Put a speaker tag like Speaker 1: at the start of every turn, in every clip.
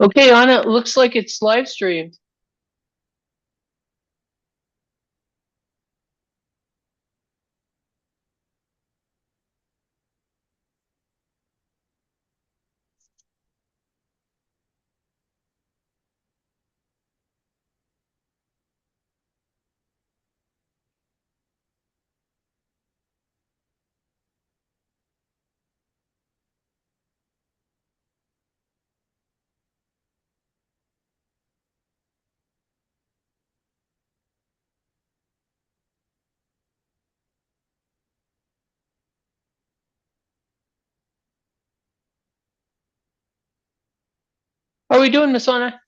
Speaker 1: Okay, Anna, it looks like it's live streamed. How are we doing, Miss Anna?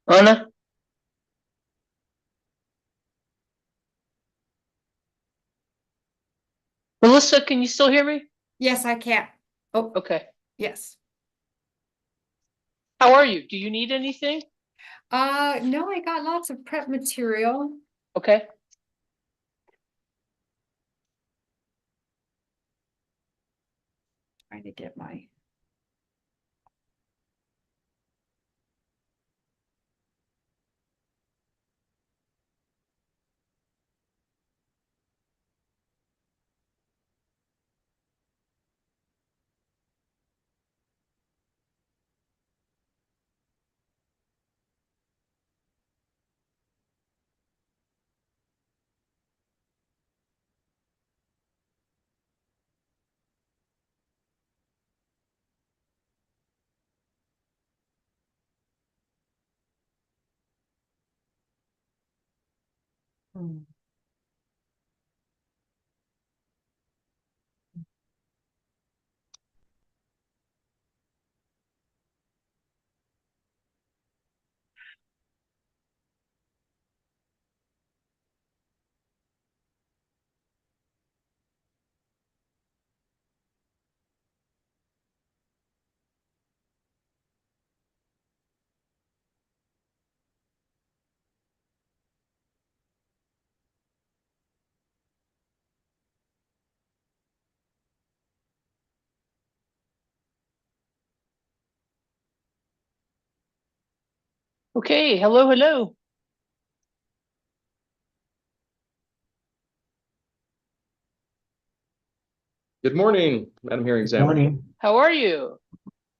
Speaker 1: Anna? Melissa, can you still hear me?
Speaker 2: Yes, I can. Oh,
Speaker 1: Okay.
Speaker 2: yes.
Speaker 1: How are you? Do you need anything?
Speaker 2: No, I got lots of prep material.
Speaker 1: Okay.
Speaker 2: Trying to get my.
Speaker 1: Okay. Hello, hello.
Speaker 3: Good morning, Madam Hearing Examiner.
Speaker 4: Morning.
Speaker 1: How are you?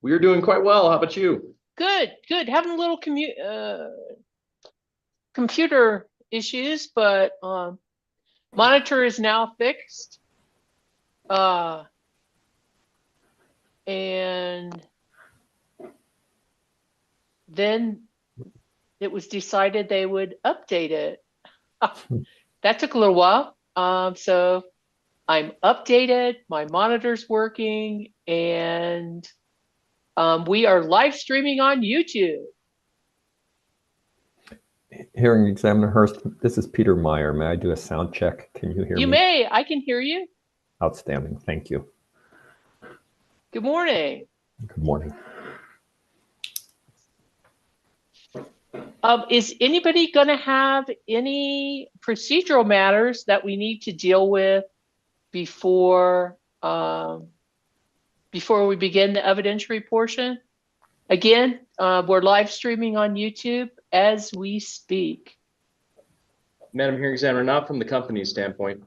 Speaker 3: We are doing quite well. How about you?
Speaker 1: Good, good. Having a little computer issues, but monitor is now fixed. And then it was decided they would update it. That took a little while. So I'm updated, my monitor's working, and we are live streaming on YouTube.
Speaker 4: Hearing Examiner Hurst, this is Peter Meyer. May I do a sound check? Can you hear me?
Speaker 1: You may, I can hear you.
Speaker 4: Outstanding. Thank you.
Speaker 1: Good morning.
Speaker 4: Good morning.
Speaker 1: Is anybody going to have any procedural matters that we need to deal with before we begin the evidentiary portion? Again, we're live streaming on YouTube as we speak.
Speaker 3: Madam Hearing Examiner, not from the company's standpoint.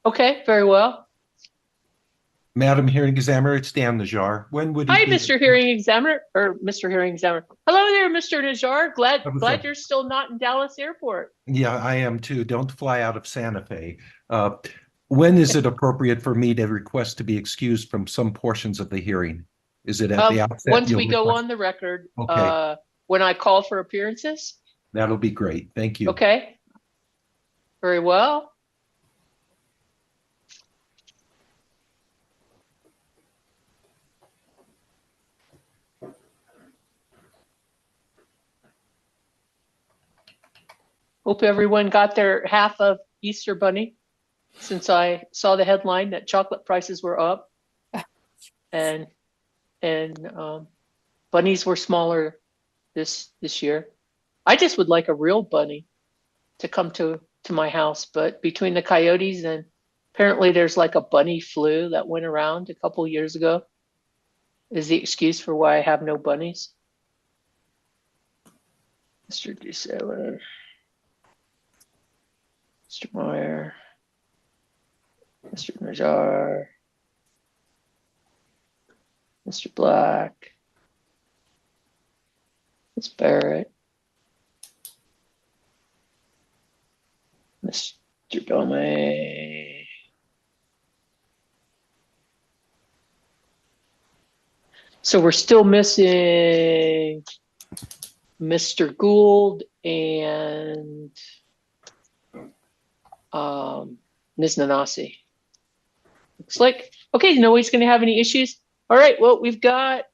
Speaker 1: Okay, very well.
Speaker 5: Madam Hearing Examiner, it's Dan Najjar. When would
Speaker 1: Hi,
Speaker 5: it be?
Speaker 1: Mr. Hearing Examiner, or Mr. Hearing Examiner. Hello there, Mr. Najjar. Glad you're still not in Dallas Airport.
Speaker 5: Yeah, I am too. Don't fly out of Santa Fe. When is it appropriate for me to request to be excused from some portions of the hearing? Is it at the outset?
Speaker 1: Once
Speaker 5: you'll
Speaker 1: we go
Speaker 5: request-
Speaker 1: on the record,
Speaker 5: Okay.
Speaker 1: when I call for appearances.
Speaker 5: That'll be great. Thank you.
Speaker 1: Okay. Very well. Hope everyone got their half of Easter Bunny, since I saw the headline that chocolate prices were up and bunnies were smaller this year. I just would like a real bunny to come to my house, but between the coyotes and apparently there's like a bunny flu that went around a couple years ago is the excuse for why I have no bunnies. Mr. DeSailor, Mr. Meyer, Mr. Najjar, Mr. Black, Ms. Barrett, Mr. Dome. So we're still missing Mr. Gould and Ms. Nanasi. Looks like, okay, nobody's going to have any issues. All right, well, we've got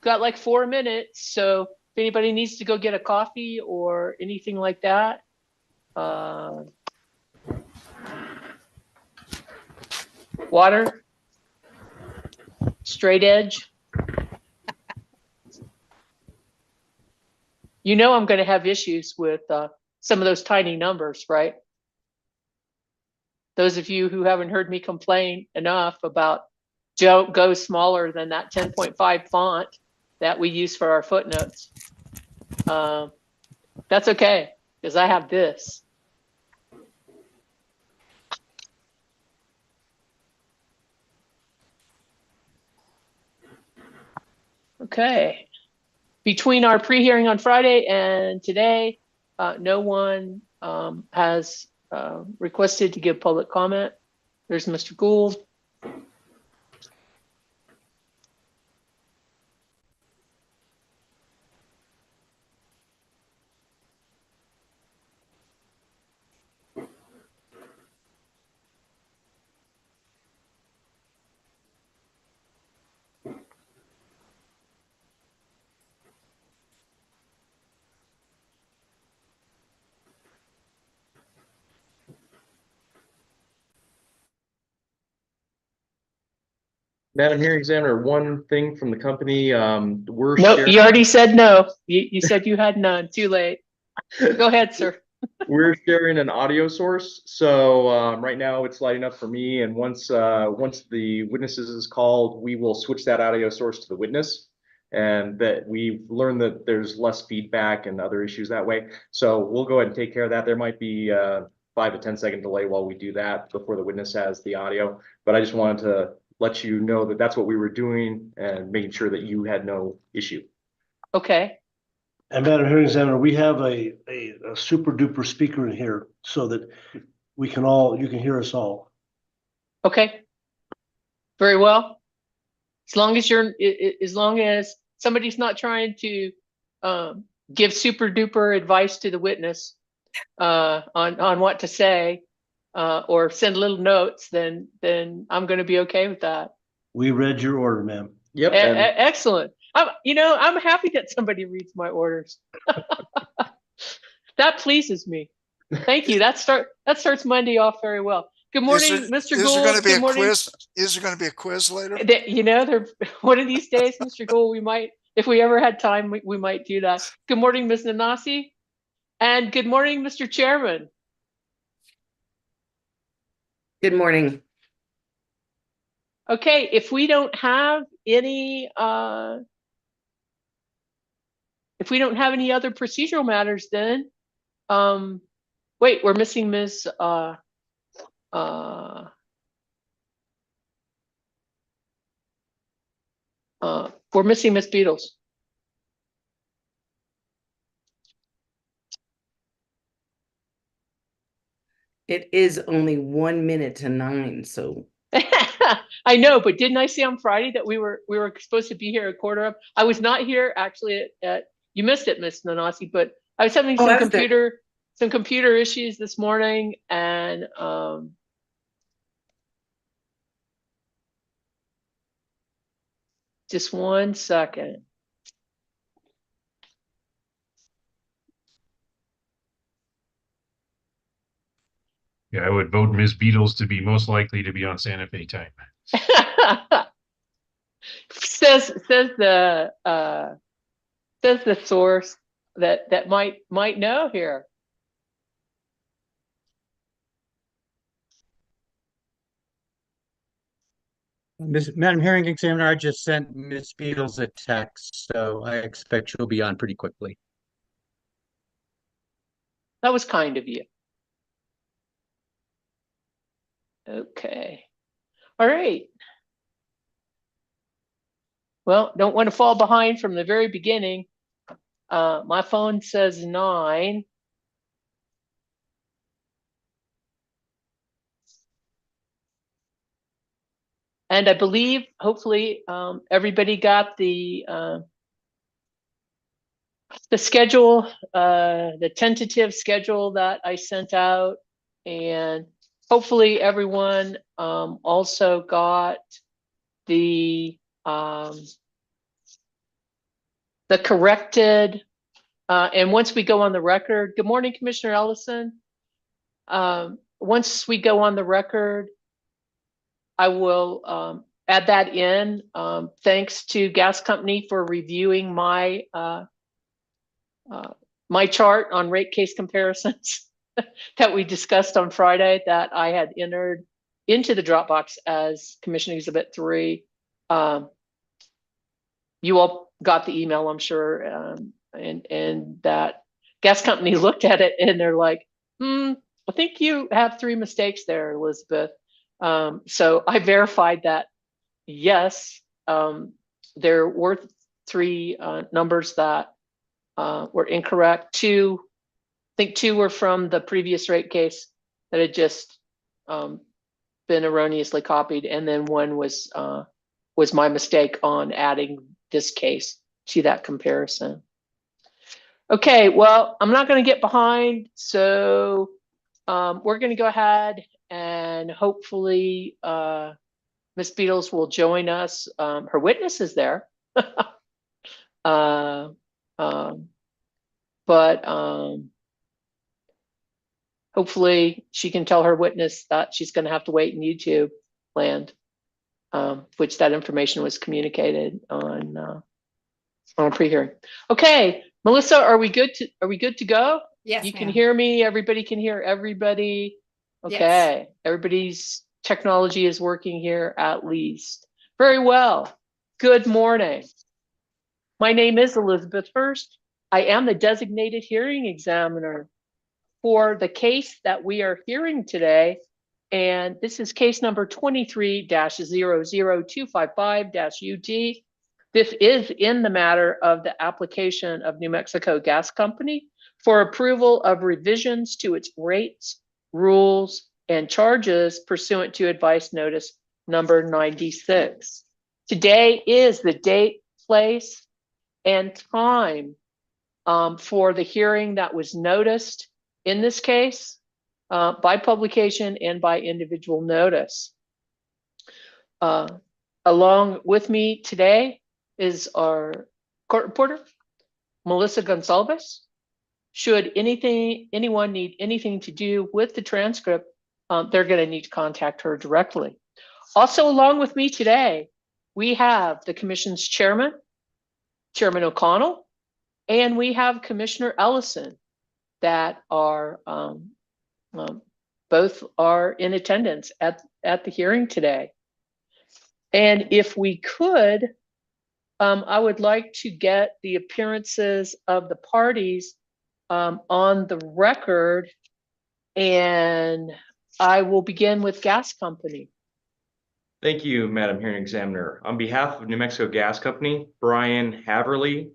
Speaker 1: like 4 minutes. So if anybody needs to go get a coffee or anything like that, water, straight edge. You know I'm going to have issues with some of those tiny numbers, right? Those of you who haven't heard me complain enough about don't go smaller than that 10.5 font that we use for our footnotes. That's okay, because I have this. Okay. Between our pre-hearing on Friday and today, no one has requested to give public comment. There's Mr. Gould.
Speaker 3: Madam Hearing Examiner, one thing from the company, we're
Speaker 1: Nope,
Speaker 3: sharing,
Speaker 1: you already said no. You said you had none. Too late. Go ahead, sir.
Speaker 3: we're sharing an audio source. So right now it's lighting up for me. And once the witnesses is called, we will switch that audio source to the witness. And that we've learned that there's less feedback and other issues that way. So we'll go ahead and take care of that. There might be 5 to 10 second delay while we do that before the witness has the audio. But I just wanted to let you know that that's what we were doing and making sure that you had no issue.
Speaker 1: Okay.
Speaker 6: And Madam Hearing Examiner, we have a super duper speaker in here so that you can hear us all.
Speaker 1: Okay. Very well. As long as somebody's not trying to give super duper advice to the witness on what to say or send little notes, then I'm going to be okay with that.
Speaker 6: We read your order, ma'am.
Speaker 3: Yep.
Speaker 1: Excellent. I'm happy that somebody reads my orders. That pleases me. Thank you. That starts Monday off very well. Good morning, Mr.
Speaker 7: Is there going to
Speaker 1: Gould.
Speaker 7: be
Speaker 1: Good
Speaker 7: a
Speaker 1: morning.
Speaker 7: quiz? Is there going to be a quiz later?
Speaker 1: You know, there one of these days, Mr. Gould, we might, if we ever had time, we might do that. Good morning, Ms. Nanasi. And good morning, Mr. Chairman.
Speaker 8: Good morning.
Speaker 1: Okay, if we don't have any other procedural matters, then wait, we're missing Ms. We're missing Ms. Beatles.
Speaker 8: It is only 1 minute to 9, so
Speaker 1: I know, but didn't I say on Friday that we were supposed to be here at quarter of? I was not here actually at you missed it, Miss Nanasi, but I was having some computer issues this morning, and just 1 second.
Speaker 9: Yeah, I would vote Ms. Beatles to be most likely to be on Santa Fe time.
Speaker 1: says the source that might know here.
Speaker 10: Madam Hearing Examiner, I just sent Ms. Beatles a text, so I expect she'll be on pretty quickly.
Speaker 1: That was kind of you. Okay. All right. Well, don't want to fall behind from the very beginning. My phone says 9. And I believe, hopefully, everybody got the schedule, the tentative schedule that I sent out, and hopefully everyone also got the corrected. And once we go on the record, good morning, Commissioner Ellison. Once we go on the record, I will add that in. Thanks to Gas Company for reviewing my my chart on rate case comparisons that we discussed on Friday that I had entered into the Dropbox as Commission Exhibit 3. You all got the email, I'm sure, and that Gas Company looked at it and they're like, I think you have 3 mistakes there, Elizabeth. So I verified that, yes, there were 3 numbers that were incorrect. 2, I think 2 were from the previous rate case that had just been erroneously copied, and then 1 was my mistake on adding this case to that comparison. Okay, well, I'm not going to get behind, so we're going to go ahead and hopefully Ms. Beatles will join us. Her witness is there. But hopefully she can tell her witness that she's going to have to wait in YouTube land, which that information was communicated on a pre-hearing. Okay, Melissa, are we good to go?
Speaker 2: Yes,
Speaker 1: You can
Speaker 2: ma'am.
Speaker 1: hear me. Everybody can hear everybody. Okay, everybody's technology is working here at least. Very well. Good morning. My name is Elizabeth Hurst. I am the designated hearing examiner for the case that we are hearing today. And this is case number 23-00255-UT. This is in the matter of the application of New Mexico Gas Company for approval of revisions to its rates, rules, and charges pursuant to advice notice number 96. Today is the date, place, and time for the hearing that was noticed in this case by publication and by individual notice. Along with me today is our court reporter, Melissa Gonsalves. should anyone need anything to do with the transcript, they're going to need to contact her directly. Also, along with me today, we have the commission's chairman, Chairman O'Connell, and we have Commissioner Ellison that are both are in attendance at the hearing today. And if we could, I would like to get the appearances of the parties on the record, and I will begin with Gas Company.
Speaker 3: Thank you, Madam Hearing Examiner. On behalf of New Mexico Gas Company, Brian Haverly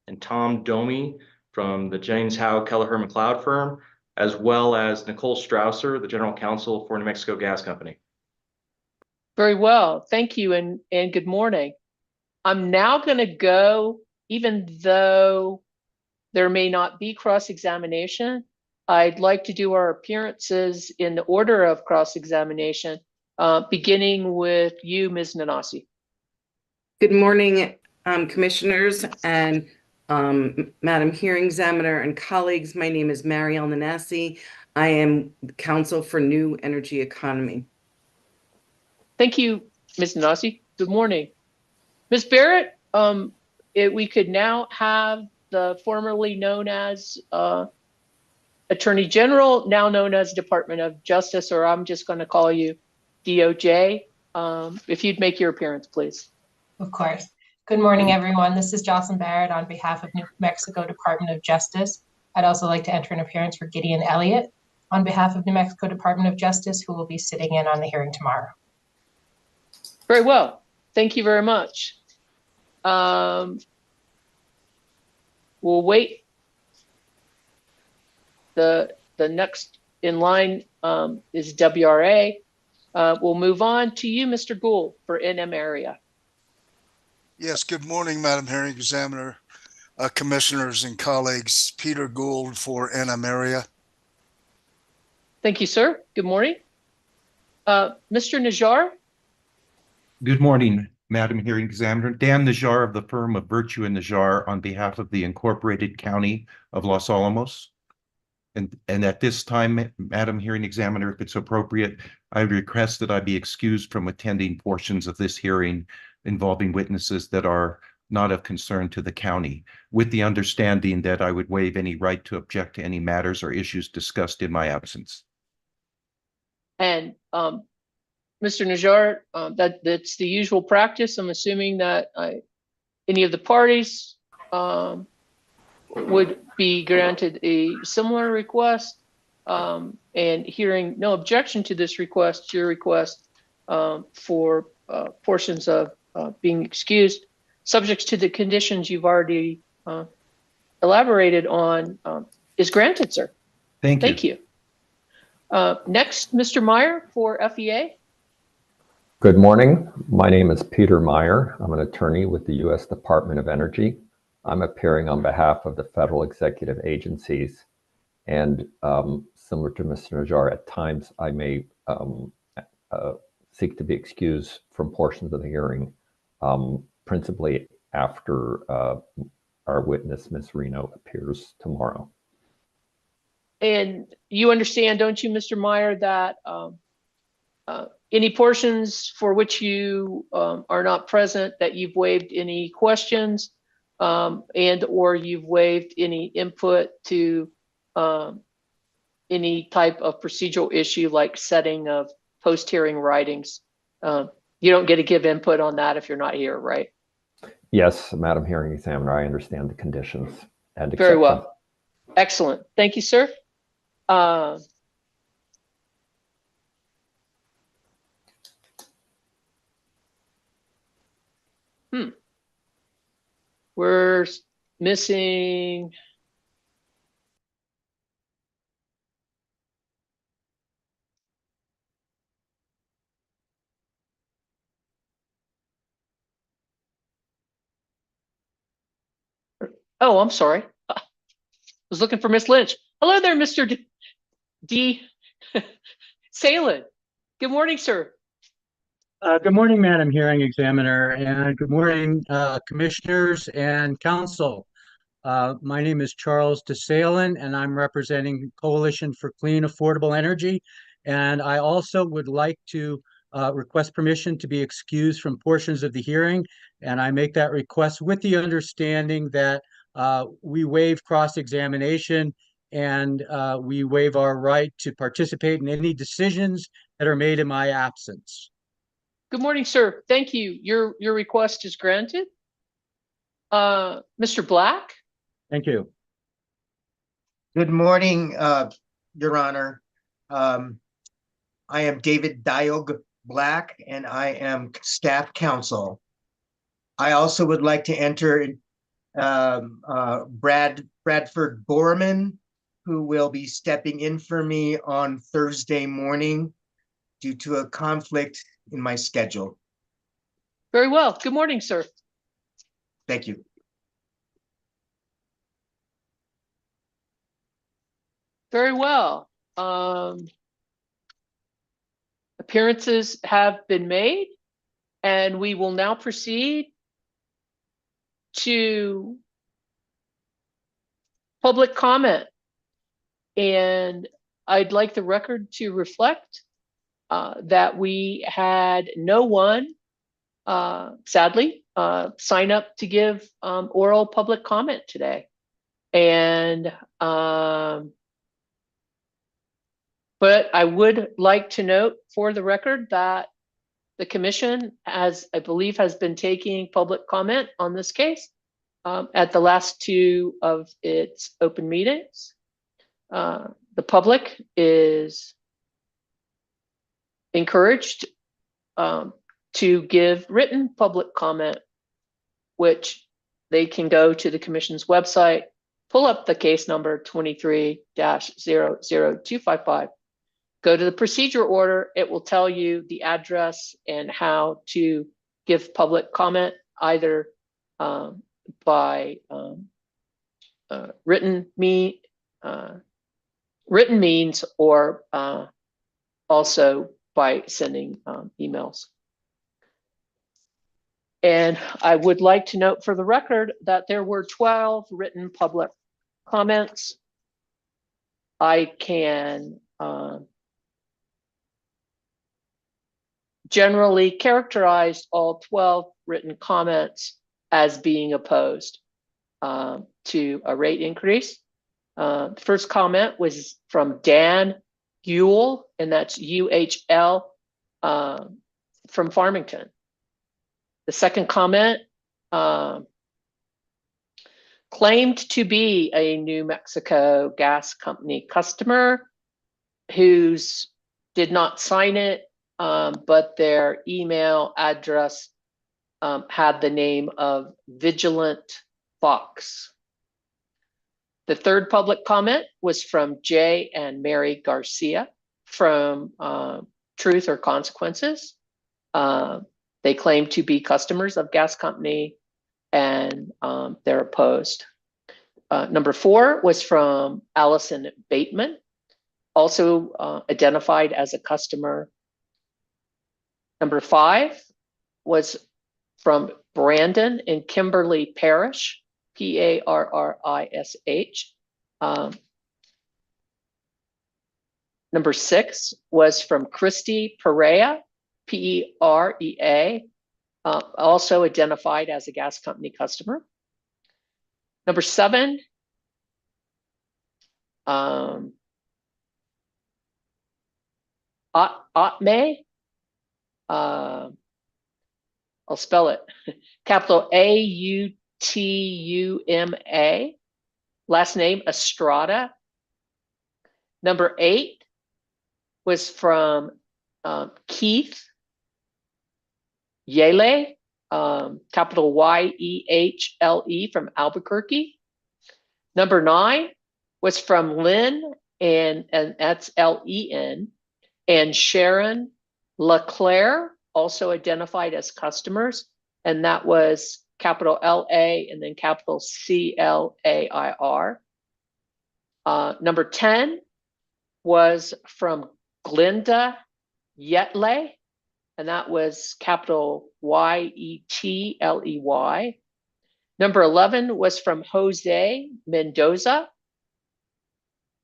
Speaker 3: and Tom Domi from the James Howe Kelleher McLeod firm, as well as Nicole Strausser, the General Counsel for New Mexico Gas Company.
Speaker 1: Very well, thank you, and good morning. I'm now going to go, even though there may not be cross-examination, I'd like to do our appearances in the order of cross-examination, beginning with you, Ms. Nanasi.
Speaker 8: Good morning, commissioners and Madam Hearing Examiner and colleagues. My name is Marielle Nanasi. I am counsel for New Energy Economy.
Speaker 1: Thank you, Ms. Nanasi. Good morning. Ms. Barrett, we could now have the formerly known as Attorney General, now known as Department of Justice, or I'm just going to call you DOJ. If you'd make your appearance, please.
Speaker 11: Of course. Good morning, everyone. This is Jocelyn Barrett on behalf of New Mexico Department of Justice. I'd also like to enter an appearance for Gideon Elliott on behalf of New Mexico Department of Justice, who will be sitting in on the hearing tomorrow.
Speaker 1: Very well. Thank you very much. We'll wait. The next in line is WRA. We'll move on to you, Mr. Gould, for NM area.
Speaker 7: Yes, good morning, Madam Hearing Examiner, commissioners and colleagues. Peter Gould for NM area.
Speaker 1: Thank you, sir. Good morning. Mr. Najjar.
Speaker 5: Good morning, Madam Hearing Examiner. Dan Najjar of the firm of Virtue and Najjar on behalf of the Incorporated County of Los Alamos. And at this time, Madam Hearing Examiner, if it's appropriate, I request that I be excused from attending portions of this hearing involving witnesses that are not of concern to the county, with the understanding that I would waive any right to object to any matters or issues discussed in my absence.
Speaker 1: And Mr. Najjar, that's the usual practice. I'm assuming that any of the parties would be granted a similar request, and hearing no objection to this request, your request for portions of being excused, subject to the conditions you've already elaborated on, is granted, sir.
Speaker 5: Thank you.
Speaker 1: Thank you. Next, Mr. Meyer for FEA.
Speaker 4: Good morning. My name is Peter Meyer. I'm an attorney with the U.S. Department of Energy. I'm appearing on behalf of the federal executive agencies, and similar to Mr. Najjar, at times I may seek to be excused from portions of the hearing, principally after our witness, Ms. Reno, appears tomorrow.
Speaker 1: And you understand, don't you, Mr. Meyer, that any portions for which you are not present, that you've waived any questions and or you've waived any input to any type of procedural issue like setting of post-hearing writings? You don't get to give input on that if you're not here, right?
Speaker 4: Yes, Madam Hearing Examiner, I understand the conditions and accept
Speaker 1: Very well.
Speaker 4: them.
Speaker 1: Excellent. Thank you, sir. We're missing. Oh, I'm sorry. I was looking for Miss Lynch. Hello there, Mr. D. Salin. Good morning, sir.
Speaker 10: Good morning, Madam Hearing Examiner, and good morning, commissioners and council. My name is Charles DeSalen, and I'm representing Coalition for Clean, Affordable Energy. And I also would like to request permission to be excused from portions of the hearing. And I make that request with the understanding that we waive cross-examination and we waive our right to participate in any decisions that are made in my absence.
Speaker 1: Good morning, sir. Thank you. Your request is granted. Mr. Black?
Speaker 10: Thank you.
Speaker 12: Good morning, Your Honor. I am David Diog Black, and I am staff counsel. I also would like to enter Bradford Borman, who will be stepping in for me on Thursday morning due to a conflict in my schedule.
Speaker 1: Very well. Good morning, sir.
Speaker 12: Thank you.
Speaker 1: Very well. Appearances have been made, and we will now proceed to public comment. And I'd like the record to reflect that we had no one, sadly, sign up to give oral public comment today. And but I would like to note for the record that the commission, as I believe, has been taking public comment on this case at the last two of its open meetings. The public is encouraged to give written public comment, which they can go to the commission's website, pull up the case number 23-00255, go to the procedure order. It will tell you the address and how to give public comment, either by written means or also by sending emails. And I would like to note for the record that there were 12 written public comments. I can generally characterize all 12 written comments as being opposed to a rate increase. The first comment was from Dan Uhl, and that's UHL from Farmington. The second comment claimed to be a New Mexico Gas Company customer who's did not sign it, but their email address had the name of Vigilant Fox. The third public comment was from Jay and Mary Garcia from Truth or Consequences. They claim to be customers of gas company, and they're opposed. Number 4 was from Allison Bateman, also identified as a customer. Number 5 was from Brandon and Kimberly Parrish, Parrish. Number 6 was from Christy Perea, Perea, also identified as a gas company customer. Number 7, Atme, I'll spell it, capital Autuma, last name Estrada. Number 8 was from Keith Yehle, capital Yehle from Albuquerque. Number 9 was from Lynn, and that's Len, and Sharon LeClaire, also identified as customers, and that was capital LA and then capital CLAIR. Number 10 was from Glenda Yetley, and that was capital YETLEY. Number 11 was from Jose Mendoza.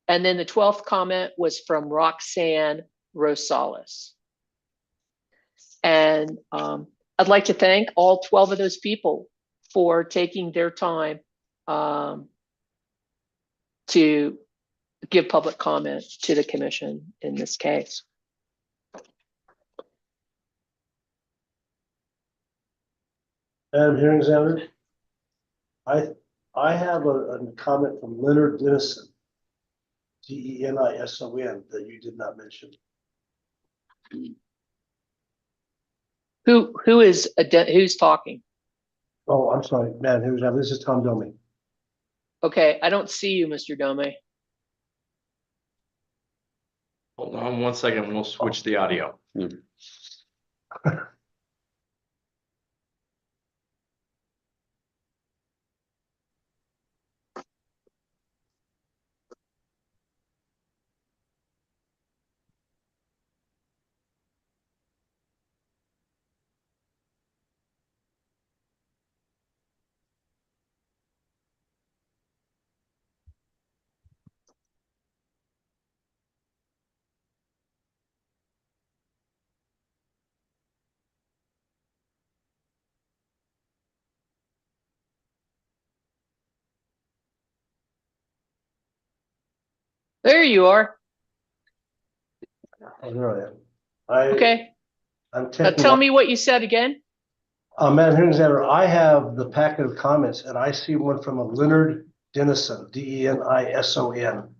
Speaker 1: And then the 12th comment was from Roxanne Rosales. And I'd like to thank all 12 of those people for taking their time to give public comment to the commission in this case.
Speaker 6: Madam Hearing Examiner, I have a comment from Leonard Dennison, Denison, that you did not mention.
Speaker 1: Who's talking?
Speaker 6: Oh, I'm sorry, Madam Hearing Examiner, this is Tom Domi.
Speaker 1: Okay, I don't see you, Mr. Dome.
Speaker 3: Hold on 1 second, we'll switch the audio.
Speaker 1: There you are.
Speaker 6: Oh, there I am.
Speaker 1: Okay.
Speaker 6: I'm
Speaker 1: Tell me what you said again.
Speaker 6: Madam Hearing Examiner, I have the packet of comments and I see one from a Leonard Dennison, Denison.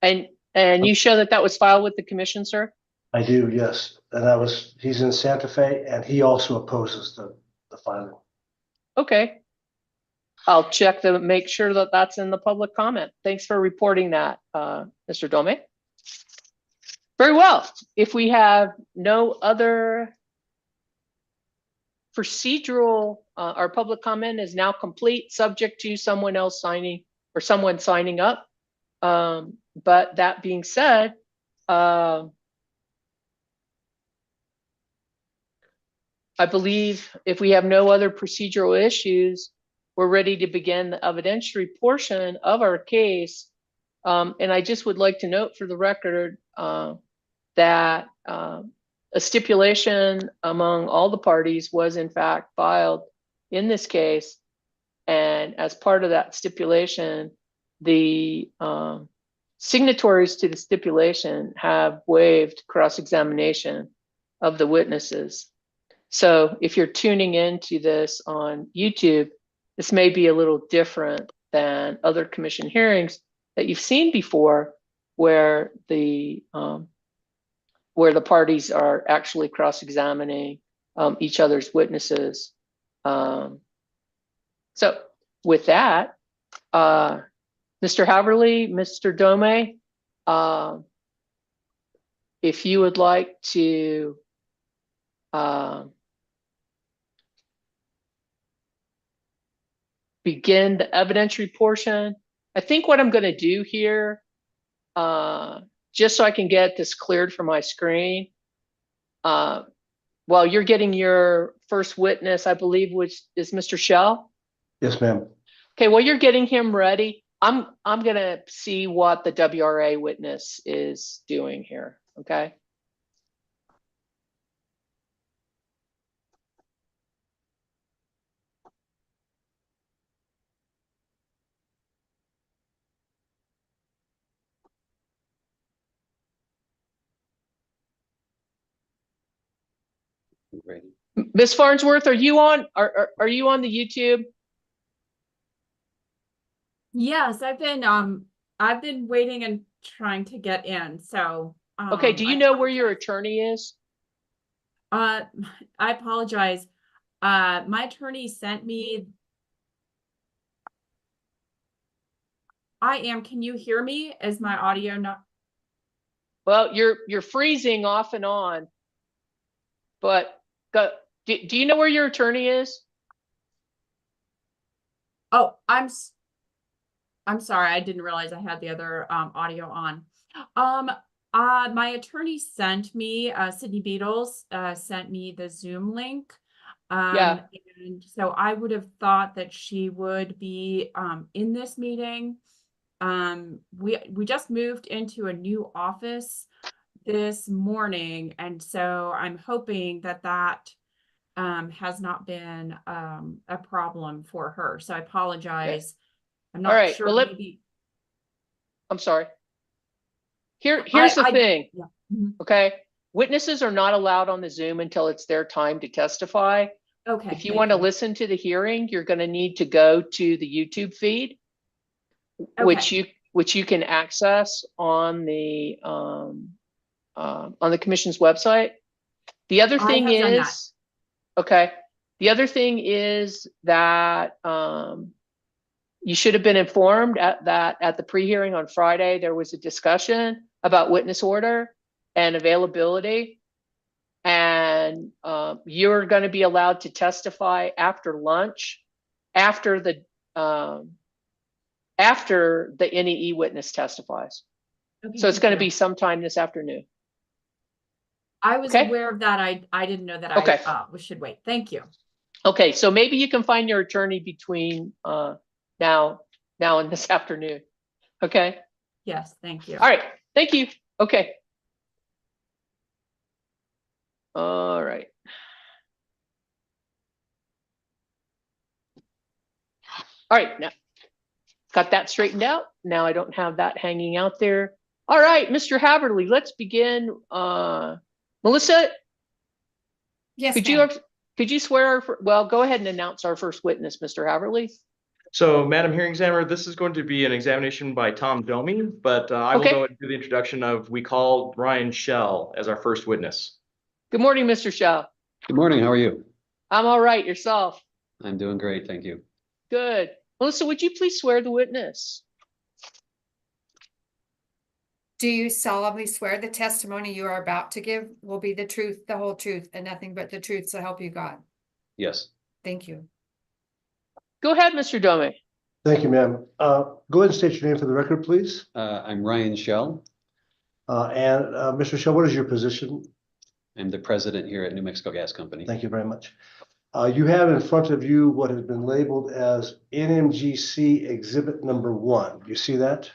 Speaker 1: And you show that was filed with the commission, sir?
Speaker 6: I do, yes. And he's in Santa Fe and he also opposes the filing.
Speaker 1: Okay. I'll check to make sure that that's in the public comment. Thanks for reporting that, Mr. Dome. Very well. If we have no other procedural, our public comment is now complete, subject to someone else signing or someone signing up. But that being said, I believe if we have no other procedural issues, we're ready to begin the evidentiary portion of our case. And I just would like to note for the record that a stipulation among all the parties was in fact filed in this case. And as part of that stipulation, the signatories to the stipulation have waived cross-examination of the witnesses. So if you're tuning into this on YouTube, this may be a little different than other commission hearings that you've seen before, where the parties are actually cross-examining each other's witnesses. So with that, Mr. Haverly, Mr. Dome, if you would like to begin the evidentiary portion. I think what I'm going to do here, just so I can get this cleared from my screen, while you're getting your first witness, I believe, which is Mr. Shell.
Speaker 6: Yes, ma'am.
Speaker 1: Okay, while you're getting him ready, I'm going to see what the WRA witness is doing here, okay? Ms. Farnsworth, are you on? Are you on the YouTube?
Speaker 13: Yes, I've been waiting and trying to get in. So
Speaker 1: okay, do you know where your attorney is?
Speaker 13: I apologize. My attorney sent me. Can you hear me? Is my audio not?
Speaker 1: Well, you're freezing off and on, but do you know where your attorney is?
Speaker 13: Oh, I'm sorry. I didn't realize I had the other audio on. My attorney sent me, Sydney Beatles, sent me the Zoom link.
Speaker 1: Yeah.
Speaker 13: And so I would have thought that she would be, in this meeting. We just moved into a new office this morning, and so I'm hoping that has not been, a problem for her. So I apologize. I'm
Speaker 1: All
Speaker 13: not
Speaker 1: right.
Speaker 13: sure,
Speaker 1: Well,
Speaker 13: maybe.
Speaker 1: I'm sorry. Here's the thing.
Speaker 13: Yeah. Mhm.
Speaker 1: Okay. Witnesses are not allowed on the Zoom until it's their time to testify.
Speaker 13: Okay.
Speaker 1: If you
Speaker 13: thank
Speaker 1: want to listen to the hearing, you're going to need to go to the YouTube feed, which you can access on the commission's website. The other
Speaker 13: I
Speaker 1: thing
Speaker 13: have done that.
Speaker 1: is, okay. The other thing is that you should have been informed at the pre-hearing on Friday, there was a discussion about witness order and availability. And you're going to be allowed to testify after lunch, after the NEE witness testifies.
Speaker 13: Okay,
Speaker 1: So it's
Speaker 13: thank
Speaker 1: going to
Speaker 13: you.
Speaker 1: be sometime this afternoon.
Speaker 13: I was
Speaker 1: Okay.
Speaker 13: aware of that. I didn't know that
Speaker 1: Okay.
Speaker 13: we should wait. Thank you.
Speaker 1: Okay, so maybe you can find your attorney between now and this afternoon. Okay.
Speaker 13: Yes, thank you.
Speaker 1: All right. Thank you. Okay. All right. All right. Now, got that straightened out. Now I don't have that hanging out there. All right, Mr. Haverly, let's begin. Melissa,
Speaker 2: Yes,
Speaker 1: could you swear well, go ahead and announce our first witness, Mr. Haverly.
Speaker 3: So, Madam Hearing Examiner, this is going to be an examination by Tom Domi, but I will go and do the introduction of, we call Ryan Shell as our first witness.
Speaker 1: Good morning, Mr. Shell.
Speaker 14: Good morning. How are you?
Speaker 1: I'm all right. Yourself?
Speaker 14: I'm doing great. Thank you.
Speaker 1: Good. Melissa, would you please swear the witness?
Speaker 2: Do you solemnly swear the testimony you are about to give will be the truth, the whole truth, and nothing but the truth, so help you God?
Speaker 14: Yes.
Speaker 2: Thank you.
Speaker 1: Go ahead, Mr. Domi.
Speaker 6: Thank you, ma'am. Go ahead and state your name for the record, please.
Speaker 14: I'm Ryan Shell.
Speaker 6: Mr. Shell, what is your position?
Speaker 14: I'm the president here at New Mexico Gas Company.
Speaker 6: Thank you very much. You have in front of you what has been labeled as NMGC Exhibit Number 1. Do you see that?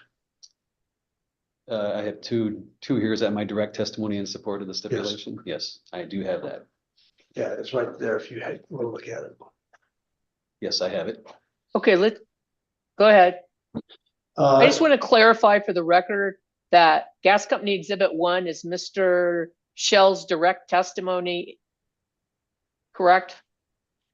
Speaker 14: I have two here. Is that my direct testimony in support of the stipulation? Yes, I do have that.
Speaker 6: Yeah, it's right there if you want to look at it.
Speaker 14: Yes, I have it.
Speaker 1: Okay, go ahead. I just want to clarify for the record that Gas Company Exhibit 1 is Mr. Shell's direct testimony, correct?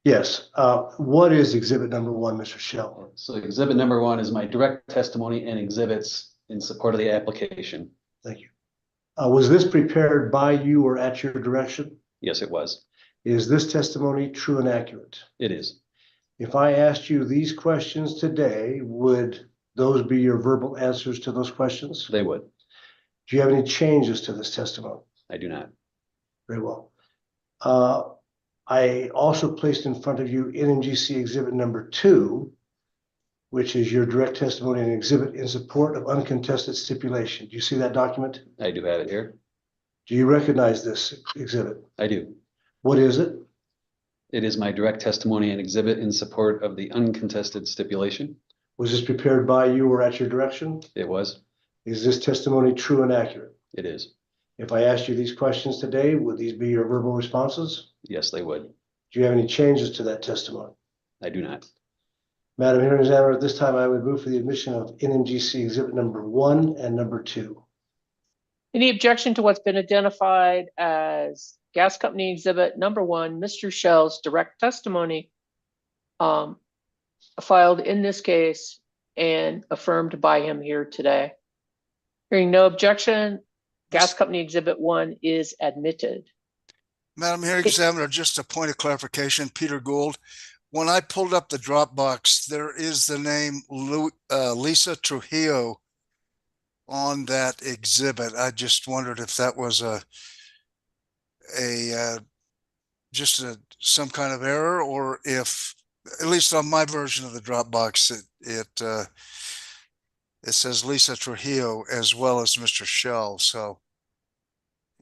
Speaker 6: Yes. What is Exhibit Number 1, Mr. Shell?
Speaker 14: So Exhibit Number 1 is my direct testimony and exhibits in support of the application.
Speaker 6: Thank you. Was this prepared by you or at your direction?
Speaker 14: Yes, it was.
Speaker 6: Is this testimony true and accurate?
Speaker 14: It is.
Speaker 6: If I asked you these questions today, would those be your verbal answers to those questions?
Speaker 14: They would.
Speaker 6: Do you have any changes to this testimony?
Speaker 14: I do not.
Speaker 6: Very well. I also placed in front of you NMGC Exhibit Number 2, which is your direct testimony and exhibit in support of uncontested stipulation. Do you see that document?
Speaker 14: I do have it here.
Speaker 6: Do you recognize this exhibit?
Speaker 14: I do.
Speaker 6: What is it?
Speaker 14: It is my direct testimony and exhibit in support of the uncontested stipulation.
Speaker 6: Was this prepared by you or at your direction?
Speaker 14: It was.
Speaker 6: Is this testimony true and accurate?
Speaker 14: It is.
Speaker 6: If I asked you these questions today, would these be your verbal responses?
Speaker 14: Yes, they would.
Speaker 6: Do you have any changes to that testimony?
Speaker 14: I do not.
Speaker 6: Madam Hearing Examiner, at this time, I would move for the admission of NMGC Exhibit Number 1 and Number 2.
Speaker 1: Any objection to what's been identified as Gas Company Exhibit Number 1, Mr. Shell's direct testimony, filed in this case and affirmed by him here today? Hearing no objection, Gas Company Exhibit 1 is admitted.
Speaker 7: Madam Hearing Examiner, just a point of clarification, Peter Gould. When I pulled up the Dropbox, there is the name Lisa Trujillo on that exhibit. I just wondered if that was some kind of error, or if, at least on my version of the Dropbox, it says Lisa Trujillo as well as Mr. Shell. So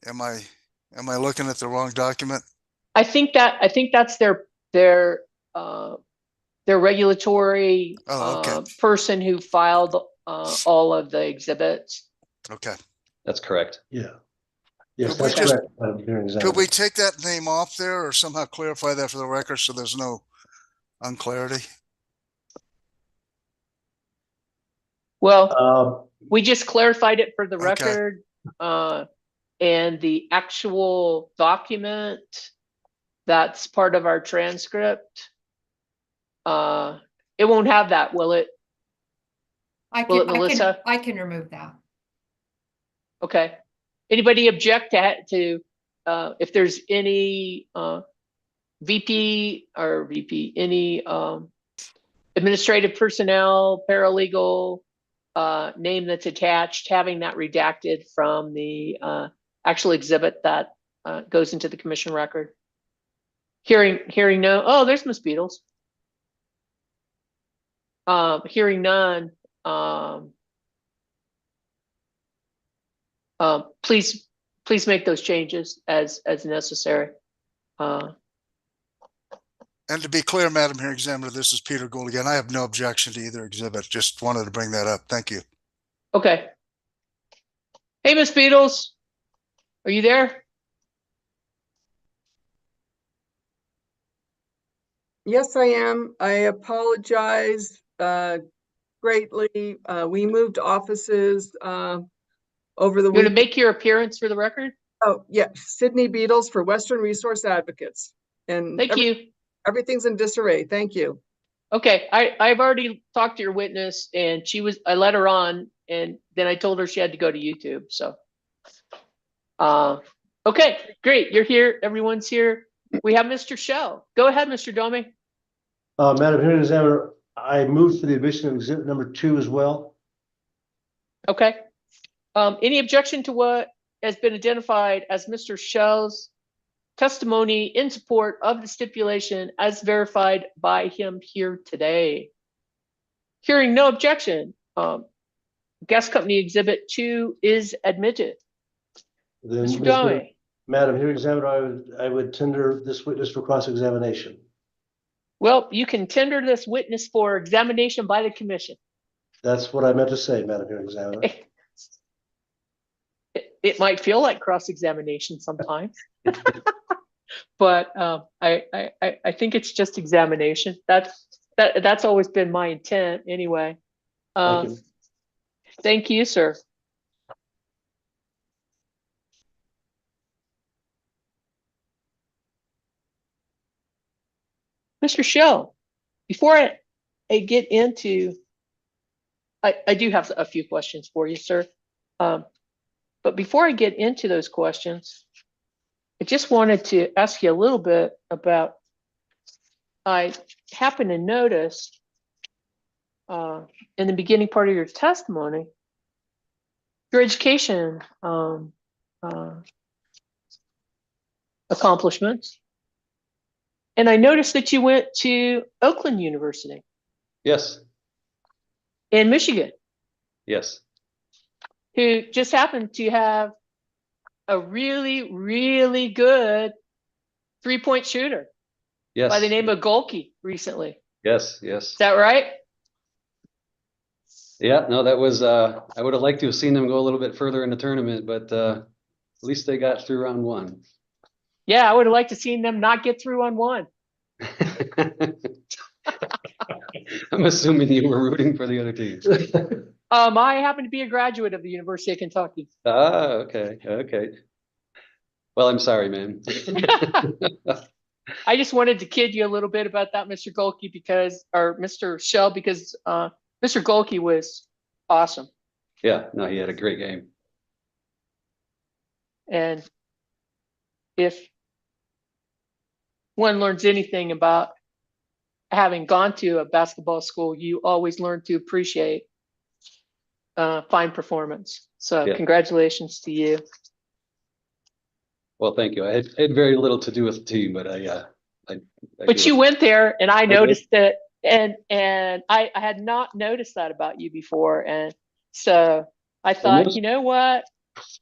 Speaker 7: Am I looking at the wrong document?
Speaker 1: I think that's their regulatory
Speaker 7: Oh, okay.
Speaker 1: person who filed all of the exhibits.
Speaker 7: Okay.
Speaker 14: That's correct.
Speaker 6: Yeah. Yes,
Speaker 7: Could we
Speaker 6: that's
Speaker 7: just-
Speaker 6: correct, Madam Hearing
Speaker 7: Could
Speaker 6: Examiner.
Speaker 7: we take that name off there or somehow clarify that for the record so there's no unclarity?
Speaker 1: Well, we just clarified it for the
Speaker 7: Okay.
Speaker 1: record. And the actual document that's part of our transcript, it won't have that, will it? Will it, Melissa?
Speaker 2: I can remove that.
Speaker 1: Okay. Anybody object to if there's any VP, any administrative personnel, paralegal name that's attached, having that redacted from the actual exhibit that goes into the commission record? Hearing no. Oh, there's Miss Beatles. Hearing none. Please make those changes as necessary.
Speaker 7: And to be clear, Madam Hearing Examiner, this is Peter Gould again. I have no objection to either exhibit. Just wanted to bring that up. Thank you.
Speaker 1: Okay. Hey, Miss Beatles, are you there?
Speaker 15: Yes, I am. I apologize greatly. We moved offices over the
Speaker 1: You want to
Speaker 15: week.
Speaker 1: make your appearance for the record?
Speaker 15: Oh, yeah, Sydney Beatles for Western Resource Advocates. And
Speaker 1: Thank you.
Speaker 15: Everything's in disarray. Thank you.
Speaker 1: Okay, I've already talked to your witness, and I let her on, and then I told her she had to go to YouTube. So, okay, great. You're here. Everyone's here. We have Mr. Shell. Go ahead, Mr. Domi.
Speaker 6: Madam Hearing Examiner, I moved for the admission of exhibit number 2 as well.
Speaker 1: Okay. Any objection to what has been identified as Mr. Shell's testimony in support of the stipulation as verified by him here today? Hearing no objection, gas company exhibit 2 is admitted.
Speaker 6: Then,
Speaker 1: Mr. Domi.
Speaker 6: Madam Hearing Examiner, I would tender this witness for cross-examination.
Speaker 1: Well, you can tender this witness for examination by the commission.
Speaker 6: That's what I meant to say, Madam Hearing Examiner.
Speaker 1: It might feel like cross-examination sometimes, but I think it's just examination. That's always been my intent anyway. Thank you, sir. Mr. Shell, before I get into, I do have a few questions for you, sir. But before I get into those questions, I just wanted to ask you a little bit about, I happen to notice in the beginning part of your testimony, your education accomplishments. And I noticed that you went to Oakland University.
Speaker 14: Yes.
Speaker 1: In Michigan.
Speaker 14: Yes.
Speaker 1: Who just happened to have a really, really good 3-point shooter.
Speaker 14: Yes.
Speaker 1: By the name of Golke recently.
Speaker 14: Yes. Yes.
Speaker 1: Is that right?
Speaker 14: Yeah, no, that was, I would have liked to have seen them go a little bit further in the tournament, but at least they got through round 1.
Speaker 1: Yeah, I would have liked to seen them not get through on 1.
Speaker 14: I'm assuming you were rooting for the other teams.
Speaker 1: I happen to be a graduate of the University of Kentucky.
Speaker 14: Ah, okay, okay. Well, I'm sorry, man.
Speaker 1: I just wanted to kid you a little bit about that, Mr. Golke, or Mr. Shell, because Mr. Golke was awesome.
Speaker 14: Yeah, no, he had a great game.
Speaker 1: And if one learns anything about having gone to a basketball school, you always learn to appreciate fine performance. So yeah. Congratulations to you.
Speaker 14: Well, thank you. I had very little to do with the team, but
Speaker 1: but you went there, and I noticed that, and I had not noticed that about you before, and so I thought, you know what,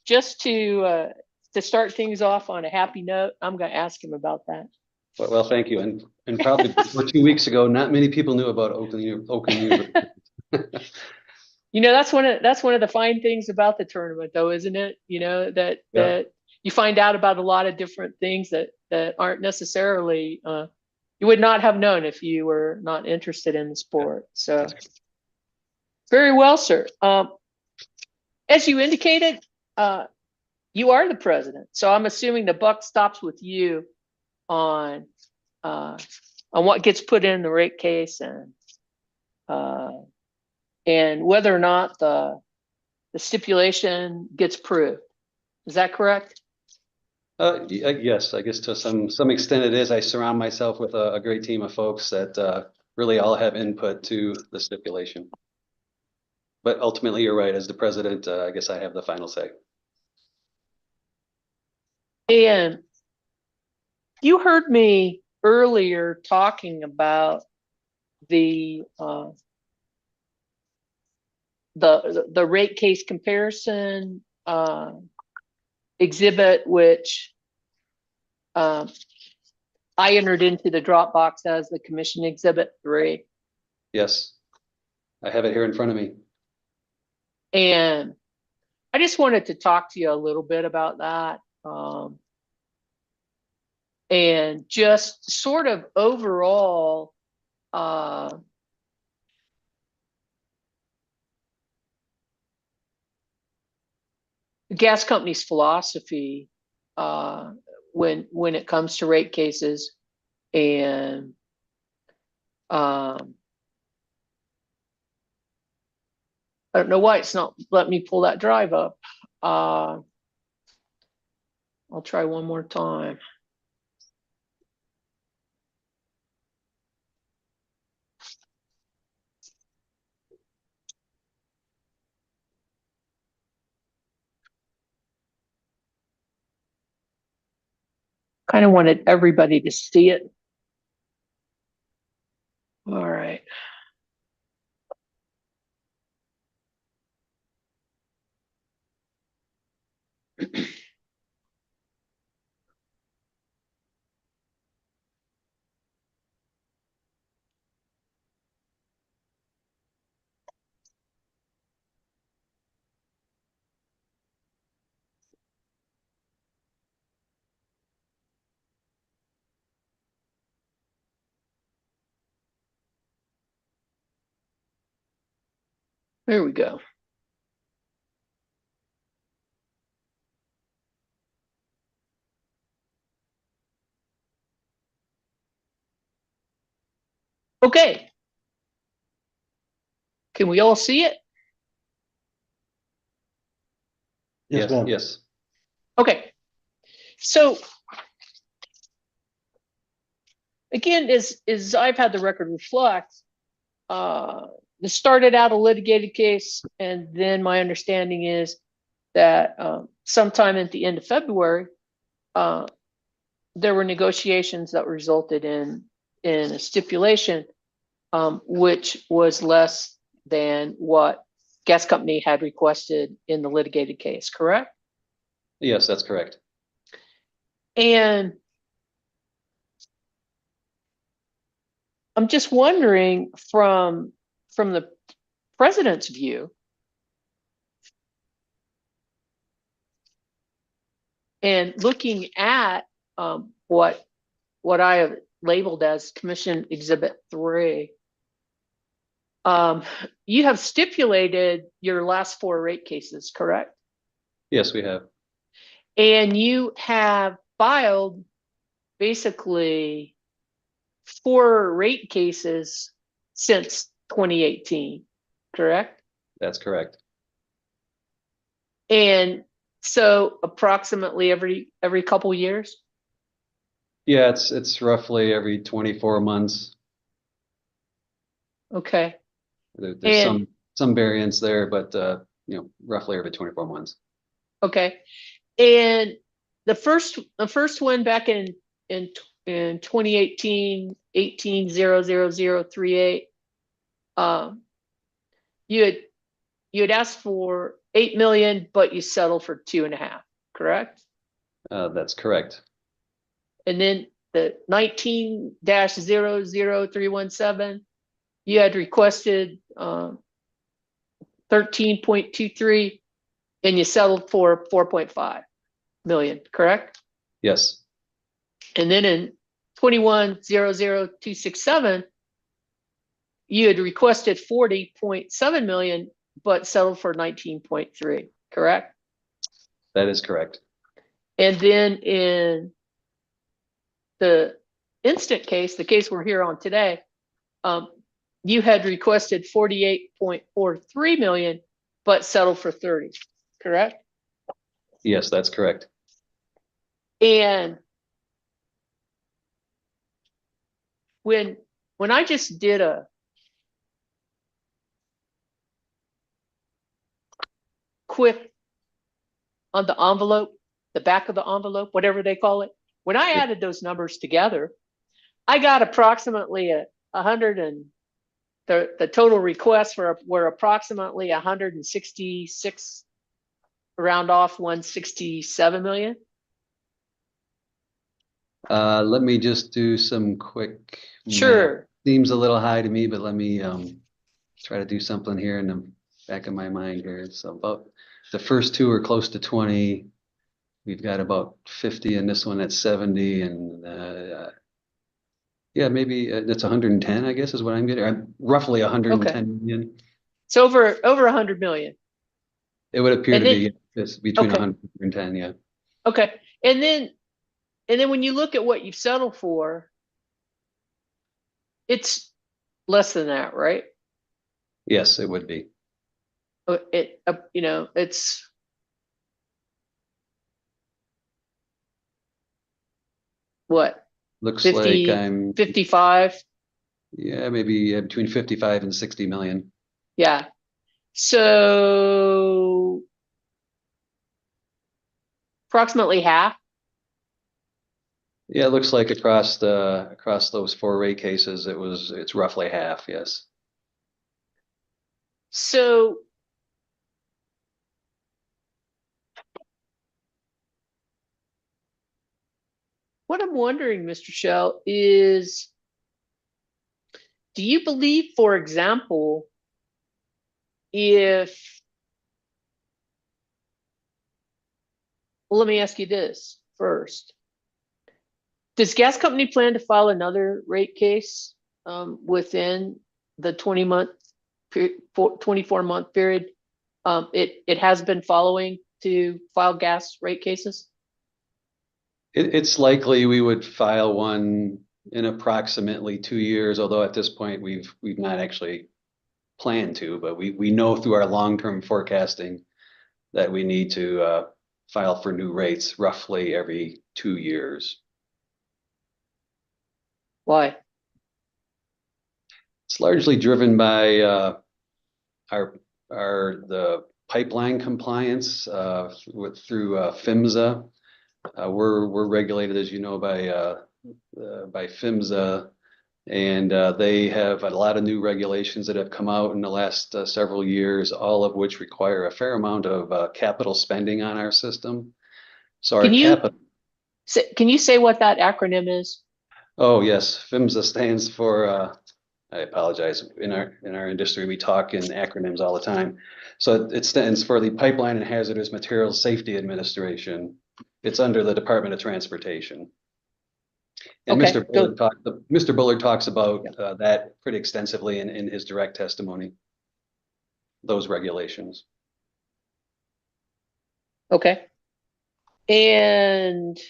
Speaker 1: just to to start things off on a happy note, I'm going to ask him about that.
Speaker 14: Well, thank you. And probably before 2 weeks ago, not many people knew about Oakland University.
Speaker 1: You know, that's one of the fine things about the tournament, though, isn't it? You know, that you find out about a lot of different things that aren't necessarily you would not have known if you were not interested in the sport. So very well, sir. As you indicated, you are the president, so I'm assuming the buck stops with you on what gets put in the rate case and whether or not the stipulation gets proved. Is that correct?
Speaker 14: Yes, I guess to some extent it is. I surround myself with a great team of folks that really all have input to the stipulation. But ultimately, you're right. As the president, I guess I have the final say.
Speaker 1: And you heard me earlier talking about the rate case comparison exhibit, which I entered into the Dropbox as the Commission Exhibit 3.
Speaker 14: Yes, I have it here in front of me.
Speaker 1: And I just wanted to talk to you a little bit about that. And just sort of overall, the gas company's philosophy when it comes to rate cases, and I don't know why it's not letting me pull that drive up. I'll try one more time. Kind of wanted everybody to see it. All right. There we go. Okay. Can we all see it?
Speaker 6: Yes, ma'am.
Speaker 14: Yes.
Speaker 1: Okay. So again, as I've had the record reflect, this started out a litigated case, and then my understanding is that sometime at the end of February, there were negotiations that resulted in a stipulation, which was less than what gas company had requested in the litigated case, correct?
Speaker 14: Yes, that's correct.
Speaker 1: And I'm just wondering from the president's view, and looking at what I have labeled as Commission Exhibit 3, you have stipulated your last 4 rate cases, correct?
Speaker 14: Yes, we have.
Speaker 1: And you have filed basically 4 rate cases since 2018, correct?
Speaker 14: That's correct.
Speaker 1: And so approximately every couple years?
Speaker 14: Yeah, it's roughly every 24 months.
Speaker 1: Okay.
Speaker 14: There's some variance there, but roughly every 24 months.
Speaker 1: Okay. And the first one back in 2018, 18-00038, you had asked for 8 million, but you settled for 2.5, correct?
Speaker 14: That's correct.
Speaker 1: And then the 19-00317, you had requested 13.23 and you settled for 4.5 million, correct?
Speaker 14: Yes.
Speaker 1: And then in 21-00267, you had requested 40.7 million, but settled for 19.3, correct?
Speaker 14: That is correct.
Speaker 1: And then in the instant case, the case we're here on today, you had requested 48.43 million, but settled for 30, correct?
Speaker 14: Yes, that's correct.
Speaker 1: And when I just did a quick on the envelope, the back of the envelope, whatever they call it, when I added those numbers together, I got approximately 100, and the total requests were approximately 166, round off 167 million.
Speaker 14: Let me just do some quick
Speaker 1: Sure.
Speaker 14: math. Seems a little high to me, but let me try to do something here in the back of my mind here. So about the first two are close to 20. We've got about 50 in this one at 70, and yeah, maybe that's 110, I guess is what I'm getting. Roughly 110 million.
Speaker 1: It's over 100 million.
Speaker 14: It would appear
Speaker 1: And
Speaker 14: to
Speaker 1: then-
Speaker 14: be yes, between
Speaker 1: Okay.
Speaker 14: 100 and 110, yeah.
Speaker 1: Okay. And then when you look at what you've settled for, it's less than that, right?
Speaker 14: Yes, it would be.
Speaker 1: It's what?
Speaker 14: Looks
Speaker 1: 50,
Speaker 14: like I'm
Speaker 1: 55.
Speaker 14: yeah, maybe between 55 and 60 million.
Speaker 1: Yeah. So approximately half.
Speaker 14: Yeah, it looks like across those four rate cases, it's roughly half, yes.
Speaker 1: So what I'm wondering, Mr. Shell, is do you believe, for example, well, let me ask you this first. Does gas company plan to file another rate case within the 24-month period? It has been following to file gas rate cases?
Speaker 14: It's likely we would file one in approximately 2 years, although at this point we've not actually planned to, but we know through our long-term forecasting that we need to file for new rates roughly every 2 years.
Speaker 1: Why?
Speaker 14: It's largely driven by the pipeline compliance through PHMSA. We're regulated, as you know, by PHMSA, and they have a lot of new regulations that have come out in the last several years, all of which require a fair amount of capital spending on our system. So
Speaker 1: Can you say what that acronym is?
Speaker 14: Oh yes, PHMSA stands for. I apologize. In our industry, we talk in acronyms all the time. So it stands for the Pipeline and Hazardous Materials Safety Administration. It's under the Department of Transportation. And
Speaker 1: Okay,
Speaker 14: Mr. Bullard talks about that pretty extensively in his direct testimony, those regulations.
Speaker 1: Okay. And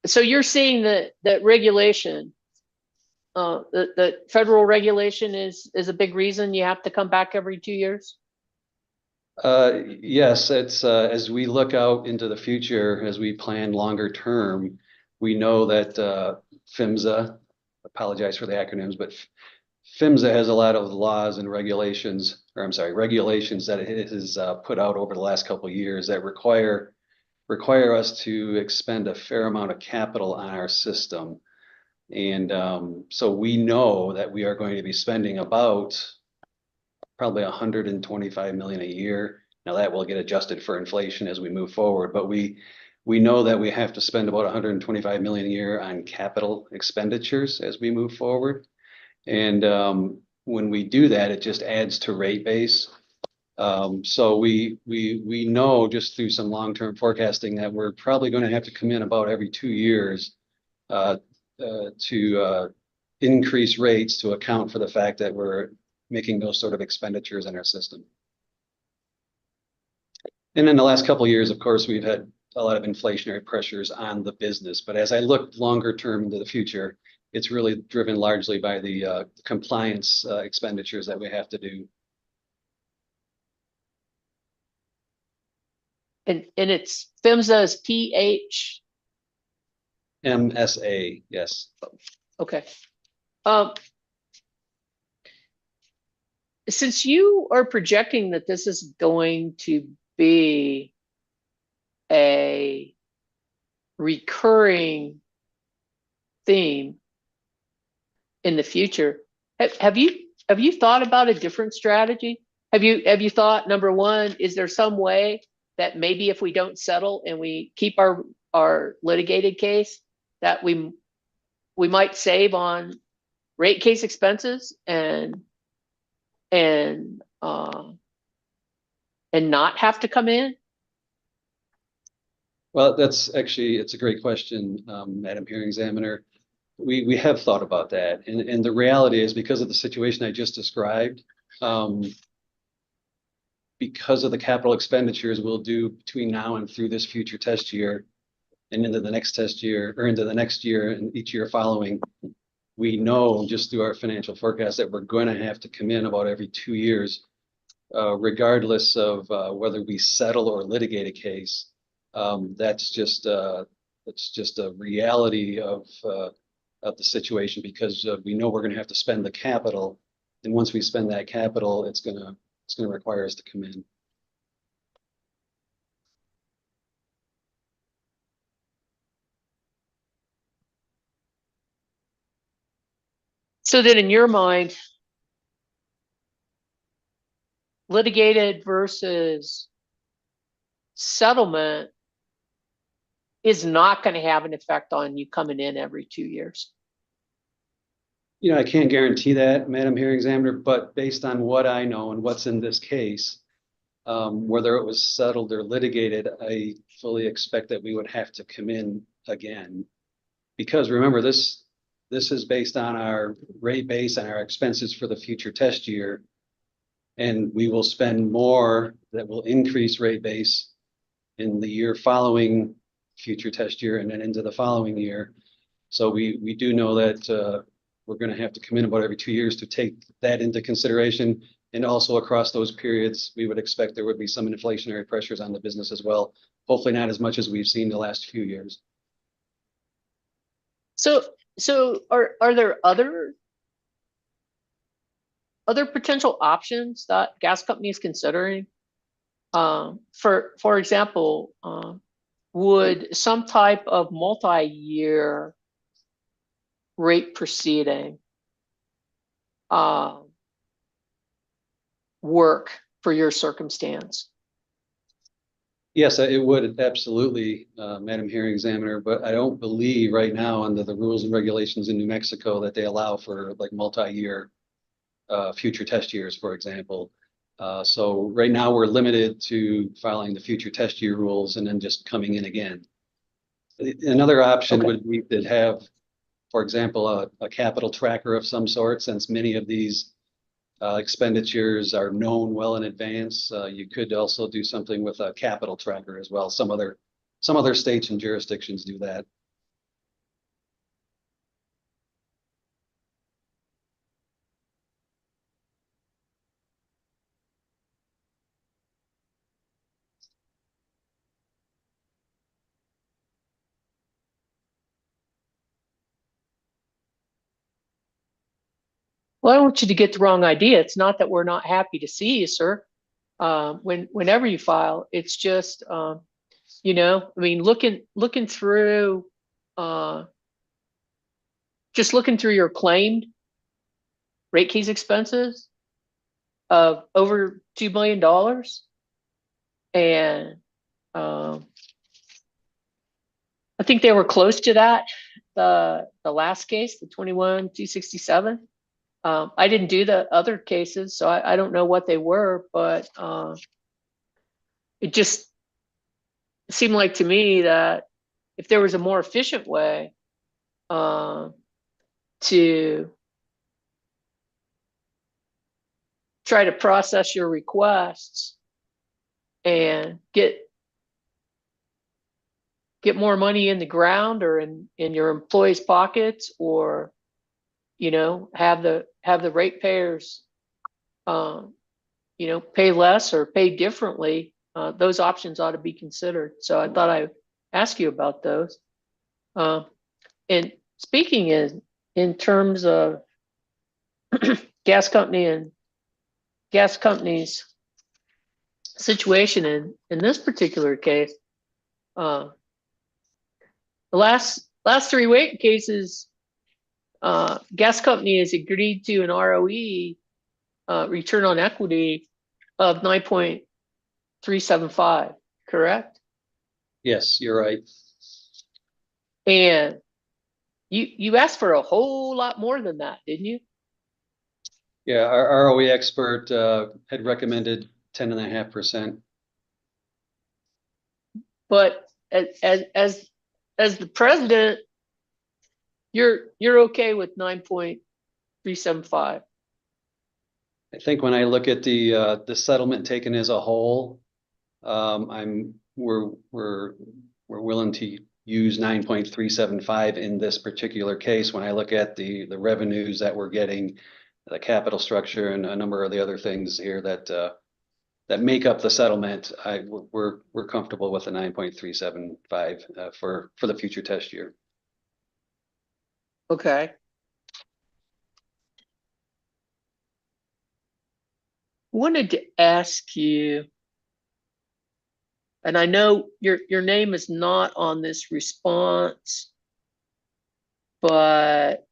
Speaker 1: so you're saying that regulation, the federal regulation is a big reason you have to come back every 2 years?
Speaker 14: Yes, it's as we look out into the future, as we plan longer term, we know that PHMSA, apologize for the acronyms, but PHMSA has a lot of laws and regulations, or I'm sorry, regulations that it has put out over the last couple of years that require us to expend a fair amount of capital on our system. And so we know that we are going to be spending about probably 125 million a year Now that will get adjusted for inflation as we move forward, but we know that we have to spend about 125 million a year on capital expenditures as we move forward. And when we do that, it just adds to rate base. So we know just through some long-term forecasting that we're probably going to have to come in about every 2 years to increase rates to account for the fact that we're making those sort of expenditures in our system. And in the last couple of years, of course, we've had a lot of inflationary pressures on the business. But as I look longer term into the future, it's really driven largely by the compliance expenditures that we have to do.
Speaker 1: And it's PHMSA is PH.
Speaker 14: MSA, yes.
Speaker 1: Okay. Since you are projecting that this is going to be a recurring theme in the future, have you thought about a different strategy? Have you thought, number one, is there some way that maybe if we don't settle and we keep our litigated case, that we might save on rate case expenses and not have to come in?
Speaker 14: Well, it's a great question, Madam Hearing Examiner. We have thought about that. And the reality is, because of the situation I just described, because of the capital expenditures we'll do between now and through this future test year and into the next test year, or into the next year and each year following, we know just through our financial forecast that we're going to have to come in about every 2 years, regardless of whether we settle or litigate a case. That's just a reality of the situation, because we know we're going to have to spend the capital, and once we spend that capital, it's going to require us to come in.
Speaker 1: So then, in your mind, litigated versus settlement is not going to have an effect on you coming in every 2 years.
Speaker 14: You know, I can't guarantee that, Madam Hearing Examiner, but based on what I know and what's in this case, whether it was settled or litigated, I fully expect that we would have to come in again. Because remember, this is based on our rate base and our expenses for the future test year. And we will spend more that will increase rate base in the year following future test year and then into the following year. So we do know that we're going to have to come in about every 2 years to take that into consideration. And also across those periods, we would expect there would be some inflationary pressures on the business as well. Hopefully not as much as we've seen the last few years.
Speaker 1: So are there other potential options that gas company is considering? For example, would some type of multi-year rate proceeding work for your circumstance?
Speaker 14: Yes, it would absolutely, Madam Hearing Examiner, but I don't believe right now under the rules and regulations in New Mexico that they allow for like multi-year future test years, for example. So right now we're limited to filing the future test year rules and then just coming in again. Another option would be to have, for example, a capital tracker of some sort, since many of these expenditures are known well in advance. You could also do something with a capital tracker as well. Some other states and jurisdictions do that.
Speaker 1: Well, I don't want you to get the wrong idea. It's not that we're not happy to see you, sir. Whenever you file, it's just, you know, I mean, looking through, just looking through your claimed rate case expenses of over $2 million, And I think they were close to that. The last case, the 21-267. I didn't do the other cases, so I don't know what they were, but it just seemed like to me that if there was a more efficient way to try to process your requests and get more money in the ground or in your employees' pockets, or have the ratepayers pay less or pay differently, those options ought to be considered. So I thought I'd ask you about those. And speaking in terms of gas company's situation in this particular case, the last 3 wait cases, gas company has agreed to an ROE, return on equity, of 9.375, correct?
Speaker 14: Yes, you're right.
Speaker 1: And you asked for a whole lot more than that, didn't you?
Speaker 14: Yeah, our ROE expert had recommended 10.5%.
Speaker 1: But as the president, you're okay with 9.375.
Speaker 14: I think when I look at the settlement taken as a whole, we're willing to use 9.375 in this particular case. When I look at the revenues that we're getting, the capital structure, and a number of the other things here that make up the settlement, we're comfortable with the 9.375 for the future test year.
Speaker 1: Okay. Wanted to ask you, and I know your name is not on this response, but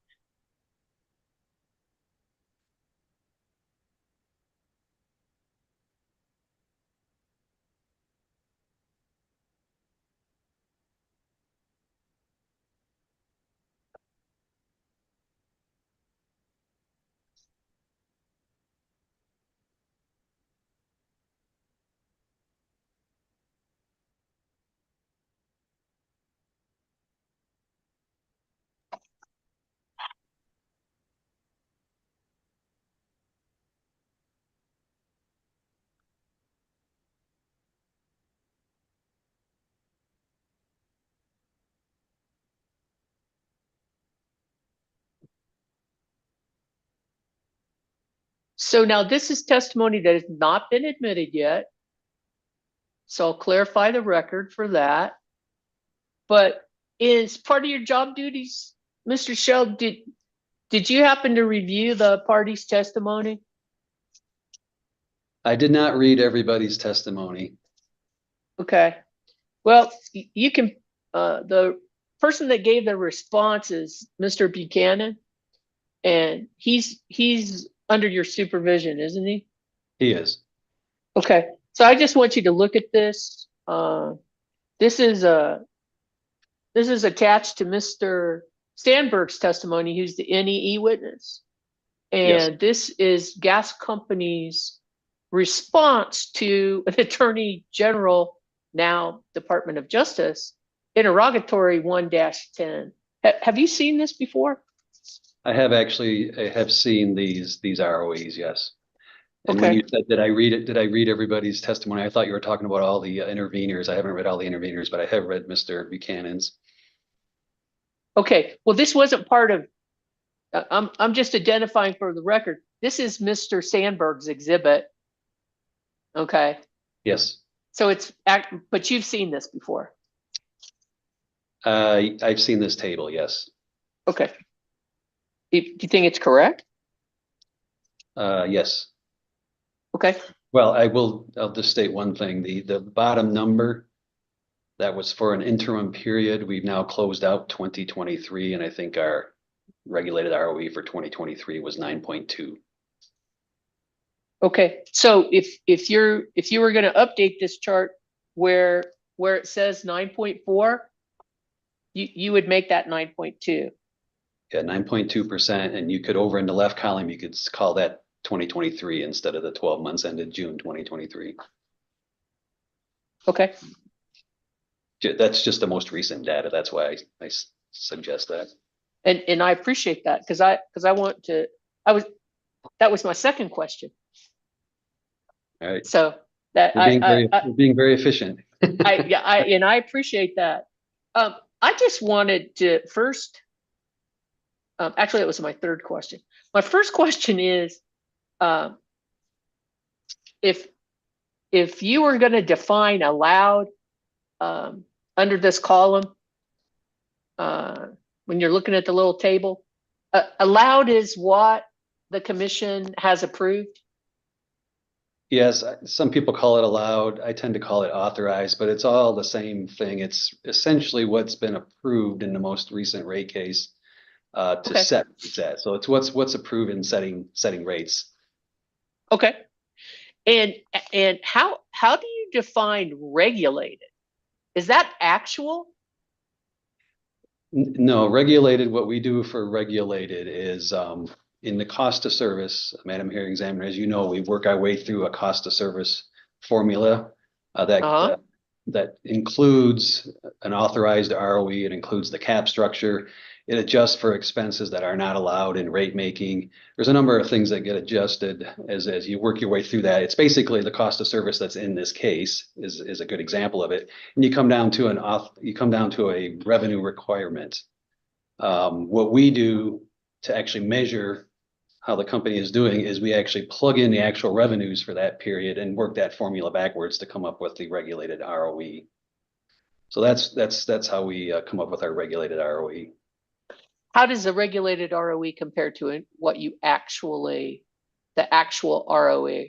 Speaker 1: so now this is testimony that has not been admitted yet. So I'll clarify the record for that. But is part of your job duties, Mr. Shell, did you happen to review the party's testimony?
Speaker 14: I did not read everybody's testimony.
Speaker 1: Okay. Well, you can, the person that gave the response is Mr. Buchanan, and he's under your supervision, isn't he?
Speaker 14: He is.
Speaker 1: Okay. So I just want you to look at this. This is attached to Mr. Stanberg's testimony, who's the NEE witness. And
Speaker 14: Yes.
Speaker 1: this is gas company's response to an Attorney General, now Department of Justice, interrogatory 1-10. Have you seen this before?
Speaker 14: I have seen these ROEs, yes. And
Speaker 1: Okay.
Speaker 14: when you said, did I read everybody's testimony? I thought you were talking about all the interveners. I haven't read all the interveners, but I have read Mr. Buchanan's.
Speaker 1: Okay. Well, this wasn't part of, I'm just identifying for the record. This is Mr. Sandberg's exhibit. Okay.
Speaker 14: Yes.
Speaker 1: So but you've seen this before.
Speaker 14: I've seen this table, yes.
Speaker 1: Okay. Do you think it's correct?
Speaker 14: Yes.
Speaker 1: Okay.
Speaker 14: Well, I'll just state one thing. The bottom number, that was for an interim period. We've now closed out 2023, and I think our regulated ROE for 2023 was 9.2.
Speaker 1: Okay, so if you were gonna update this chart where it says 9.4, you would make that 9.2.
Speaker 14: Yeah, 9.2%, and you could, over in the left column, you could call that 2023 instead of the 12 months ended June 2023.
Speaker 1: Okay,
Speaker 14: That's just the most recent data. That's why I suggest that.
Speaker 1: and I appreciate that because I want to. That was my second question.
Speaker 14: All right.
Speaker 1: So that
Speaker 14: We're being very efficient.
Speaker 1: I appreciate that. I just wanted to first. Actually, that was my third question. My first question is, if you were going to define allowed under this column, when you're looking at the little table, allowed is what the commission has approved.
Speaker 14: Yes, some people call it allowed. I tend to call it authorized, but it's all the same thing. It's essentially what's been approved in the most recent rate case to set rates at. So it's what's approved in setting rates.
Speaker 1: Okay. And how do you define regulated? Is that actual?
Speaker 14: No, regulated, what we do for regulated is in the cost of service, Madam Hearing Examiner, as you know, we work our way through a cost of service formula that includes an authorized ROE. It includes the cap structure. It adjusts for expenses that are not allowed in rate making. There's a number of things that get adjusted as you work your way through that. It's basically the cost of service that's in this case is a good example of it. And you come down to a revenue requirement. What we do to actually measure how the company is doing is we actually plug in the actual revenues for that period and work that formula backwards to come up with the regulated ROE. So that's how we come up with our regulated ROE.
Speaker 1: How does the regulated ROE compare to what you the actual ROE?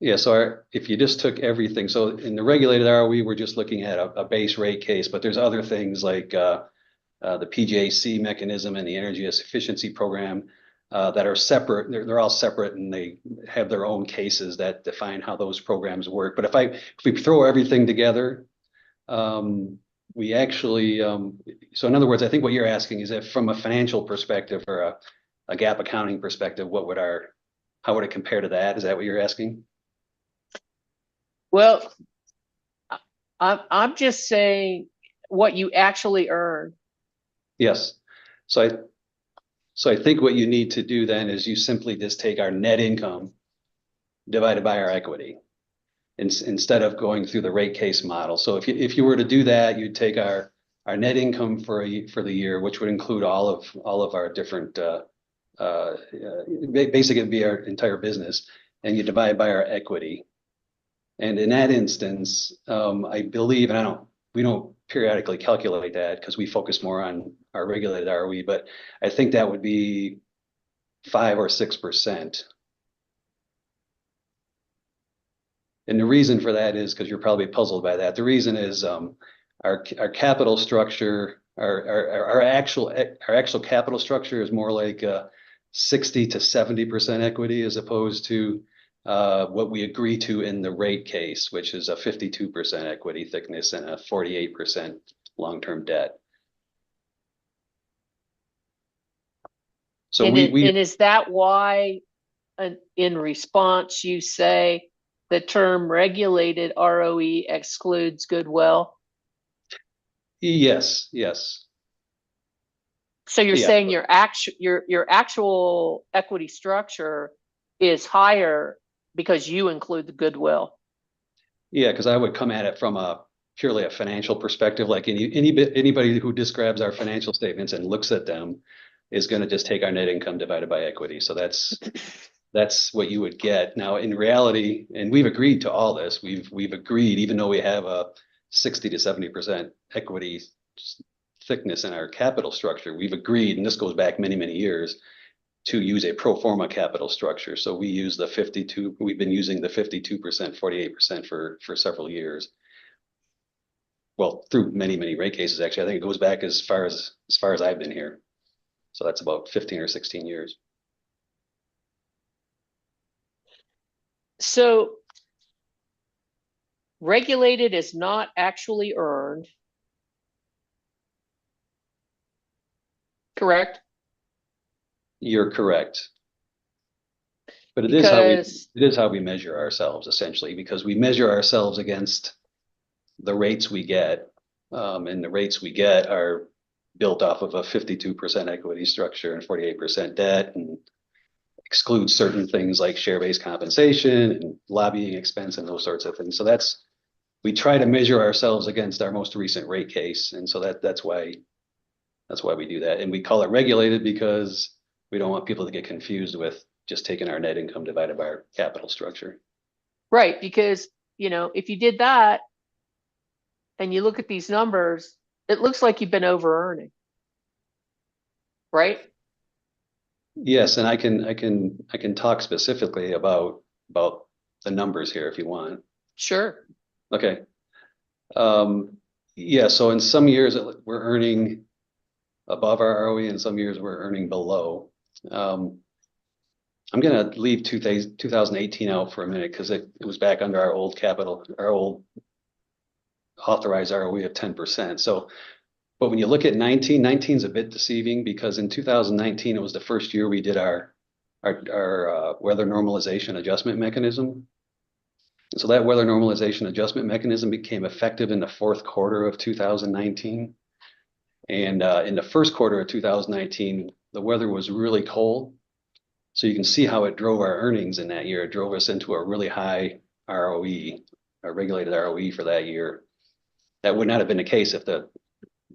Speaker 14: Yeah, so if you just took everything, so in the regulated ROE, we're just looking at a base rate case, but there's other things like the PJC mechanism and the energy efficiency program that are separate. They're all separate, and they have their own cases that define how those programs work. But if we throw everything together, we actually, so in other words, I think what you're asking is if from a financial perspective or a GAAP accounting perspective, how would it compare to that? Is that what you're asking?
Speaker 1: Well, I'm just saying what you actually earn.
Speaker 14: Yes. So I think what you need to do then is you simply just take our net income divided by our equity instead of going through the rate case model. So if you were to do that, you'd take our net income for the year, which would include all of our different basically it'd be our entire business, and you divide by our equity. And in that instance, I believe, and we don't periodically calculate that because we focus more on our regulated ROE, but I think that would be 5 or 6%. And the reason for that is because you're probably puzzled by that. The reason is our capital structure, our actual capital structure is more like 60 to 70% equity as opposed to what we agree to in the rate case, which is a 52% equity thickness and a 48% long-term debt. So
Speaker 1: and is that why in response you say the term regulated ROE excludes goodwill?
Speaker 14: Yes.
Speaker 1: So you're saying your actual equity structure is higher because you include the goodwill.
Speaker 14: Yeah, because I would come at it from purely a financial perspective. Like anybody who describes our financial statements and looks at them is going to just take our net income divided by equity. So that's what you would get. Now, in reality, and we've agreed to all this, we've agreed, even though we have a 60 to 70% equity thickness in our capital structure, we've agreed, and this goes back many, many years, to use a pro forma capital structure. So we use we've been using the 52%, 48% for several years. Well, through many, many rate cases, actually. I think it goes back as far as I've been here. So that's about 15 or 16 years.
Speaker 1: So regulated is not actually earned. Correct?
Speaker 14: You're correct. But it is how
Speaker 1: Because
Speaker 14: we measure ourselves essentially, because we measure ourselves against the rates we get. And the rates we get are built off of a 52% equity structure and 48% debt, and exclude certain things like share-based compensation and lobbying expense and those sorts of things. So we try to measure ourselves against our most recent rate case. And so that's why we do that. And we call it regulated because we don't want people to get confused with just taking our net income divided by our capital structure.
Speaker 1: right, because if you did that and you look at these numbers, it looks like you've been over earning. Right?
Speaker 14: Yes, and I can talk specifically about the numbers here if you want.
Speaker 1: Sure.
Speaker 14: Okay. Yeah, so in some years we're earning above our ROE, and some years we're earning below. I'm gonna leave 2018 out for a minute because it was back under our old authorized ROE of 10%. So, but when you look at 19 is a bit deceiving because in 2019 it was the first year we did our weather normalization adjustment mechanism. So that weather normalization adjustment mechanism became effective in the fourth quarter of 2019. And in the first quarter of 2019, the weather was really cold. So you can see how it drove our earnings in that year. It drove us into a really high ROE, a regulated ROE for that year. That would not have been the case if the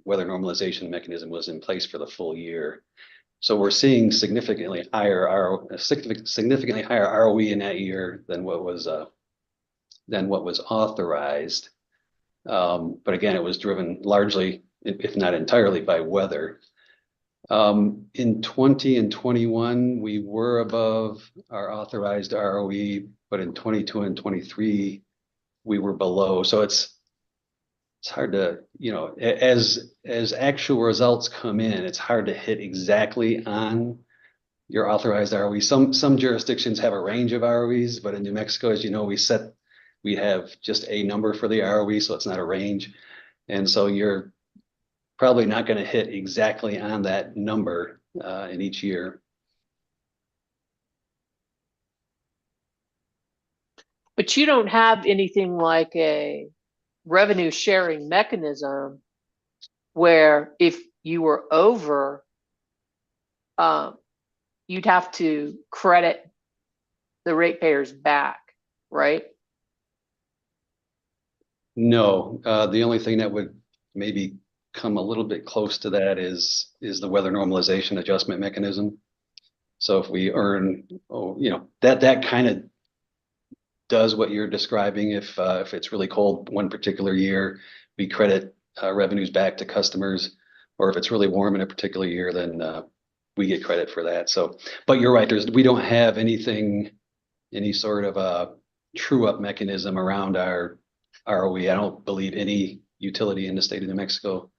Speaker 14: weather normalization mechanism was in place for the full year. So we're seeing significantly higher ROE in that year than what was authorized. But again, it was driven largely, if not entirely, by weather. In 20 and 21, we were above our authorized ROE, but in 22 and 23, we were below. So it's hard to, as actual results come in, it's hard to hit exactly on your authorized ROE. Some jurisdictions have a range of ROEs, but in New Mexico, as you know, we have just a number for the ROE, so it's not a range. And so you're probably not going to hit exactly on that number in each year.
Speaker 1: But you don't have anything like a revenue sharing mechanism where if you were over, you'd have to credit the ratepayers back, right?
Speaker 14: No, the only thing that would maybe come a little bit close to that is the weather normalization adjustment mechanism. So if we earn, that kind of does what you're describing. If it's really cold one particular year, we credit revenues back to customers, or if it's really warm in a particular year, then we get credit for that. So, but you're right, we don't have any sort of a true up mechanism around our ROE. I don't believe any utility in the state of New Mexico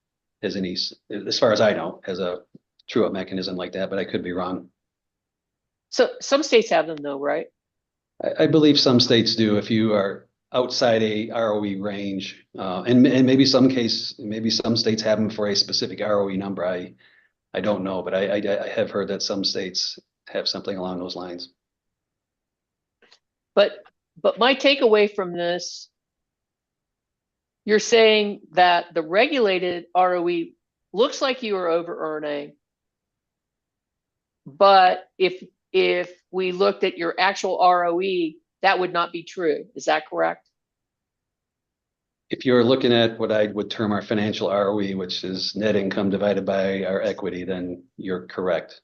Speaker 14: has any, as far as I know, has a true up mechanism like that, but I could be wrong.
Speaker 1: So some states have them though, right?
Speaker 14: I believe some states do if you are outside a ROE range, and maybe some states have them for a specific ROE number. I don't know, but I have heard that some states have something along those lines.
Speaker 1: But my takeaway from this, you're saying that the regulated ROE looks like you are over earning, but if we looked at your actual ROE, that would not be true. Is that correct?
Speaker 14: If you're looking at what I would term our financial ROE, which is net income divided by our equity, then you're correct.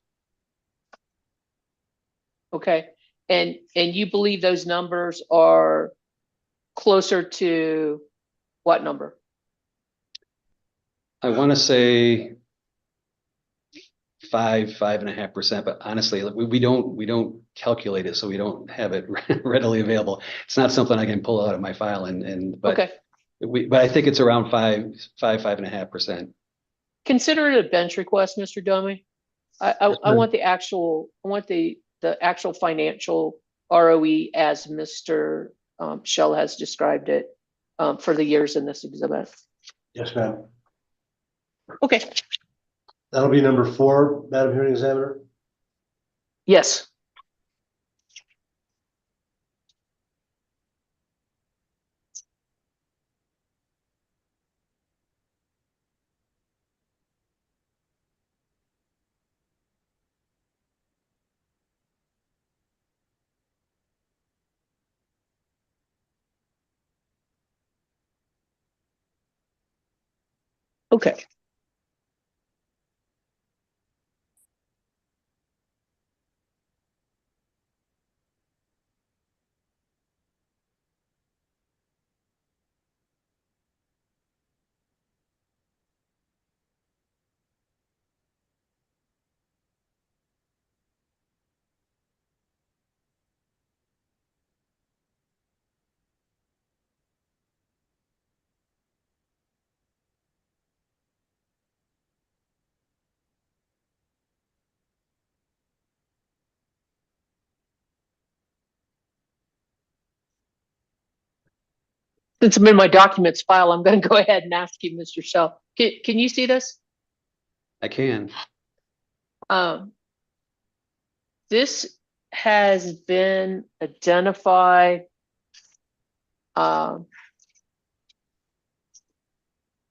Speaker 1: Okay. And you believe those numbers are closer to what number?
Speaker 14: I want to say 5.5%, but honestly, we don't calculate it, so we don't have it readily available. It's not something I can pull out of my file but
Speaker 1: okay.
Speaker 14: But I think it's around 5.5%.
Speaker 1: Consider it a bench request, Mr. Domi. I want the actual financial ROE as Mr. Shell has described it for the years in this exhibit.
Speaker 6: Yes, ma'am.
Speaker 1: Okay,
Speaker 6: That'll be number 4, Madam Hearing Examiner.
Speaker 1: yes. Okay. Since I'm in my documents file, I'm going to go ahead and ask you, Mr. Shell. Can you see this?
Speaker 14: I can.
Speaker 1: This has been identified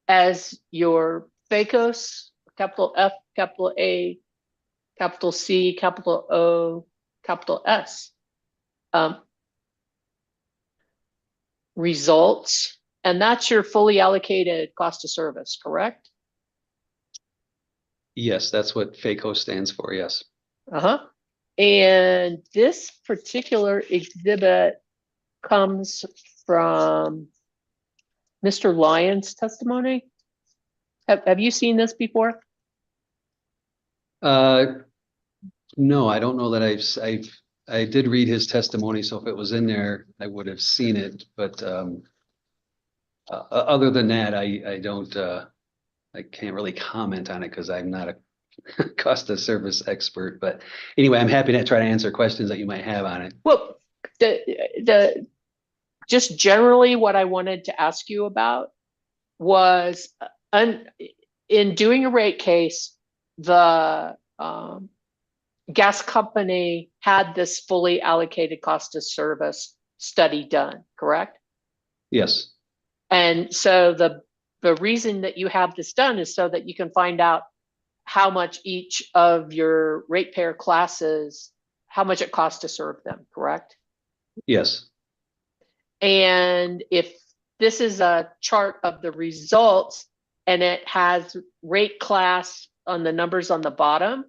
Speaker 1: as your FACOS, capital F, capital A, capital C, capital O, capital S. Results, and that's your fully allocated cost of service, correct?
Speaker 14: Yes, that's what FACO stands for. Yes.
Speaker 1: Uh-huh. And this particular exhibit comes from Mr. Lyons' testimony. Have you seen this before?
Speaker 14: No, I don't know that I did read his testimony, so if it was in there, I would have seen it. But other than that, I don't. I can't really comment on it because I'm not a cost of service expert. But anyway, I'm happy to try to answer questions that you might have on it.
Speaker 1: Well, just generally what I wanted to ask you about was in doing a rate case, the gas company had this fully allocated cost of service study done, correct?
Speaker 14: Yes.
Speaker 1: And so the reason that you have this done is so that you can find out how much each of your ratepayer classes, how much it costs to serve them, correct?
Speaker 14: Yes.
Speaker 1: And if this is a chart of the results and it has rate class on the numbers on the bottom,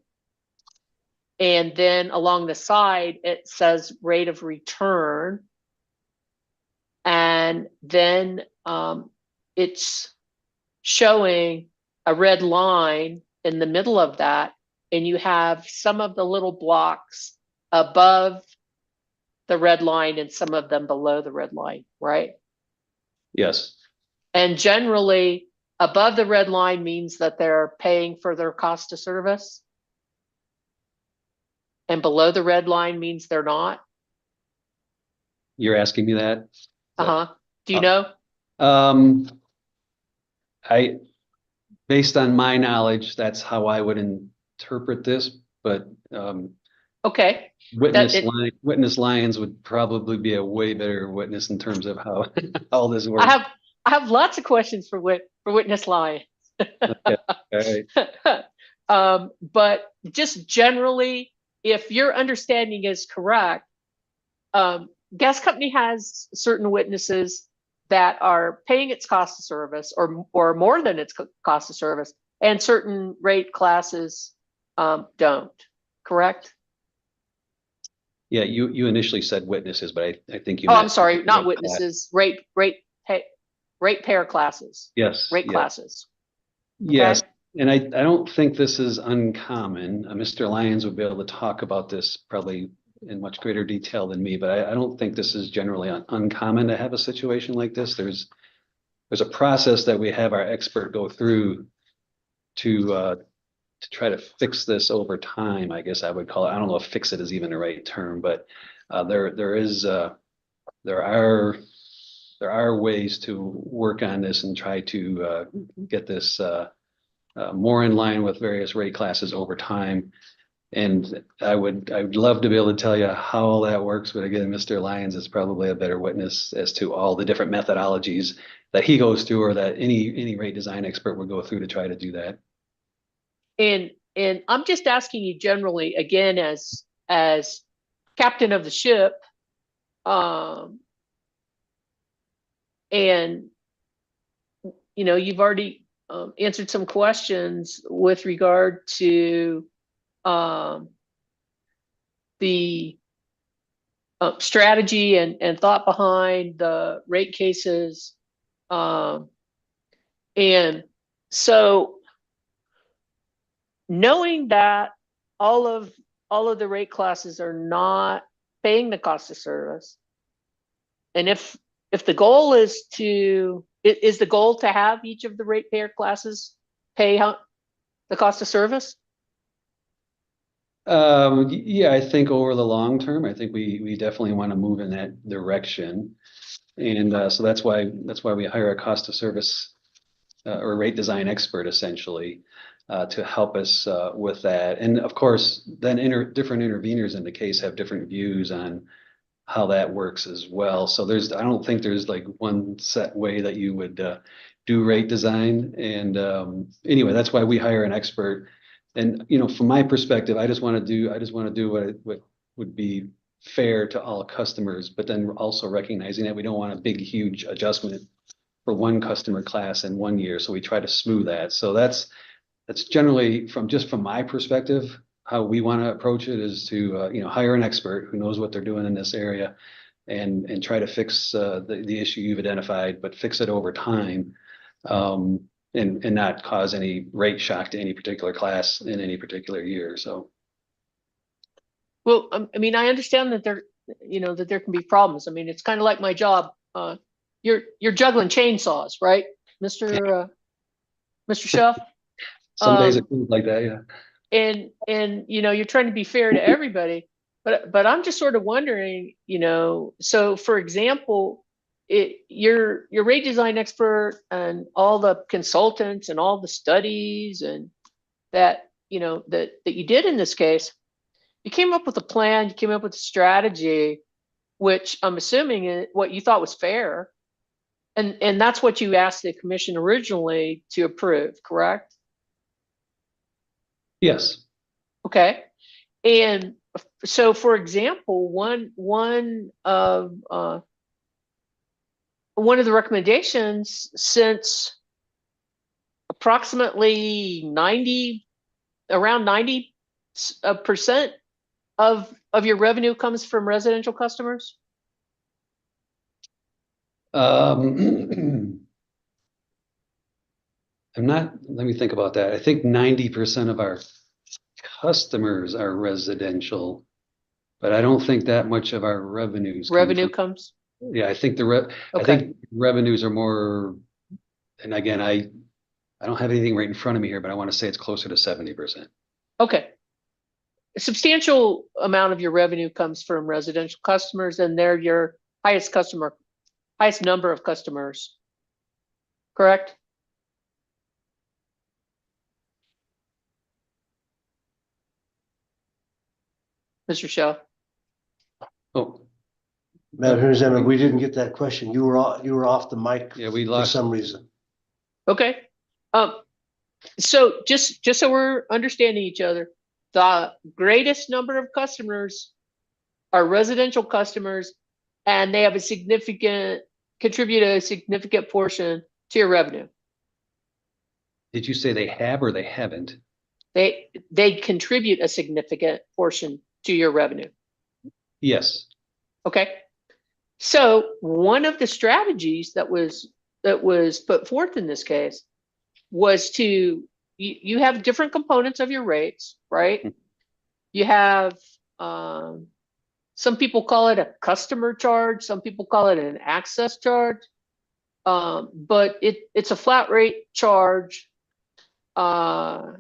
Speaker 1: and then along the side, it says rate of return. And then it's showing a red line in the middle of that. And you have some of the little blocks above the red line and some of them below the red line, right?
Speaker 14: Yes.
Speaker 1: And generally, above the red line means that they're paying for their cost of service. And below the red line means they're not.
Speaker 14: You're asking me that?
Speaker 1: Uh-huh. Do you know?
Speaker 14: Based on my knowledge, that's how I would interpret this, but
Speaker 1: okay.
Speaker 14: Witness Lyons would probably be a way better witness in terms of how all this works.
Speaker 1: I have lots of questions for Witness Lyons.
Speaker 14: Okay. All right.
Speaker 1: But just generally, if your understanding is correct, gas company has certain witnesses that are paying its cost of service or more than its cost of service, and certain rate classes don't, correct?
Speaker 14: Yeah, you initially said witnesses, but I think you.
Speaker 1: Oh, I'm sorry, not witnesses. Ratepayer classes.
Speaker 14: Yes.
Speaker 1: Rate classes.
Speaker 14: Yes,
Speaker 1: okay.
Speaker 14: And I don't think this is uncommon. Mr. Lyons would be able to talk about this probably in much greater detail than me, but I don't think this is generally uncommon to have a situation like this. There's a process that we have our expert go through to try to fix this over time, I guess I would call it. I don't know if fix it is even the right term, but There are ways to work on this and try to get this more in line with various rate classes over time. And I would love to be able to tell you how all that works, but again, Mr. Lyons is probably a better witness as to all the different methodologies that he goes through, or that any rate design expert would go through to try to do that.
Speaker 1: And I'm just asking you generally, again, as captain of the ship, and you've already answered some questions with regard to the strategy and thought behind the rate cases. And so knowing that all of the rate classes are not paying the cost of service, and if the goal is the goal to have each of the ratepayer classes pay the cost of service?
Speaker 14: Yeah, I think over the long term, I think we definitely want to move in that direction. And so that's why we hire a cost of service or rate design expert, essentially, to help us with that. And of course, then different interveners in the case have different views on how that works as well. So I don't think there's like one set way that you would do rate design. And anyway, that's why we hire an expert. And from my perspective, I just want to do what would be fair to all customers, but then also recognizing that we don't want a big, huge adjustment for one customer class in 1 year. So we try to smooth that. So that's generally from my perspective, how we want to approach it is to hire an expert who knows what they're doing in this area, and try to fix the issue you've identified, but fix it over time, and not cause any rate shock to any particular class in any particular year. So.
Speaker 1: Well, I mean, I understand that there can be problems. I mean, it's kind of like my job. You're juggling chainsaws, right, Mr. Shelf?
Speaker 14: Some days it feels like that, yeah.
Speaker 1: And you're trying to be fair to everybody, but I'm just sort of wondering, so for example, your rate design expert and all the consultants and all the studies and that that you did in this case, you came up with a plan, you came up with a strategy, which I'm assuming what you thought was fair, and that's what you asked the commission originally to approve, correct?
Speaker 14: Yes.
Speaker 1: Okay. And so, for example, one of the recommendations, since approximately around 90% of your revenue comes from residential customers.
Speaker 14: Let me think about that. I think 90% of our customers are residential, but I don't think that much of our revenues
Speaker 1: comes.
Speaker 14: Yeah, I think I think revenues are more, and again, I don't have anything right in front of me here, but I want to say it's closer to 70%.
Speaker 1: Okay. A substantial amount of your revenue comes from residential customers, and they're your highest number of customers, correct? Mr. Shell.
Speaker 14: Oh,
Speaker 6: Madam Representative, we didn't get that question. You were off the mic.
Speaker 14: Yeah, we
Speaker 6: for
Speaker 14: lost
Speaker 6: some reason.
Speaker 1: Okay. So just so we're understanding each other, the greatest number of customers are residential customers, and they have contribute a significant portion to your revenue.
Speaker 14: Did you say they have or they haven't?
Speaker 1: They contribute a significant portion to your revenue.
Speaker 14: Yes.
Speaker 1: Okay. So one of the strategies that was put forth in this case was you have different components of your rates, right? You have some people call it a customer charge, some people call it an access charge, but it's a flat rate charge, and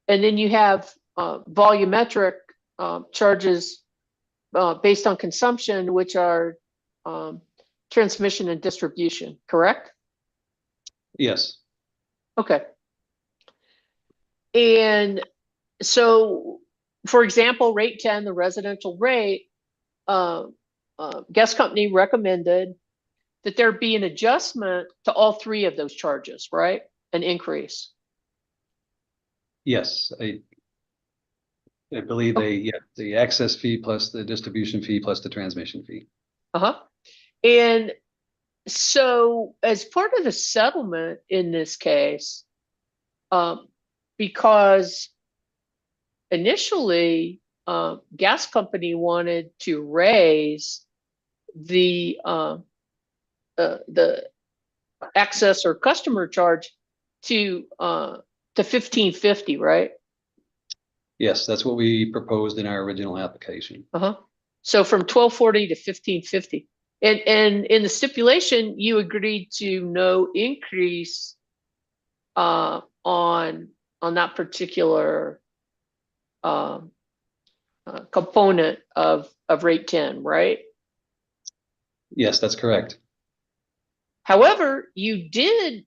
Speaker 1: then you have volumetric charges based on consumption, which are transmission and distribution, correct?
Speaker 14: Yes,
Speaker 1: Okay. And so, for example, rate 10, the residential rate, gas company recommended that there be an adjustment to all three of those charges, right? An increase.
Speaker 14: yes, I believe the access fee plus the distribution fee plus the transmission fee.
Speaker 1: Uh-huh. And so as part of the settlement in this case, because initially gas company wanted to raise the access or customer charge to $15.50, right?
Speaker 14: Yes, that's what we proposed in our original application.
Speaker 1: So from $12.40 to $15.50. And in the stipulation, you agreed to no increase on that particular component of rate 10, right?
Speaker 14: Yes, that's correct.
Speaker 1: However, you did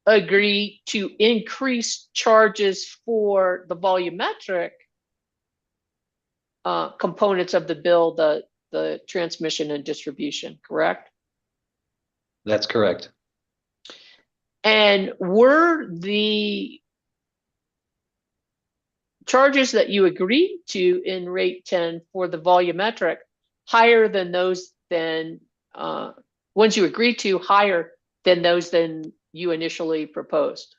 Speaker 1: agree to increase charges for the volumetric components of the bill, the transmission and distribution, correct?
Speaker 14: That's correct.
Speaker 1: And were the charges that you agreed to in rate 10 for the volumetric higher than those ones you agreed to higher than those than you initially proposed?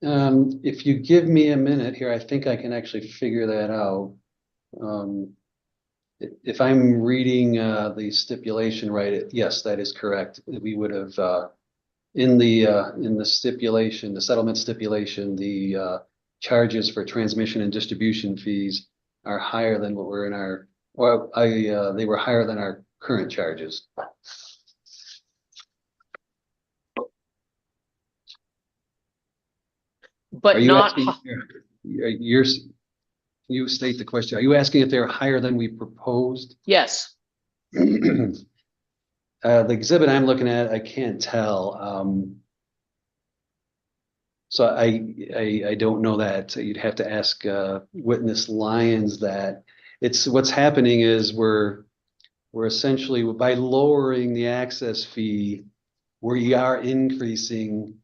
Speaker 14: If you give me a minute here, I think I can actually figure that out. If I'm reading the stipulation right, yes, that is correct. We would have in the stipulation, the settlement stipulation, the charges for transmission and distribution fees are higher than what were in our, well, they were higher than our current charges.
Speaker 1: But not.
Speaker 14: You state the question. Are you asking if they're higher than we proposed?
Speaker 1: Yes.
Speaker 14: The exhibit I'm looking at, I can't tell. So I don't know that. You'd have to ask witness Lyons that. It's what's happening is we're essentially, by lowering the access fee, we are increasing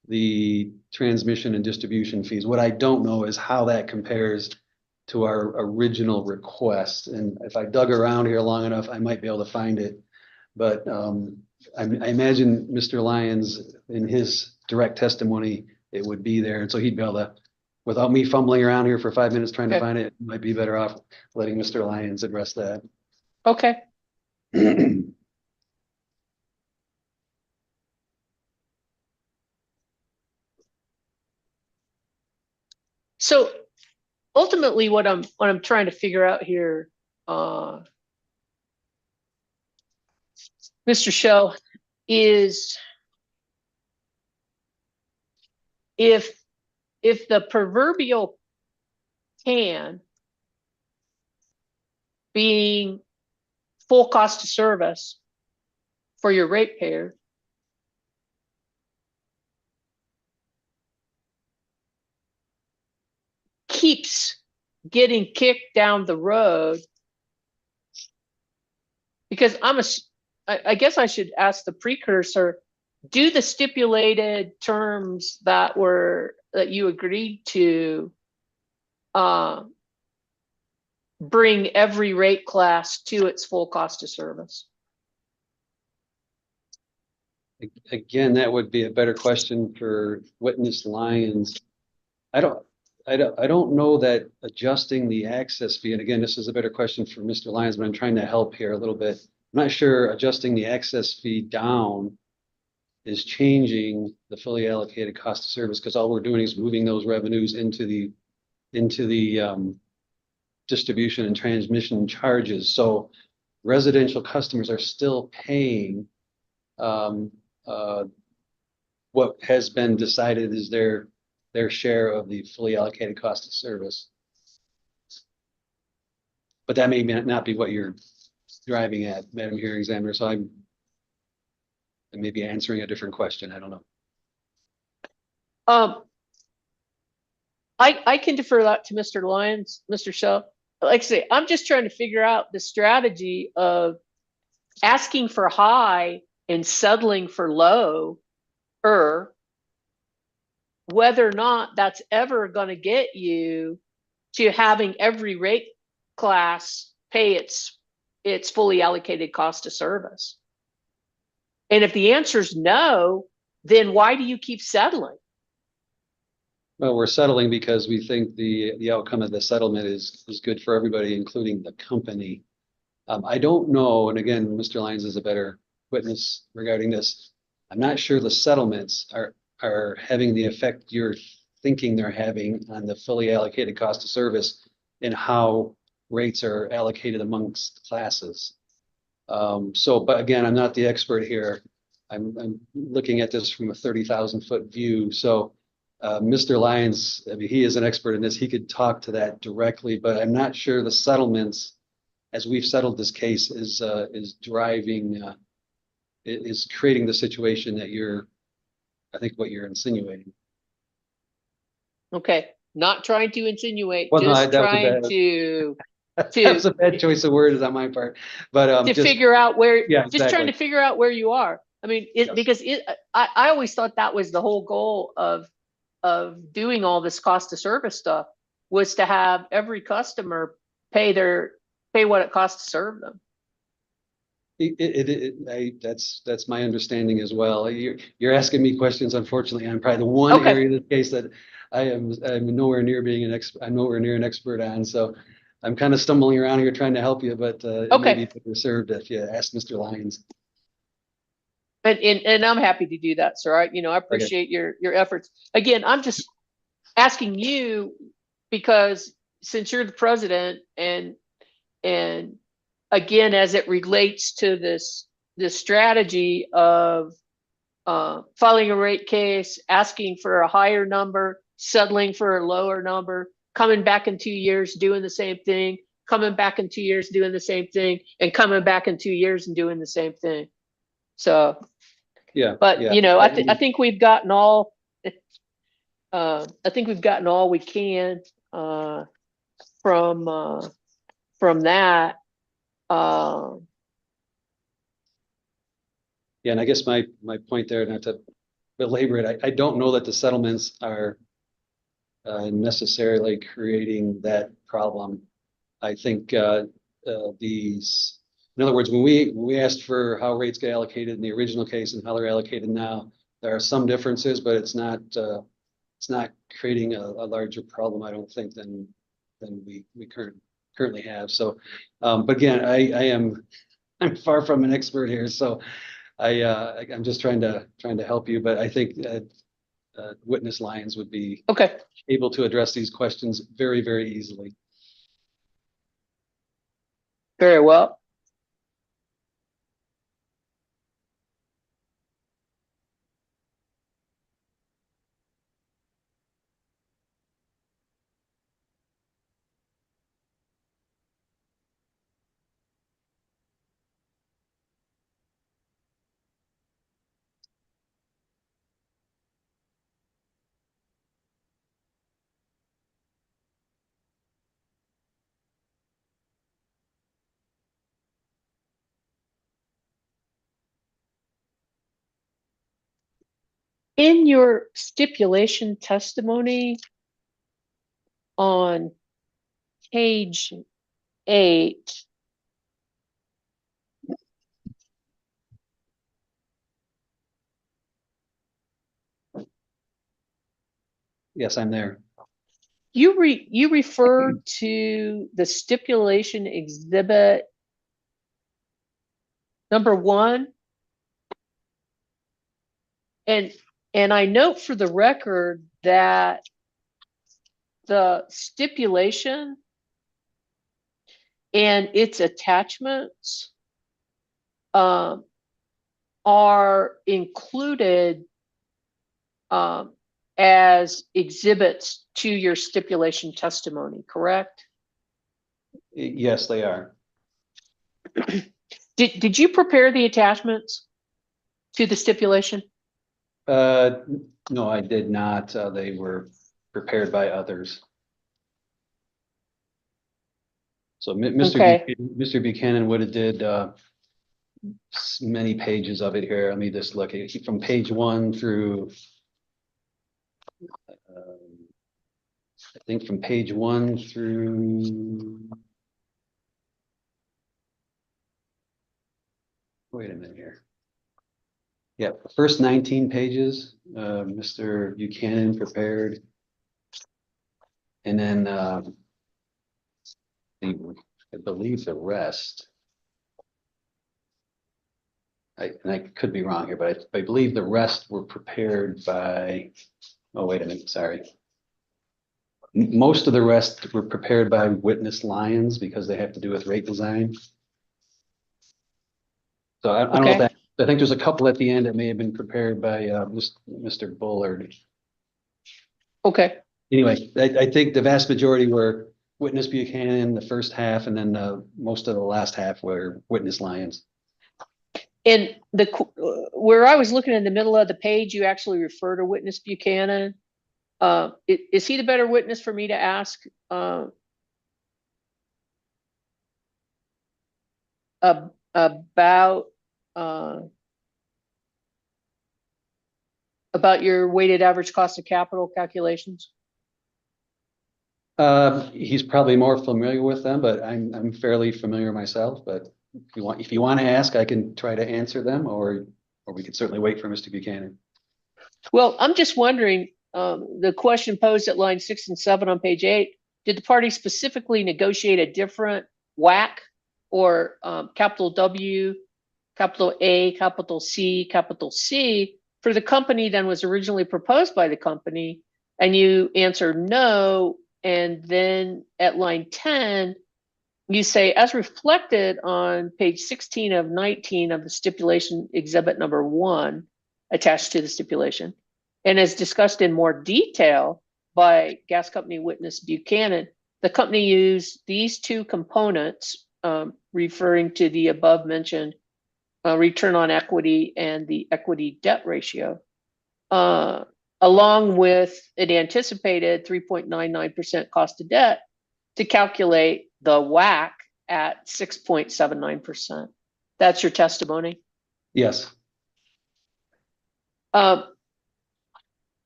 Speaker 14: the transmission and distribution fees. What I don't know is how that compares to our original request. And if I dug around here long enough, I might be able to find it. But I imagine Mr. Lyons, in his direct testimony, it would be there. And so he'd be able to, without me fumbling around here for 5 minutes trying to find it, might be better off letting Mr. Lyons address that.
Speaker 1: Okay. So ultimately what I'm trying to figure out here, Mr. Shell, is if the proverbial can being full cost of service for your ratepayer keeps getting kicked down the road, because I guess I should ask the precursor, do the stipulated terms that you agreed to bring every rate class to its full cost of service?
Speaker 14: Again, that would be a better question for witness Lyons. I don't know that adjusting the access fee, and again, this is a better question for Mr. Lyons, but I'm trying to help here a little bit. I'm not sure adjusting the access fee down is changing the fully allocated cost of service, because all we're doing is moving those revenues into the distribution and transmission charges. So residential customers are still paying what has been decided is their their share of the fully allocated cost of service. But that may not be what you're driving at, Madam Hearing Examiner, so I may be answering a different question, I don't know.
Speaker 1: I can defer that to Mr. Lyons, Mr. Shell. Like I say, I'm just trying to figure out the strategy of asking for high and settling for low, or whether or not that's ever going to get you to having every rate class pay its fully allocated cost of service. And if the answer is no, then why do you keep settling?
Speaker 14: Well, we're settling because we think the outcome of the settlement is good for everybody, including the company. I don't know, and again, Mr. Lyons is a better witness regarding this. I'm not sure the settlements are having the effect you're thinking they're having on the fully allocated cost of service and how rates are allocated amongst classes. But again, I'm not the expert here. I'm looking at this from a 30,000-foot view. So Mr. Lyons, I mean, he is an expert in this. He could talk to that directly, but I'm not sure the settlements, as we've settled this case, is creating the situation that I think what you're insinuating.
Speaker 1: Okay, not trying to insinuate,
Speaker 14: Well, no,
Speaker 1: just
Speaker 14: that was a
Speaker 1: trying
Speaker 14: bad-
Speaker 1: to
Speaker 14: That was a bad choice of words on my part, but
Speaker 1: to
Speaker 14: just
Speaker 1: figure out where,
Speaker 14: yeah,
Speaker 1: just trying
Speaker 14: exactly.
Speaker 1: to figure out where you are. I mean,
Speaker 14: Yes.
Speaker 1: because I always thought that was the whole goal of doing all this cost of service stuff, was to have every customer pay what it costs to serve them.
Speaker 14: That's my understanding as well. You're asking me questions. Unfortunately, I'm probably the one area of the case that I'm nowhere near being an expert. I'm nowhere near an expert on. So I'm kind of stumbling around here trying to help you, but it may be better served if you ask Mr. Lyons.
Speaker 1: And I'm happy to do that, sir. I appreciate your efforts. Again, I'm just asking you because since you're the president, and again, as it relates to this strategy of filing a rate case, asking for a higher number, settling for a lower number, coming back in 2 years, doing the same thing, coming back in 2 years, doing the same thing, and coming back in 2 years and doing the same thing. So,
Speaker 14: yeah,
Speaker 1: but
Speaker 14: yeah.
Speaker 1: I think we've gotten all. I think we've gotten all we can from that.
Speaker 14: Yeah, and I guess my point there, not to belabor it, I don't know that the settlements are necessarily creating that problem. I think in other words, when we asked for how rates get allocated in the original case and how they're allocated now, there are some differences, but it's not creating a larger problem, I don't think, than we currently have. So, but again, I'm far from an expert here, so I'm just trying to help you. But I think witness Lyons would be able to address these questions very, very easily.
Speaker 1: Very well. In your stipulation testimony on page 8,
Speaker 14: Yes, I'm there.
Speaker 1: you refer to the stipulation exhibit number 1, and I note for the record that the stipulation and its attachments are included as exhibits to your stipulation testimony, correct?
Speaker 14: Yes, they are.
Speaker 1: Did you prepare the attachments to the stipulation?
Speaker 14: No, I did not. They were prepared by others. So
Speaker 1: Okay.
Speaker 14: Mr. Buchanan would have did many pages of it here. Let me just look at it from page 1 through I think from page 1 through. Wait a minute here. Yeah, the first 19 pages, Mr. Buchanan prepared. And then I believe the rest. And I could be wrong here, but I believe the rest were prepared by, oh, wait a minute, sorry. Most of the rest were prepared by Witness Lyons because they have to do with rate design. So I don't know if that, I think there's a couple at the end that may have been prepared by Mr. Bullard.
Speaker 1: Okay.
Speaker 14: Anyway, I think the vast majority were Witness Buchanan, the first half, and then most of the last half were Witness Lyons.
Speaker 1: And where I was looking in the middle of the page, you actually refer to Witness Buchanan. Is he the better witness for me to ask about your weighted average cost of capital calculations?
Speaker 14: He's probably more familiar with them, but I'm fairly familiar myself. But if you want to ask, I can try to answer them, or we could certainly wait for Mr. Buchanan.
Speaker 1: Well, I'm just wondering, the question posed at line 6 and 7 on page 8, did the party specifically negotiate a different WACC or capital W, capital A, capital C for the company than was originally proposed by the company? And you answer no. And then at line 10, you say, as reflected on page 16 of 19 of the stipulation exhibit number 1 attached to the stipulation, and as discussed in more detail by gas company witness Buchanan, the company used these two components, referring to the above mentioned return on equity and the equity debt ratio, along with an anticipated 3.99% cost of debt to calculate the WACC at 6.79%. That's your testimony?
Speaker 14: Yes.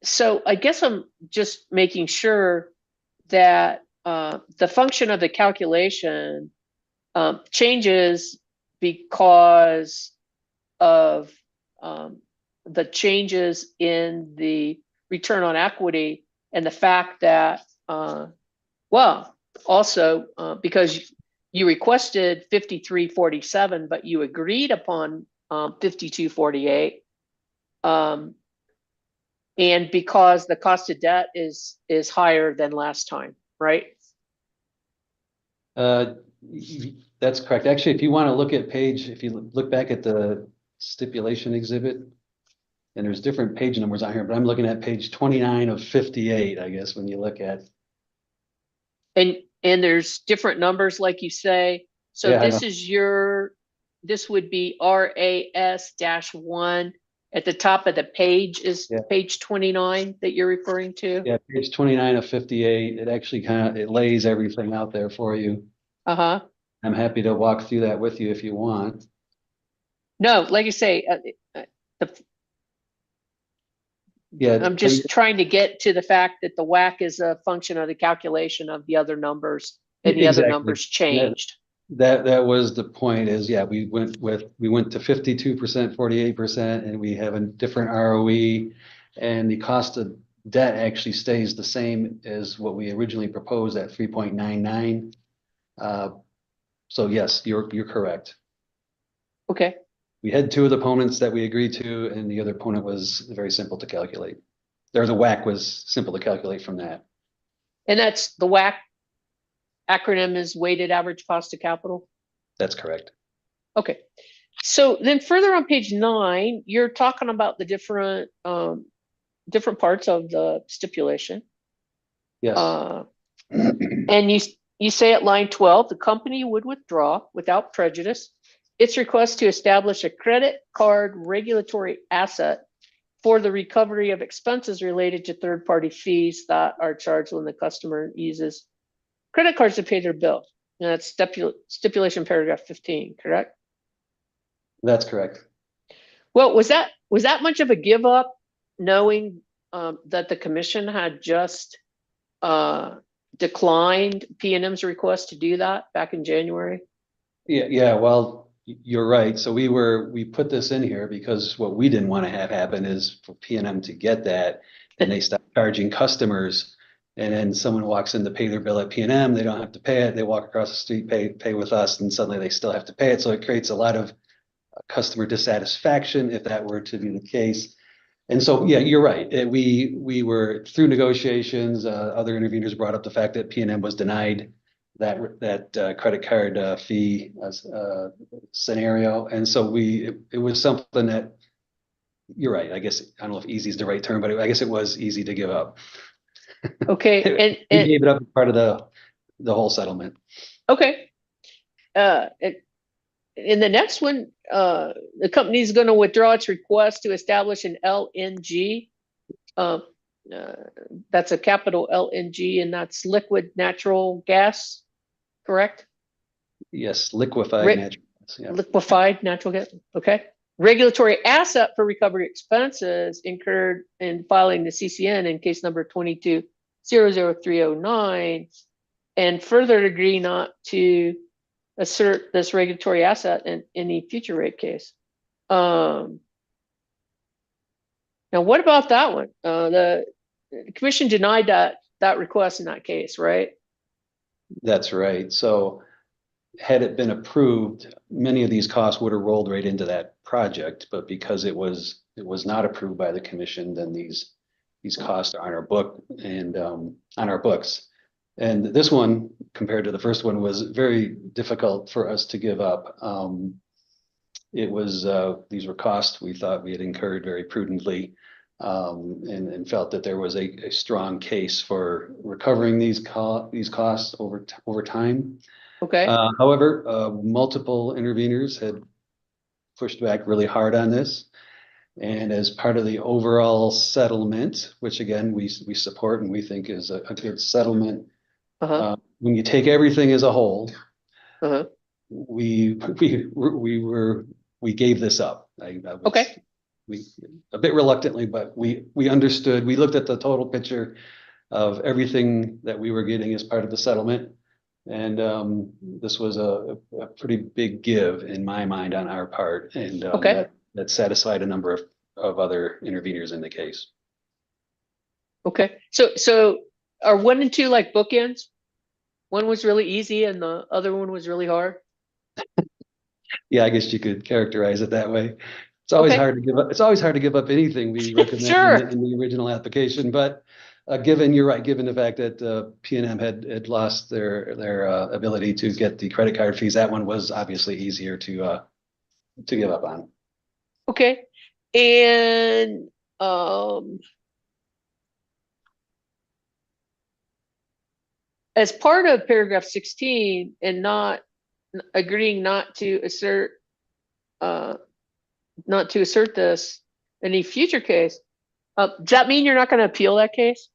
Speaker 1: So I guess I'm just making sure that the function of the calculation changes because of the changes in the return on equity and the fact that, well, also because you requested 53.47, but you agreed upon 52.48. And because the cost of debt is higher than last time, right?
Speaker 14: That's correct. Actually, if you want to look at if you look back at the stipulation exhibit, and there's different page numbers on here, but I'm looking at page 29 of 58, I guess, when you look at.
Speaker 1: And there's different numbers, like you say. So
Speaker 14: Yeah,
Speaker 1: this would be RAS-1 at the top of the page is page 29 that you're referring to?
Speaker 14: Yeah, page 29 of 58. It actually it lays everything out there for you.
Speaker 1: Uh-huh.
Speaker 14: I'm happy to walk through that with you if you want.
Speaker 1: No, like you say, I'm just trying to get to the fact that the WACC is a function of the calculation of the other numbers, and the other numbers changed.
Speaker 14: That was the point. Is we went to 52%, 48%, and we have a different ROE, and the cost of debt actually stays the same as what we originally proposed at 3.99. So yes, you're correct.
Speaker 1: Okay.
Speaker 14: We had two of the opponents that we agreed to, and the other opponent was very simple to calculate. The WACC was simple to calculate from that.
Speaker 1: And that's the WACC acronym is weighted average cost of capital?
Speaker 14: That's correct.
Speaker 1: Okay. So then further on page 9, you're talking about the different different parts of the stipulation.
Speaker 14: Yes.
Speaker 1: And you say at line 12, the company would withdraw without prejudice its request to establish a credit card regulatory asset for the recovery of expenses related to third-party fees that are charged when the customer uses credit cards to pay their bill. And that's stipulation paragraph 15, correct?
Speaker 14: That's correct.
Speaker 1: Well, was that much of a give up, knowing that the commission had just declined P&M's request to do that back in January?
Speaker 14: Yeah, well, you're right. So we put this in here because what we didn't want to have happen is for P&M to get that and they stop charging customers, and then someone walks in to pay their bill at P&M, they don't have to pay it, they walk across the street, pay with us, and suddenly they still have to pay it. So it creates a lot of customer dissatisfaction if that were to be the case. And so, yeah, you're right. We were through negotiations. Other interveners brought up the fact that P&M was denied that credit card fee scenario, and so it was something that, you're right. I guess I don't know if easy is the right term, but I guess it was easy to give up.
Speaker 1: Okay, and
Speaker 14: we gave it up as part of the whole settlement.
Speaker 1: Okay. In the next one, the company is going to withdraw its request to establish an LNG. That's a capital LNG, and that's liquid natural gas, correct?
Speaker 14: Yes, liquefied natural gas. Yeah.
Speaker 1: Liquefied natural gas. Okay. Regulatory asset for recovery expenses incurred in filing the CCN in case number 22-00309, and further agree not to assert this regulatory asset in any future rate case. Now, what about that one? The commission denied that request in that case, right?
Speaker 14: That's right. So had it been approved, many of these costs would have rolled right into that project, but because it was not approved by the commission, then these costs are on our book and on our books. And this one, compared to the first one, was very difficult for us to give up. It was these were costs we thought we had incurred very prudently, and felt that there was a strong case for recovering these costs over time.
Speaker 1: Okay.
Speaker 14: However, multiple interveners had pushed back really hard on this. And as part of the overall settlement, which again, we support and we think is a good settlement, when you take everything as a whole, we gave this up.
Speaker 1: Okay.
Speaker 14: We a bit reluctantly, but we understood. We looked at the total picture of everything that we were getting as part of the settlement, and this was a pretty big give in my mind on our part, and that satisfied a number of other interveners in the case.
Speaker 1: Okay, so are 1 and 2 like bookends? One was really easy and the other one was really hard?
Speaker 14: Yeah, I guess you could characterize it that way. It's always hard to give up. It's always hard to give up anything we recommend in the original application. But you're right, given the fact that P&M had lost their ability to get the credit card fees, that one was obviously easier to give up on.
Speaker 1: Okay, and as part of paragraph 16 and not agreeing not to assert this in any future case, does that mean you're not going to appeal that case?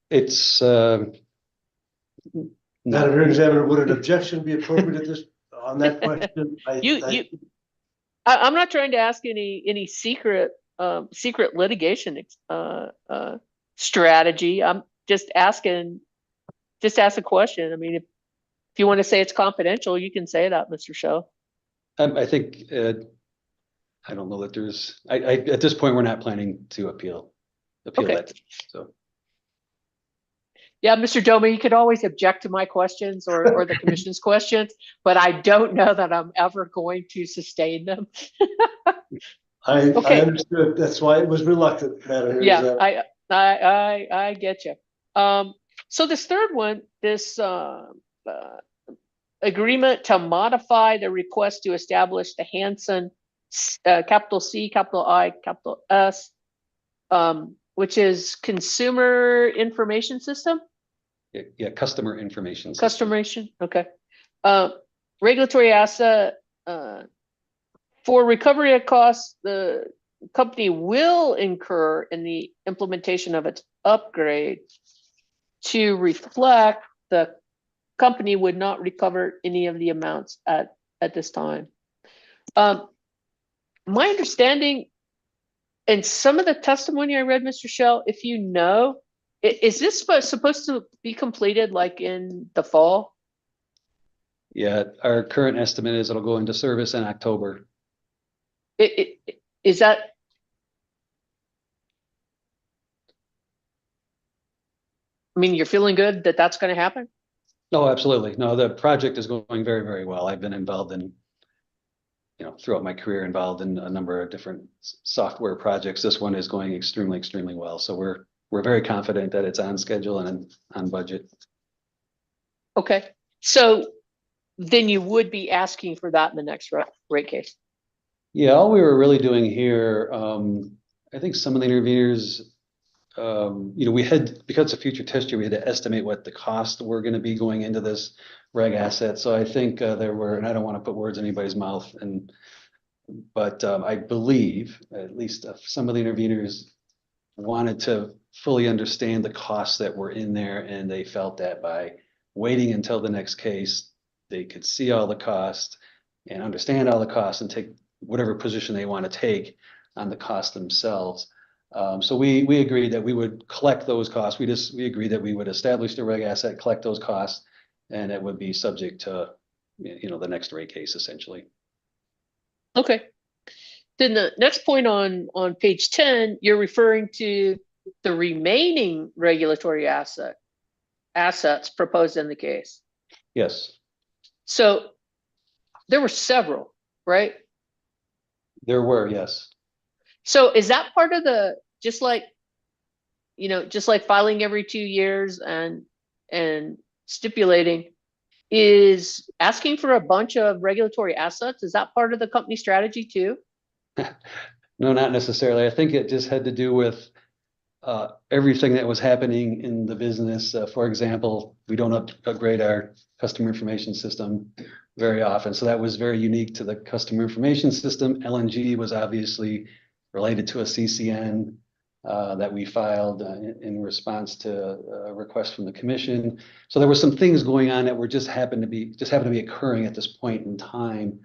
Speaker 14: It's
Speaker 6: Madam Hearing Examiner, would an objection be appropriate at this on that question?
Speaker 1: I'm not trying to ask any secret litigation strategy. I'm just asking ask a question. I mean, if you want to say it's confidential, you can say that, Mr. Show.
Speaker 14: I think I don't know that there's. At this point, we're not planning to appeal that. So.
Speaker 1: Yeah, Mr. Doma, you could always object to my questions or the commission's questions, but I don't know that I'm ever going to sustain them.
Speaker 6: I understood. That's why it was reluctant, Madam.
Speaker 1: Yeah, I get you. So this third one, this agreement to modify the request to establish the Hansen capital C, capital I, capital S, which is Consumer Information System?
Speaker 14: Yeah, customer information system.
Speaker 1: Customation, okay. Regulatory asset, for recovery of costs, the company will incur in the implementation of its upgrade. To reflect, the company would not recover any of the amounts at this time. My understanding, and some of the testimony I read, Mr. Shell, if you know, is this supposed to be completed like in the fall?
Speaker 14: Yeah, our current estimate is it'll go into service in October.
Speaker 1: Is that? I mean, you're feeling good that that's going to happen?
Speaker 14: No, absolutely. No, the project is going very, very well. I've been involved in, throughout my career, involved in a number of different software projects. This one is going extremely, extremely well. So we're very confident that it's on schedule and on budget.
Speaker 1: Okay, so then you would be asking for that in the next rate case.
Speaker 14: Yeah, all we were really doing here, I think some of the interveners, we had, because it's a future test year, we had to estimate what the costs were going to be going into this reg asset. So I think there were, and I don't want to put words in anybody's mouth, but I believe at least some of the interveners wanted to fully understand the costs that were in there, and they felt that by waiting until the next case, they could see all the costs and understand all the costs and take whatever position they want to take on the cost themselves. So we agreed that we would collect those costs. We agreed that we would establish the reg asset, collect those costs, and it would be subject to, the next rate case essentially.
Speaker 1: Okay. Then the next point on page 10, you're referring to the remaining regulatory assets proposed in the case.
Speaker 14: Yes.
Speaker 1: So there were several, right?
Speaker 14: There were, yes.
Speaker 1: So is that part of the, just like filing every 2 years and stipulating, is asking for a bunch of regulatory assets, is that part of the company strategy too?
Speaker 14: No, not necessarily. I think it just had to do with everything that was happening in the business. For example, we don't upgrade our customer information system very often. So that was very unique to the customer information system. LNG was obviously related to a CCN that we filed in response to a request from the commission. So there were some things going on that were just happened to be occurring at this point in time.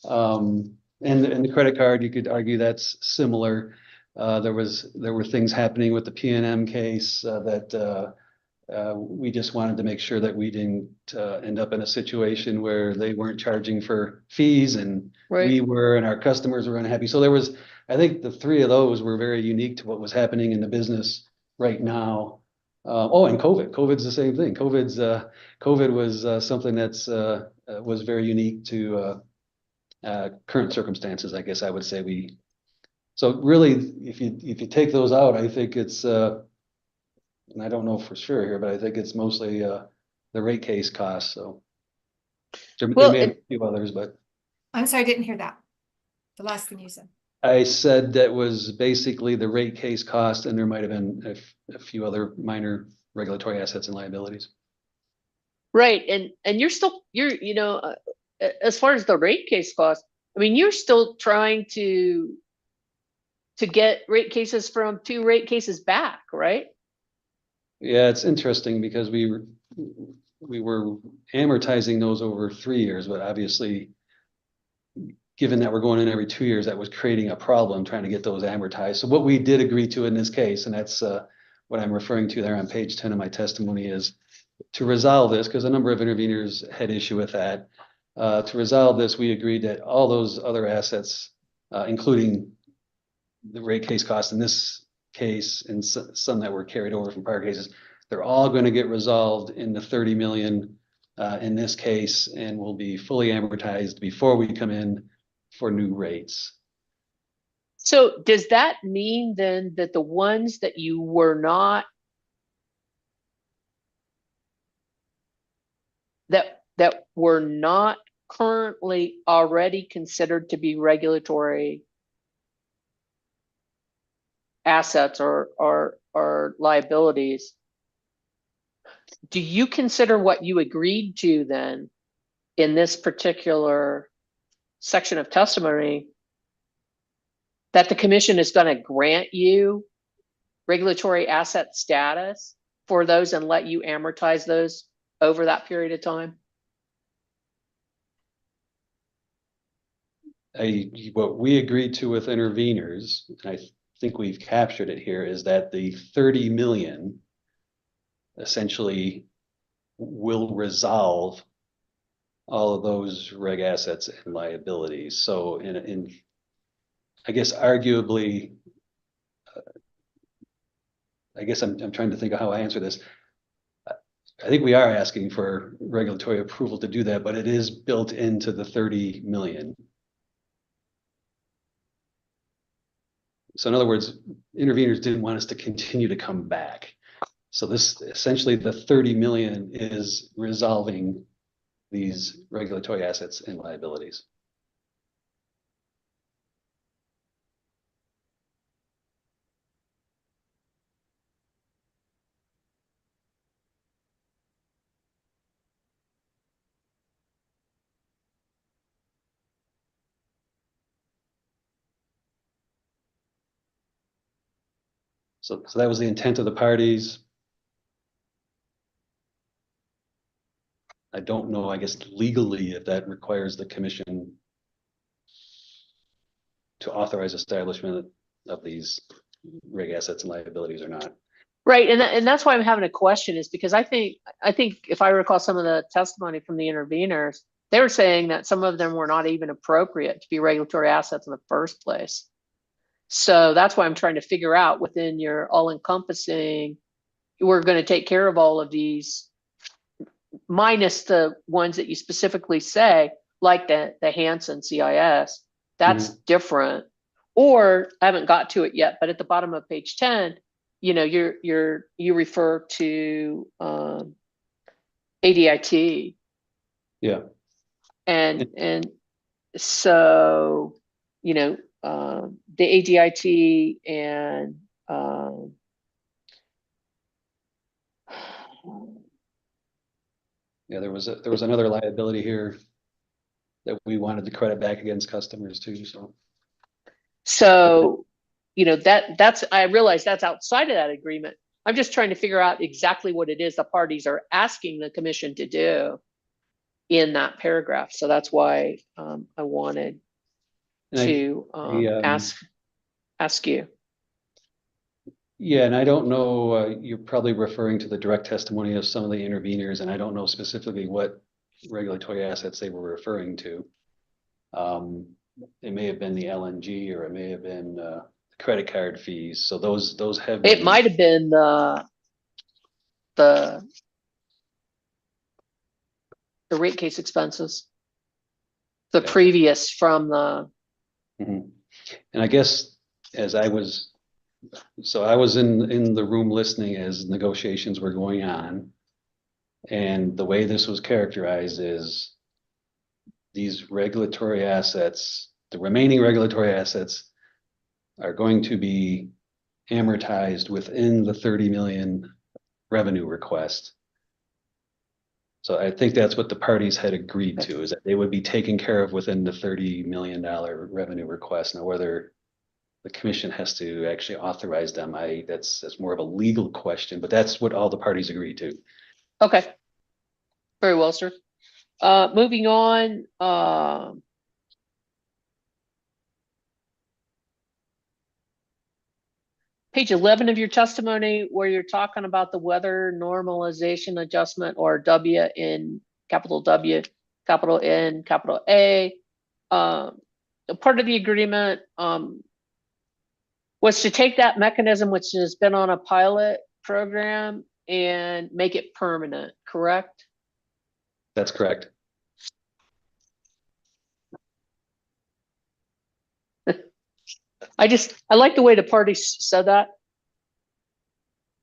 Speaker 14: And the credit card, you could argue that's similar. There were things happening with the P&M case that we just wanted to make sure that we didn't end up in a situation where they weren't charging for fees and we were, and our customers were unhappy. So I think the three of those were very unique to what was happening in the business right now. And COVID's the same thing. COVID was something that's was very unique to current circumstances, I guess I would say. So really, if you take those out, I think it's, and I don't know for sure here, but I think it's mostly the rate case costs. So there may be a few others, but.
Speaker 2: I'm sorry, I didn't hear that. The last thing you said.
Speaker 14: I said that was basically the rate case cost, and there might have been a few other minor regulatory assets and liabilities.
Speaker 1: Right, and you're as far as the rate case cost, I mean, you're still trying to get rate cases from 2 rate cases back, right?
Speaker 14: Yeah, it's interesting because we were amortizing those over 3 years, but obviously, given that we're going in every 2 years, that was creating a problem trying to get those amortized. So what we did agree to in this case, and that's what I'm referring to there on page 10 of my testimony, is to resolve this, because a number of interveners had issue with that. To resolve this, we agreed that all those other assets, including the rate case cost in this case and some that were carried over from prior cases, they're all going to get resolved in the 30 million in this case and will be fully amortized before we come in for new rates.
Speaker 1: So does that mean then that the ones that you were not, that were not currently already considered to be regulatory assets or liabilities, do you consider what you agreed to then in this particular section of testimony that the commission is going to grant you regulatory asset status for those and let you amortize those over that period of time?
Speaker 14: What we agreed to with interveners, and I think we've captured it here, is that the 30 million essentially will resolve all of those reg assets and liabilities. So in I guess arguably, I guess I'm trying to think of how I answer this. I think we are asking for regulatory approval to do that, but it is built into the 30 million. So in other words, interveners didn't want us to continue to come back. So this essentially the 30 million is resolving these regulatory assets and liabilities. So that was the intent of the parties. I don't know, I guess legally, if that requires the commission to authorize establishment of these reg assets and liabilities or not.
Speaker 1: Right, and that's why I'm having a question, is because I think if I recall some of the testimony from the interveners, they were saying that some of them were not even appropriate to be regulatory assets in the first place. So that's why I'm trying to figure out within your all-encompassing, we're going to take care of all of these, minus the ones that you specifically say, like the Hansen CIS. That's different. Or I haven't got to it yet, but at the bottom of page 10, you know, you refer to ADIT.
Speaker 14: Yeah.
Speaker 1: And so, you know, the ADIT and
Speaker 14: yeah, there was another liability here that we wanted to credit back against customers too.
Speaker 1: So, you know, that's I realize that's outside of that agreement. I'm just trying to figure out exactly what it is the parties are asking the commission to do in that paragraph. So that's why I wanted to ask you.
Speaker 14: Yeah, and I don't know, you're probably referring to the direct testimony of some of the interveners, and I don't know specifically what regulatory assets they were referring to. It may have been the LNG, or it may have been credit card fees. So those have been.
Speaker 1: It might have been the rate case expenses, the previous from the.
Speaker 14: And I guess as I was in the room listening as negotiations were going on, and the way this was characterized is these regulatory assets, the remaining regulatory assets, are going to be amortized within the 30 million revenue request. So I think that's what the parties had agreed to, is that they would be taken care of within the $30 million revenue request. Now, whether the commission has to actually authorize them, that's more of a legal question, but that's what all the parties agreed to.
Speaker 1: Okay. Very well, sir. Moving on, page 11 of your testimony, where you're talking about the weather normalization adjustment, or W in capital W, capital N, capital A. Part of the agreement was to take that mechanism, which has been on a pilot program, and make it permanent, correct?
Speaker 14: That's correct.
Speaker 1: I like the way the parties said that.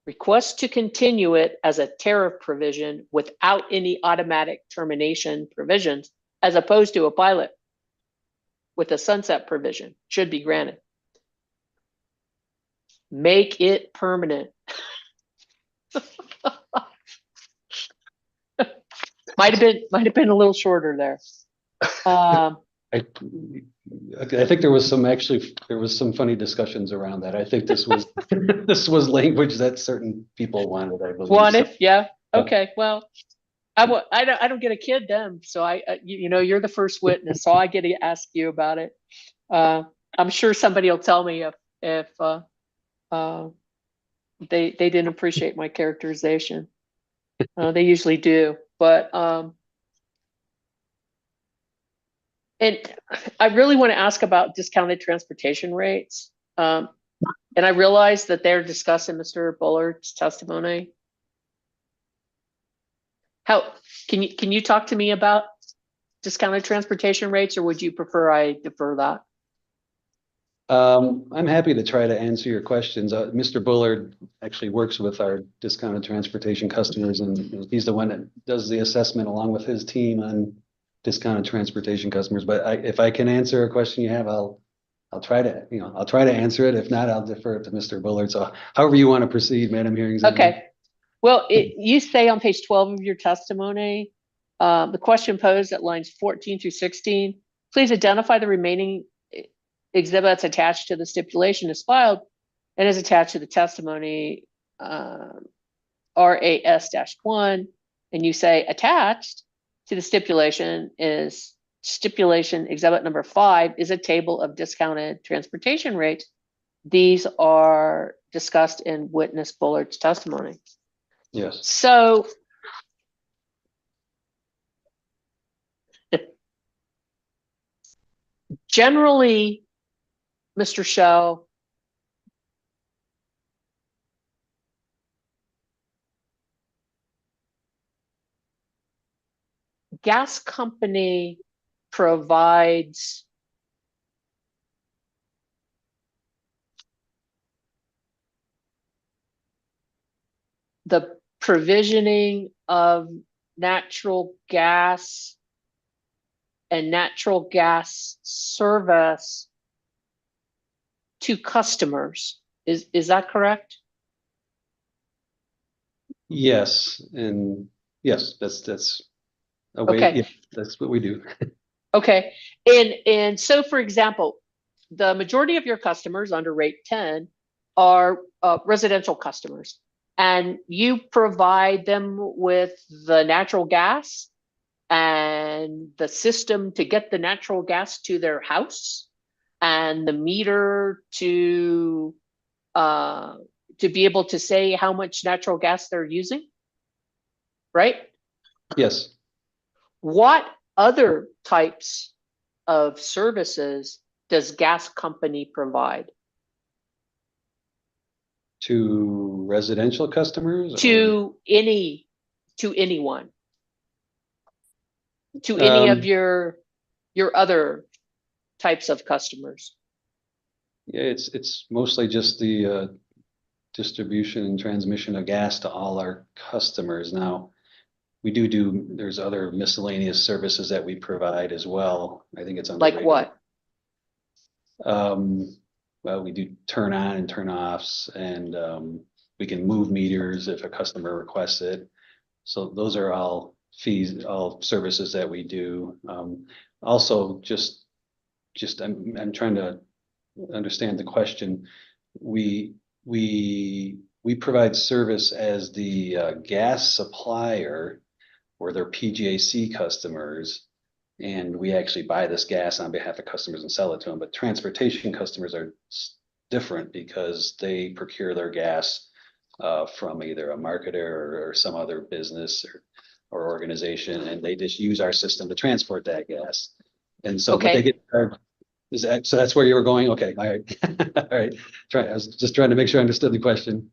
Speaker 1: Request to continue it as a tariff provision without any automatic termination provisions as opposed to a pilot with a sunset provision, should be granted. Make it permanent. Might have been a little shorter there.
Speaker 14: I think there was some funny discussions around that. I think this was this was language that certain people wanted, I believe.
Speaker 1: Wanted,
Speaker 14: So,
Speaker 1: yeah. Okay, well, I don't get a kid then, so you know, you're the first witness, so I get to ask you about it. I'm sure somebody will tell me if they didn't appreciate my characterization. They usually do, but and I really want to ask about discounted transportation rates. And I realize that they're discussing Mr. Bullard's testimony. How can you talk to me about discounted transportation rates, or would you prefer I defer that?
Speaker 14: I'm happy to try to answer your questions. Mr. Bullard actually works with our discounted transportation customers, and he's the one that does the assessment along with his team on discounted transportation customers. But if I can answer a question you have, I'll try to answer it. If not, I'll defer it to Mr. Bullard. So however you want to proceed, Madam Hearing Examiner.
Speaker 1: Okay. Well, you say on page 12 of your testimony, the question posed at lines 14 through 16, please identify the remaining exhibits attached to the stipulation as filed and is attached to the testimony RAS-1, and you say attached to the stipulation is stipulation exhibit number 5 is a table of discounted transportation rates. These are discussed in witness Bullard's testimony.
Speaker 14: Yes.
Speaker 1: So generally, Mr. Shell, gas company provides the provisioning of natural gas and natural gas service to customers. Is that correct?
Speaker 14: Yes, and yes, that's a way.
Speaker 1: Okay.
Speaker 14: Yeah, that's what we do.
Speaker 1: Okay. And so, for example, the majority of your customers under rate 10 are residential customers, and you provide them with the natural gas and the system to get the natural gas to their house and the meter to be able to say how much natural gas they're using, right?
Speaker 14: Yes.
Speaker 1: What other types of services does gas company provide?
Speaker 14: To residential customers?
Speaker 1: To anyone? To any of your other types of customers?
Speaker 14: Yeah, it's mostly just the distribution and transmission of gas to all our customers. Now, we there's other miscellaneous services that we provide as well. I think it's on
Speaker 1: like what?
Speaker 14: Well, we do turn on and turn offs, and we can move meters if a customer requests it. So those are all fees, all services that we do. Also, I'm trying to understand the question. We provide service as the gas supplier or their PGAC customers, and we actually buy this gas on behalf of customers and sell it to them. But transportation customers are different because they procure their gas from either a marketer or some other business or organization, and they just use our system to transport that gas. And so
Speaker 1: Okay.
Speaker 14: what they get so that's where you were going? Okay, all right. All right. I was just trying to make sure I understood the question.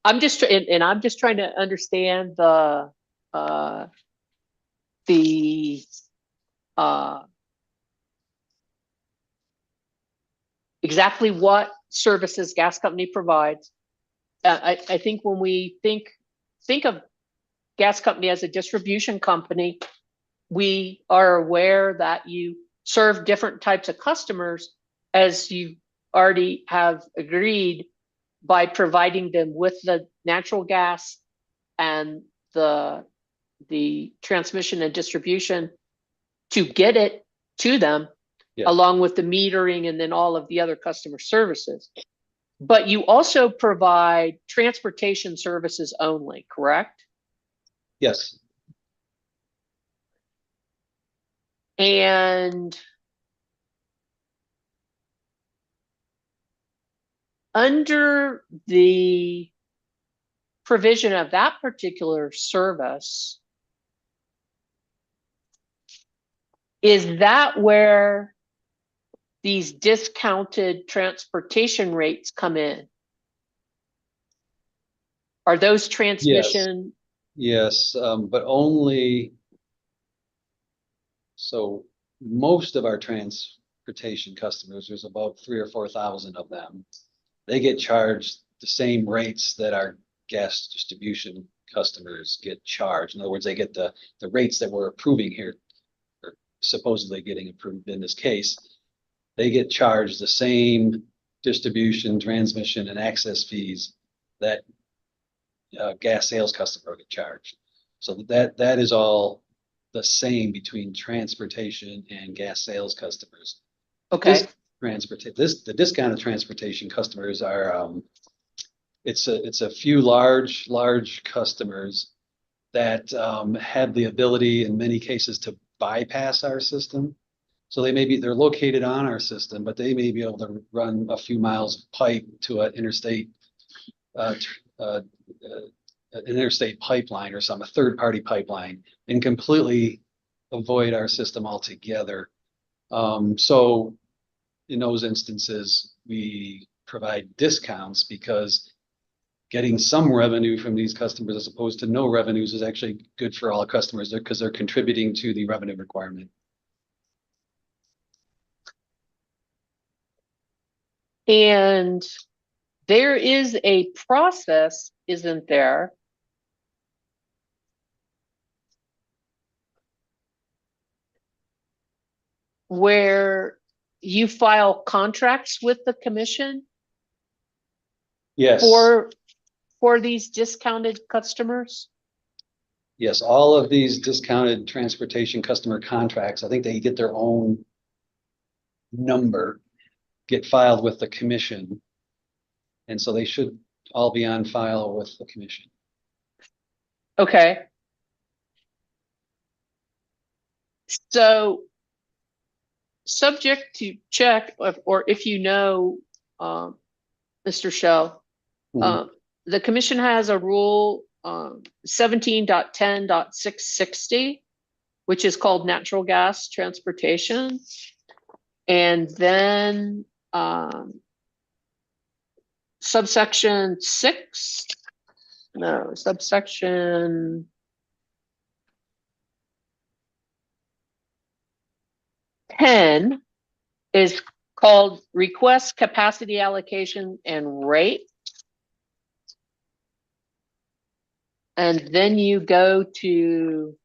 Speaker 1: I'm just trying to understand the exactly what services gas company provides. I think when we think of gas company as a distribution company, we are aware that you serve different types of customers, as you already have agreed, by providing them with the natural gas and the transmission and distribution to get it to them,
Speaker 14: Yes.
Speaker 1: along with the metering and then all of the other customer services. But you also provide transportation services only, correct?
Speaker 14: Yes.
Speaker 1: And under the provision of that particular service, is that where these discounted transportation rates come in? Are those transmission?
Speaker 14: Yes, but only, so most of our transportation customers, there's about 3,000 or 4,000 of them. They get charged the same rates that our gas distribution customers get charged. In other words, they get the rates that we're approving here, or supposedly getting approved in this case. They get charged the same distribution, transmission, and access fees that gas sales customer get charged. So that is all the same between transportation and gas sales customers.
Speaker 1: Okay.
Speaker 14: The discounted transportation customers are it's a few large customers that have the ability in many cases to bypass our system. So they're located on our system, but they may be able to run a few miles of pipe to an interstate pipeline or a third-party pipeline, and completely avoid our system altogether. So in those instances, we provide discounts because getting some revenue from these customers as opposed to no revenues is actually good for all customers because they're contributing to the revenue requirement.
Speaker 1: And there is a process, isn't there, where you file contracts with the commission?
Speaker 14: Yes.
Speaker 1: For these discounted customers?
Speaker 14: Yes, all of these discounted transportation customer contracts, I think they get their own number, get filed with the commission. And so they should all be on file with the commission.
Speaker 1: Okay. So subject to check, or if you know, Mr. Shell, the commission has a rule 17.10.660, which is called natural gas transportation. And then subsection 10 is called request capacity allocation and rate. And then you go to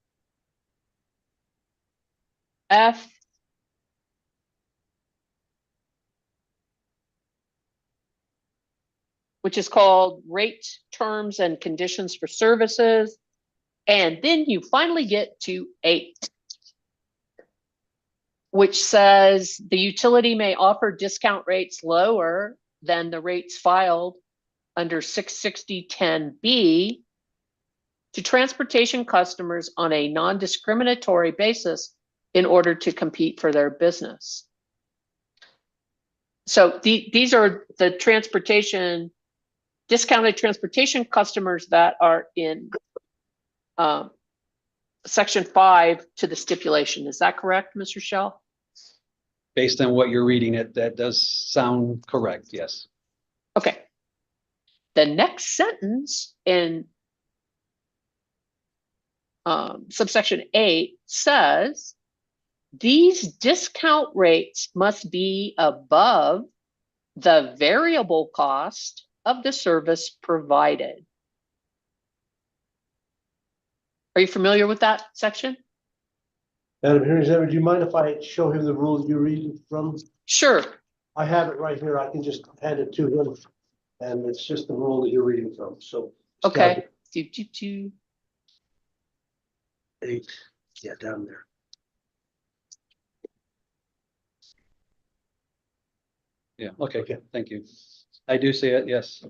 Speaker 1: F, which is called rate terms and conditions for services. And then you finally get to 8, which says the utility may offer discount rates lower than the rates filed under 660.10B to transportation customers on a non-discriminatory basis in order to compete for their business. So these are the discounted transportation customers that are in section 5 to the stipulation. Is that correct, Mr. Shell?
Speaker 14: Based on what you're reading, that does sound correct, yes.
Speaker 1: Okay. The next sentence in subsection 8 says, these discount rates must be above the variable cost of the service provided. Are you familiar with that section?
Speaker 6: Madam Hearing Examiner, do you mind if I show him the rule that you're reading from?
Speaker 1: Sure.
Speaker 6: I have it right here. I can just hand it to him. And it's just the rule that you're reading from, so.
Speaker 1: Okay.
Speaker 6: Eight, yeah, down there.
Speaker 14: Yeah, okay, thank you. I do see it, yes.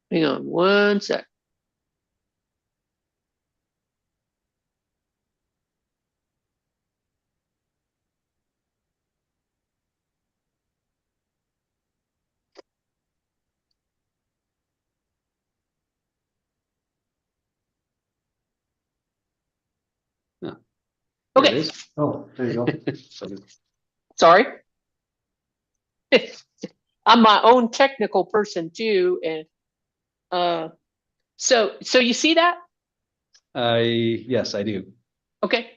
Speaker 1: Hang on one sec.
Speaker 14: There
Speaker 1: Okay.
Speaker 14: it is.
Speaker 6: Oh, there you go.
Speaker 1: Sorry. I'm my own technical person too, and so you see that?
Speaker 14: Yes, I do.
Speaker 1: Okay.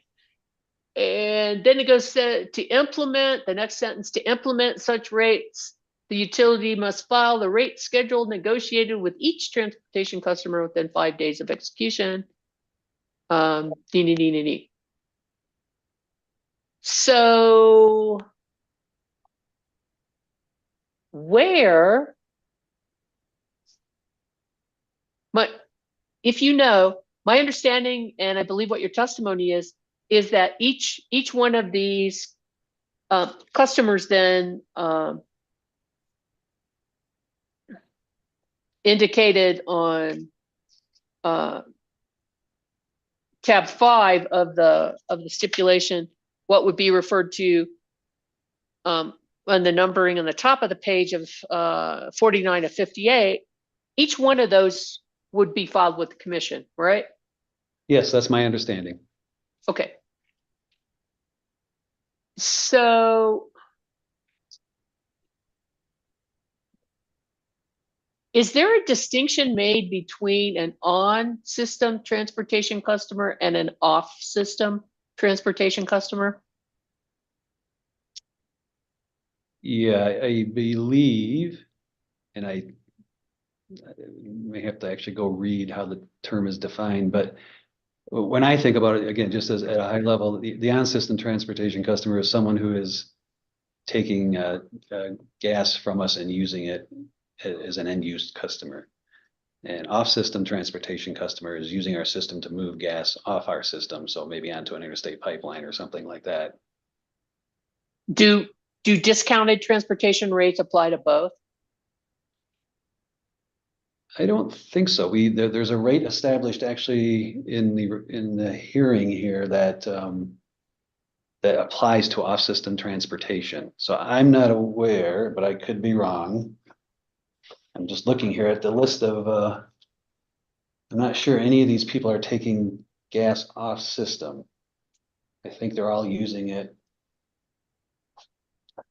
Speaker 1: And then it goes to implement the next sentence. To implement such rates, the utility must file the rate schedule negotiated with each transportation customer within 5 days of execution. So where, if you know, my understanding, and I believe what your testimony is that each one of these customers then indicated on tab 5 of the stipulation what would be referred to on the numbering on the top of the page of 49 to 58. Each one of those would be filed with the commission, right?
Speaker 14: Yes, that's my understanding.
Speaker 1: Okay. So is there a distinction made between an on-system transportation customer and an off-system transportation customer?
Speaker 14: Yeah, I believe, and I may have to actually go read how the term is defined, but when I think about it, again, just as at a high level, the on-system transportation customer is someone who is taking gas from us and using it as an end-use customer. And off-system transportation customer is using our system to move gas off our system, so maybe onto an interstate pipeline or something like that.
Speaker 1: Do discounted transportation rates apply to both?
Speaker 14: I don't think so. There's a rate established actually in the hearing here that that applies to off-system transportation. So I'm not aware, but I could be wrong. I'm just looking here at the list of I'm not sure any of these people are taking gas off system. I think they're all using it. I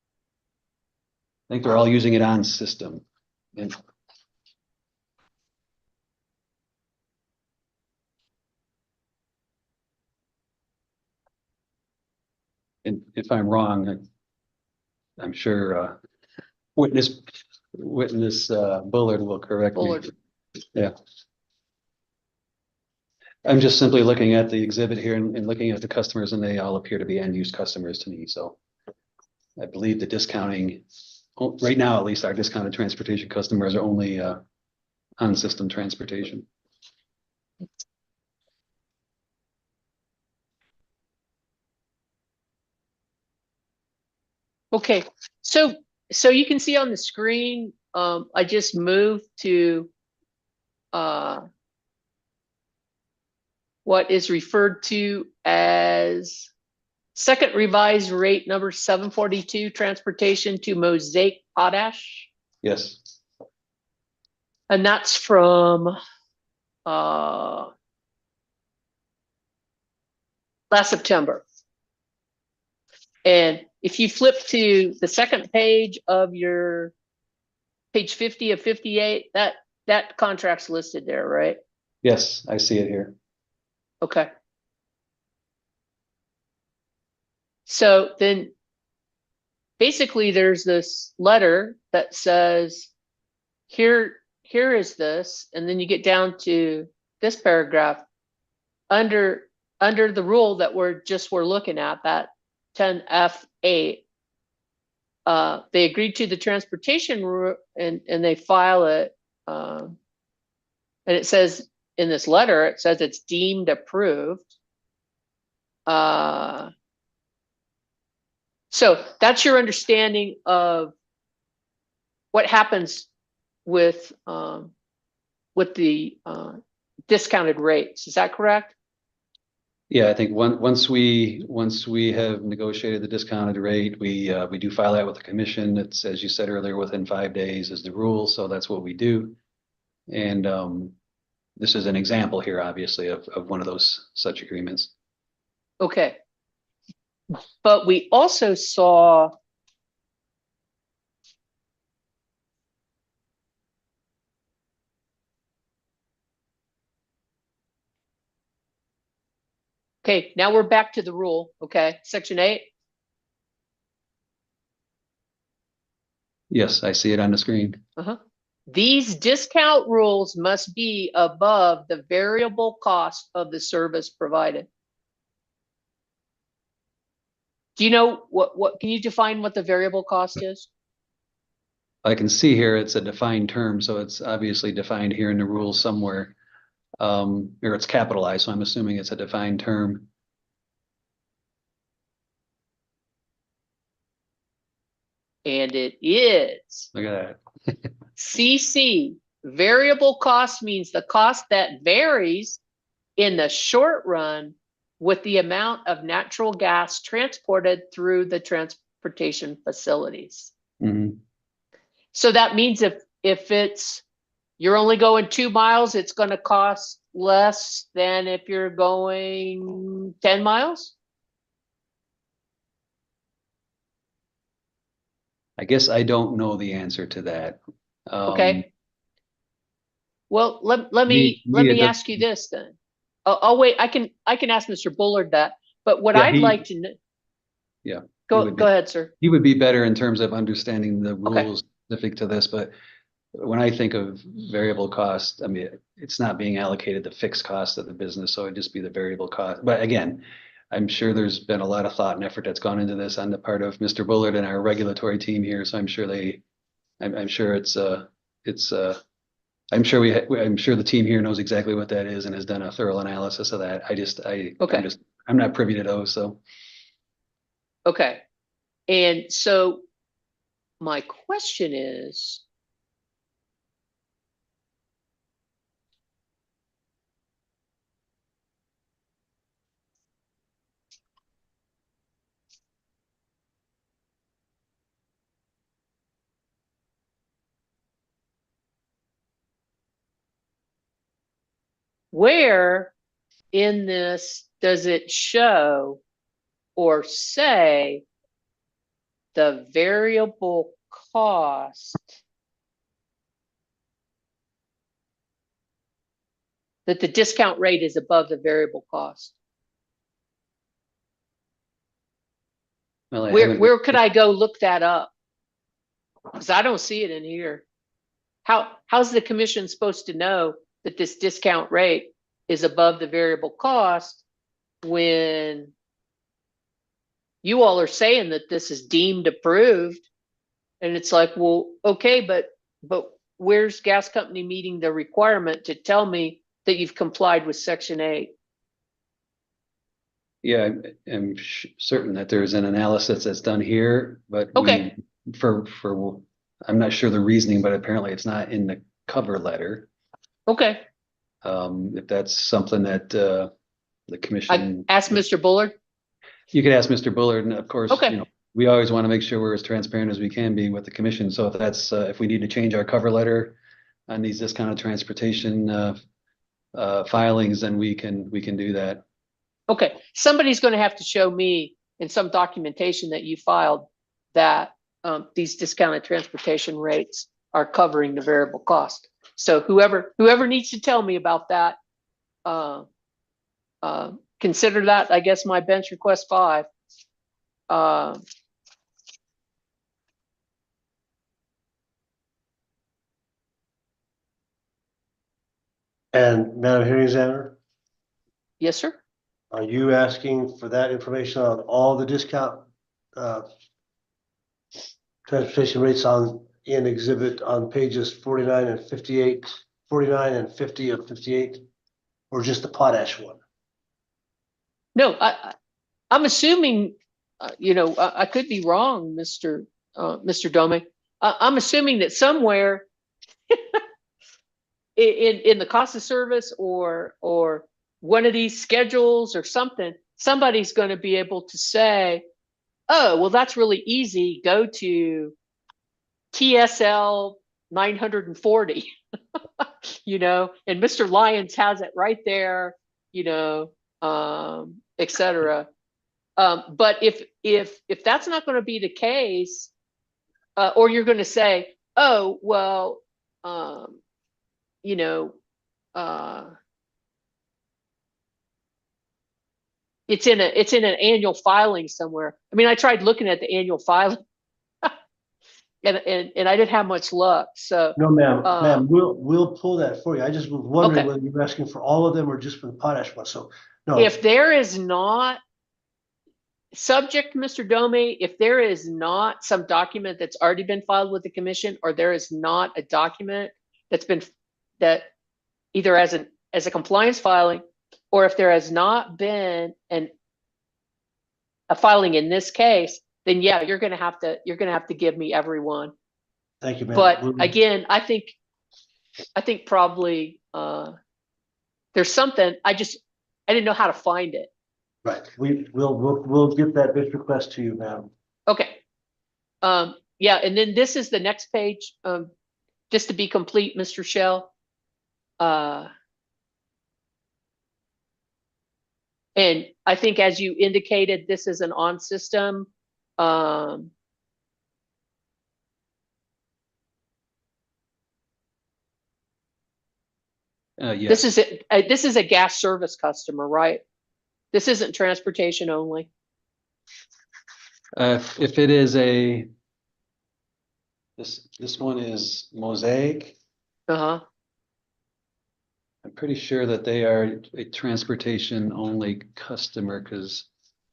Speaker 14: think they're all using it on system. And if I'm wrong, I'm sure witness Bullard will correct me. Yeah. I'm just simply looking at the exhibit here and looking at the customers, and they all appear to be end-use customers to me. So I believe the discounting, right now, at least our discounted transportation customers are only on-system transportation.
Speaker 1: Okay, so you can see on the screen, I just moved to what is referred to as second revised rate number 742 transportation to Mosaic Potash.
Speaker 14: Yes.
Speaker 1: And that's from last September. And if you flip to the second page of your page 50 of 58, that contract's listed there, right?
Speaker 14: Yes, I see it here.
Speaker 1: Okay. So then basically there's this letter that says, here's here is this, and then you get down to this paragraph under the rule that we're looking at, that 10F8. They agreed to the transportation and they file it, and it says in this letter, it says it's deemed approved. So that's your understanding of what happens with the discounted rates. Is that correct?
Speaker 14: Yeah, I think once we have negotiated the discounted rate, we do file that with the commission. It's, as you said earlier, within 5 days is the rule, so that's what we do. And this is an example here, obviously, of one of those such agreements.
Speaker 1: Okay. But we also saw okay, now we're back to the rule. Okay, section 8.
Speaker 14: Yes, I see it on the screen.
Speaker 1: These discount rules must be above the variable cost of the service provided. Do you know what can you define what the variable cost is?
Speaker 14: I can see here it's a defined term, so it's obviously defined here in the rules somewhere. Or it's capitalized, so I'm assuming it's a defined term.
Speaker 1: And it is.
Speaker 14: Look at that.
Speaker 1: CC, variable cost means the cost that varies in the short run with the amount of natural gas transported through the transportation facilities. So that means if you're only going 2 miles, it's going to cost less than if you're going 10 miles.
Speaker 14: I guess I don't know the answer to that.
Speaker 1: Okay. Well, let me ask you this then. Oh wait, I can ask Mr. Bullard that. But what I'd like to know.
Speaker 14: Yeah.
Speaker 1: Go ahead, sir.
Speaker 14: He would be better in terms of understanding the rules specific to this, but when I think of variable cost, I mean, it's not being allocated the fixed cost of the business, so it'd just be the variable cost. But again, I'm sure there's been a lot of thought and effort that's gone into this on the part of Mr. Bullard and our regulatory team here. So I'm sure I'm sure the team here knows exactly what that is and has done a thorough analysis of that. I'm not privy to those, so.
Speaker 1: Okay. And so my question is, where in this does it show or say the variable cost that the discount rate is above the variable cost?
Speaker 14: Well,
Speaker 1: where could I go look that up? Because I don't see it in here. How's the commission supposed to know that this discount rate is above the variable cost when you all are saying that this is deemed approved? And it's like, well, okay, but where's gas company meeting the requirement to tell me that you've complied with Section 8?
Speaker 14: Yeah, I'm certain that there's an analysis that's done here, but I'm not sure the reasoning, but apparently it's not in the cover letter.
Speaker 1: Okay.
Speaker 14: If that's something that the commission.
Speaker 1: Ask Mr. Bullard.
Speaker 14: You could ask Mr. Bullard, and of course, we always want to make sure we're as transparent as we can be with the commission. So if we need to change our cover letter on these discounted transportation filings, then we can do that.
Speaker 1: Okay, somebody's going to have to show me in some documentation that you filed that these discounted transportation rates are covering the variable cost. So whoever needs to tell me about that, consider that, I guess, my bench request 5.
Speaker 6: And Madam Hearing Examiner,
Speaker 1: Yes, sir.
Speaker 6: are you asking for that information on all the discount transportation rates in exhibit on pages 49 and 58, 49 and 50 of 58, or just the potash one?
Speaker 1: No, I'm assuming, I could be wrong, Mr. Dome. I'm assuming that somewhere in the cost of service or one of these schedules or something, somebody's going to be able to say, oh, well, that's really easy. Go to TSL 940, and Mr. Lyons has it right there, et cetera. But if that's not going to be the case, or you're going to say, oh, well, it's in an annual filing somewhere. I mean, I tried looking at the annual filing and I didn't have much luck. So
Speaker 6: No, ma'am, we'll pull that for you. I just was wondering
Speaker 1: okay.
Speaker 6: whether you're asking for all of them or just for the potash one. So no.
Speaker 1: If there is not subject, Mr. Dome, if there is not some document that's already been filed with the commission, or there is not a document that either as a compliance filing, or if there has not been a filing in this case, then yeah, you're gonna have to give me everyone.
Speaker 6: Thank you, ma'am.
Speaker 1: But again, I think probably there's something I didn't know how to find it.
Speaker 6: Right. We'll get that bid request to you, ma'am.
Speaker 1: Okay. Yeah, and then this is the next page. Just to be complete, Mr. Shell. And I think, as you indicated, this is an on system.
Speaker 14: Yes.
Speaker 1: This is a gas service customer, right? This isn't transportation only.
Speaker 14: If it is this one is Mosaic.
Speaker 1: Uh-huh.
Speaker 14: I'm pretty sure that they are a transportation only customer because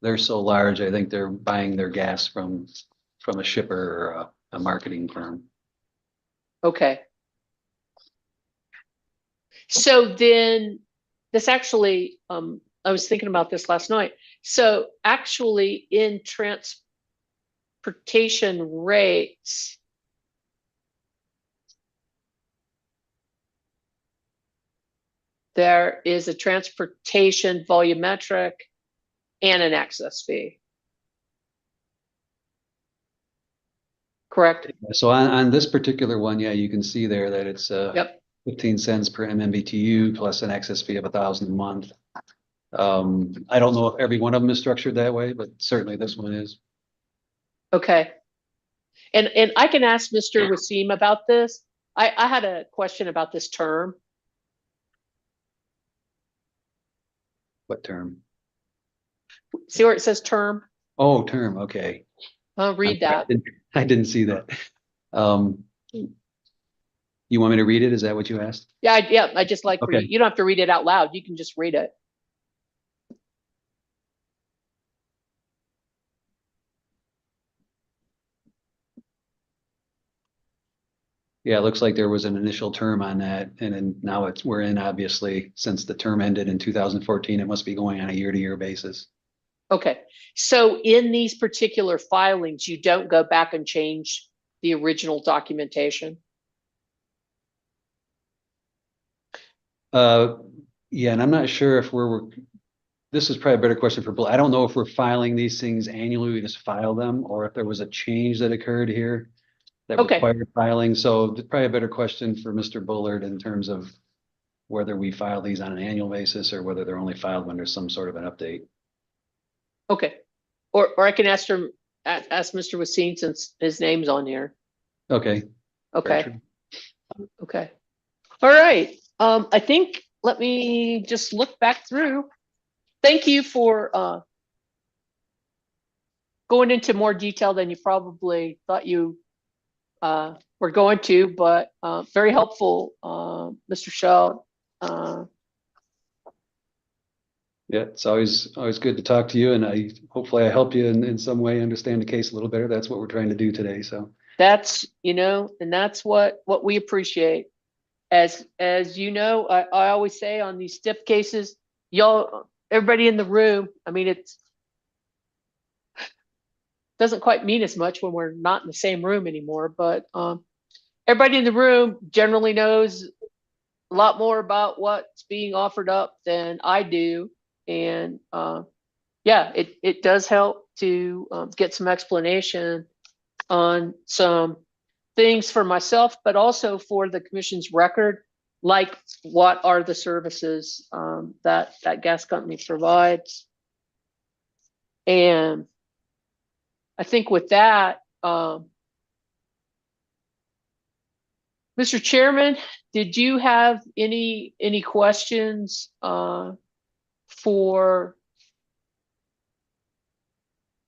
Speaker 14: they're so large. I think they're buying their gas from a shipper or a marketing firm.
Speaker 1: Okay. So then this actually, I was thinking about this last night. So actually in transportation rates, there is a transportation volumetric and an access fee. Correct?
Speaker 14: So on this particular one, yeah, you can see there that it's
Speaker 1: Yep.
Speaker 14: 15 cents per MMBTU plus an access fee of $1,000 a month. I don't know if every one of them is structured that way, but certainly this one is.
Speaker 1: Okay. And I can ask Mr. Wasim about this. I had a question about this term.
Speaker 14: What term?
Speaker 1: See where it says term?
Speaker 14: Oh, term. Okay.
Speaker 1: I'll read that.
Speaker 14: I didn't see that. You want me to read it? Is that what you asked?
Speaker 1: Yeah, I just like
Speaker 14: Okay.
Speaker 1: you don't have to read it out loud. You can just read it.
Speaker 14: Yeah, it looks like there was an initial term on that, and then now we're in, obviously, since the term ended in 2014, it must be going on a year-to-year basis.
Speaker 1: Okay. So in these particular filings, you don't go back and change the original documentation?
Speaker 14: Yeah, and I'm not sure if this is probably a better question for Bill. I don't know if we're filing these things annually, we just file them, or if there was a change that occurred here that
Speaker 1: Okay.
Speaker 14: required filing. So probably a better question for Mr. Bullard in terms of whether we file these on an annual basis or whether they're only filed when there's some sort of an update.
Speaker 1: Okay. Or I can ask Mr. Wasim since his name's on here.
Speaker 14: Okay.
Speaker 1: Okay. Okay. All right. I think, let me just look back through. Thank you for going into more detail than you probably thought you were going to, but very helpful, Mr. Shaw.
Speaker 14: Yeah, it's always good to talk to you, and hopefully I help you in some way understand the case a little better. That's what we're trying to do today. So
Speaker 1: That's, and that's what we appreciate. As you know, I always say on these STIP cases, y'all, everybody in the room, I mean, it's doesn't quite mean as much when we're not in the same room anymore, but everybody in the room generally knows a lot more about what's being offered up than I do. And yeah, it does help to get some explanation on some things for myself, but also for the commission's record, like what are the services that gas company provides. And I think with that, Mr. Chairman, did you have any questions for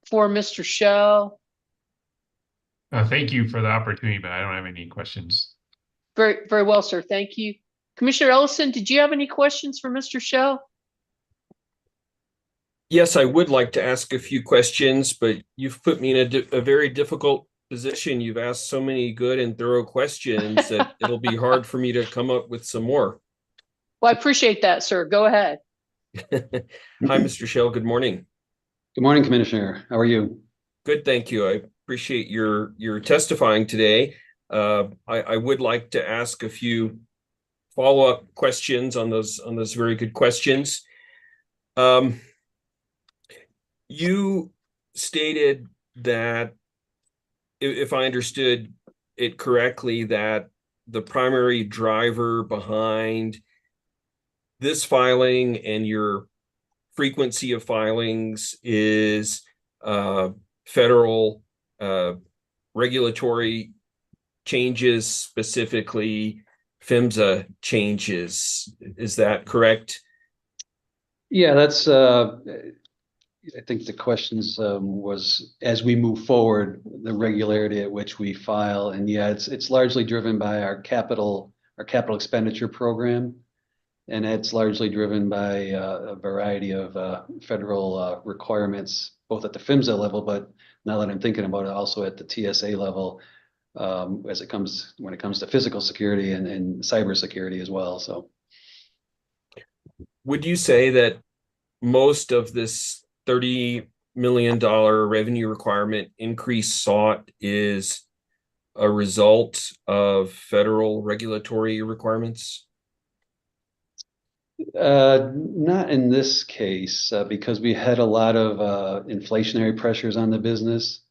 Speaker 1: Mr. Shell?
Speaker 9: Thank you for the opportunity, but I don't have any questions.
Speaker 1: Very, very well, sir. Thank you. Commissioner Ellison, did you have any questions for Mr. Shell?
Speaker 16: Yes, I would like to ask a few questions, but you've put me in a very difficult position. You've asked so many good and thorough questions that it'll be hard for me to come up with some more.
Speaker 1: Well, I appreciate that, sir. Go ahead.
Speaker 16: Hi, Mr. Shell. Good morning.
Speaker 14: good morning, Commissioner. How are you?
Speaker 16: Good, thank you. I appreciate your testifying today. I would like to ask a few follow-up questions on those very good questions. You stated that, if I understood it correctly, that the primary driver behind this filing and your frequency of filings is federal regulatory changes, specifically PHMSA changes. Is that correct?
Speaker 14: Yeah, that's I think the questions was, as we move forward, the regularity at which we file, and yeah, it's largely driven by our capital expenditure program, and it's largely driven by a variety of federal requirements, both at the PHMSA level, but now that I'm thinking about it, also at the TSA level, when it comes to physical security and cybersecurity as well. So,
Speaker 16: would you say that most of this $30 million revenue requirement increase sought is a result of federal regulatory requirements?
Speaker 14: Not in this case, because we had a lot of inflationary pressures on the business.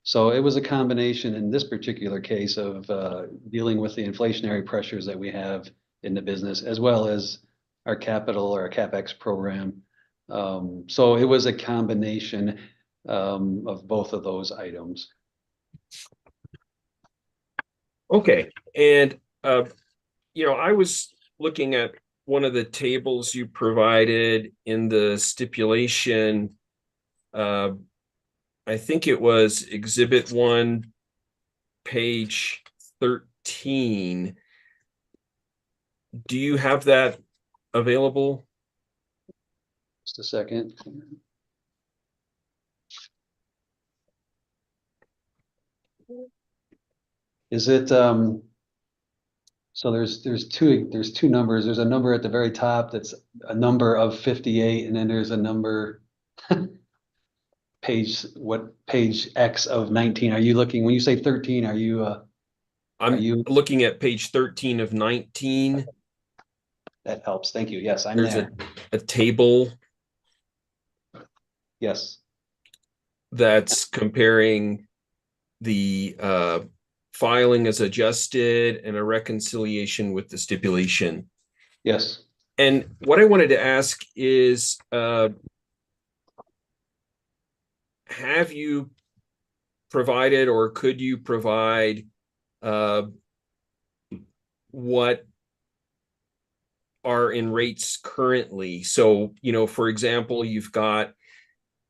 Speaker 14: So it was a combination in this particular case of dealing with the inflationary pressures that we have in the business, as well as our capital or our CapEx program. So it was a combination of both of those items.
Speaker 16: Okay. And, I was looking at one of the tables you provided in the stipulation. I think it was Exhibit 1, page 13. Do you have that available?
Speaker 14: Just a second. Is it so there's two numbers. There's a number at the very top that's a number of 58, and then there's a number page X of 19. Are you looking, when you say 13, are you
Speaker 16: I'm looking at page 13 of 19.
Speaker 14: That helps. Thank you. Yes, I'm
Speaker 16: There's
Speaker 14: there.
Speaker 16: a table.
Speaker 14: Yes.
Speaker 16: That's comparing the filing as adjusted and a reconciliation with the stipulation.
Speaker 14: Yes.
Speaker 16: And what I wanted to ask is, have you provided, or could you provide what are in rates currently? So, for example, you've got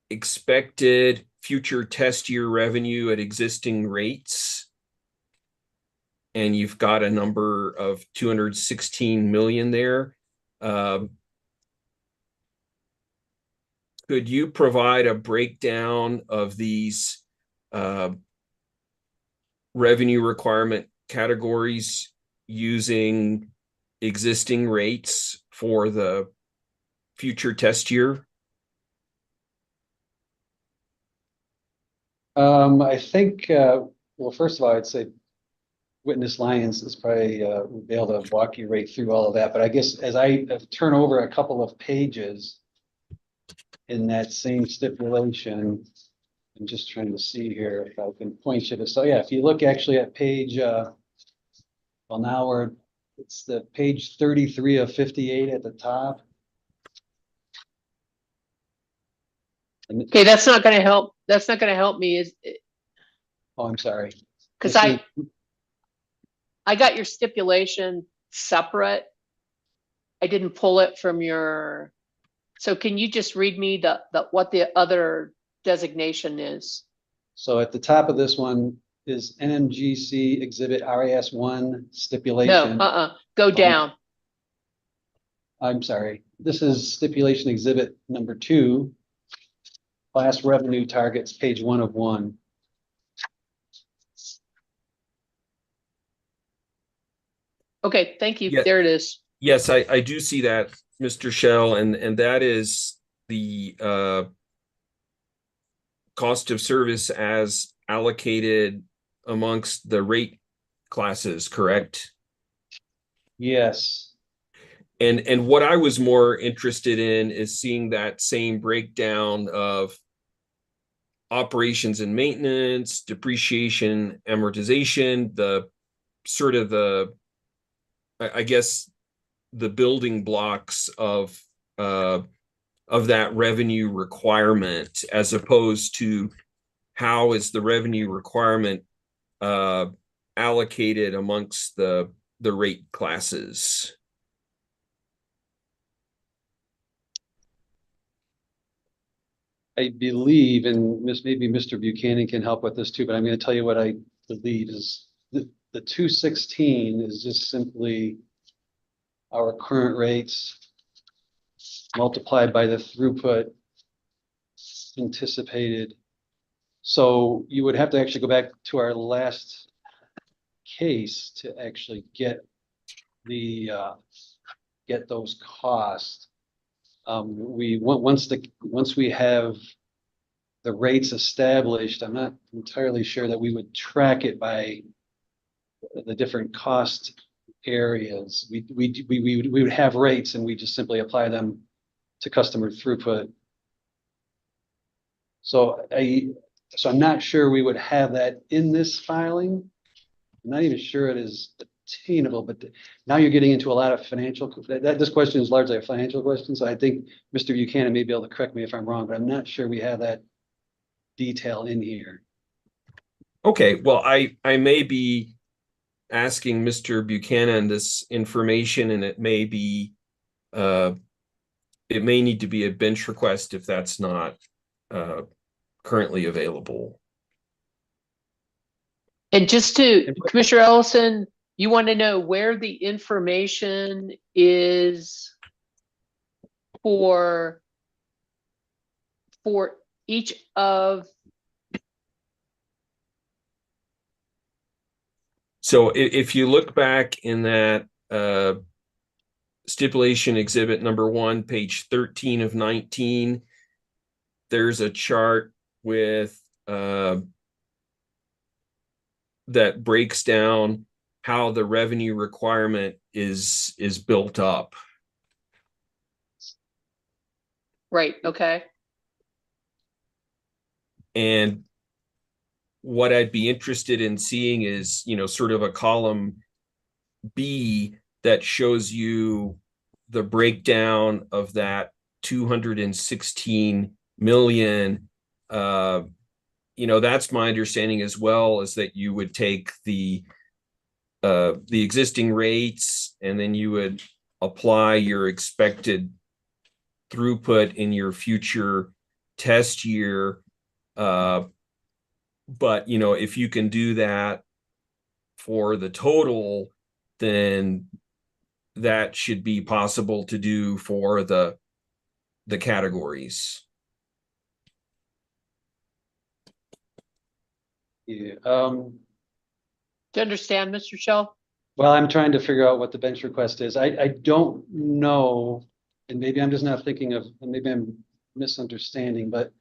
Speaker 16: expected future test year revenue at existing rates, and you've got a number of 216 million there. Could you provide a breakdown of these revenue requirement categories using existing rates for the future test year?
Speaker 14: I think, well, first of all, I'd say Witness Lyons is probably would be able to walk you right through all of that. But I guess as I turn over a couple of pages in that same stipulation, I'm just trying to see here if I can point you to. So yeah, if you look actually at page, well, now it's the page 33 of 58 at the top.
Speaker 1: Okay, that's not going to help. That's not going to help me.
Speaker 14: Oh, I'm sorry.
Speaker 1: Because I got your stipulation separate. I didn't pull it from your. So can you just read me what the other designation is?
Speaker 14: So at the top of this one is NMGC Exhibit RAS1 stipulation.
Speaker 1: No, go down.
Speaker 14: I'm sorry. This is stipulation exhibit number 2, class revenue targets, page 1 of 1.
Speaker 1: Okay, thank you.
Speaker 16: Yeah.
Speaker 1: There it is.
Speaker 16: Yes, I do see that, Mr. Shell, and that is the cost of service as allocated amongst the rate classes, correct?
Speaker 14: Yes.
Speaker 16: And what I was more interested in is seeing that same breakdown of operations and maintenance, depreciation, amortization, the sort of I guess the building blocks of that revenue requirement, as opposed to how is the revenue requirement allocated amongst the rate classes.
Speaker 14: I believe, and maybe Mr. Buchanan can help with this too, but I'm going to tell you what I believe is the 216 is just simply our current rates multiplied by the throughput anticipated. So you would have to actually go back to our last case to actually get those costs. Once we have the rates established, I'm not entirely sure that we would track it by the different cost areas. We would have rates and we just simply apply them to customer throughput. So I'm not sure we would have that in this filing. I'm not even sure it is attainable, but now you're getting into a lot of financial, this question is largely a financial question. So I think Mr. Buchanan may be able to correct me if I'm wrong, but I'm not sure we have that detail in here.
Speaker 16: Okay, well, I may be asking Mr. Buchanan this information, and it may need to be a bench request if that's not currently available.
Speaker 1: And just to, Commissioner Ellison, you want to know where the information is for each of.
Speaker 16: So if you look back in that stipulation exhibit number 1, page 13 of 19, there's a chart with that breaks down how the revenue requirement is built up.
Speaker 1: Right, okay.
Speaker 16: And what I'd be interested in seeing is, sort of a column B that shows you the breakdown of that 216 million. That's my understanding as well, is that you would take the existing rates and then you would apply your expected throughput in your future test year. But if you can do that for the total, then that should be possible to do for the categories.
Speaker 14: Yeah,
Speaker 1: Do you understand, Mr. Shell?
Speaker 14: well, I'm trying to figure out what the bench request is. I don't know, and maybe I'm just not thinking of, and maybe I'm misunderstanding, but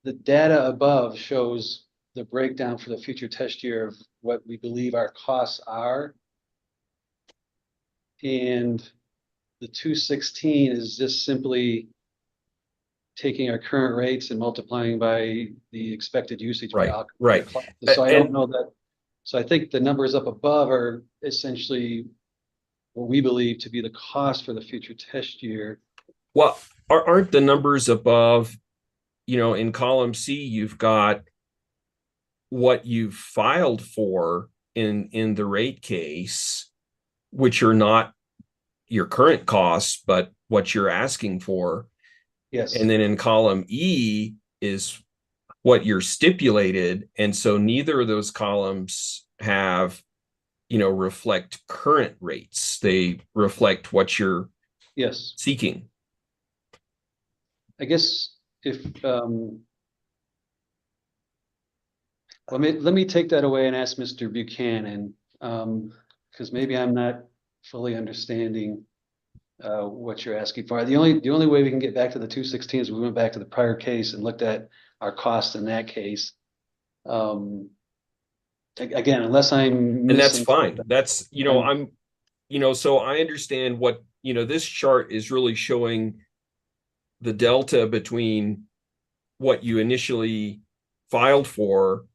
Speaker 14: the data above shows the breakdown for the future test year of what we believe our costs are. And the 216 is just simply taking our current rates and multiplying by the expected usage by
Speaker 16: Right,
Speaker 14: all
Speaker 16: right.
Speaker 14: classes. So I
Speaker 16: And-
Speaker 14: don't know that. So I think the numbers up above are essentially what we believe to be the cost for the future test year.
Speaker 16: Well, aren't the numbers above, in column C, you've got what you've filed for in the rate case, which are not your current costs, but what you're asking for.
Speaker 14: Yes.
Speaker 16: And then in column E is what you're stipulated. And so neither of those columns have, reflect current rates. They reflect what you're
Speaker 14: Yes.
Speaker 16: seeking.
Speaker 14: I guess if let me take that away and ask Mr. Buchanan, because maybe I'm not fully understanding what you're asking for. The only way we can get back to the 216 is we went back to the prior case and looked at our costs in that case. Again, unless I'm
Speaker 16: And that's
Speaker 14: missing
Speaker 16: fine.
Speaker 14: something.
Speaker 16: That's, so I understand what, this chart is really showing the delta between what you initially filed for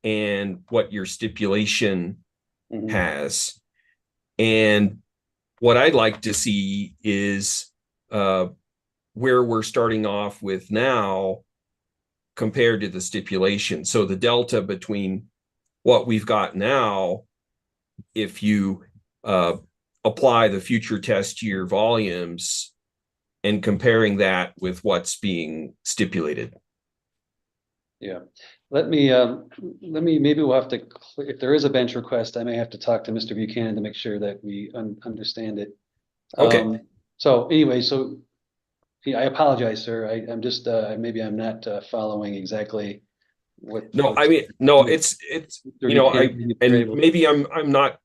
Speaker 16: and what your stipulation has. And what I'd like to see is where we're starting off with now compared to the stipulation. So the delta between what we've got now, if you apply the future test year volumes and comparing that with what's being stipulated.
Speaker 14: Yeah, maybe we'll have to, if there is a bench request, I may have to talk to Mr. Buchanan to make sure that we understand it.
Speaker 16: Okay.
Speaker 14: So anyway, yeah, I apologize, sir. I'm just, maybe I'm not following exactly what.
Speaker 16: No, I mean, no, it's, maybe I'm not,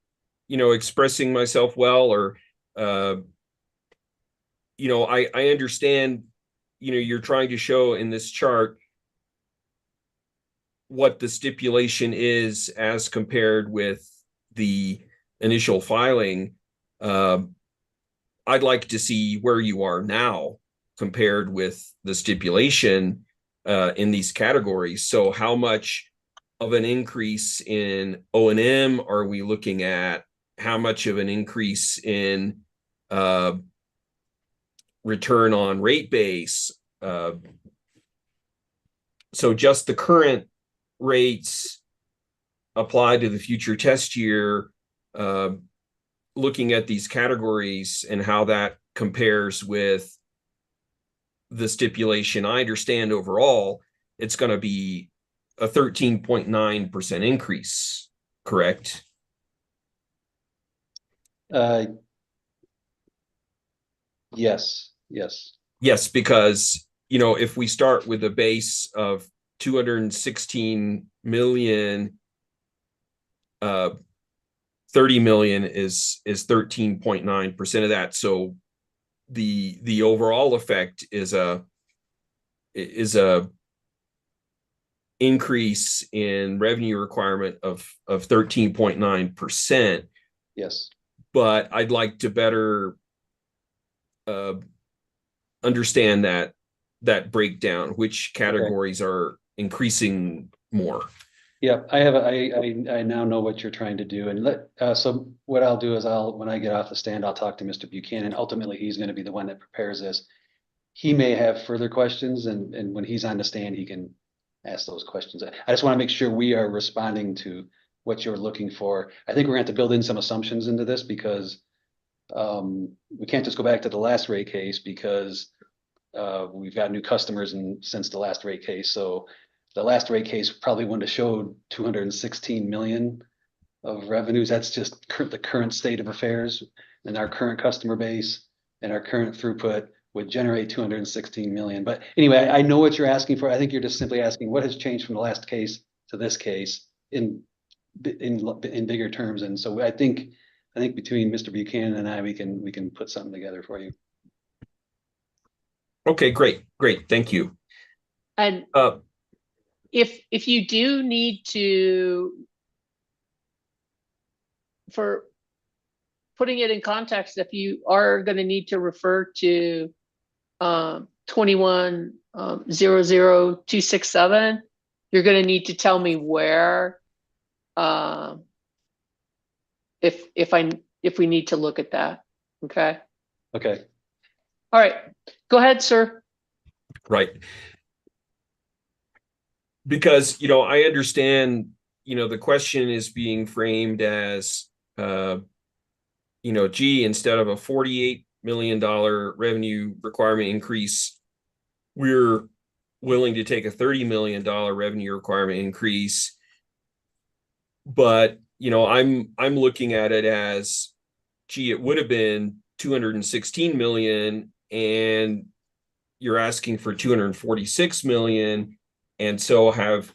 Speaker 16: expressing myself well, or, I understand, you're trying to show in this chart what the stipulation is as compared with the initial filing. I'd like to see where you are now compared with the stipulation in these categories. So how much of an increase in O&M are we looking at? How much of an increase in return on rate base? So just the current rates applied to the future test year, looking at these categories and how that compares with the stipulation. I understand overall it's going to be a 13.9% increase, correct?
Speaker 14: Yes.
Speaker 16: Yes, because, if we start with a base of 216 million, 30 million is 13.9% of that. So the overall effect is a increase in revenue requirement of 13.9%.
Speaker 14: Yes.
Speaker 16: But I'd like to better understand that breakdown, which categories are increasing more.
Speaker 14: Yeah, I now know what you're trying to do. And so what I'll do is when I get off the stand, I'll talk to Mr. Buchanan. Ultimately, he's going to be the one that prepares this. He may have further questions, and when he's on the stand, he can ask those questions. I just want to make sure we are responding to what you're looking for. I think we're going to have to build in some assumptions into this, because we can't just go back to the last rate case, because we've got new customers since the last rate case. So the last rate case probably wouldn't have showed 216 million of revenues. That's just the current state of affairs. and our current customer base and our current throughput would generate 216 million. But anyway, I know what you're asking for. I think you're just simply asking what has changed from the last case to this case in bigger terms. And so I think between Mr. Buchanan and I, we can put something together for you.
Speaker 16: Okay, great. Thank you.
Speaker 1: And if you do need to, for putting it in context, if you are going to need to refer to 21-00267, you're going to need to tell me where, if we need to look at that. Okay.
Speaker 14: Okay.
Speaker 1: All right. Go ahead, sir.
Speaker 16: Right. Because, I understand, the question is being framed as, gee, instead of a $48 million revenue requirement increase, we're willing to take a $30 million revenue requirement increase. But, I'm looking at it as, gee, it would have been 216 million and you're asking for 246 million. And so have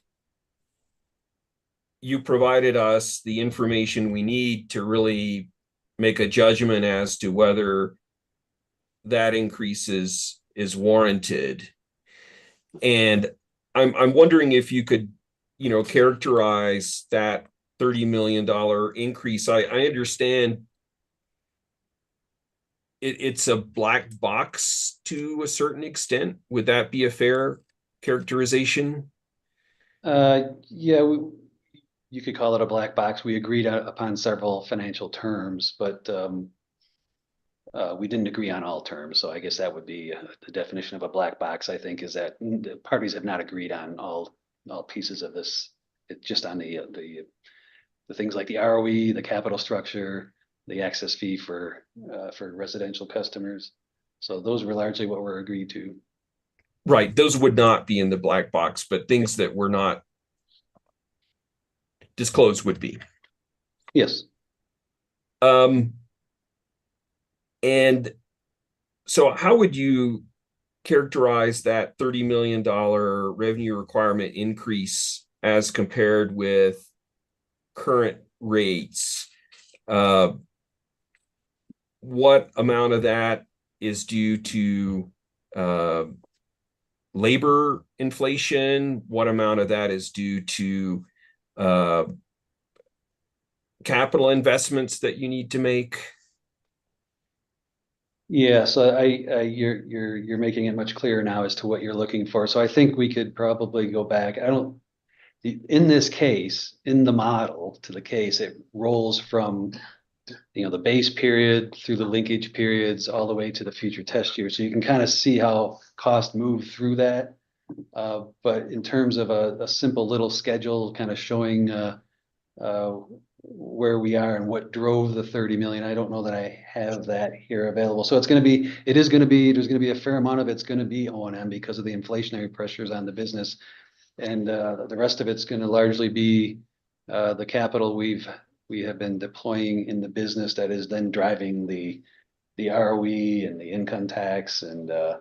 Speaker 16: you provided us the information we need to really make a judgment as to whether that increase is warranted. And I'm wondering if you could, characterize that $30 million increase. I understand it's a black box to a certain extent. Would that be a fair characterization?
Speaker 14: Yeah, you could call it a black box. We agreed upon several financial terms, but we didn't agree on all terms. So I guess that would be the definition of a black box, I think, is that the parties have not agreed on all pieces of this. It's just on the things like the ROE, the capital structure, the access fee for residential customers. So those were largely what were agreed to.
Speaker 16: Right. Those would not be in the black box, but things that were not disclosed would be.
Speaker 14: Yes.
Speaker 16: And so how would you characterize that $30 million revenue requirement increase as compared with current rates? What amount of that is due to labor inflation? What amount of that is due to capital investments that you need to make?
Speaker 14: Yeah, so you're making it much clearer now as to what you're looking for. So I think we could probably go back. In this case, in the model to the case, it rolls from the base period through the linkage periods all the way to the future test year. So you can kind of see how costs move through that. But in terms of a simple little schedule kind of showing where we are and what drove the 30 million, I don't know that I have that here available. So there's going to be a fair amount of it's going to be O&M because of the inflationary pressures on the business. And the rest of it's going to largely be the capital we have been deploying in the business that is then driving the ROE and the income tax and the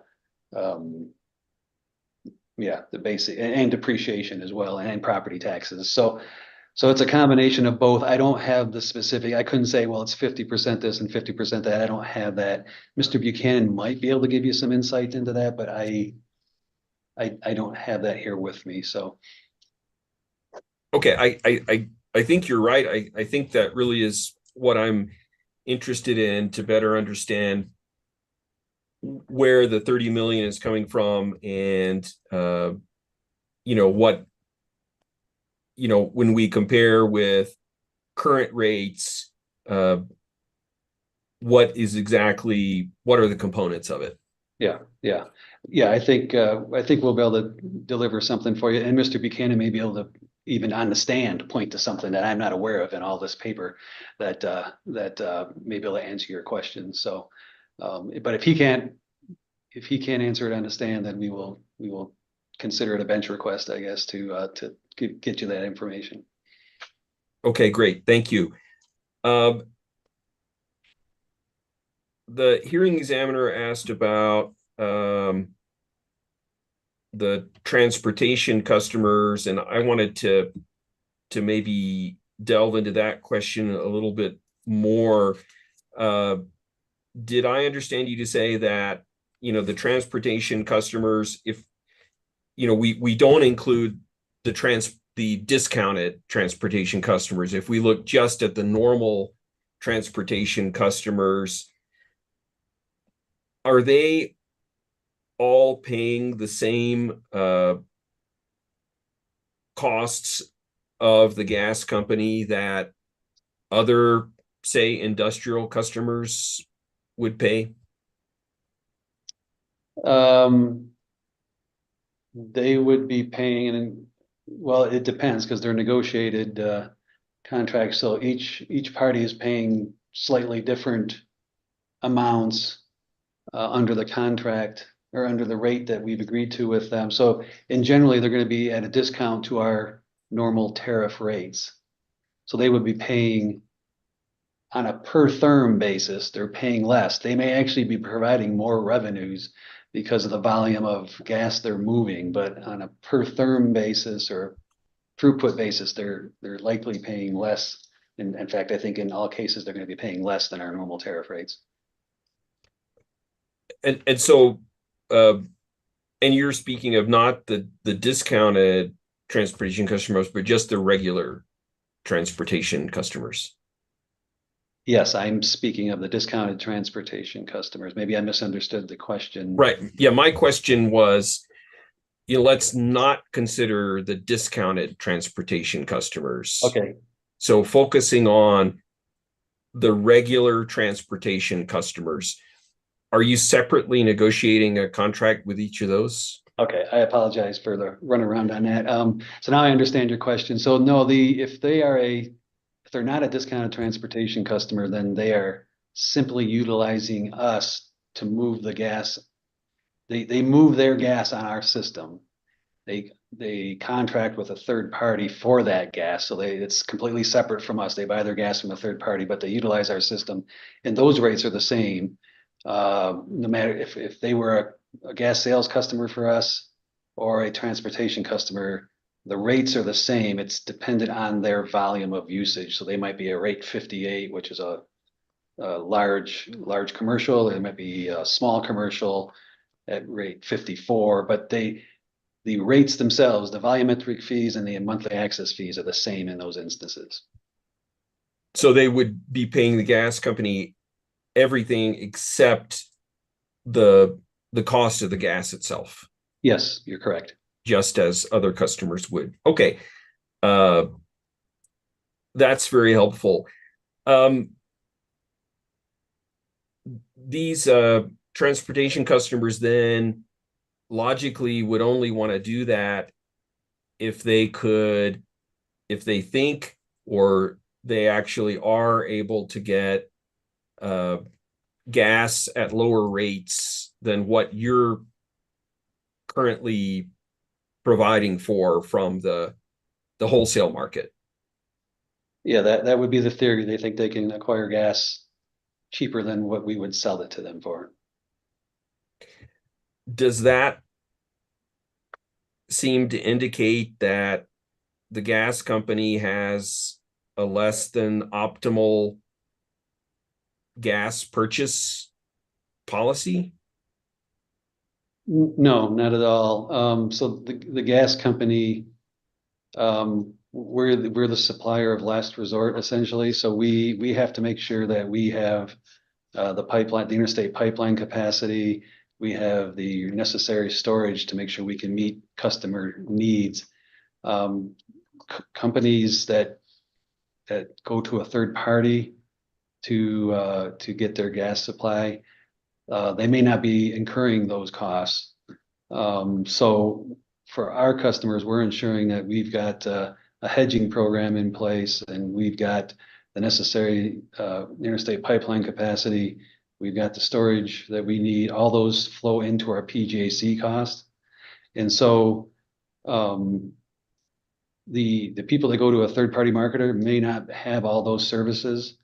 Speaker 14: basic and depreciation as well and property taxes. So it's a combination of both. I don't have the specific. I couldn't say, well, it's 50% this and 50% that. I don't have that. Mr. Buchanan might be able to give you some insight into that, but I don't have that here with me. So.
Speaker 16: Okay, I think you're right. I think that really is what I'm interested in, to better understand where the 30 million is coming from and what, when we compare with current rates, what are the components of it?
Speaker 14: Yeah. I think we'll be able to deliver something for you. And Mr. Buchanan may be able to even on the stand point to something that I'm not aware of in all this paper that may be able to answer your questions. So, but if he can't answer it on the stand, then we will consider it a bench request, I guess, to get you that information.
Speaker 16: Okay, great. Thank you. the hearing examiner asked about the transportation customers, and I wanted to maybe delve into that question a little bit more. Did I understand you to say that, the transportation customers, if, we don't include the discounted transportation customers, if we look just at the normal transportation customers, are they all paying the same costs of the gas company that other, say, industrial customers would pay?
Speaker 14: They would be paying, and well, it depends because they're negotiated contracts. So each party is paying slightly different amounts under the contract or under the rate that we've agreed to with them. So generally, they're going to be at a discount to our normal tariff rates. So they would be paying on a per therm basis, they're paying less. They may actually be providing more revenues because of the volume of gas they're moving, but on a per therm basis or throughput basis, they're likely paying less. In fact, I think in all cases, they're going to be paying less than our normal tariff rates.
Speaker 16: And so, and you're speaking of not the discounted transportation customers, but just the regular transportation customers.
Speaker 14: Yes, I'm speaking of the discounted transportation customers. Maybe I misunderstood the question.
Speaker 16: Right. Yeah, my question was, let's not consider the discounted transportation customers.
Speaker 14: Okay.
Speaker 16: So focusing on the regular transportation customers, are you separately negotiating a contract with each of those?
Speaker 14: Okay, I apologize for the runaround on that. So now I understand your question. So no, if they're not a discounted transportation customer, then they are simply utilizing us to move the gas. They move their gas on our system. They contract with a third party for that gas. So it's completely separate from us. They buy their gas from a third party, but they utilize our system. And those rates are the same. No matter if they were a gas sales customer for us or a transportation customer, the rates are the same. It's dependent on their volume of usage. So they might be a rate 58, which is a large commercial. It might be a small commercial at rate 54, but the rates themselves, the volumetric fees and the monthly access fees are the same in those instances.
Speaker 16: So they would be paying the gas company everything except the cost of the gas itself.
Speaker 14: Yes, you're correct.
Speaker 16: Just as other customers would. Okay. That's very helpful. These transportation customers then logically would only want to do that if they think or they actually are able to get gas at lower rates than what you're currently providing from the wholesale market.
Speaker 14: Yeah, that would be the theory. They think they can acquire gas cheaper than what we would sell it to them for.
Speaker 16: Does that seem to indicate that the gas company has a less than optimal gas purchase policy?
Speaker 14: No, not at all. So the gas company, we're the supplier of last resort, essentially. So we have to make sure that we have the interstate pipeline capacity. We have the necessary storage to make sure we can meet customer needs. Companies that go to a third party to get their gas supply, they may not be incurring those costs. So for our customers, we're ensuring that we've got a hedging program in place and we've got the necessary interstate pipeline capacity. We've got the storage that we need. All those flow into our PGAC cost. And so the people that go to a third party marketer may not have all those services.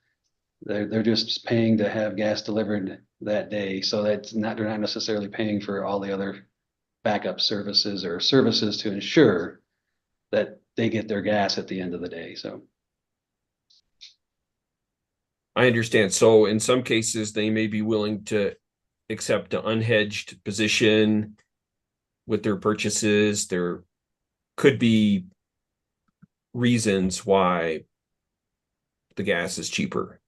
Speaker 14: They're just paying to have gas delivered that day. So that's not, they're not necessarily paying for all the other backup services or services to ensure that they get their gas at the end of the day. So
Speaker 16: I understand. So in some cases, they may be willing to accept an unhedged position with their purchases. There could be reasons why the gas is cheaper.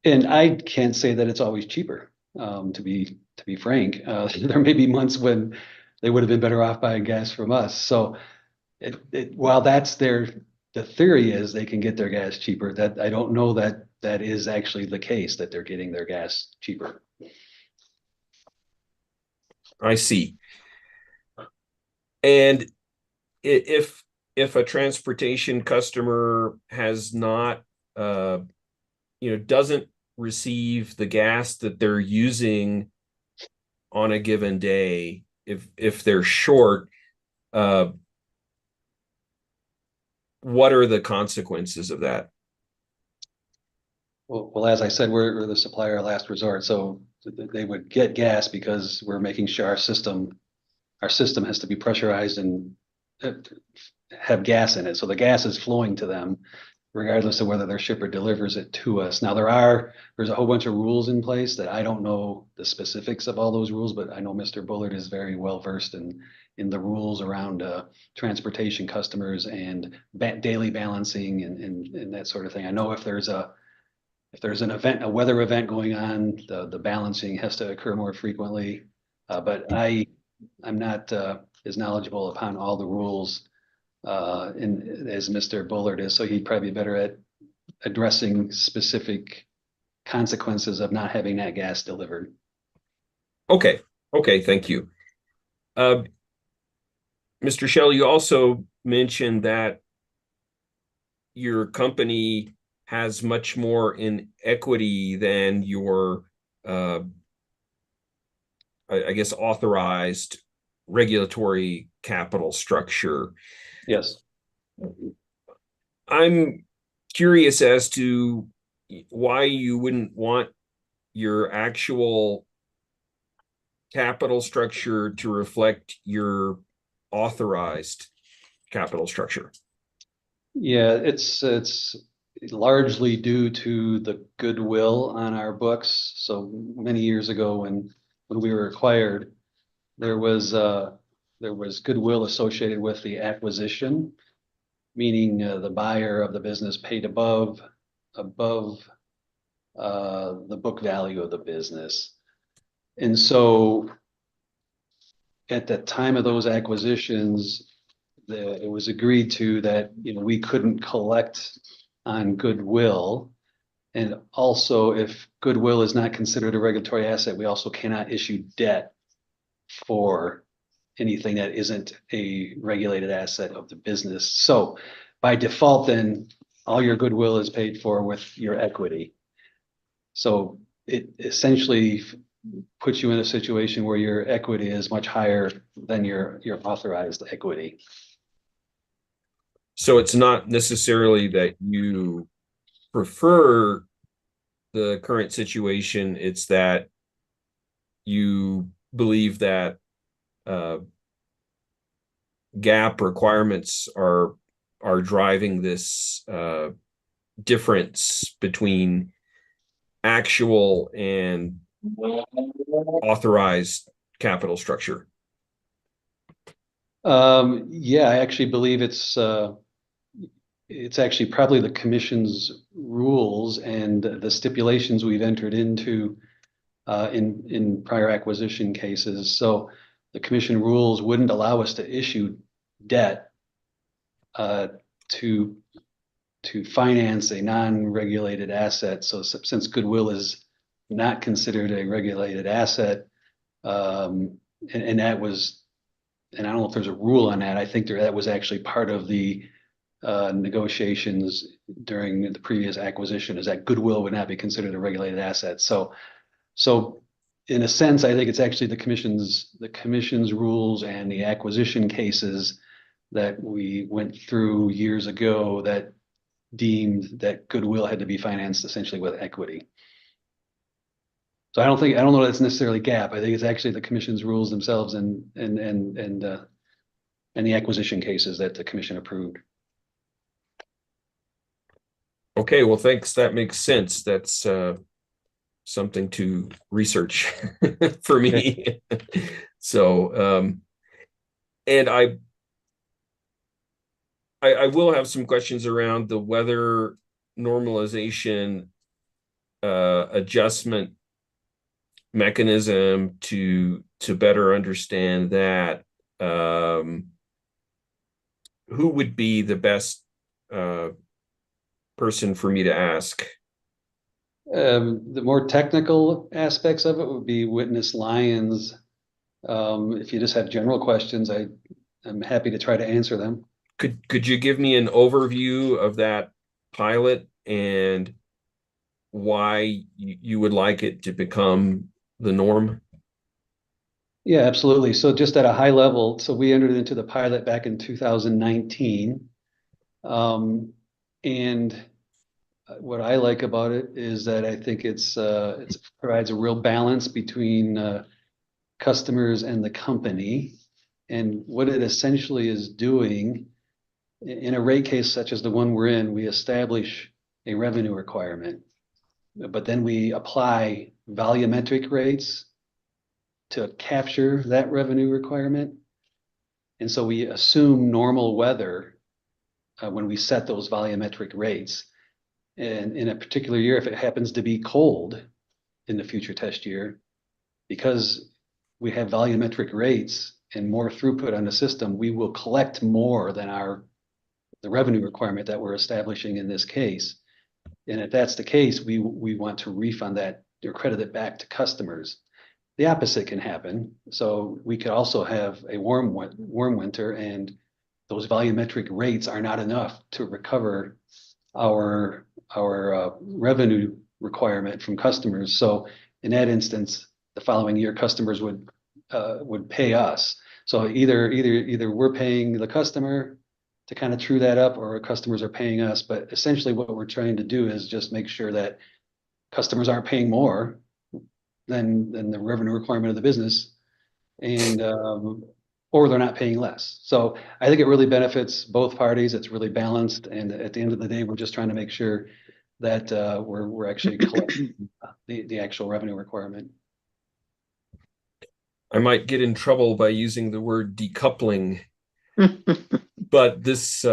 Speaker 14: and I can't say that it's always cheaper, to be frank. There may be months when they would have been better off buying gas from us. So while that's the theory is they can get their gas cheaper, that I don't know that that is actually the case, that they're getting their gas cheaper.
Speaker 16: I see. And if a transportation customer has not, doesn't receive the gas that they're using on a given day, if they're short, what are the consequences of that?
Speaker 14: Well, as I said, we're the supplier of last resort, so they would get gas because we're making sure our system has to be pressurized and have gas in it. So the gas is flowing to them regardless of whether their shipper delivers it to us. Now there's a whole bunch of rules in place that I don't know the specifics of all those rules, but I know Mr. Bullard is very well versed in the rules around transportation customers and daily balancing and that sort of thing. I know if there's an event, a weather event going on, the balancing has to occur more frequently. But I'm not as knowledgeable upon all the rules as Mr. Bullard is, so he'd probably be better at addressing specific consequences of not having that gas delivered.
Speaker 16: Okay, thank you. Mr. Shell, you also mentioned that your company has much more in equity than your, I guess, authorized regulatory capital structure.
Speaker 14: Yes.
Speaker 16: I'm curious as to why you wouldn't want your actual capital structure to reflect your authorized capital structure.
Speaker 14: Yeah, it's largely due to the goodwill on our books. So many years ago when we were acquired, there was goodwill associated with the acquisition, meaning the buyer of the business paid above the book value of the business. And so at the time of those acquisitions, it was agreed to that, we couldn't collect on goodwill. And also, if goodwill is not considered a regulatory asset, we also cannot issue debt for anything that isn't a regulated asset of the business. So by default, then all your goodwill is paid for with your equity. So it essentially puts you in a situation where your equity is much higher than your authorized equity.
Speaker 16: So it's not necessarily that you prefer the current situation, it's that you believe that GAAP requirements are driving this difference between actual and authorized capital structure.
Speaker 14: Yeah, I actually believe it's actually probably the commission's rules and the stipulations we've entered into in prior acquisition cases. So the commission rules wouldn't allow us to issue debt to finance a non-regulated asset. So since goodwill is not considered a regulated asset, and that was, and I don't know if there's a rule on that. I think that was actually part of the negotiations during the previous acquisition, is that goodwill would not be considered a regulated asset. So in a sense, I think it's actually the commission's rules and the acquisition cases that we went through years ago that deemed that goodwill had to be financed essentially with equity. So I don't know that's necessarily GAAP. I think it's actually the commission's rules themselves and the acquisition cases that the commission approved.
Speaker 16: Okay, well, thanks. That makes sense. That's something to research for me. So, and I will have some questions around the weather normalization adjustment mechanism to better understand that. Who would be the best person for me to ask?
Speaker 14: The more technical aspects of it would be witness Lyons. If you just have general questions, I'm happy to try to answer them.
Speaker 16: Could you give me an overview of that pilot and why you would like it to become the norm?
Speaker 14: Yeah, absolutely. So just at a high level, so we entered into the pilot back in 2019. And what I like about it is that I think it provides a real balance between customers and the company. And what it essentially is doing in a rate case such as the one we're in, we establish a revenue requirement, but then we apply volumetric rates to capture that revenue requirement. And so we assume normal weather when we set those volumetric rates. And in a particular year, if it happens to be cold in the future test year, because we have volumetric rates and more throughput on the system, we will collect more than the revenue requirement that we're establishing in this case. And if that's the case, we want to refund that or credit it back to customers. The opposite can happen. So we could also have a warm winter, and those volumetric rates are not enough to recover our revenue requirement from customers. So in that instance, the following year, customers would pay us. So either we're paying the customer to kind of true that up, or customers are paying us. But essentially, what we're trying to do is just make sure that customers aren't paying more than the revenue requirement of the business, and or they're not paying less. So I think it really benefits both parties. It's really balanced, and at the end of the day, we're just trying to make sure that we're actually collecting the actual revenue requirement.
Speaker 16: I might get in trouble by using the word decoupling, but this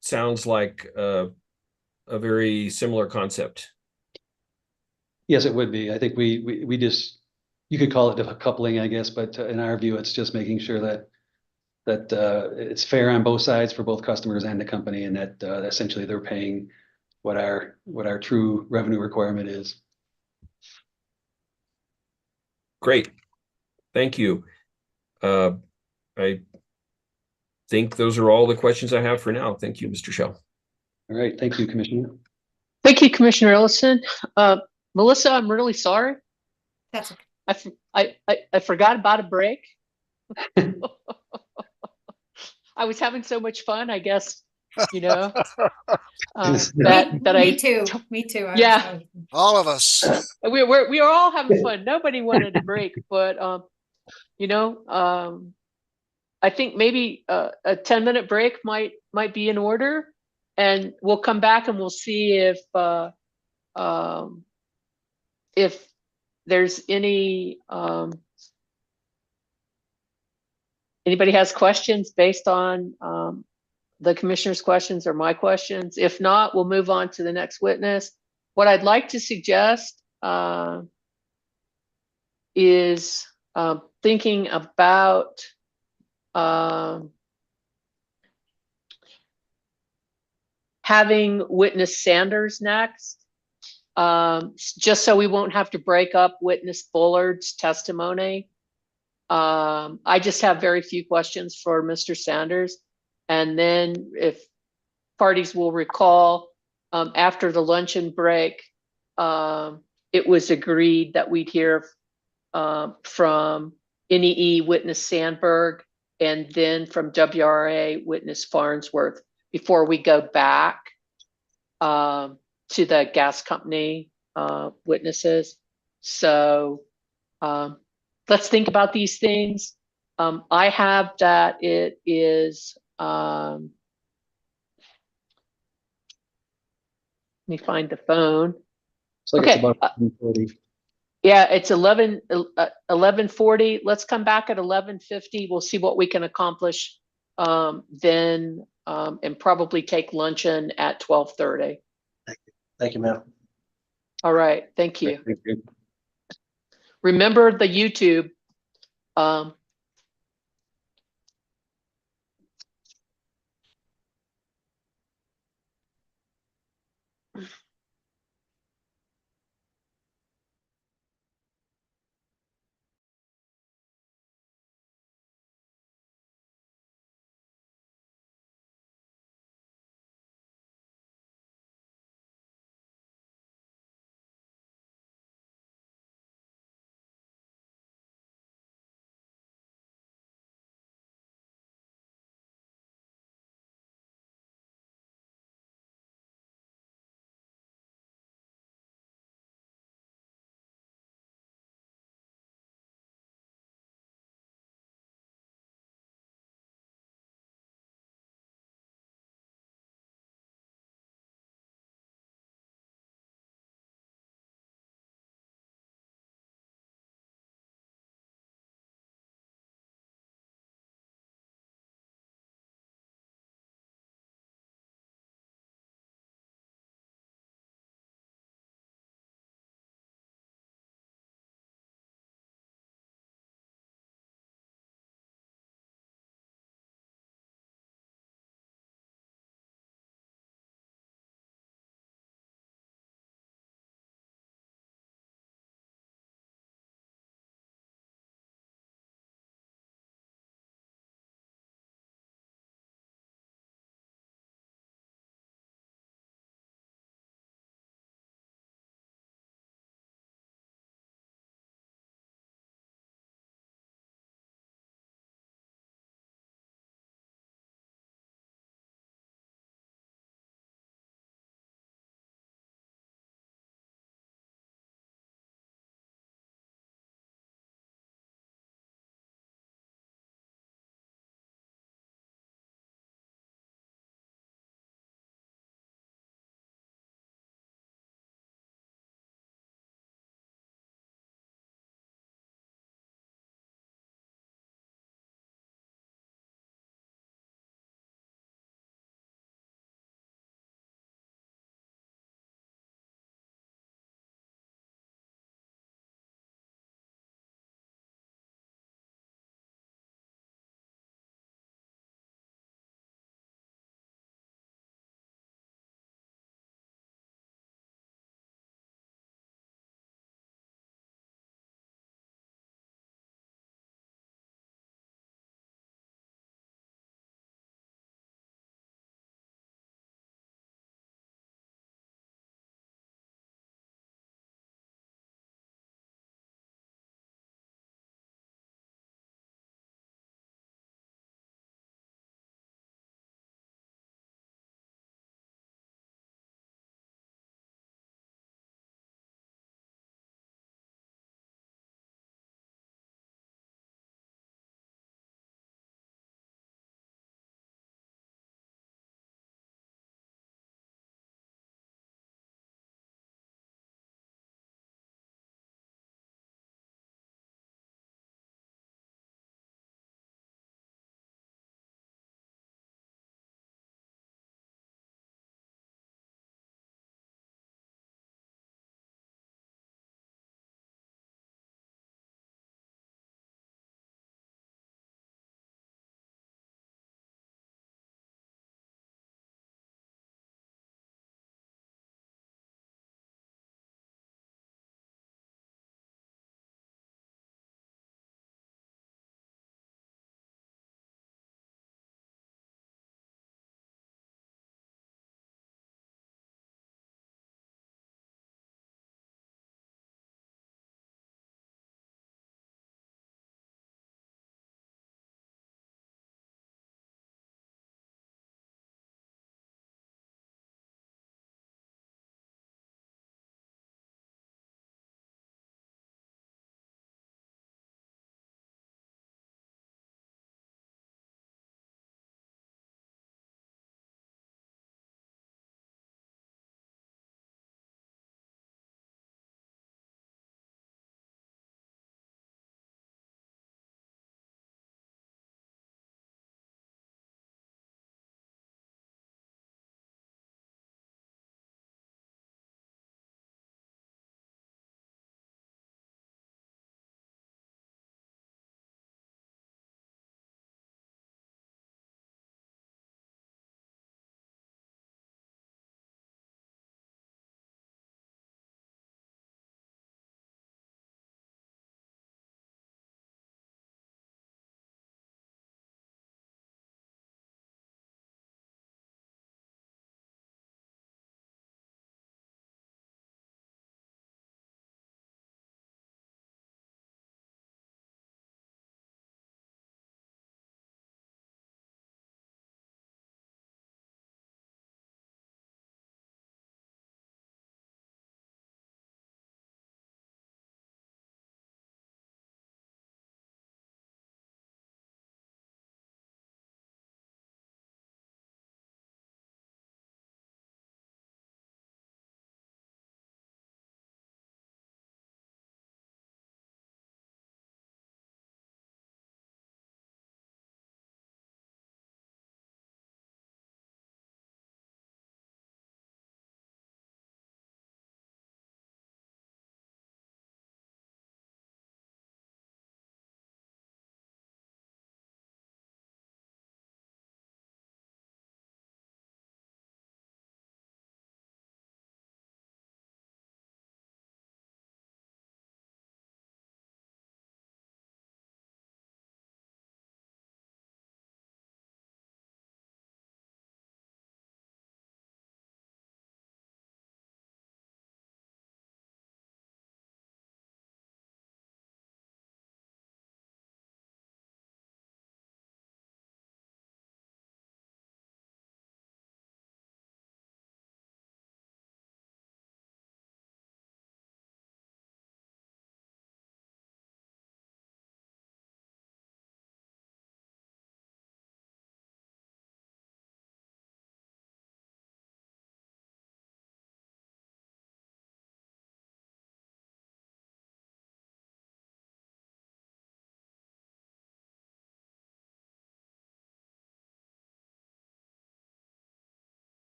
Speaker 16: sounds like a very similar concept.
Speaker 14: Yes, it would be. I think we just, you could call it decoupling, I guess, but in our view, it's just making sure that it's fair on both sides for both customers and the company, and that essentially they're paying what our true revenue requirement is.
Speaker 16: Great. Thank you. I think those are all the questions I have for now. Thank you, Mr. Shell.
Speaker 14: All right. Thank you, Commissioner.
Speaker 1: Thank you, Commissioner Ellison. Melissa, I'm really sorry.
Speaker 2: That's okay.
Speaker 1: I forgot about a break. I was having so much fun, I guess, that
Speaker 2: Me too. Me too.
Speaker 1: Yeah.
Speaker 7: All of us.
Speaker 1: We are all having fun. Nobody wanted a break, but I think maybe a 10-minute break might be in order, and we'll come back and we'll see if there's any anybody has questions based on the commissioner's questions or my questions. If not, we'll move on to the next witness. What I'd like to suggest is thinking about having witness Sanders next, just so we won't have to break up witness Bullard's testimony. I just have very few questions for Mr. Sanders. And then if parties will recall, after the luncheon break, it was agreed that we'd hear from NEE witness Sandberg, and then from WRA witness Farnsworth before we go back to the gas company witnesses. So let's think about these things. I have that it is, let me find the phone.
Speaker 14: It's like
Speaker 1: Okay.
Speaker 14: it's about 40.
Speaker 1: Yeah, it's 11:40. Let's come back at 11:50. We'll see what we can accomplish then, and probably take luncheon at 12:30.
Speaker 6: Thank you, ma'am.
Speaker 1: All right, thank you.
Speaker 14: Thank you.
Speaker 1: Remember the YouTube.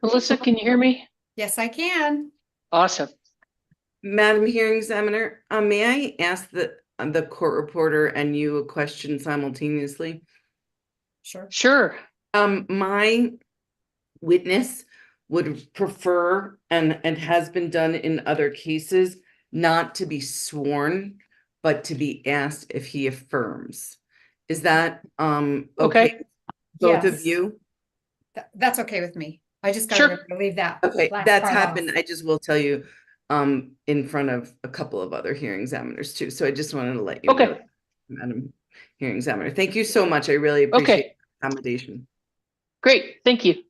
Speaker 1: Melissa, can you hear me?
Speaker 2: Yes, I can.
Speaker 1: Awesome.
Speaker 8: Madam Hearing Examiner, may I ask the court reporter and you a question simultaneously?
Speaker 2: Sure.
Speaker 1: Sure.
Speaker 8: My witness would prefer, and has been done in other cases, not to be sworn, but to be asked if he affirms. Is that okay? Both of
Speaker 2: Yes.
Speaker 8: you?
Speaker 2: That's okay with me. I just gotta
Speaker 1: Sure.
Speaker 2: remember to leave that.
Speaker 8: Okay,
Speaker 2: last
Speaker 8: that's
Speaker 2: part
Speaker 8: happened.
Speaker 2: off.
Speaker 8: I just will tell you, in front of a couple of other hearing examiners too. So I just wanted to let you know,
Speaker 1: Okay.
Speaker 8: Madam Hearing Examiner. Thank you so much. I really appreciate the accommodation.
Speaker 1: Great. Thank you.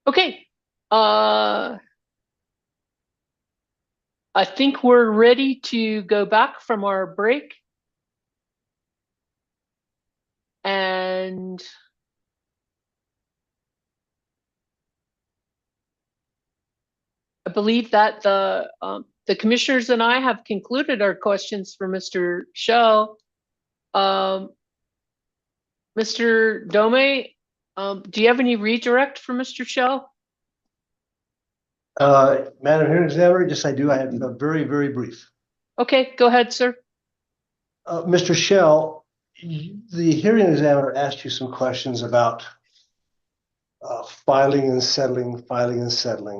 Speaker 1: Okay. I think we're ready to go back from our break. And I believe that the commissioners and I have concluded our questions for Mr. Shell. Mr. Dome, do you have any redirect for Mr. Shell?
Speaker 6: Madam Hearing Examiner, yes, I do. I have a very, very brief.
Speaker 1: Okay, go ahead, sir.
Speaker 6: Mr. Shell, the hearing examiner asked you some questions about filing and settling,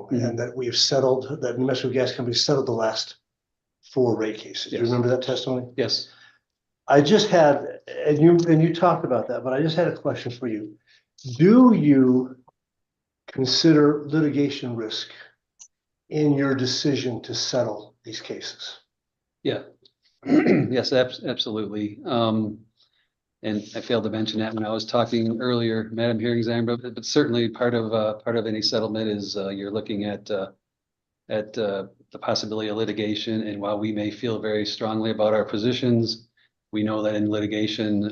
Speaker 6: and that we've settled, that New Mexico Gas Company settled the last 4 rate cases. Do you remember that testimony?
Speaker 14: Yes.
Speaker 6: I just had, and you talked about that, but I just had a question for you. Do you consider litigation risk in your decision to settle these cases?
Speaker 14: Yeah. Yes, absolutely. And I failed to mention that when I was talking earlier, Madam Hearing Examiner, but certainly part of any settlement is you're looking at the possibility of litigation. And while we may feel very strongly about our positions, we know that in litigation,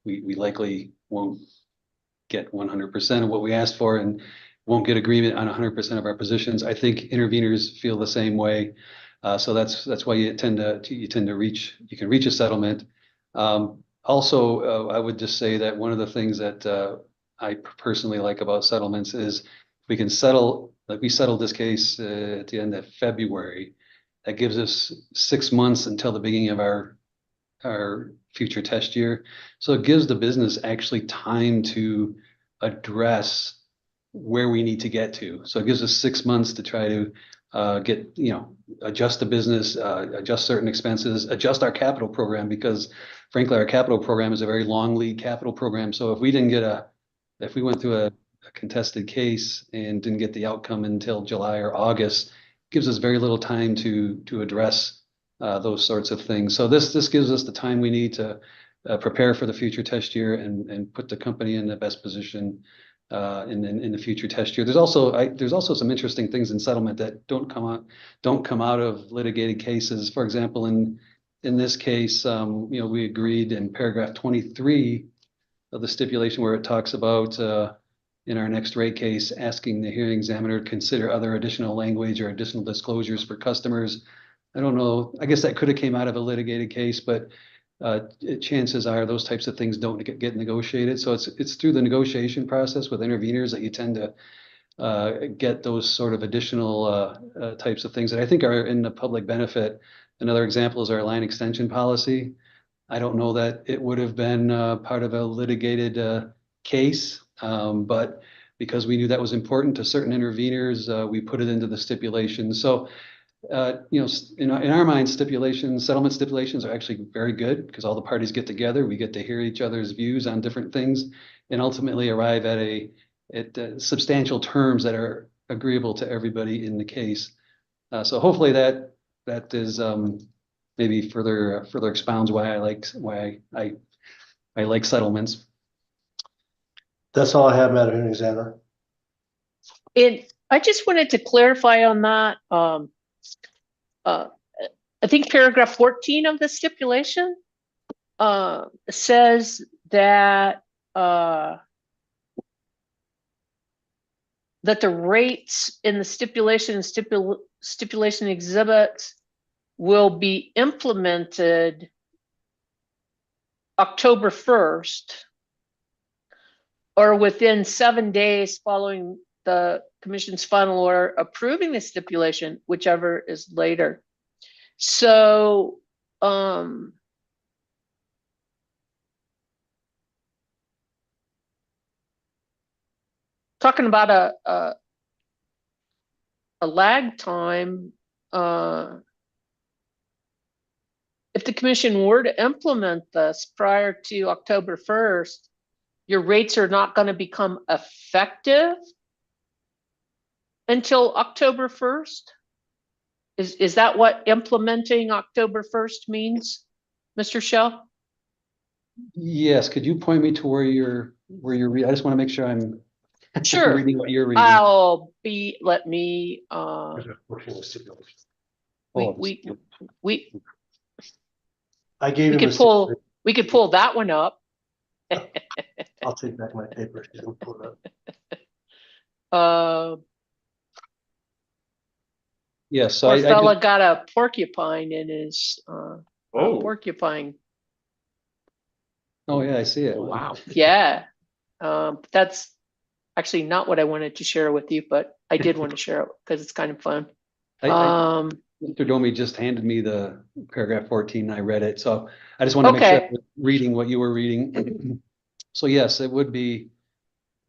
Speaker 14: we likely won't get 100% of what we asked for and won't get agreement on 100% of our positions. I think interveners feel the same way. So that's why you can reach a settlement. Also, I would just say that one of the things that I personally like about settlements is we can settle, like we settled this case at the end of February. That gives us 6 months until the beginning of our future test year. So it gives the business actually time to address where we need to get to. So it gives us 6 months to try to adjust the business, adjust certain expenses, adjust our capital program, because frankly, our capital program is a very long lead capital program. So if we went through a contested case and didn't get the outcome until July or August, it gives us very little time to address those sorts of things. So this gives us the time we need to prepare for the future test year and put the company in the best position in the future test year. There's also some interesting things in settlement that don't come out of litigated cases. For example, in this case, we agreed in paragraph 23 of the stipulation where it talks about in our next rate case, asking the hearing examiner to consider other additional language or additional disclosures for customers. I don't know. I guess that could have came out of a litigated case, but chances are those types of things don't get negotiated. So it's through the negotiation process with interveners that you tend to get those sort of additional types of things that I think are in the public benefit. Another example is our line extension policy. I don't know that it would have been part of a litigated case, but because we knew that was important to certain interveners, we put it into the stipulation. So in our mind, settlement stipulations are actually very good because all the parties get together. We get to hear each other's views on different things and ultimately arrive at substantial terms that are agreeable to everybody in the case. So hopefully that is maybe further expounds why I like settlements.
Speaker 6: That's all I have, Madam Hearing Examiner.
Speaker 1: And I just wanted to clarify on that. I think paragraph 14 of the stipulation says that that the rates in the stipulation exhibits will be implemented October 1st. or within 7 days following the commission's final order approving the stipulation, whichever is later. So, talking about a lag time, if the commission were to implement this prior to October 1st, your rates are not going to become effective until October 1st? Is that what implementing October 1st means, Mr. Shell?
Speaker 14: Yes, could you point me to where you're I just want to make sure I'm
Speaker 1: Sure.
Speaker 14: reading what you're reading.
Speaker 1: Let me, we
Speaker 6: I gave him
Speaker 1: we could pull that one up.
Speaker 6: I'll take back my paper. You can pull it up.
Speaker 14: Yes, so
Speaker 1: Poor fella got a porcupine in his porcupine.
Speaker 14: Oh yeah, I see it.
Speaker 1: Wow. Yeah. That's actually not what I wanted to share with you, but I did want to share it because it's kind of fun.
Speaker 14: Mr. Domi just handed me the paragraph 14. I read it, so I just want to make sure I was reading what you were reading. So yes, it would be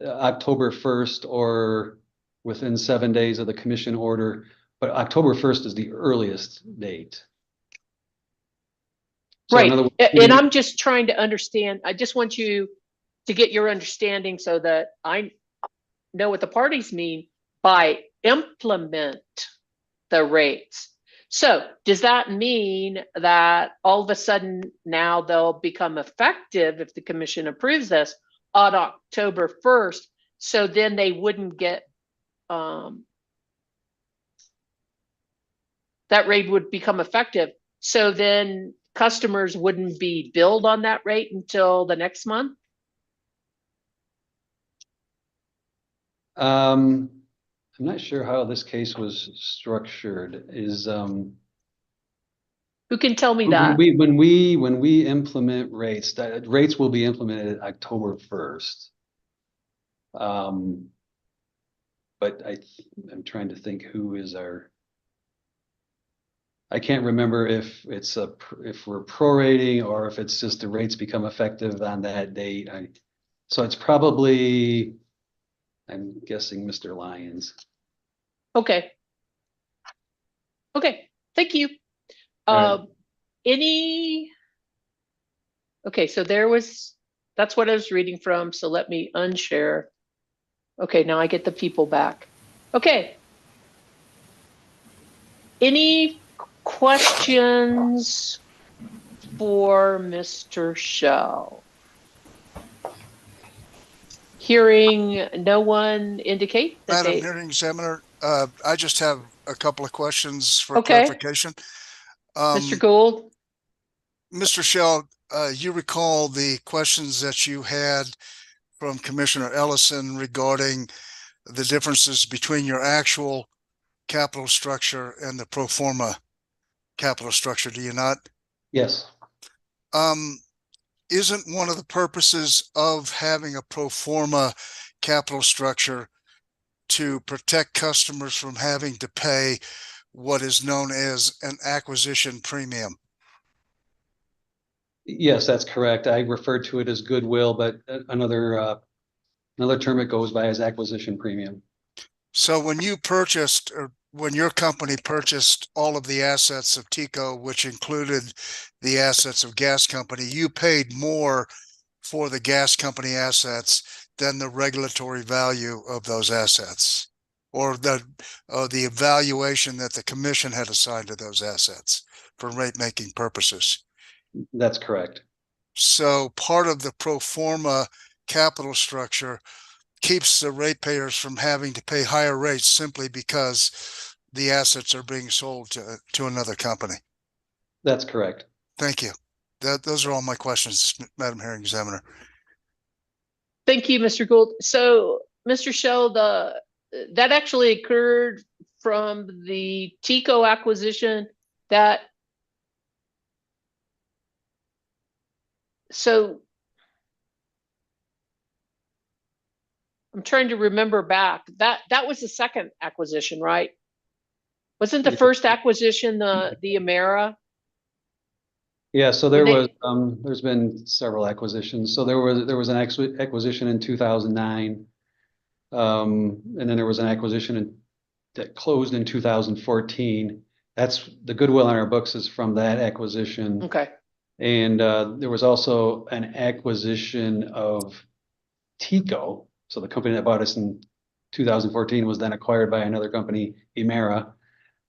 Speaker 14: October 1st or within 7 days of the commission order, but October 1st is the earliest date. So
Speaker 1: right.
Speaker 14: in other words,
Speaker 1: And I'm just trying to understand. I just want you to get your understanding so that I know what the parties mean by implement the rates. So does that mean that all of a sudden now they'll become effective if the commission approves this on October 1st? So then they wouldn't get, that rate would become effective. So then customers wouldn't be billed on that rate until the next month?
Speaker 14: I'm not sure how this case was structured.
Speaker 1: Who can tell me that?
Speaker 14: When we implement rates, rates will be implemented October 1st. But I'm trying to think who is I can't remember if we're prorating or if it's just the rates become effective on that date. So it's probably, I'm guessing, Mr. Lyons.
Speaker 1: Okay. Okay, thank you.
Speaker 14: Right.
Speaker 1: Okay, so that's what I was reading from. So let me unshare. Okay, now I get the people back. Okay. Any questions for Mr. Shell? Hearing no one indicate that
Speaker 7: Madam Hearing Examiner, I just have a couple of questions for
Speaker 1: Okay.
Speaker 7: clarification.
Speaker 1: Mr. Gould?
Speaker 7: Mr. Shell, you recall the questions that you had from Commissioner Ellison regarding the differences between your actual capital structure and the pro forma capital structure, do you not?
Speaker 14: Yes.
Speaker 7: Isn't one of the purposes of having a pro forma capital structure to protect customers from having to pay what is known as an acquisition premium?
Speaker 14: Yes, that's correct. I referred to it as goodwill, but another term it goes by is acquisition premium.
Speaker 7: So when you purchased, or when your company purchased all of the assets of TECO, which included the assets of gas company, you paid more for the gas company assets than the regulatory value of those assets, or the evaluation that the commission had assigned to those assets for rate making purposes.
Speaker 14: That's correct.
Speaker 7: So part of the pro forma capital structure keeps the ratepayers from having to pay higher rates simply because the assets are being sold to another company.
Speaker 14: That's correct.
Speaker 7: Thank you. Those are all my questions, Madam Hearing Examiner.
Speaker 1: Thank you, Mr. Gould. So, Mr. Shell, that actually occurred from the TECO acquisition so I'm trying to remember back. That was the second acquisition, right? Wasn't the
Speaker 14: Yeah.
Speaker 1: first acquisition the Amera?
Speaker 14: Yeah, so there
Speaker 1: When
Speaker 14: was, there's been several acquisitions. So there was an acquisition in 2009. And then there was an acquisition that closed in 2014. That's the goodwill on our books is from that acquisition.
Speaker 1: Okay.
Speaker 14: And there was also an acquisition of Tico. So the company that bought us in 2014 was then acquired by another company, Emera.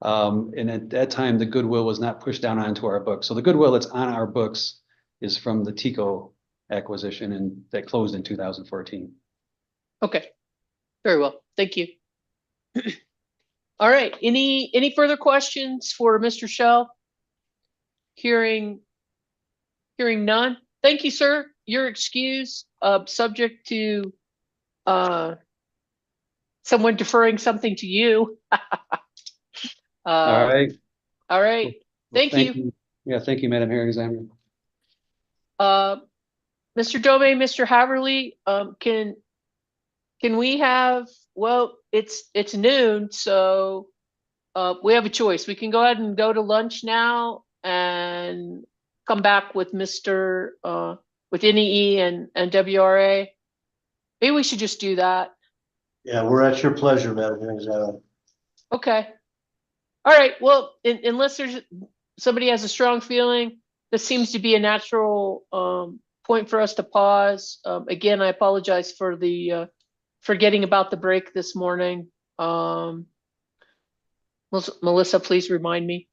Speaker 14: And at that time, the goodwill was not pushed down onto our books. So the goodwill that's on our books is from the Tico acquisition and that closed in 2014.
Speaker 1: Okay. Very well. Thank you. All right. Any further questions for Mr. Shell? Hearing none. Thank you, sir. Your excuse, subject to someone deferring something to you.
Speaker 14: All right.
Speaker 1: All right.
Speaker 14: Well,
Speaker 1: Thank you.
Speaker 14: Yeah, thank you, Madam Hearing Examiner.
Speaker 1: Mr. Dome, Mr. Haverly, can we have, well, it's noon, so we have a choice. We can go ahead and go to lunch now and come back with with NEE and WRA. Maybe we should just do that.
Speaker 6: Yeah, we're at your pleasure, Madam Hearing Examiner.
Speaker 1: Okay. All right. Well, unless somebody has a strong feeling, this seems to be a natural point for us to pause. Again, I apologize for forgetting about the break this morning. Melissa, please remind me.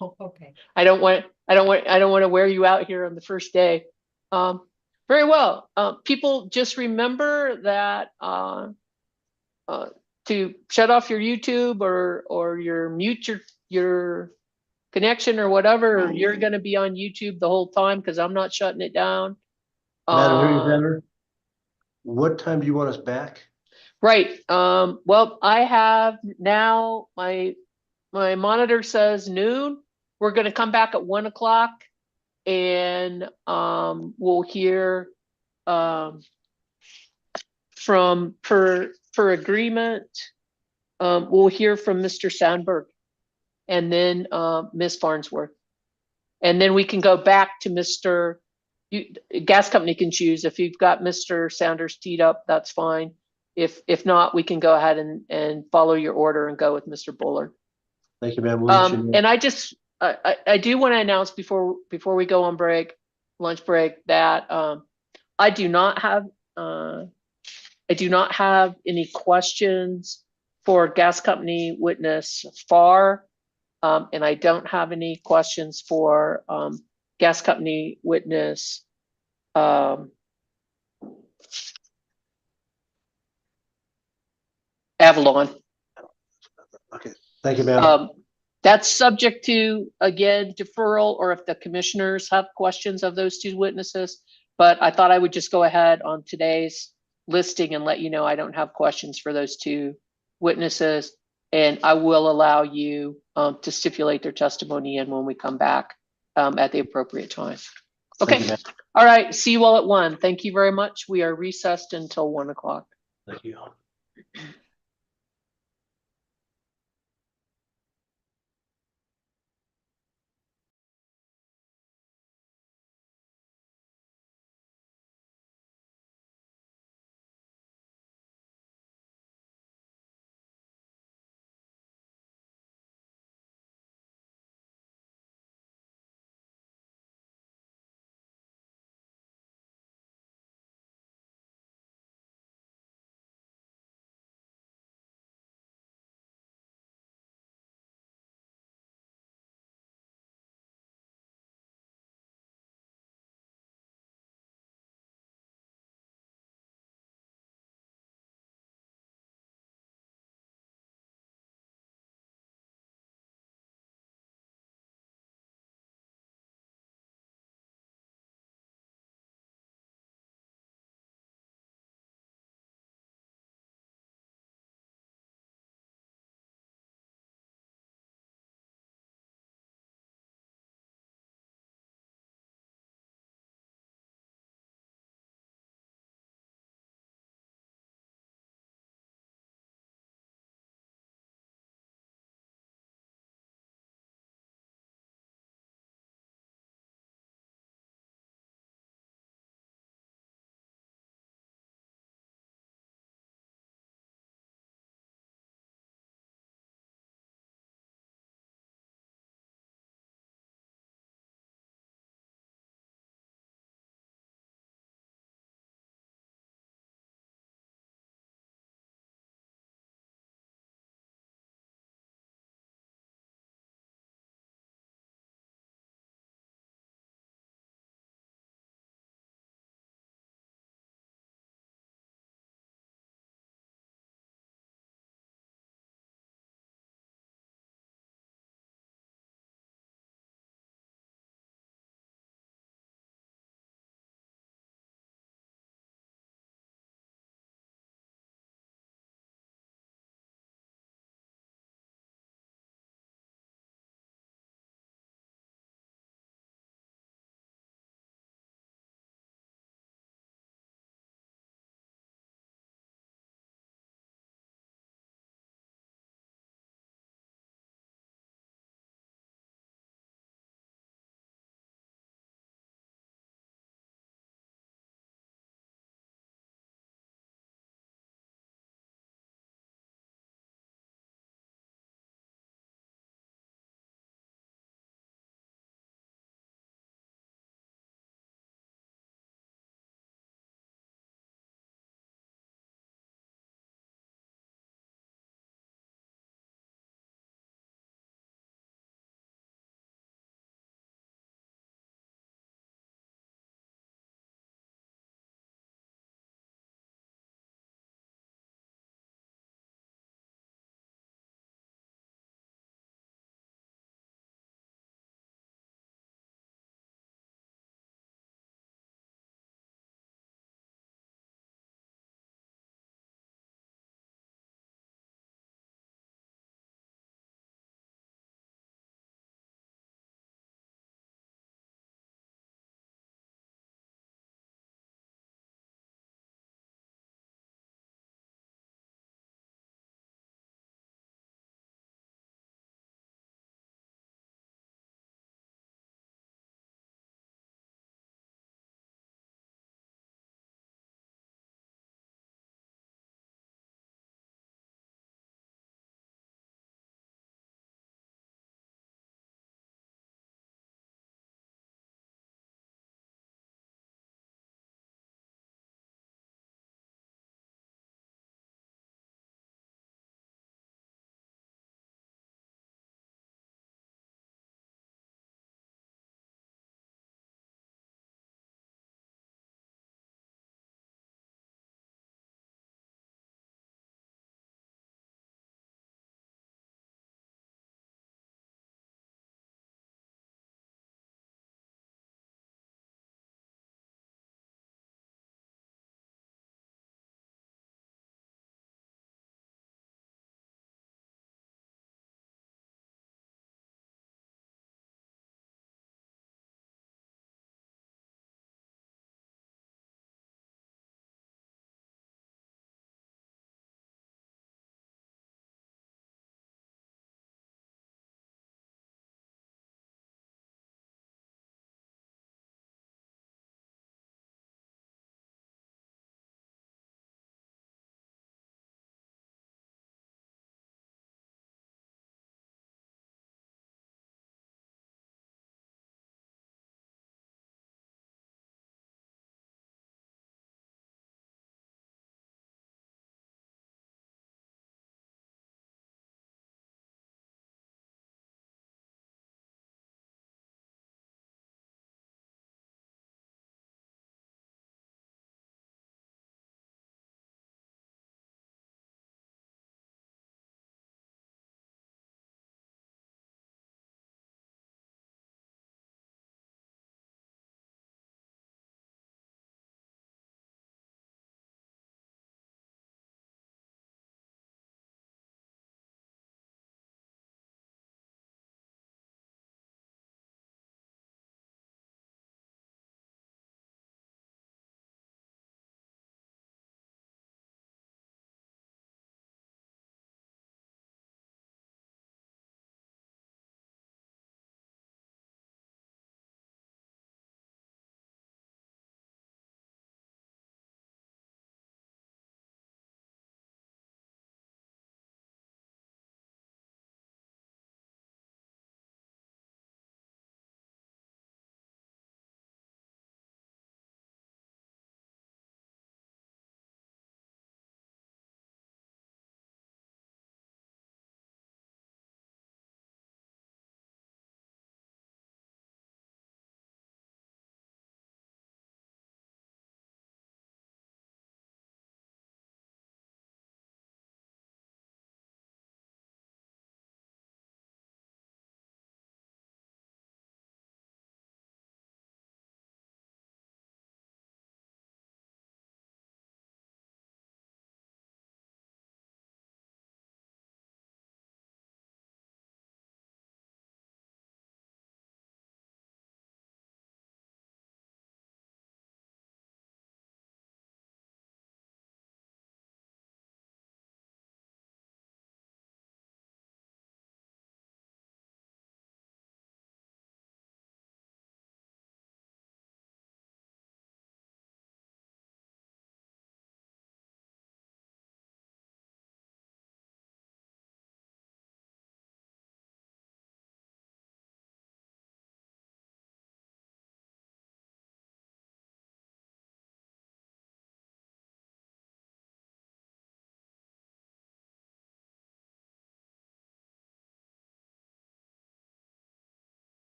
Speaker 2: Oh, okay.
Speaker 1: I don't want to wear you out here on the first day. Very well. People just remember that to shut off your YouTube or mute your connection or whatever. Or you're going to be on YouTube the whole time because I'm not shutting it down.
Speaker 6: Madam Hearing Examiner, what time do you want us back?
Speaker 1: Right. Well, I have now my monitor says noon. We're going to come back at 1 o'clock and we'll hear from per agreement. We'll hear from Mr. Sandberg and then Ms. Farnsworth. And then we can go back to gas company can choose. If you've got Mr. Sanders teed up, that's fine. If not, we can go ahead and follow your order and go with Mr. Bullard.
Speaker 6: Thank you, ma'am. We'll let you know.
Speaker 1: And I do want to announce before we go on lunch break, that I do not have any questions for gas company witness FAR, and I don't have any questions for gas company witness Avalon.
Speaker 6: Okay, thank you, ma'am.
Speaker 1: That's subject to, again, deferral, or if the commissioners have questions of those two witnesses. But I thought I would just go ahead on today's listing and let you know I don't have questions for those two witnesses. And I will allow you to stipulate their testimony in when we come back at the appropriate time. Okay. All right. See you all at 1. Thank you very much. We are recessed until 1 o'clock.
Speaker 6: Thank you.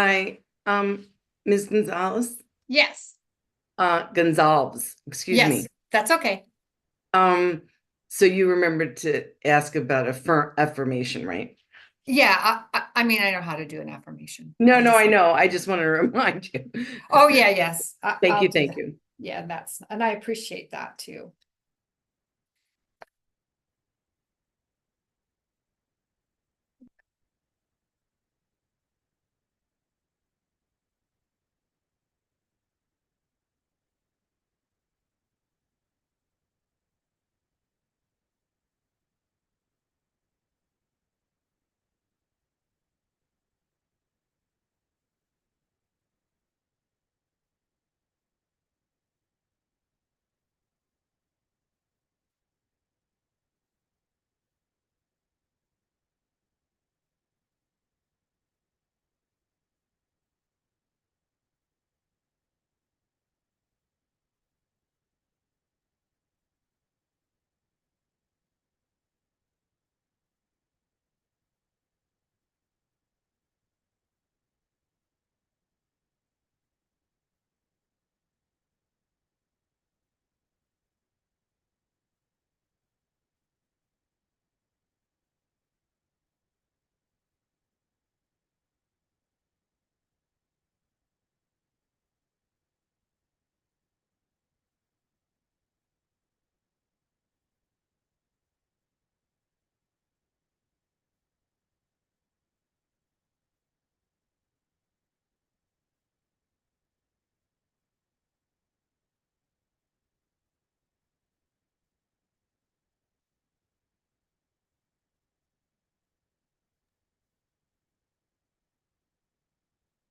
Speaker 8: Hi, Ms. Gonzalez,
Speaker 2: Yes,
Speaker 8: Gonzalez, excuse
Speaker 2: yes,
Speaker 8: me.
Speaker 2: that's okay.
Speaker 8: So you remembered to ask about affirmation, right?
Speaker 2: Yeah, I mean, I know how to do an affirmation.
Speaker 8: No,
Speaker 2: I
Speaker 8: no,
Speaker 2: just-
Speaker 8: I know. I just want to remind you.
Speaker 2: Oh, yeah, yes.
Speaker 8: Thank
Speaker 2: I'll
Speaker 8: you,
Speaker 2: do
Speaker 8: thank
Speaker 2: that.
Speaker 8: you.
Speaker 2: Yeah, and I appreciate that too.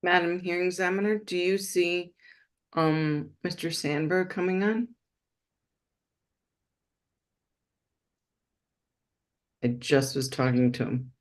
Speaker 8: Madam Hearing Examiner, do you see Mr. Sandberg coming on? I just was talking to him.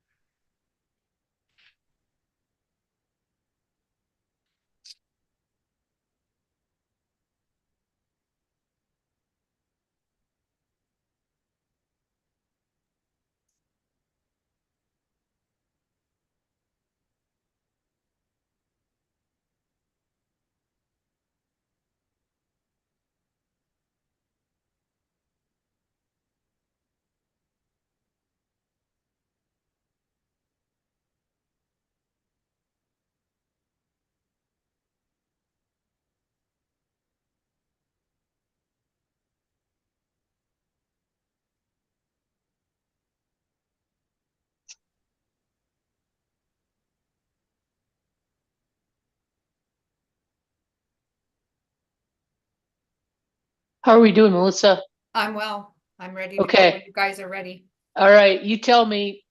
Speaker 1: How are we doing, Melissa?
Speaker 2: I'm well. I'm ready to go
Speaker 1: Okay.
Speaker 2: when you guys are ready.
Speaker 1: All right, you tell me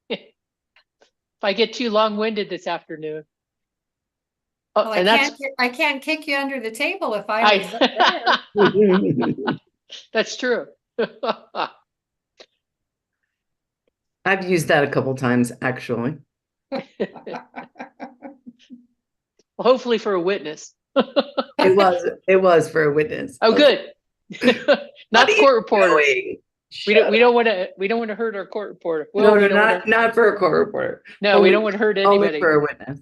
Speaker 1: if I get too long-winded this afternoon. Oh,
Speaker 2: Well,
Speaker 1: and
Speaker 2: I can't kick you under the table if I was there.
Speaker 1: that's true.
Speaker 8: I've used that a couple times, actually.
Speaker 1: Hopefully for a witness.
Speaker 8: It was for a witness.
Speaker 1: Oh, good. Not the court reporter.
Speaker 8: Doing?
Speaker 1: We don't want to hurt our court reporter. Well,
Speaker 8: No,
Speaker 1: we don't
Speaker 8: not
Speaker 1: wanna,
Speaker 8: for a court reporter.
Speaker 1: no, we don't want to hurt
Speaker 8: Only
Speaker 1: anybody.
Speaker 8: for a witness.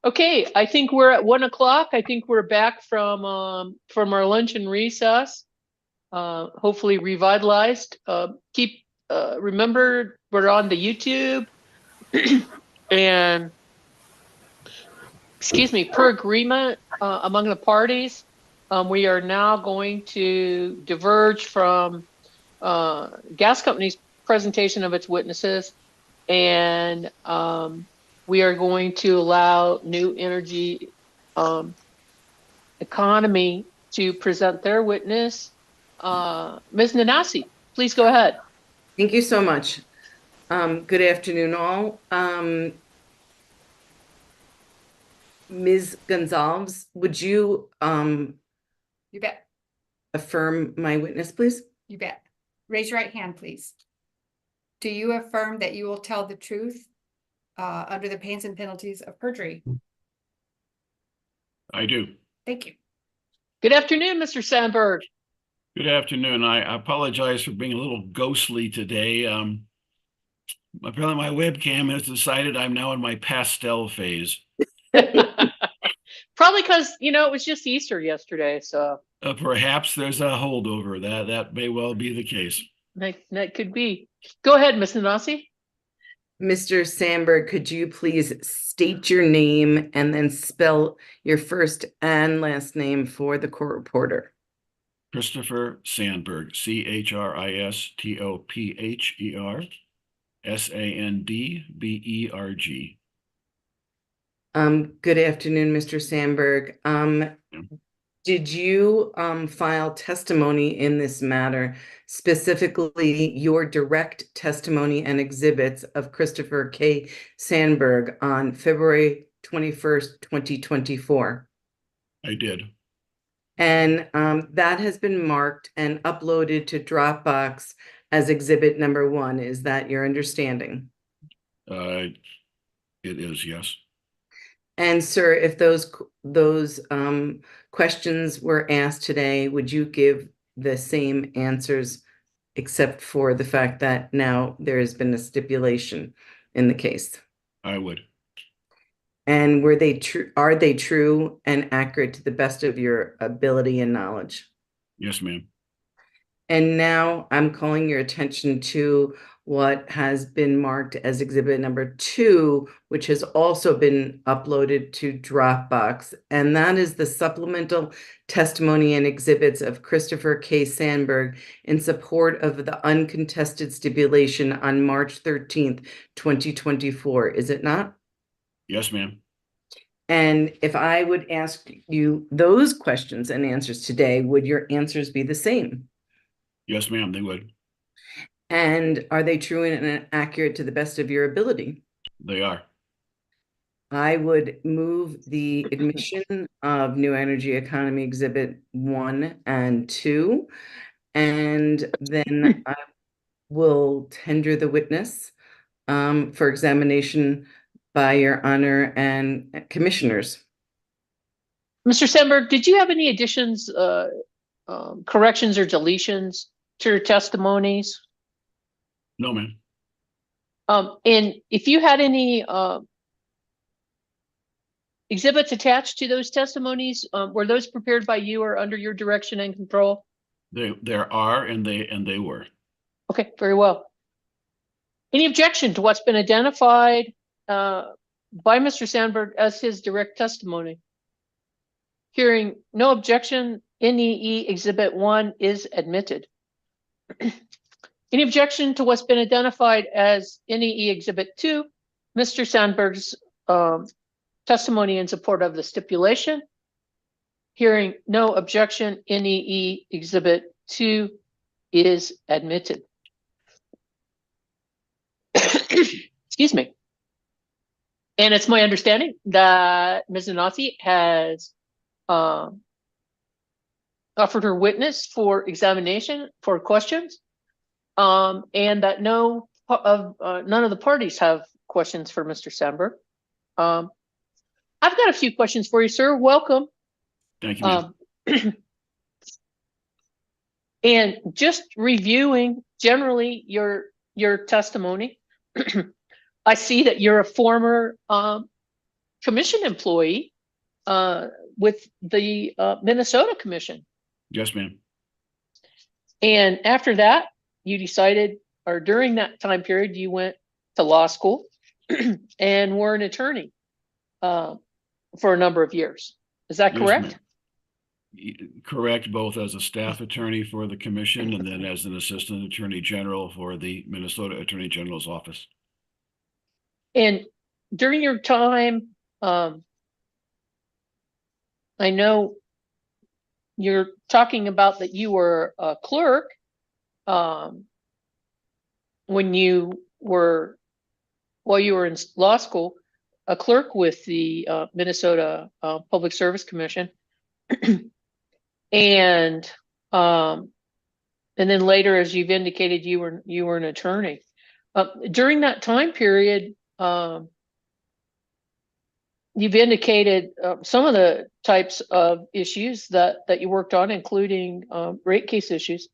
Speaker 1: Okay, I think we're at 1 o'clock. I think we're back from our lunch and recess. Hopefully revitalized. Remember, we're on the YouTube and excuse me, per agreement among the parties, we are now going to diverge from gas company's presentation of its witnesses, and we are going to allow New Energy Economy to present their witness. Ms. Nanasi, please go ahead.
Speaker 8: Thank you so much. Good afternoon, all. Ms. Gonzalez, would you
Speaker 2: You bet.
Speaker 8: affirm my witness, please?
Speaker 2: You bet. Raise your right hand, please. Do you affirm that you will tell the truth under the pains and penalties of perjury?
Speaker 17: I do.
Speaker 2: Thank you.
Speaker 1: Good afternoon, Mr. Sandberg.
Speaker 17: Good afternoon. I apologize for being a little ghostly today. Apparently my webcam has decided I'm now in my pastel phase.
Speaker 1: Probably because, it was just Easter yesterday, so
Speaker 17: Perhaps there's a holdover. That may well be the case.
Speaker 1: that could be. Go ahead, Ms. Nanasi.
Speaker 8: Mr. Sandberg, could you please state your name and then spell your first and last name for the court reporter?
Speaker 17: Christopher Sandberg, CHRISTOPHER, SANDBERG.
Speaker 8: Good afternoon, Mr. Sandberg. Did you file testimony in this matter, specifically your direct testimony and exhibits of Christopher K. Sandberg on February 21st, 2024?
Speaker 17: I did.
Speaker 8: And that has been marked and uploaded to Dropbox as exhibit number 1. Is that your understanding?
Speaker 17: It is, yes.
Speaker 8: And sir, if those questions were asked today, would you give the same answers, except for the fact that now there has been a stipulation in the case?
Speaker 17: I would.
Speaker 8: And were they true? Are they true and accurate to the best of your ability and knowledge?
Speaker 17: Yes, ma'am.
Speaker 8: And now I'm calling your attention to what has been marked as exhibit number 2, which has also been uploaded to Dropbox. And that is the supplemental testimony and exhibits of Christopher K. Sandberg in support of the uncontested stipulation on March 13th, 2024. Is it not?
Speaker 17: Yes, ma'am.
Speaker 8: And if I would ask you those questions and answers today, would your answers be the same?
Speaker 17: Yes, ma'am, they would.
Speaker 8: And are they true and accurate to the best of your ability?
Speaker 17: They are.
Speaker 8: I would move the admission of New Energy Economy Exhibit 1 and 2, and then I will tender the witness for examination by your honor and commissioners.
Speaker 1: Mr. Sandberg, did you have any additions, corrections or deletions to your testimonies?
Speaker 17: No, ma'am.
Speaker 1: And if you had any exhibits attached to those testimonies, were those prepared by you or under your direction and control?
Speaker 17: There are, and they were.
Speaker 1: Okay, very well. Any objection to what's been identified by Mr. Sandberg as his direct testimony? Hearing no objection, NEE Exhibit 1 is admitted. Any objection to what's been identified as NEE Exhibit 2, Mr. Sandberg's testimony in support of the stipulation? Hearing no objection, NEE Exhibit 2 is admitted. Excuse me. And it's my understanding that Ms. Nanasi has offered her witness for examination for questions, and that none of the parties have questions for Mr. Sandberg. I've got a few questions for you, sir. Welcome.
Speaker 17: Thank you, ma'am.
Speaker 1: And just reviewing generally your testimony, I see that you're a former commission employee with the Minnesota Commission.
Speaker 17: Yes, ma'am.
Speaker 1: And after that, you decided, or during that time period, you went to law school and were an attorney for a number of years. Is that correct?
Speaker 17: Yes, correct, both as a staff attorney for the commission and then as an assistant attorney general for the Minnesota Attorney General's office.
Speaker 1: And during your time, I know you're talking about that you were a clerk when you were, while you were in law school, a clerk with the Minnesota Public Service Commission. And then later, as you've indicated, you were an attorney. During that time period, you've indicated some of the types of issues that you worked on, including rate case issues.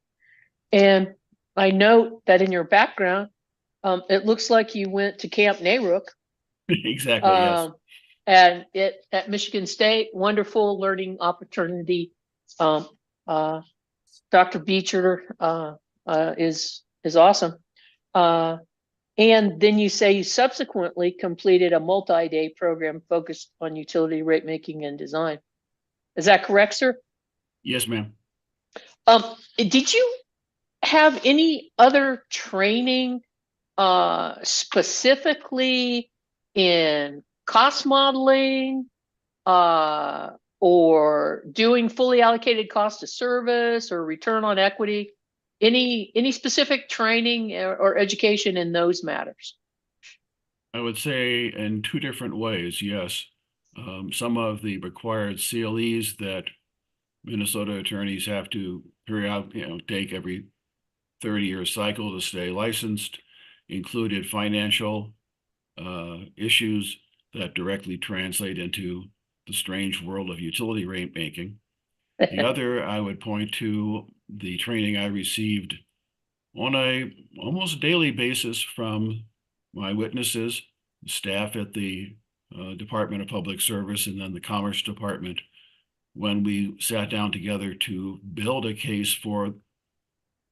Speaker 1: And I note that in your background, It looks like you went to Camp Nayrook.
Speaker 17: Exactly, yes.
Speaker 1: And at Michigan State, wonderful learning opportunity. Dr. Beecher is awesome. And then you say you subsequently completed a multi-day program focused on utility rate making and design. Is that correct, sir?
Speaker 17: Yes, ma'am.
Speaker 1: Did you have any other training specifically in cost modeling or doing fully allocated cost of service or return on equity? Any specific training or education in those matters?
Speaker 17: I would say in two different ways, yes. Some of the required CLEs that Minnesota attorneys have to take every 30-year cycle to stay licensed included financial issues that directly translate into the strange world of utility rate making. The other, I would point to the training I received on a almost daily basis from my witnesses, staff at the Department of Public Service, and then the Commerce Department, when we sat down together to build a case for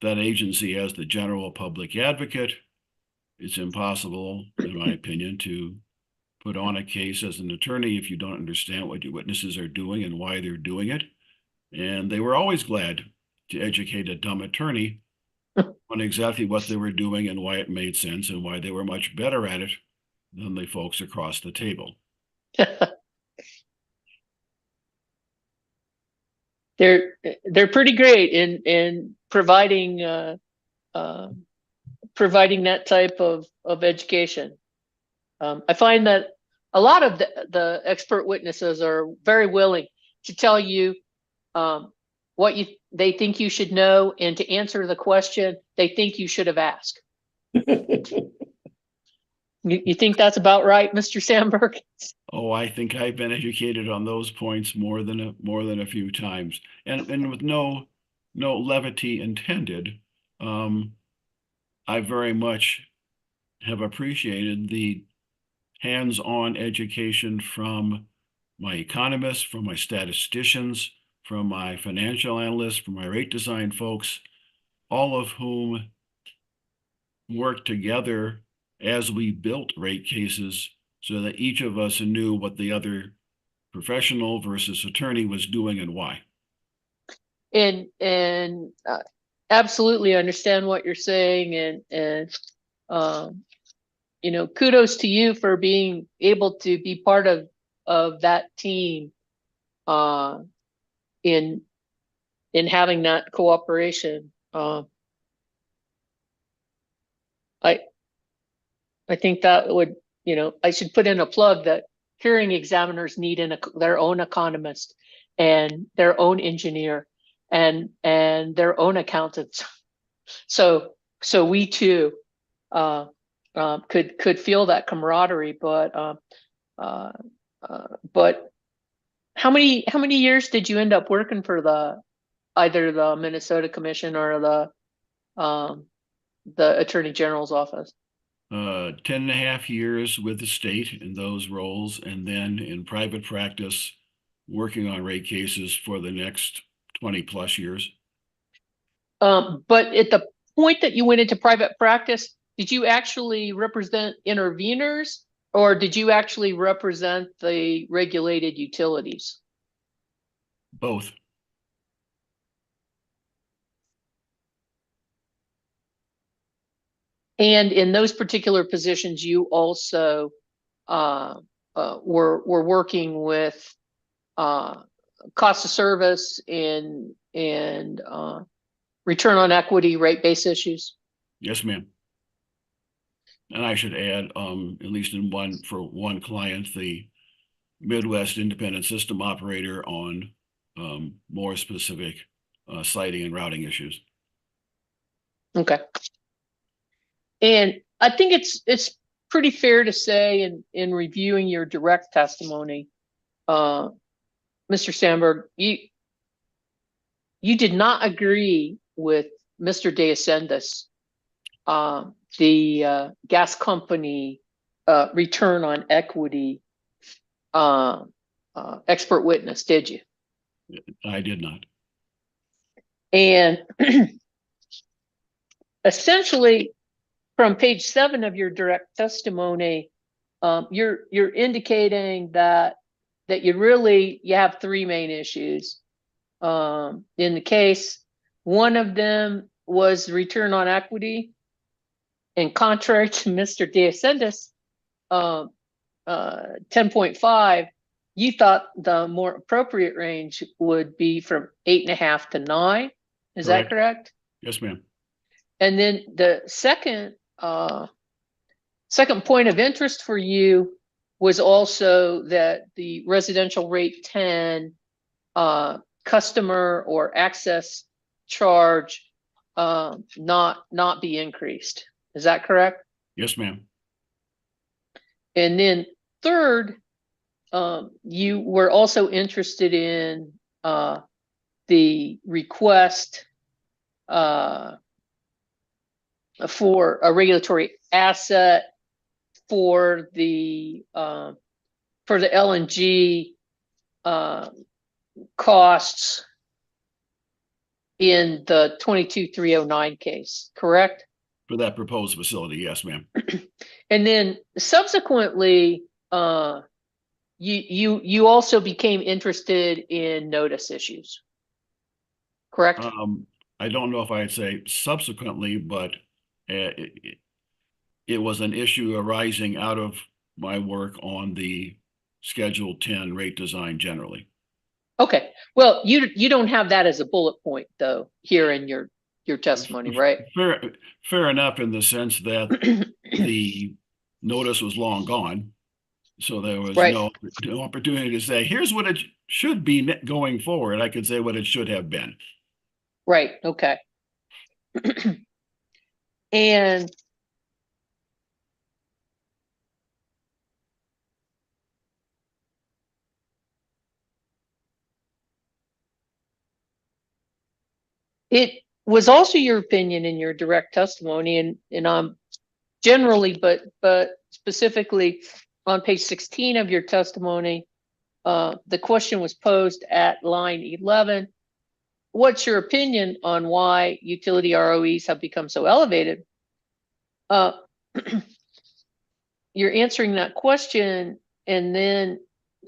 Speaker 17: that agency as the general public advocate. It's impossible, in my opinion, to put on a case as an attorney if you don't understand what your witnesses are doing and why they're doing it. And they were always glad to educate a dumb attorney on exactly what they were doing and why it made sense and why they were much better at it than the folks across the table.
Speaker 1: They're pretty great in providing providing that type of education. I find that a lot of the expert witnesses are very willing to tell you what they think you should know and to answer the question they think you should have asked. You think that's about right, Mr. Sandberg?
Speaker 17: Oh, I think I've been educated on those points more than a few times, and with no levity intended. I very much have appreciated the hands-on education from my economists, from my statisticians, from my financial analysts, from my rate design folks, all of whom worked together as we built rate cases so that each of us knew what the other professional versus attorney was doing and why.
Speaker 1: And absolutely understand what you're saying, and kudos to you for being able to be part of that team in having that cooperation. I think that would, I should put in a plug that hearing examiners need their own economist and their own engineer and their own accountants. So we too could feel that camaraderie, but how many years did you end up working for either the Minnesota Commission or the Attorney General's office?
Speaker 17: 10.5 years with the state in those roles, and then in private practice, working on rate cases for the next 20+ years.
Speaker 1: But at the point that you went into private practice, did you actually represent interveners, or did you actually represent the regulated utilities?
Speaker 17: Both.
Speaker 1: And in those particular positions, you also were working with cost of service and return on equity, rate-based issues.
Speaker 17: Yes, ma'am. And I should add, at least for one client, the Midwest Independent System Operator on more specific siting and routing issues.
Speaker 1: Okay. And I think it's pretty fair to say in reviewing your direct testimony, Mr. Sandberg, you did not agree with Mr. De Ascendis the gas company return on equity expert witness, did you?
Speaker 17: I did not.
Speaker 1: And essentially, from page 7 of your direct testimony, you're indicating that you have 3 main issues in the case. One of them was return on equity, and contrary to Mr. DeAscendis, 10.5, you thought the more appropriate range would be from 8.5 to 9. Is that correct?
Speaker 17: Yes, ma'am.
Speaker 1: And then the second point of interest for you was also that the residential rate 10 customer or access charge not be increased. Is that correct?
Speaker 17: Yes, ma'am.
Speaker 1: And then third, you were also interested in the request for a regulatory asset for the LNG costs in the 22309 case, correct?
Speaker 17: For that proposed facility, yes, ma'am.
Speaker 1: And then subsequently, you also became interested in notice issues, correct?
Speaker 17: I don't know if I'd say subsequently, but it was an issue arising out of my work on the Schedule 10 rate design generally.
Speaker 1: Okay, well, you don't have that as a bullet point though here in your testimony, right?
Speaker 17: Fair enough, in the sense that the notice was long gone, so there was no opportunity to say, here's what it should be going forward. I could say what it should have been.
Speaker 1: Right. Okay. And it was also your opinion in your direct testimony, and I'm generally, but specifically on page 16 of your testimony, the question was posed at line 11. What's your opinion on why utility ROEs have become so elevated? You're answering that question, and then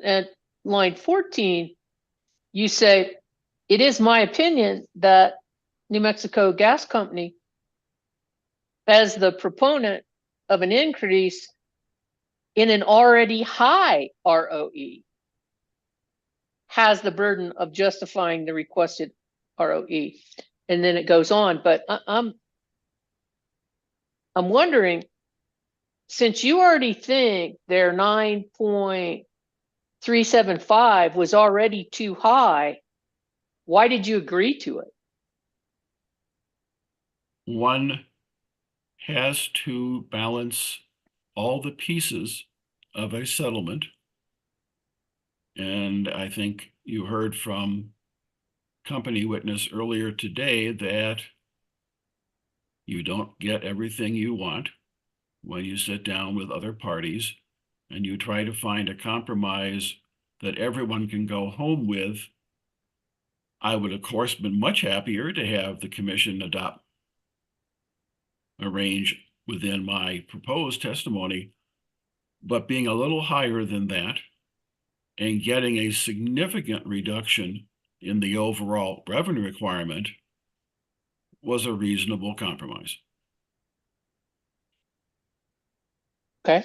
Speaker 1: at line 14, you say, it is my opinion that New Mexico Gas Company, as the proponent of an increase in an already high ROE, has the burden of justifying the requested ROE. And then it goes on, but I'm wondering, since you already think their 9.375 was already too high, why did you agree to it?
Speaker 17: One has to balance all the pieces of a settlement. And I think you heard from company witness earlier today that you don't get everything you want when you sit down with other parties and you try to find a compromise that everyone can go home with. I would, of course, been much happier to have the commission adopt a range within my proposed testimony, but being a little higher than that and getting a significant reduction in the overall revenue requirement was a reasonable compromise.
Speaker 1: Okay.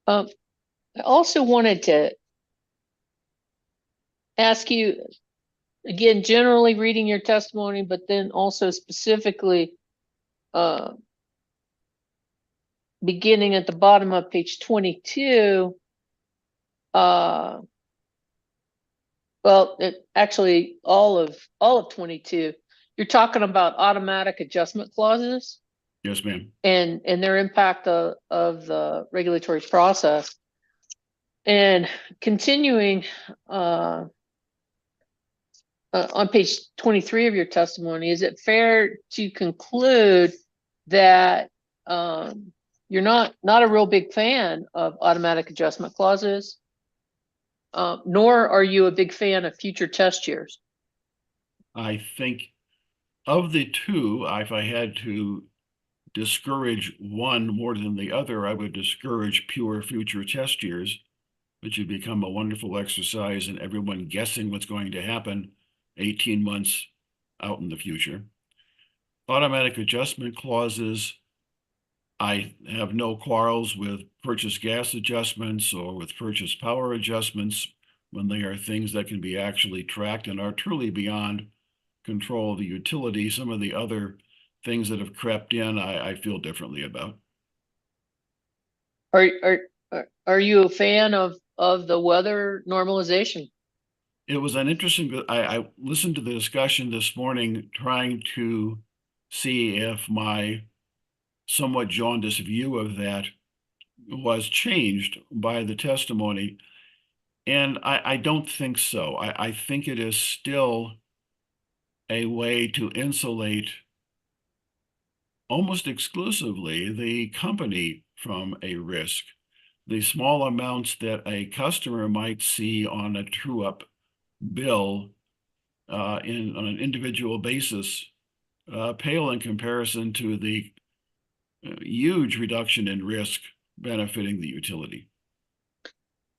Speaker 1: I also wanted to ask you, again, generally reading your testimony, but then also specifically beginning at the bottom of page 22, actually all of 22, you're talking about automatic adjustment clauses.
Speaker 17: Yes, ma'am.
Speaker 1: And their impact of the regulatory process. And continuing on page 23 of your testimony, is it fair to conclude that you're not a real big fan of automatic adjustment clauses, nor are you a big fan of future test years?
Speaker 17: I think of the two, if I had to discourage one more than the other, I would discourage pure future test years, which would become a wonderful exercise in everyone guessing what's going to happen 18 months out in the future. Automatic adjustment clauses, I have no quarrels with purchase gas adjustments or with purchase power adjustments when they are things that can be actually tracked and are truly beyond control of the utility. Some of the other things that have crept in, I feel differently about.
Speaker 1: Are you a fan of the weather normalization?
Speaker 17: It was an interesting, I listened to the discussion this morning trying to see if my somewhat jaundiced view of that was changed by the testimony. And I don't think so. I think it is still a way to insulate almost exclusively the company from a risk. The small amounts that a customer might see on a true-up bill on an individual basis pale in comparison to the huge reduction in risk benefiting the utility.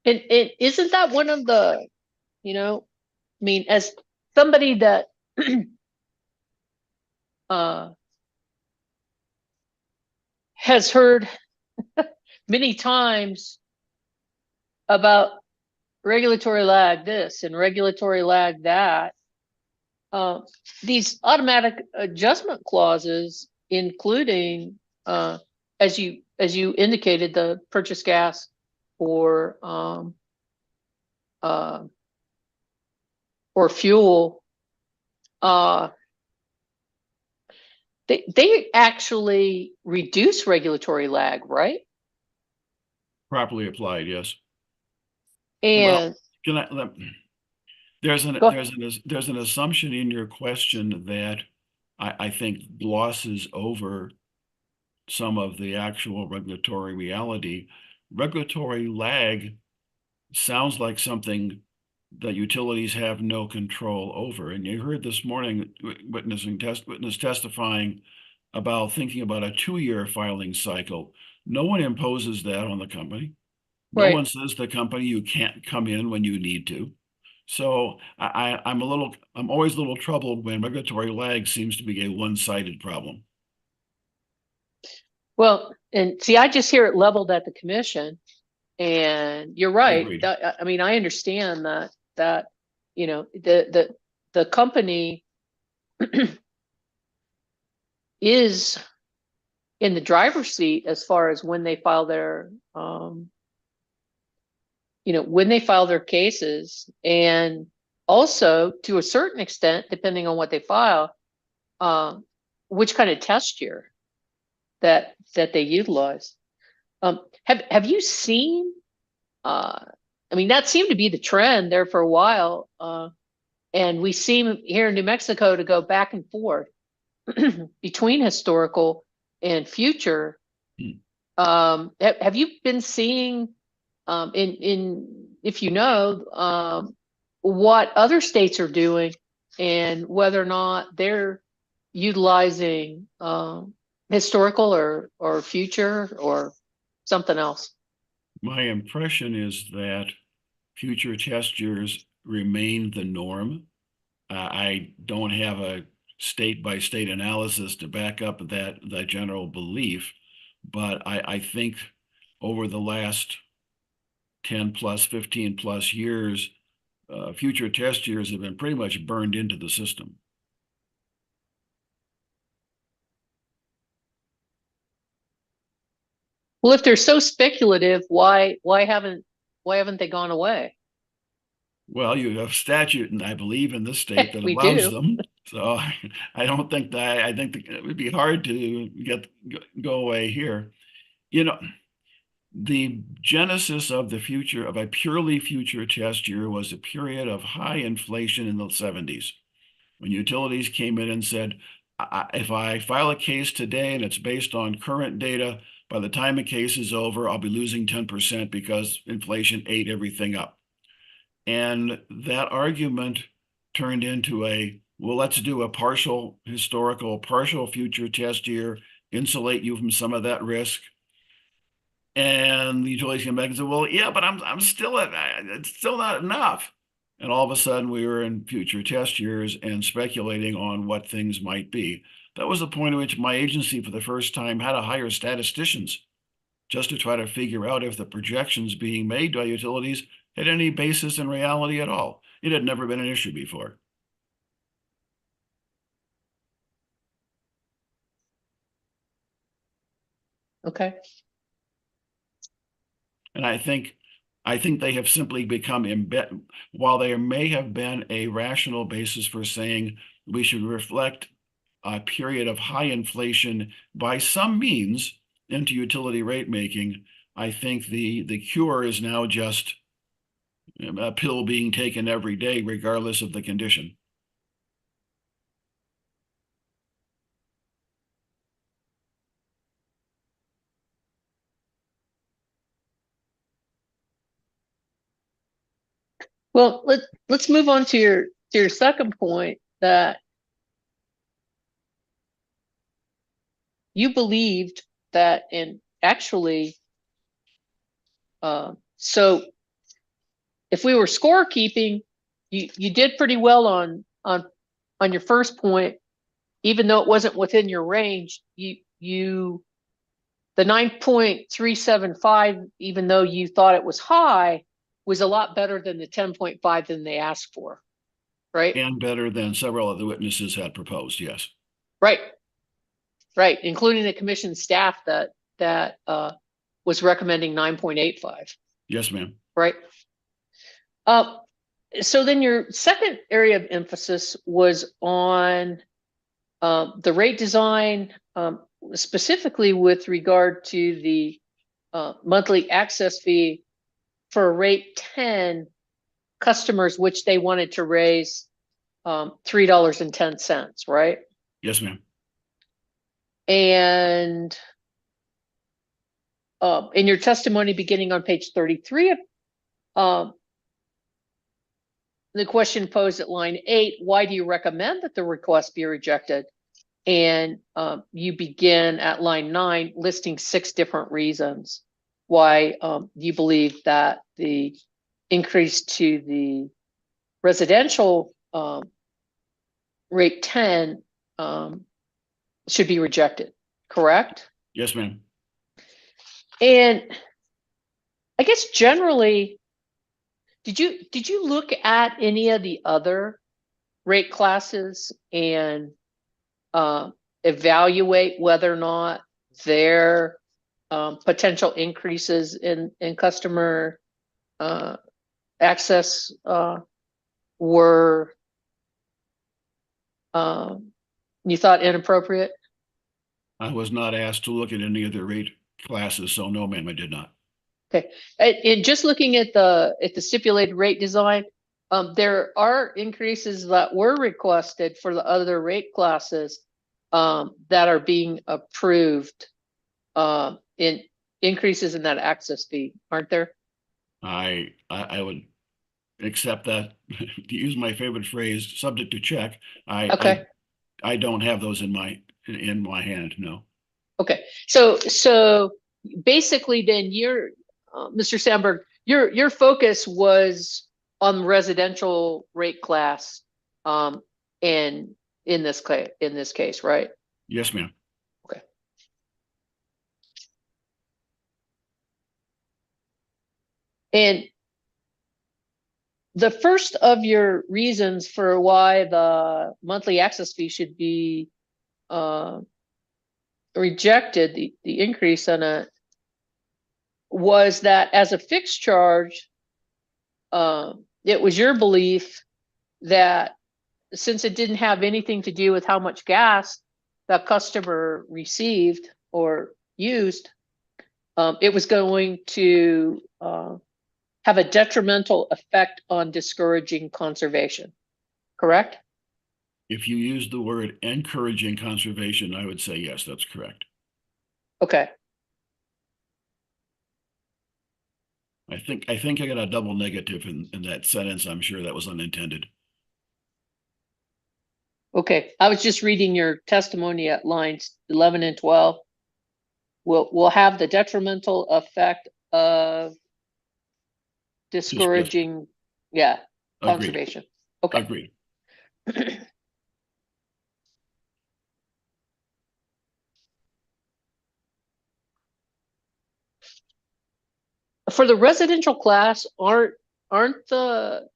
Speaker 1: And isn't that one of the, I mean, as somebody that has heard many times about regulatory lag this and regulatory lag that, these automatic adjustment clauses, including as you indicated, the purchase gas or fuel, they actually reduce regulatory lag, right?
Speaker 17: Properly applied, yes.
Speaker 1: And
Speaker 17: well, there's an assumption in your question that I think glosses over some of the actual regulatory reality. Regulatory lag sounds like something that utilities have no control over. And you heard this morning witness testifying about thinking about a 2-year filing cycle. No one imposes that on the company. No one says to the company you can't come in when you need to. So I'm always a little troubled when regulatory lag seems to be a one-sided problem.
Speaker 1: Well, and see, I just hear it leveled at the commission, and you're right.
Speaker 17: Agreed.
Speaker 1: I mean, I understand that the company is in the driver's seat as far as when they file their cases, and also to a certain extent, depending on what they file, which kind of test year that they utilize. Have you seen, I mean, that seemed to be the trend there for a while, and we seem here in New Mexico to go back and forth between historical and future. Have you been seeing if you know what other states are doing and whether or not they're utilizing historical or future or something else?
Speaker 17: My impression is that future test years remain the norm. I don't have a state-by-state analysis to back up that general belief, but I think over the last 10 plus, 15 plus years, future test years have been pretty much burned into the system.
Speaker 1: Well, if they're so speculative, why haven't they gone away?
Speaker 17: Well, you have statute, and I believe in this state that
Speaker 1: We
Speaker 17: allows
Speaker 1: do.
Speaker 17: them. So I don't think that, I think it would be hard to go away here. The genesis of the future of a purely future test year was a period of high inflation in the 70s. when utilities came in and said, if I file a case today and it's based on current data, by the time the case is over, I'll be losing 10% because inflation ate everything up. And that argument turned into well, let's do a partial historical, partial future test year, insulate you from some of that risk. And the utilities came back and said, well, yeah, but I'm still it's still not enough. And all of a sudden we were in future test years and speculating on what things might be. That was the point at which my agency for the first time had to hire statisticians just to try to figure out if the projections being made by utilities had any basis in reality at all. It had never been an issue before.
Speaker 1: Okay.
Speaker 17: And I think they have simply become embedded. While there may have been a rational basis for saying we should reflect a period of high inflation by some means into utility rate making, I think the cure is now just a pill being taken every day, regardless of the condition.
Speaker 1: Well, let's move on to your second point, that you believed that, and actually, so if we were scorekeeping, you did pretty well on your first point, even though it wasn't within your range. The 9.375, even though you thought it was high, was a lot better than the 10.5 than they asked for, right?
Speaker 17: And better than several of the witnesses had proposed, yes.
Speaker 1: Right, right, including the commission staff that was recommending 9.85.
Speaker 17: Yes, ma'am.
Speaker 1: Right. So then your second area of emphasis was on the rate design, specifically with regard to the monthly access fee for rate 10 customers, which they wanted to raise $3.10, right?
Speaker 17: Yes, ma'am.
Speaker 1: And in your testimony beginning on page 33 of the question posed at line 8, why do you recommend that the request be rejected? And you begin at line 9 listing 6 different reasons why you believe that the increase to the residential rate 10 should be rejected, correct?
Speaker 17: Yes, ma'am.
Speaker 1: And I guess generally, did you look at any of the other rate classes and evaluate whether or not their potential increases in customer access were you thought inappropriate?
Speaker 17: I was not asked to look at any of the rate classes, so no, ma'am, I did not.
Speaker 1: Okay, and just looking at the stipulated rate design, there are increases that were requested for the other rate classes that are being approved in increases in that access fee, aren't there?
Speaker 17: I would accept that, to use my favorite phrase, subject to check.
Speaker 1: Okay.
Speaker 17: I don't have those in my hand, no.
Speaker 1: Okay, so basically then you're Mr. Sandberg, your focus was on residential rate class in this case, right?
Speaker 17: Yes, ma'am.
Speaker 1: Okay. And the first of your reasons for why the monthly access fee should be rejected, the increase in it, was that as a fixed charge, it was your belief that since it didn't have anything to do with how much gas the customer received or used, it was going to have a detrimental effect on discouraging conservation, correct?
Speaker 17: if you use the word encouraging conservation, I would say yes, that's correct.
Speaker 1: Okay.
Speaker 17: I think I got a double negative in that sentence. I'm sure that was unintended.
Speaker 1: Okay. I was just reading your testimony at lines 11 and 12. Will have the detrimental effect of discouraging, yeah,
Speaker 17: Agreed.
Speaker 1: conservation. Okay.
Speaker 17: Agreed.
Speaker 1: For the residential class, aren't the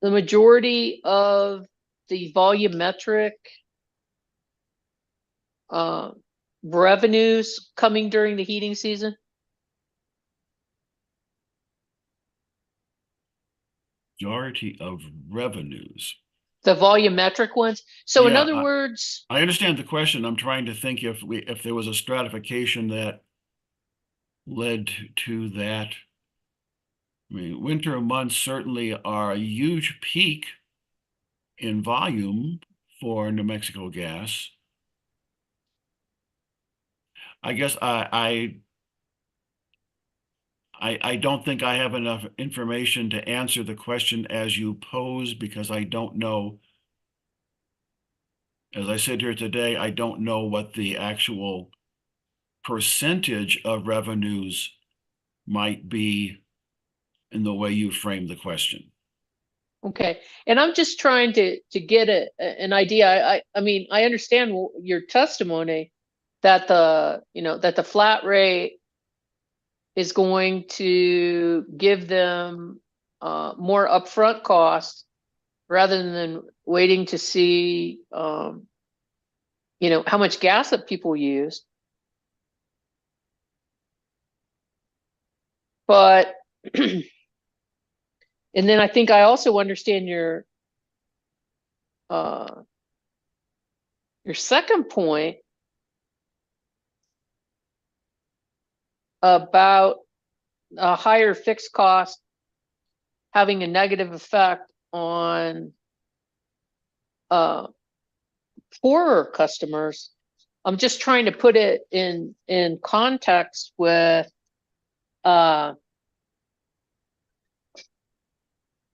Speaker 1: majority of the volumetric revenues coming during the heating season?
Speaker 17: Majority of revenues.
Speaker 1: The volumetric ones. So in
Speaker 17: Yeah,
Speaker 1: other words,
Speaker 17: I understand the question. I'm trying to think if there was a stratification that led to that. I mean, winter months certainly are a huge peak in volume for New Mexico gas. I guess I don't think I have enough information to answer the question as you pose, because I don't know. As I sit here today, I don't know what the actual percentage of revenues might be in the way you frame the question.
Speaker 1: okay. And I'm just trying to get an idea. I mean, I understand your testimony that the flat rate is going to give them more upfront costs rather than waiting to see how much gas that people use. But and then I think I also understand your second point about a higher fixed cost having a negative effect on poorer customers. I'm just trying to put it in context with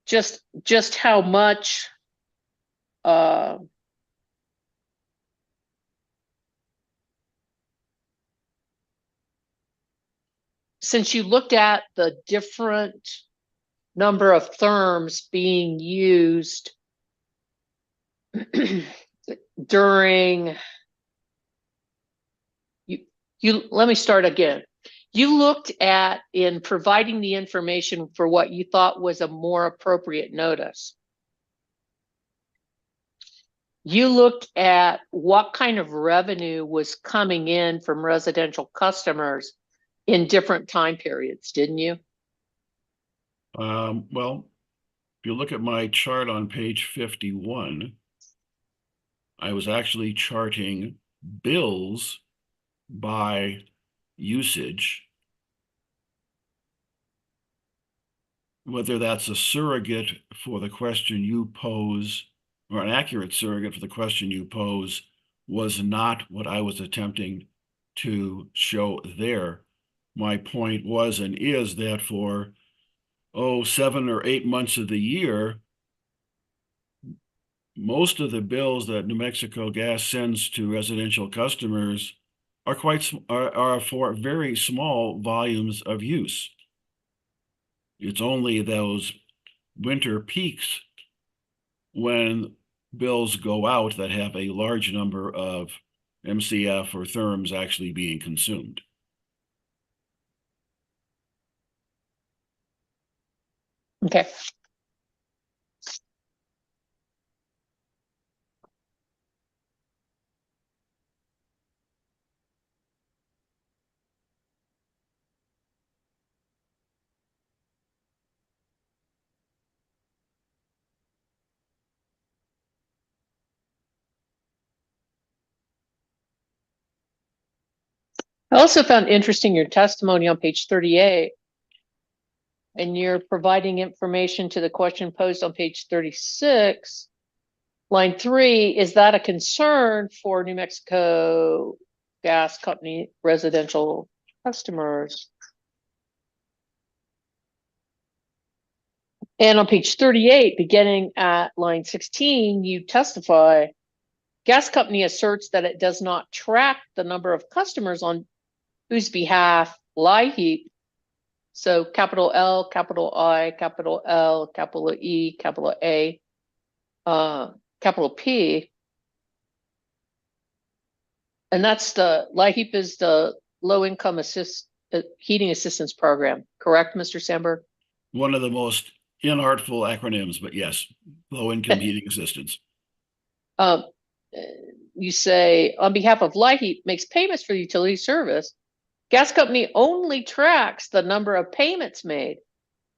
Speaker 1: just how much since you looked at the different number of therms being used during you let me start again. You looked at in providing the information for what you thought was a more appropriate notice. You looked at what kind of revenue was coming in from residential customers in different time periods, didn't you?
Speaker 17: Well, if you look at my chart on page 51, I was actually charting bills by usage. Whether that's a surrogate for the question you pose, or an accurate surrogate for the question you pose, was not what I was attempting to show there. My point was and is that for 7 or 8 months of the year, most of the bills that New Mexico Gas sends to residential customers are are for very small volumes of use. It's only those winter peaks when bills go out that have a large number of MCF or therms actually being consumed.
Speaker 1: Okay. I also found interesting your testimony on page 38. And you're providing information to the question posed on page 36. Line 3, is that a concern for New Mexico Gas Company residential customers? And on page 38, beginning at line 16, you testify, gas company asserts that it does not track the number of customers on whose behalf LIHEAP, so capital L, capital I, capital L, capital E, capital A, capital P. And that's the LIHEAP is the low income heating assistance program, correct, Mr. Sandberg?
Speaker 17: One of the most inartful acronyms, but yes, low income heating assistance.
Speaker 1: You say on behalf of LIHEAP makes payments for utility service. Gas company only tracks the number of payments made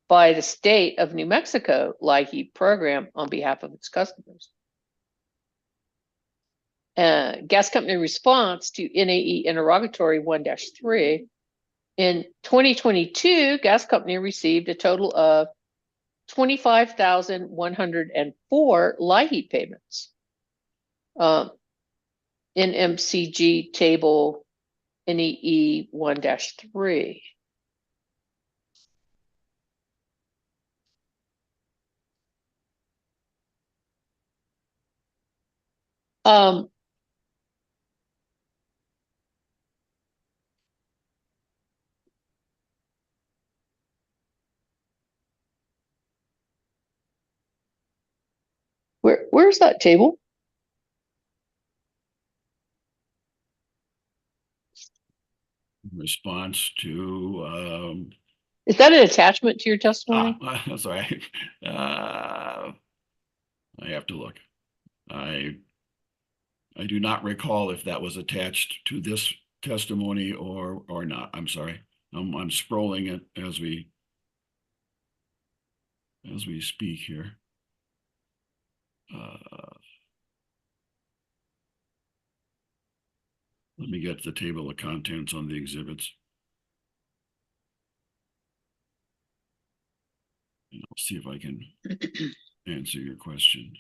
Speaker 1: by the state of New Mexico LIHEAP program on behalf of its customers. Gas company response to NAE interrogatory 1-3. In 2022, gas company received a total of 25,104 LIHEAP payments. Nmgc table NEE 1-3. Where's that table?
Speaker 17: Response to
Speaker 1: is that an attachment to your testimony?
Speaker 17: Sorry. I have to look. I do not recall if that was attached to this testimony or not. I'm sorry. I'm scrolling it as we speak here. Let me get the table of contents on the exhibits. And I'll see if I can answer your question.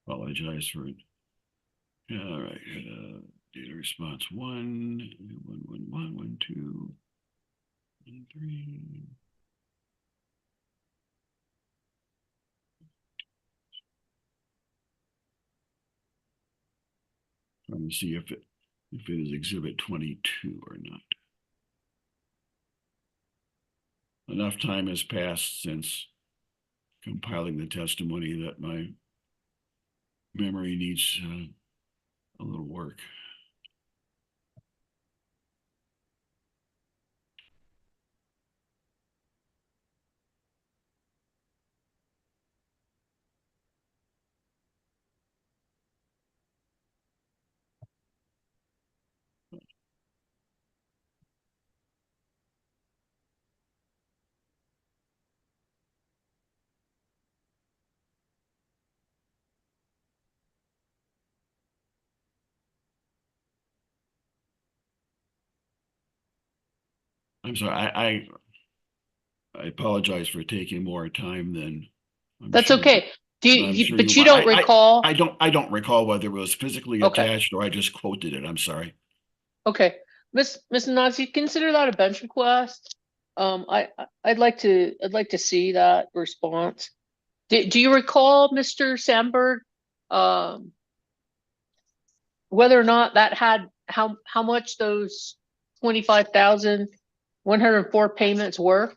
Speaker 17: Apologize for it. All right. Data response 1, 1, 1, 1, 1, 2, 1, 3. Trying to see if it is exhibit 22 or not. Enough time has passed since compiling the testimony that my memory needs a little work. I'm sorry. I apologize for taking more time than.
Speaker 1: That's okay. Do you? But you don't recall.
Speaker 17: I don't recall whether it was physically attached or I just quoted it. I'm sorry.
Speaker 1: Okay, Miss Nazi, consider that a bench request. I'd like to see that response. Do you recall, Mr. Sandberg, whether or not that had how much those 25,104 payments were?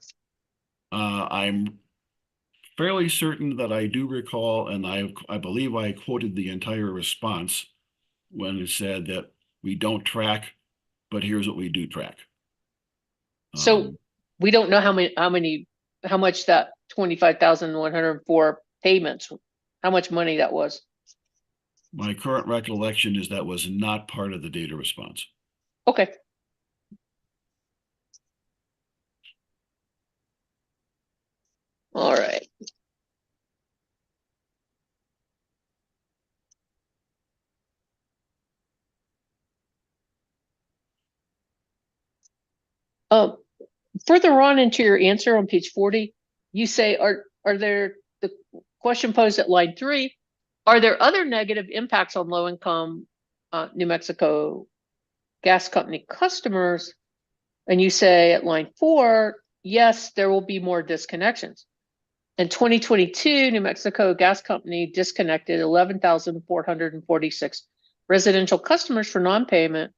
Speaker 17: I'm fairly certain that I do recall, and I believe I quoted the entire response when it said that we don't track, but here's what we do track.
Speaker 1: So we don't know how much that 25,104 payments, how much money that was.
Speaker 17: My current recollection is that was not part of the data response.
Speaker 1: Okay. All right. Further on into your answer on page 40, you say, are there, the question posed at line 3, are there other negative impacts on low income New Mexico gas company customers? And you say at line 4, yes, there will be more disconnections. In 2022, New Mexico Gas Company disconnected 11,446 residential customers for non-payment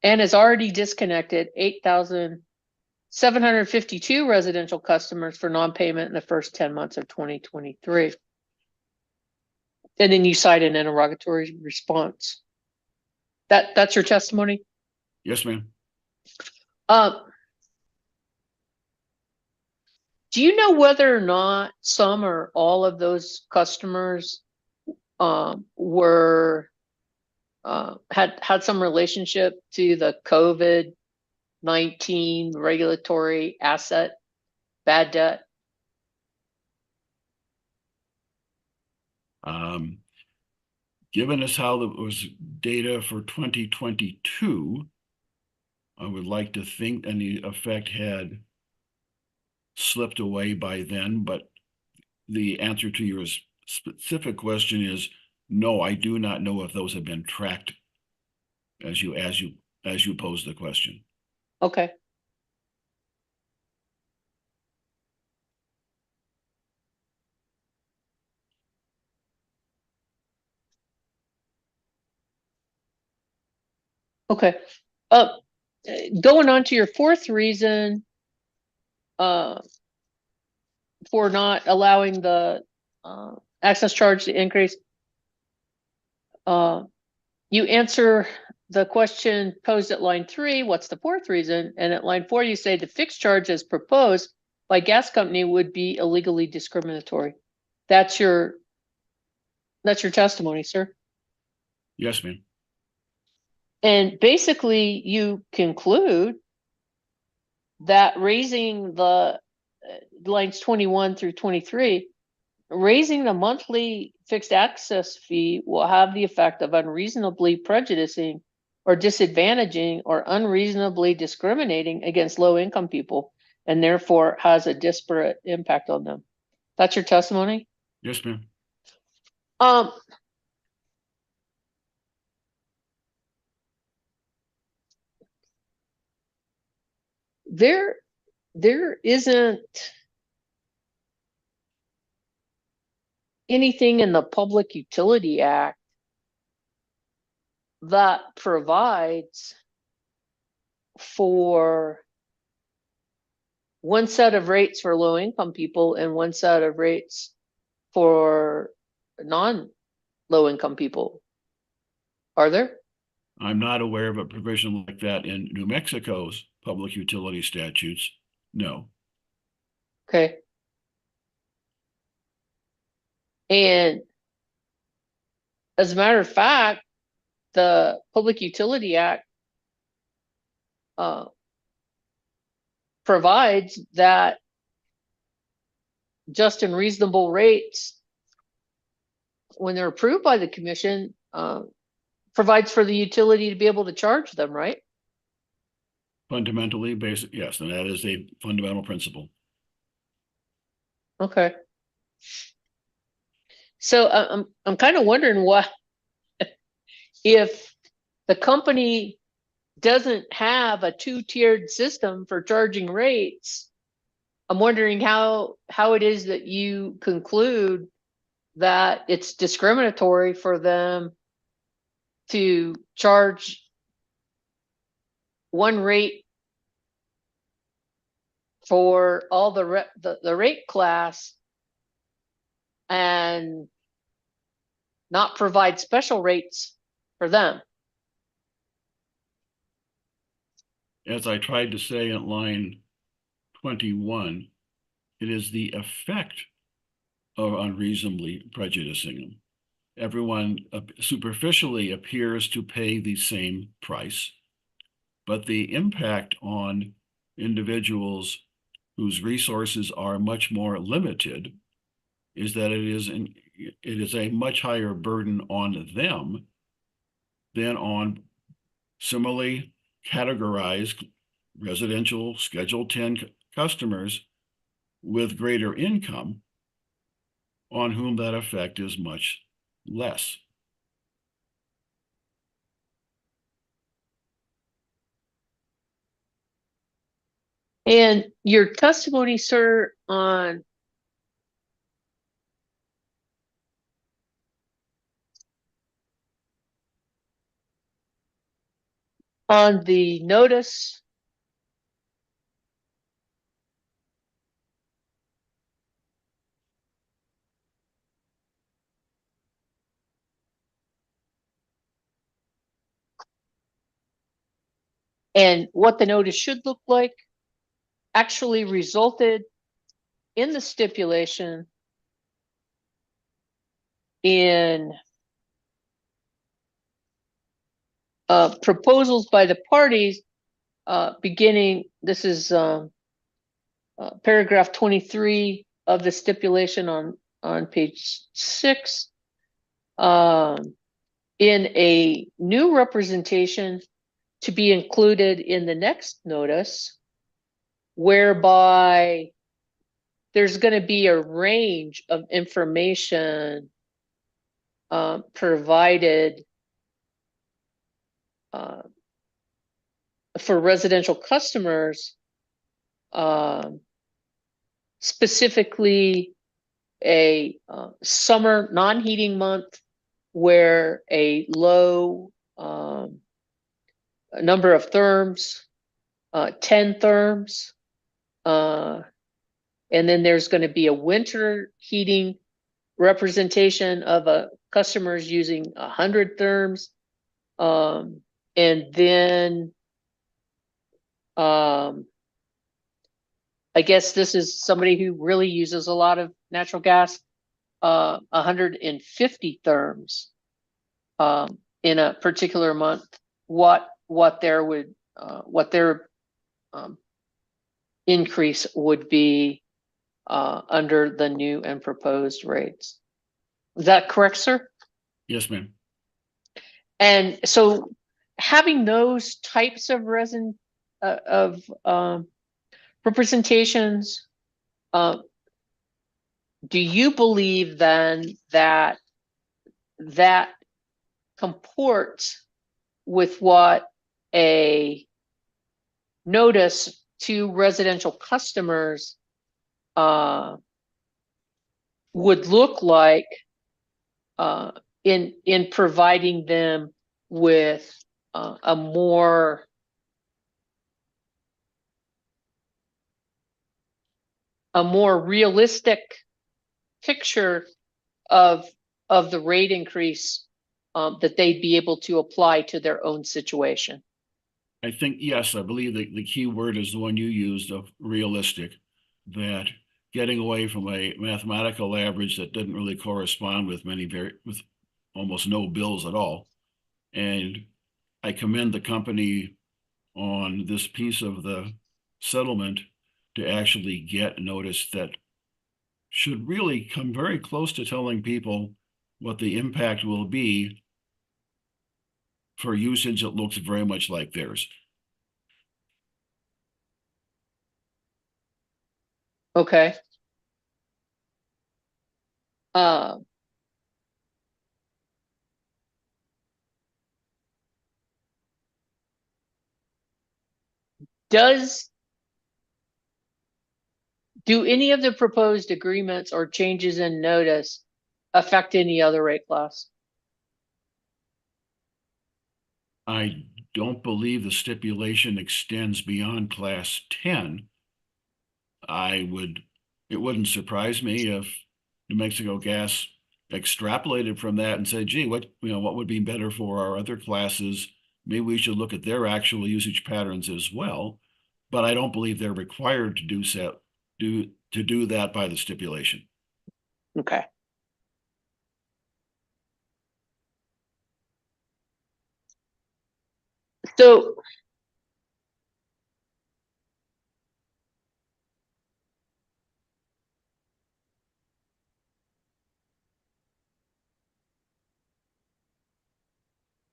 Speaker 1: and has already disconnected 8,752 residential customers for non-payment in the first 10 months of 2023. And then you cite an interrogatory response. That's your testimony?
Speaker 17: Yes, ma'am.
Speaker 1: Do you know whether or not some or all of those customers were had some relationship to the COVID-19 regulatory asset bad debt?
Speaker 17: Given us how there was data for 2022, I would like to think any effect had slipped away by then, but the answer to your specific question is no, I do not know if those have been tracked as you pose the question.
Speaker 1: Okay. Okay. Going on to your fourth reason for not allowing the access charge to increase, you answer the question posed at line 3, what's the fourth reason? And at line 4, you say the fixed charge as proposed by gas company would be illegally discriminatory. That's your testimony, sir.
Speaker 17: Yes, ma'am.
Speaker 1: And basically you conclude that raising the lines 21 through 23, raising the monthly fixed access fee will have the effect of unreasonably prejudicing or disadvantaging or unreasonably discriminating against low income people, and therefore has a disparate impact on them. That's your testimony?
Speaker 17: Yes, ma'am.
Speaker 1: There isn't anything in the Public Utility Act that provides for one set of rates for low income people and one set of rates for non-low income people. Are there?
Speaker 17: I'm not aware of a provision like that in New Mexico's public utility statutes. No.
Speaker 1: Okay. And as a matter of fact, the Public Utility Act provides that just and reasonable rates, when they're approved by the commission, provides for the utility to be able to charge them, right?
Speaker 17: Fundamentally basic, yes, and that is a fundamental principle.
Speaker 1: Okay. So I'm kind of wondering why, if the company doesn't have a 2-tiered system for charging rates, I'm wondering how it is that you conclude that it's discriminatory for them to charge one rate for all the rate class and not provide special rates for them.
Speaker 17: As I tried to say at line 21, it is the effect of unreasonably prejudicing them. Everyone superficially appears to pay the same price, but the impact on individuals whose resources are much more limited, is that it is a much higher burden on them than on similarly categorized residential Schedule 10 customers with greater income, on whom that effect is much less.
Speaker 1: And your testimony, sir, on the notice, and what the notice should look like, actually resulted in the stipulation in proposals by the parties, beginning, this is paragraph 23 of the stipulation on page 6, in a new representation to be included in the next notice, whereby there's going to be a range of information provided for residential customers, specifically a summer non-heating month where a low number of therms, 10 therms, and then there's going to be a winter heating representation of customers using 100 therms, and then I guess this is somebody who really uses a lot of natural gas, 150 therms in a particular month. What their increase would be under the new and proposed rates. Is that correct, sir?
Speaker 17: Yes, ma'am.
Speaker 1: And so having those types of representations, do you believe then that comports with what a notice to residential customers would look like in providing them with a more realistic picture of the rate increase that they'd be able to apply to their own situation?
Speaker 17: I think, yes, I believe the key word is the one you used of realistic, that getting away from a mathematical average that didn't really correspond with with almost no bills at all. And I commend the company on this piece of the settlement to actually get notice that should really come very close to telling people what the impact will be for usage that looks very much like theirs.
Speaker 1: Okay. Do any of the proposed agreements or changes in notice affect any other rate class?
Speaker 17: I don't believe the stipulation extends beyond class 10. It wouldn't surprise me if New Mexico Gas extrapolated from that and said, gee, what would be better for our other classes? Maybe we should look at their actual usage patterns as well. But I don't believe they're required to do that by the stipulation.
Speaker 1: Okay. So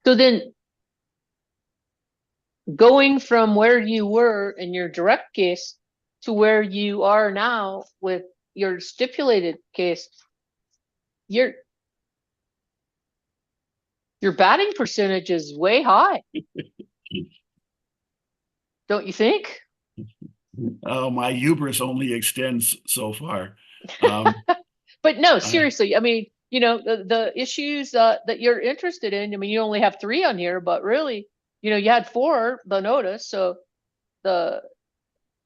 Speaker 1: So then going from where you were in your direct case to where you are now with your stipulated case, your batting percentage is way high. Don't you think?
Speaker 17: Oh, my hubris only extends so far.
Speaker 1: But no, seriously, I mean, you know, the issues that you're interested in, I mean, you only have 3 on here, but really, you know, you had 4, the notice. So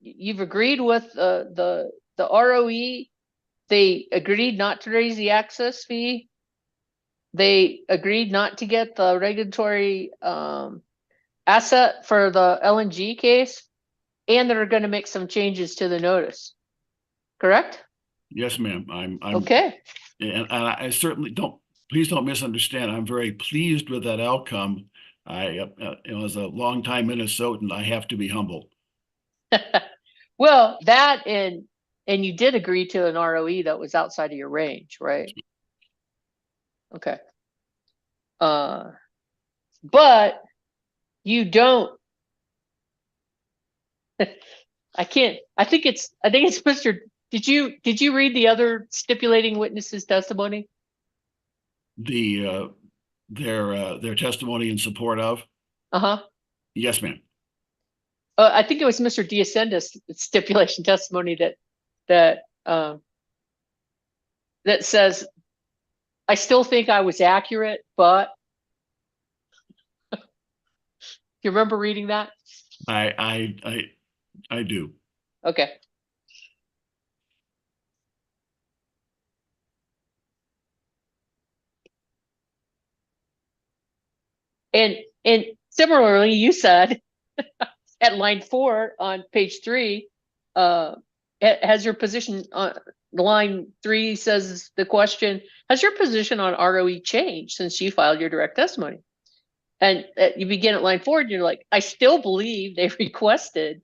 Speaker 1: you've agreed with the ROE. They agreed not to raise the access fee. They agreed not to get the regulatory asset for the LNG case, and they're going to make some changes to the notice. Correct?
Speaker 17: Yes, ma'am. I'm
Speaker 1: okay.
Speaker 17: And I certainly don't, please don't misunderstand. I'm very pleased with that outcome. As a longtime Minnesotan, I have to be humble.
Speaker 1: Well, that and you did agree to an ROE that was outside of your range, right? Okay. But you don't. I think it's Mr. Did you read the other stipulating witnesses' testimony?
Speaker 17: Their testimony in support of?
Speaker 1: Uh-huh.
Speaker 17: Yes, ma'am.
Speaker 1: I think it was Mr. Diacenda's stipulation testimony that says, I still think I was accurate, but you remember reading that?
Speaker 17: I do.
Speaker 1: Okay. And similarly, you said at line 4 on page 3, has your position on line 3 says the question, has your position on ROE changed since you filed your direct testimony? And you begin at line 4 and you're like, I still believe they requested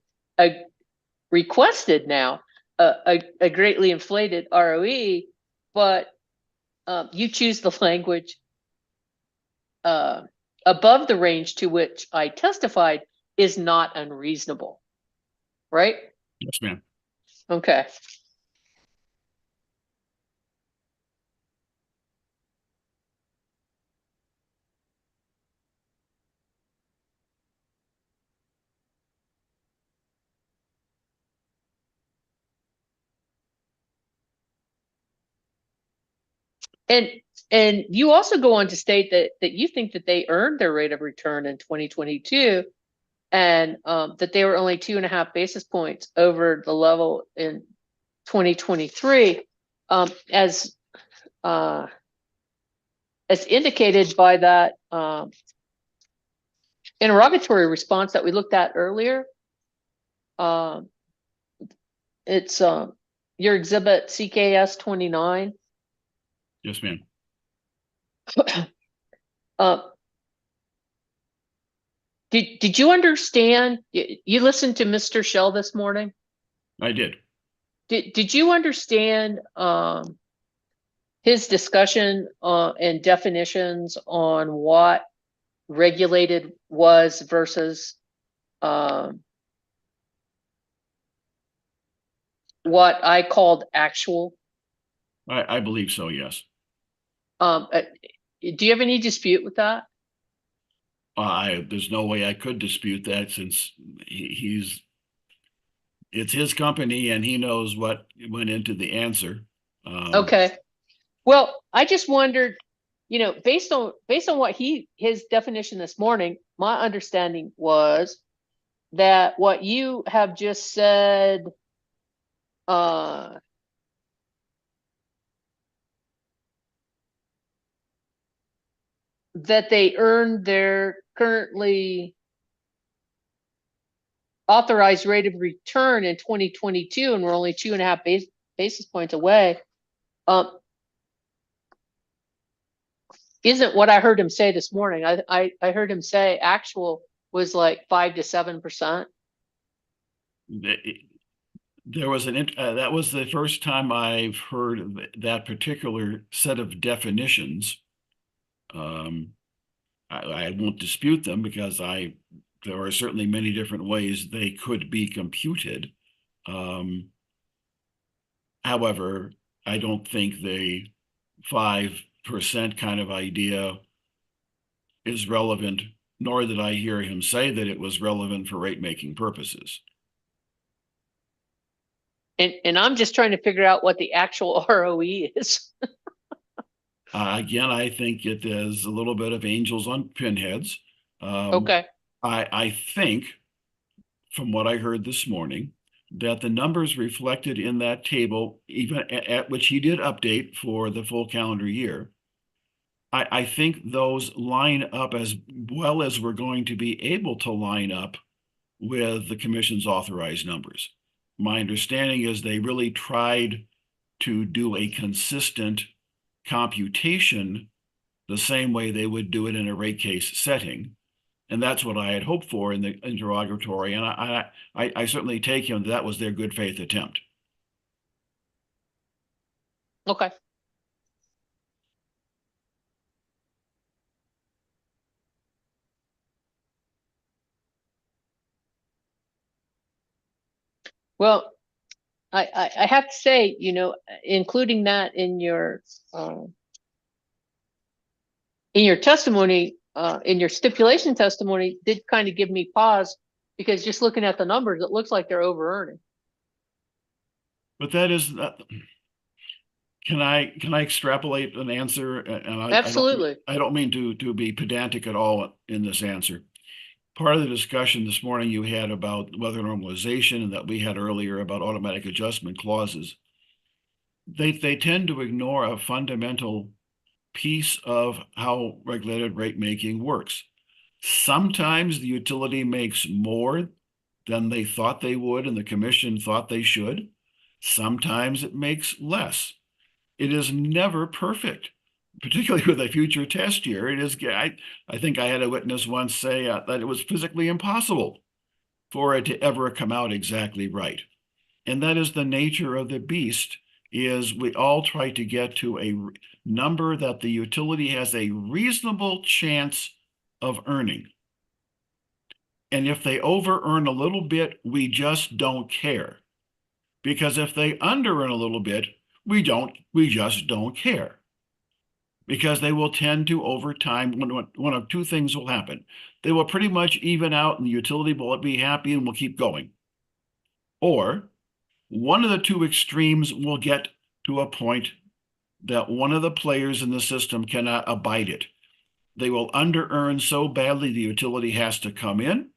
Speaker 1: now a greatly inflated ROE, but you choose the language above the range to which I testified is not unreasonable, right?
Speaker 17: Yes, ma'am.
Speaker 1: Okay. And you also go on to state that you think that they earned their rate of return in 2022, and that they were only 2.5 basis points over the level in 2023, as indicated by that interrogatory response that we looked at earlier. It's your exhibit CKS 29.
Speaker 17: Yes, ma'am.
Speaker 1: Did you understand? You listened to Mr. Shell this morning?
Speaker 17: I did.
Speaker 1: Did you understand his discussion and definitions on what regulated was versus what I called actual?
Speaker 17: I believe so, yes.
Speaker 1: Do you have any dispute with that?
Speaker 17: There's no way I could dispute that, since it's his company and he knows what went into the answer.
Speaker 1: Okay. Well, I just wondered, you know, based on what his definition this morning, my understanding was that what you have just said, that they earned their currently authorized rate of return in 2022 and we're only 2.5 basis points away, isn't what I heard him say this morning. I heard him say actual was like 5 to 7%.
Speaker 17: There was that was the first time I've heard of that particular set of definitions. I won't dispute them because there are certainly many different ways they could be computed. However, I don't think the 5% kind of idea is relevant, nor did I hear him say that it was relevant for rate making purposes.
Speaker 1: And I'm just trying to figure out what the actual ROE is.
Speaker 17: Again, I think it is a little bit of angels on pinheads.
Speaker 1: Okay.
Speaker 17: I think, from what I heard this morning, that the numbers reflected in that table, even at which he did update for the full calendar year, I think those line up as well as we're going to be able to line up with the commission's authorized numbers. My understanding is they really tried to do a consistent computation the same way they would do it in a rate case setting. And that's what I had hoped for in the interrogatory. And I certainly take him that was their good faith attempt.
Speaker 1: Okay. Well, I have to say, you know, including that in your testimony, in your stipulation testimony, did kind of give me pause, because just looking at the numbers, it looks like they're over earning.
Speaker 17: But that is, can I extrapolate an answer? And
Speaker 1: Absolutely.
Speaker 17: I don't mean to be pedantic at all in this answer. Part of the discussion this morning you had about weather normalization, and that we had earlier about automatic adjustment clauses. They tend to ignore a fundamental piece of how regulated rate making works. Sometimes the utility makes more than they thought they would and the commission thought they should. Sometimes it makes less. It is never perfect, particularly with a future test year. It is, I think I had a witness once say that it was physically impossible for it to ever come out exactly right. And that is the nature of the beast, is we all try to get to a number that the utility has a reasonable chance of earning. And if they over earn a little bit, we just don't care. Because if they under earn a little bit, we just don't care. Because they will tend to, over time, one of two things will happen. They will pretty much even out and the utility will be happy and will keep going. Or one of the two extremes will get to a point that one of the players in the system cannot abide it. They will under earn so badly the utility has to come in.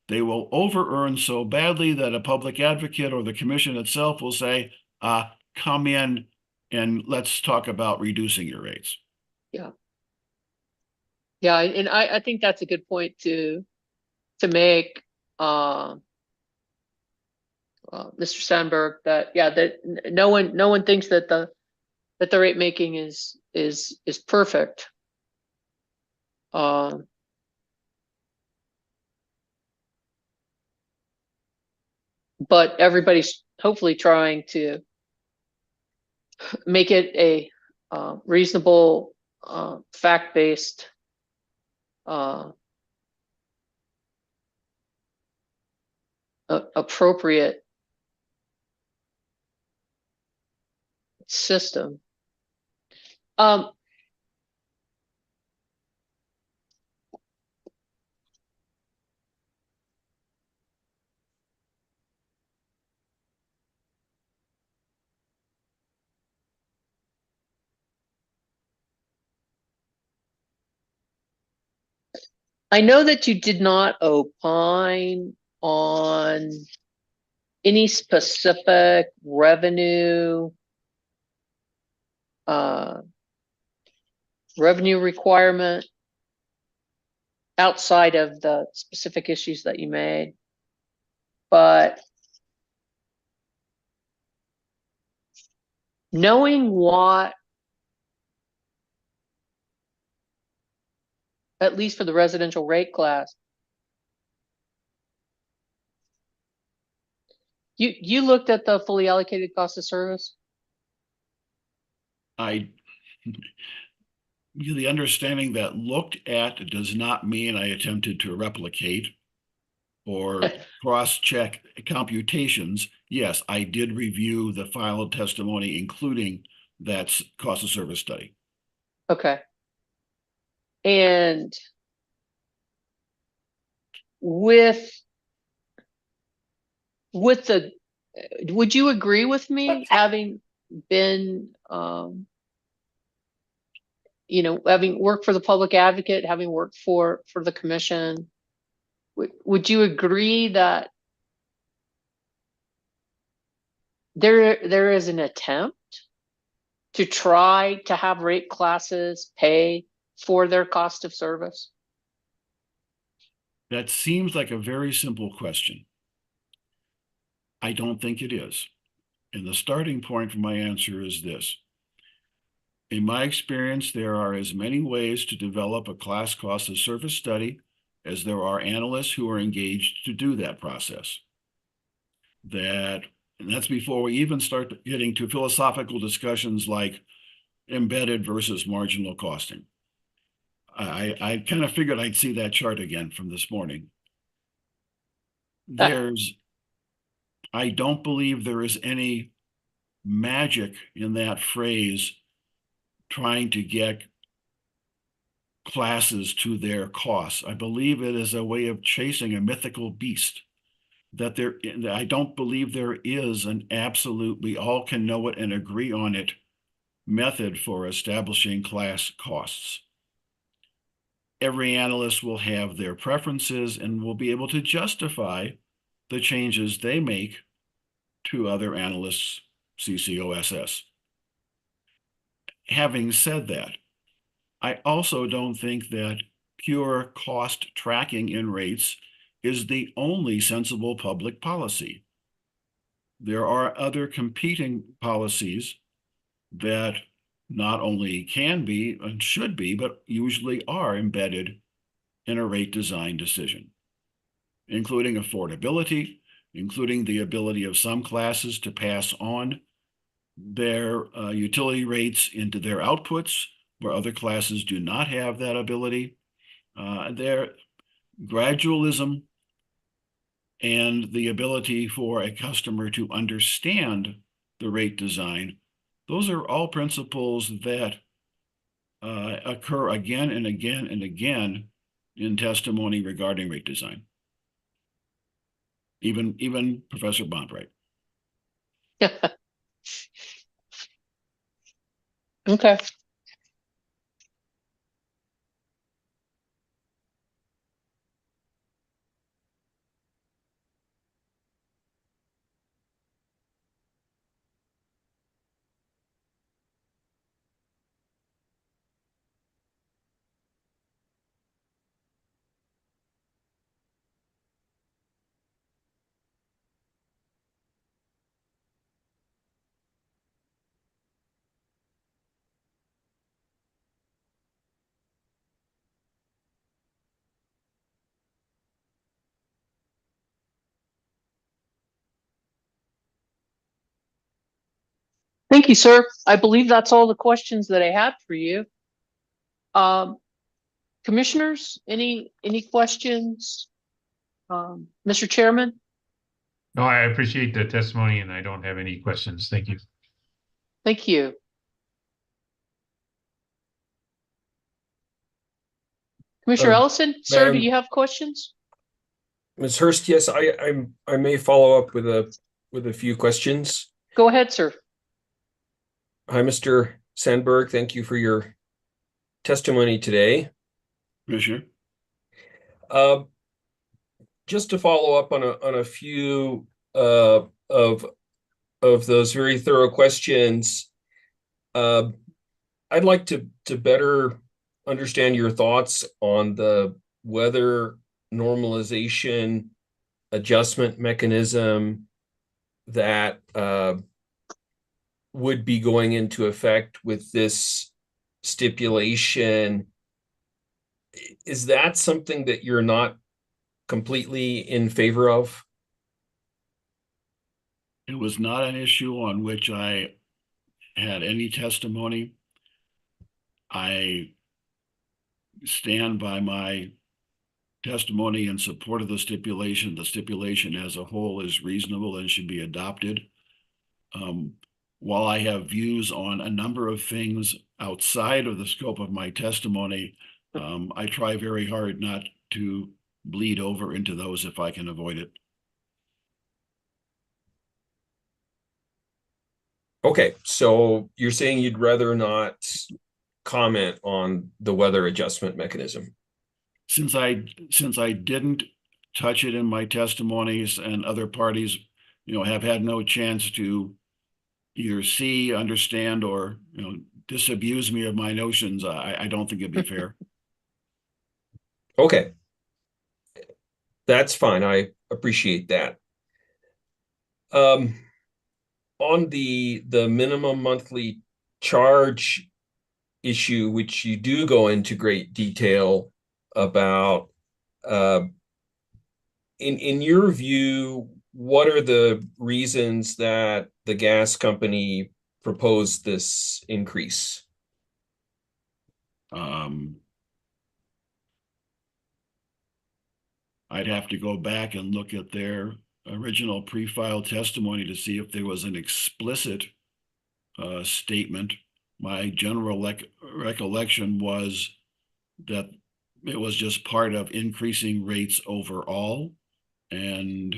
Speaker 17: They will over earn so badly that a public advocate or the commission itself will say, come in and let's talk about reducing your rates.
Speaker 1: Yeah. Yeah, and I think that's a good point to make, Mr. Sandberg, that that no one thinks that the rate making is perfect. But everybody's hopefully trying to make it a reasonable, fact-based, appropriate system. I know that you did not opine on any specific revenue requirement outside of the specific issues that you made, but knowing what, at least for the residential rate class, you looked at the fully allocated cost of service?
Speaker 17: the understanding that looked at does not mean I attempted to replicate or cross-check computations. Yes, I did review the final testimony, including that cost of service study.
Speaker 1: Okay. And with the, would you agree with me, having been, you know, having worked for the public advocate, having worked for the commission, would you agree that there is an attempt to try to have rate classes pay for their cost of service?
Speaker 17: That seems like a very simple question. I don't think it is. And the starting point for my answer is this. In my experience, there are as many ways to develop a class cost of service study as there are analysts who are engaged to do that process. And that's before we even start getting to philosophical discussions like embedded versus marginal costing. I kind of figured I'd see that chart again from this morning. I don't believe there is any magic in that phrase trying to get classes to their costs. I believe it is a way of chasing a mythical beast. I don't believe there is an absolute, we all can know it and agree on it method for establishing class costs. Every analyst will have their preferences and will be able to justify the changes they make to other analysts' CCOSS. Having said that, I also don't think that pure cost tracking in rates is the only sensible public policy. There are other competing policies that not only can be and should be, but usually are embedded in a rate design decision, including affordability, including the ability of some classes to pass on their utility rates into their outputs, where other classes do not have that ability. Their gradualism and the ability for a customer to understand the rate design, those are all principles that occur again and again and again in testimony regarding rate design. Even Professor Bonbright.
Speaker 1: Okay. Thank you, sir. I believe that's all the questions that I had for you. Commissioners, any questions? Mr. Chairman?
Speaker 9: No, I appreciate the testimony and I don't have any questions. Thank you.
Speaker 1: Thank you. Commissioner Ellison, sir, do you have questions?
Speaker 16: Ms. Hurst, yes, I may follow up with a few questions.
Speaker 1: Go ahead, sir.
Speaker 16: Hi, Mr. Sandberg. Thank you for your testimony today.
Speaker 17: Commissioner.
Speaker 16: Just to follow up on a few of those very thorough questions, I'd like to better understand your thoughts on the weather normalization adjustment mechanism that would be going into effect with this stipulation. Is that something that you're not completely in favor of?
Speaker 17: It was not an issue on which I had any testimony. I stand by my testimony in support of the stipulation. The stipulation as a whole is reasonable and should be adopted. While I have views on a number of things outside of the scope of my testimony, I try very hard not to bleed over into those if I can avoid it.
Speaker 16: Okay, so you're saying you'd rather not comment on the weather adjustment mechanism?
Speaker 17: Since I didn't touch it in my testimonies, and other parties, have had no chance to either see, understand, or, disabuse me of my notions, I don't think it'd be fair.
Speaker 16: Okay. That's fine. I appreciate that. On the minimum monthly charge issue, which you do go into great detail about, in your view, what are the reasons that the gas company proposed this increase?
Speaker 17: I'd have to go back and look at their original pre-filed testimony to see if there was an explicit statement. My general recollection was that it was just part of increasing rates overall, and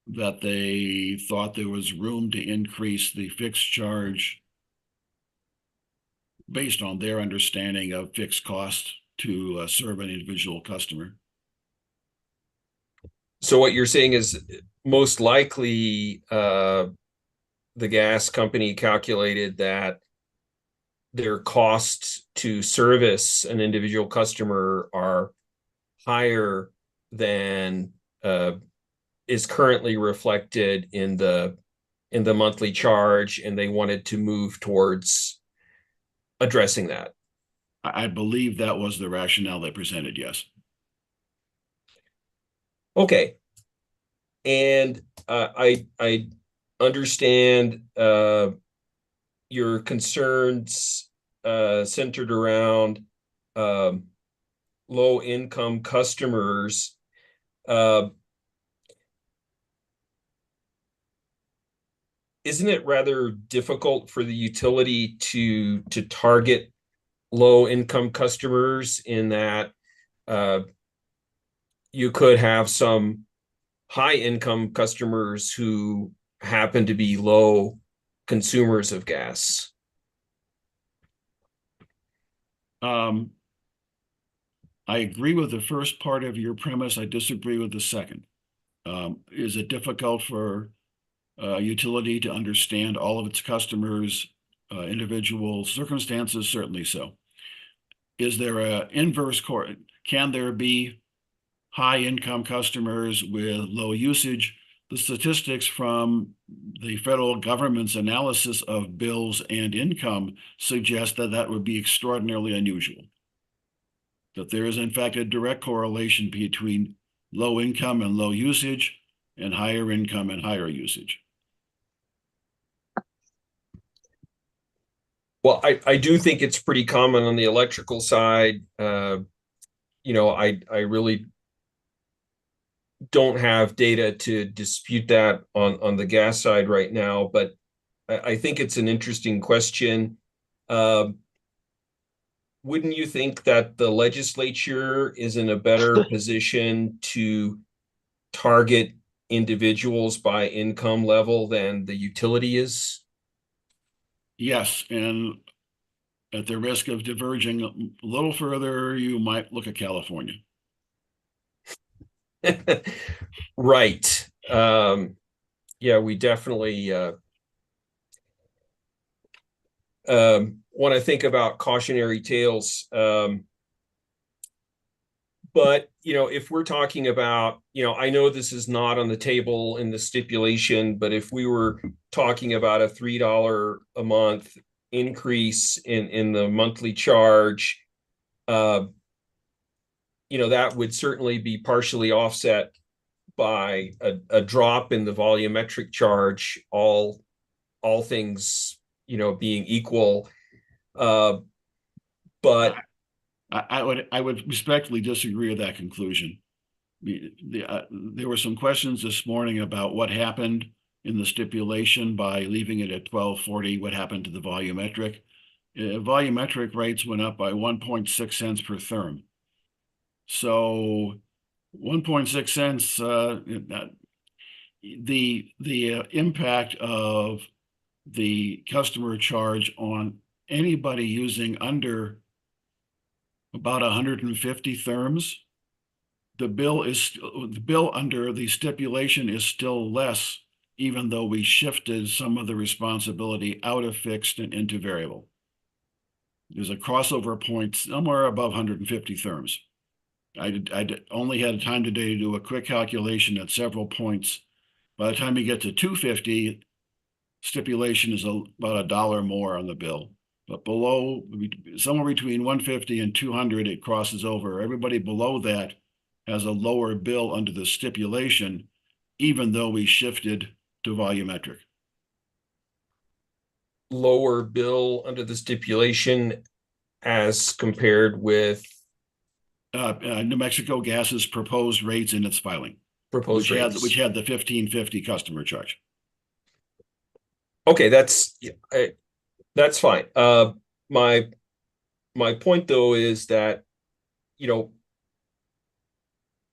Speaker 17: that they thought there was room to increase the fixed charge based on their understanding of fixed costs to serve an individual customer.
Speaker 16: So what you're saying is most likely the gas company calculated that their costs to service an individual customer are higher than is currently reflected in the monthly charge, and they wanted to move towards addressing that.
Speaker 17: I believe that was the rationale they presented, yes.
Speaker 16: Okay. And I understand your concerns centered around low income customers. Isn't it rather difficult for the utility to target low income customers, in that you could have some high income customers who happen to be low consumers of gas?
Speaker 17: I agree with the first part of your premise. I disagree with the second. Is it difficult for a utility to understand all of its customers' individual circumstances? Certainly so. Is there an inverse can there be high income customers with low usage? The statistics from the federal government's analysis of bills and income suggest that that would be extraordinarily unusual. That there is in fact a direct correlation between low income and low usage, and higher income and higher usage.
Speaker 16: Well, I do think it's pretty common on the electrical side. I really don't have data to dispute that on the gas side right now, but I think it's an interesting question. Wouldn't you think that the legislature is in a better position to target individuals by income level than the utility is?
Speaker 17: Yes, and at the risk of diverging a little further, you might look at California.
Speaker 16: Right. Yeah, we definitely want to think about cautionary tales. But, if we're talking about, I know this is not on the table in the stipulation, but if we were talking about a $3 a month increase in the monthly charge, that would certainly be partially offset by a drop in the volumetric charge, all things, being equal. But
Speaker 17: I would respectfully disagree with that conclusion. There were some questions this morning about what happened in the stipulation by leaving it at 1240. What happened to the volumetric? Volumetric rates went up by 1.6 cents per therm. So 1.6 cents, the impact of the customer charge on anybody using under about 150 therms, the bill under the stipulation is still less, even though we shifted some of the responsibility out of fixed and into variable. There's a crossover point somewhere above 150 therms. I only had time today to do a quick calculation at several points. By the time you get to 250, stipulation is about $1 more on the bill. But below, somewhere between 150 and 200, it crosses over. Everybody below that has a lower bill under the stipulation, even though we shifted to volumetric.
Speaker 16: Lower bill under the stipulation as compared with
Speaker 17: New Mexico Gas's proposed rates in its filing,
Speaker 16: proposed rates,
Speaker 17: which had the 1550 customer charge.
Speaker 16: Okay, that's fine. My point though is that, you know,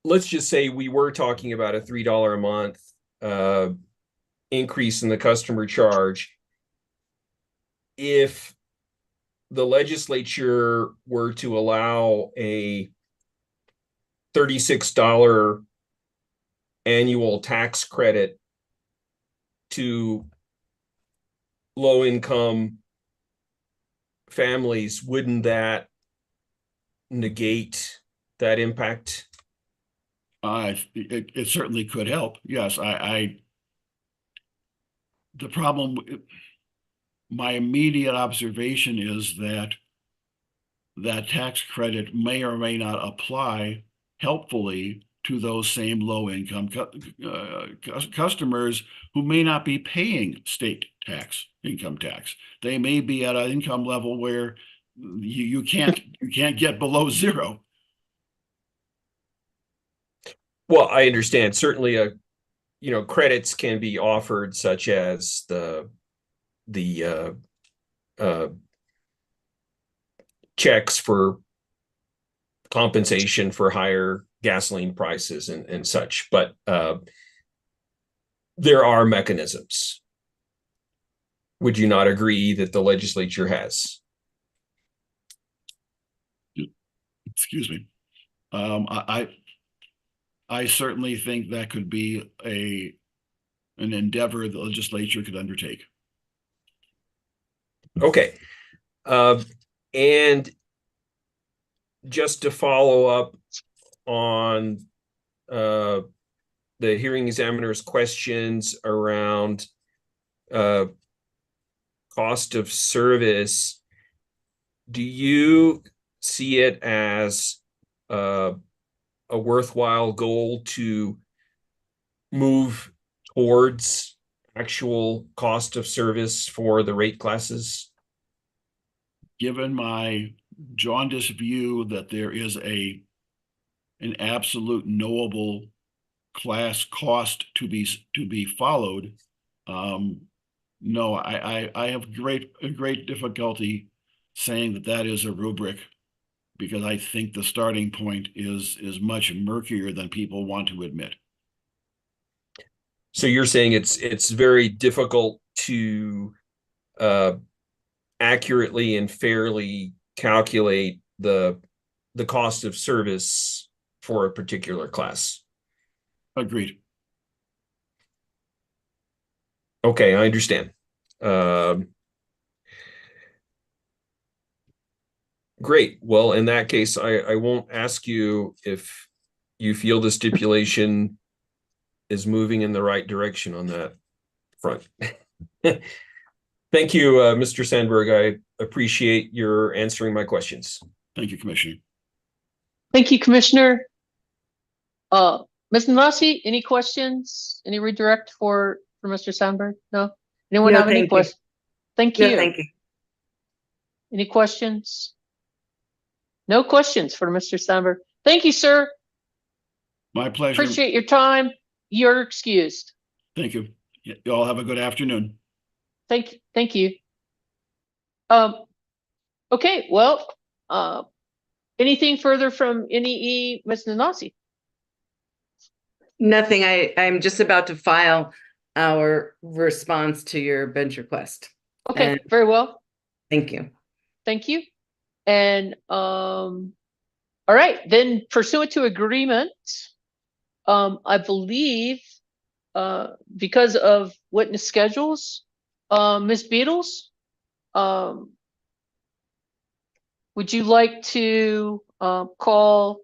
Speaker 16: let's just say we were talking about a $3 a month increase in the customer charge. If the legislature were to allow a $36 annual tax credit to low-income families, wouldn't that negate that impact?
Speaker 17: It certainly could help. Yes, the problem, my immediate observation is that that tax credit may or may not apply helpfully to those same low-income customers who may not be paying state tax, income tax. They may be at an income level where you can't get below zero.
Speaker 16: Well, I understand. Certainly, credits can be offered, such as the checks for compensation for higher gasoline prices and such. But there are mechanisms. Would you not agree that the legislature has?
Speaker 17: Excuse me. I certainly think that could be an endeavor the legislature could undertake.
Speaker 16: Okay. And just to follow up on the hearing examiner's questions around cost of service, do you see it as a worthwhile goal to move towards actual cost of service for the rate classes?
Speaker 17: Given my jaundiced view that there is an absolute knowable class cost to be followed, no, I have great difficulty saying that is a rubric, because I think the starting point is much murkier than people want to admit.
Speaker 16: So you're saying it's very difficult to accurately and fairly calculate the cost of service for a particular class.
Speaker 17: Agreed.
Speaker 16: Okay, I understand. Great. Well, in that case, I won't ask you if you feel the stipulation is moving in the right direction on that front. Thank you, Mr. Sandberg. I appreciate your answering my questions.
Speaker 17: Thank you, Commissioner.
Speaker 1: Thank you, Commissioner. Ms. Nasi, any questions? Any redirect for Mr. Sandberg? No? Anyone have any questions? Thank you.
Speaker 8: No, thank you.
Speaker 1: Any questions? No questions for Mr. Sandberg. Thank you, sir.
Speaker 17: My pleasure.
Speaker 1: Appreciate your time. You're excused.
Speaker 17: Thank you. You all have a good afternoon.
Speaker 1: Thank you. Okay, well, anything further from NEE, Ms. Nanasi?
Speaker 8: Nothing. I'm just about to file our response to your bench request.
Speaker 1: Okay,
Speaker 8: And
Speaker 1: very well.
Speaker 8: thank you.
Speaker 1: Thank you. And all right, then pursuant to agreement, I believe because of witness schedules, Ms. Beatles, would you like to call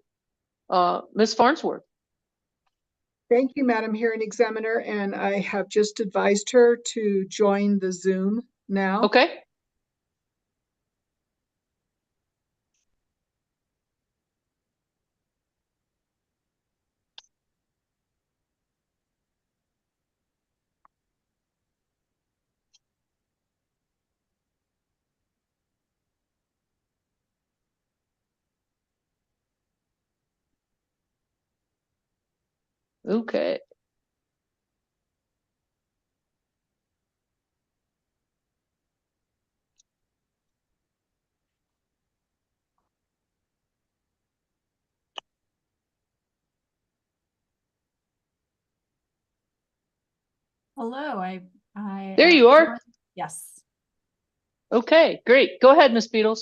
Speaker 1: Ms. Farnsworth?
Speaker 15: Thank you, Madam Hearing Examiner, and I have just advised her to join the Zoom now.
Speaker 1: Okay. Okay.
Speaker 13: Hello,
Speaker 1: There you are.
Speaker 13: Yes.
Speaker 1: Okay, great. Go ahead, Ms. Beatles.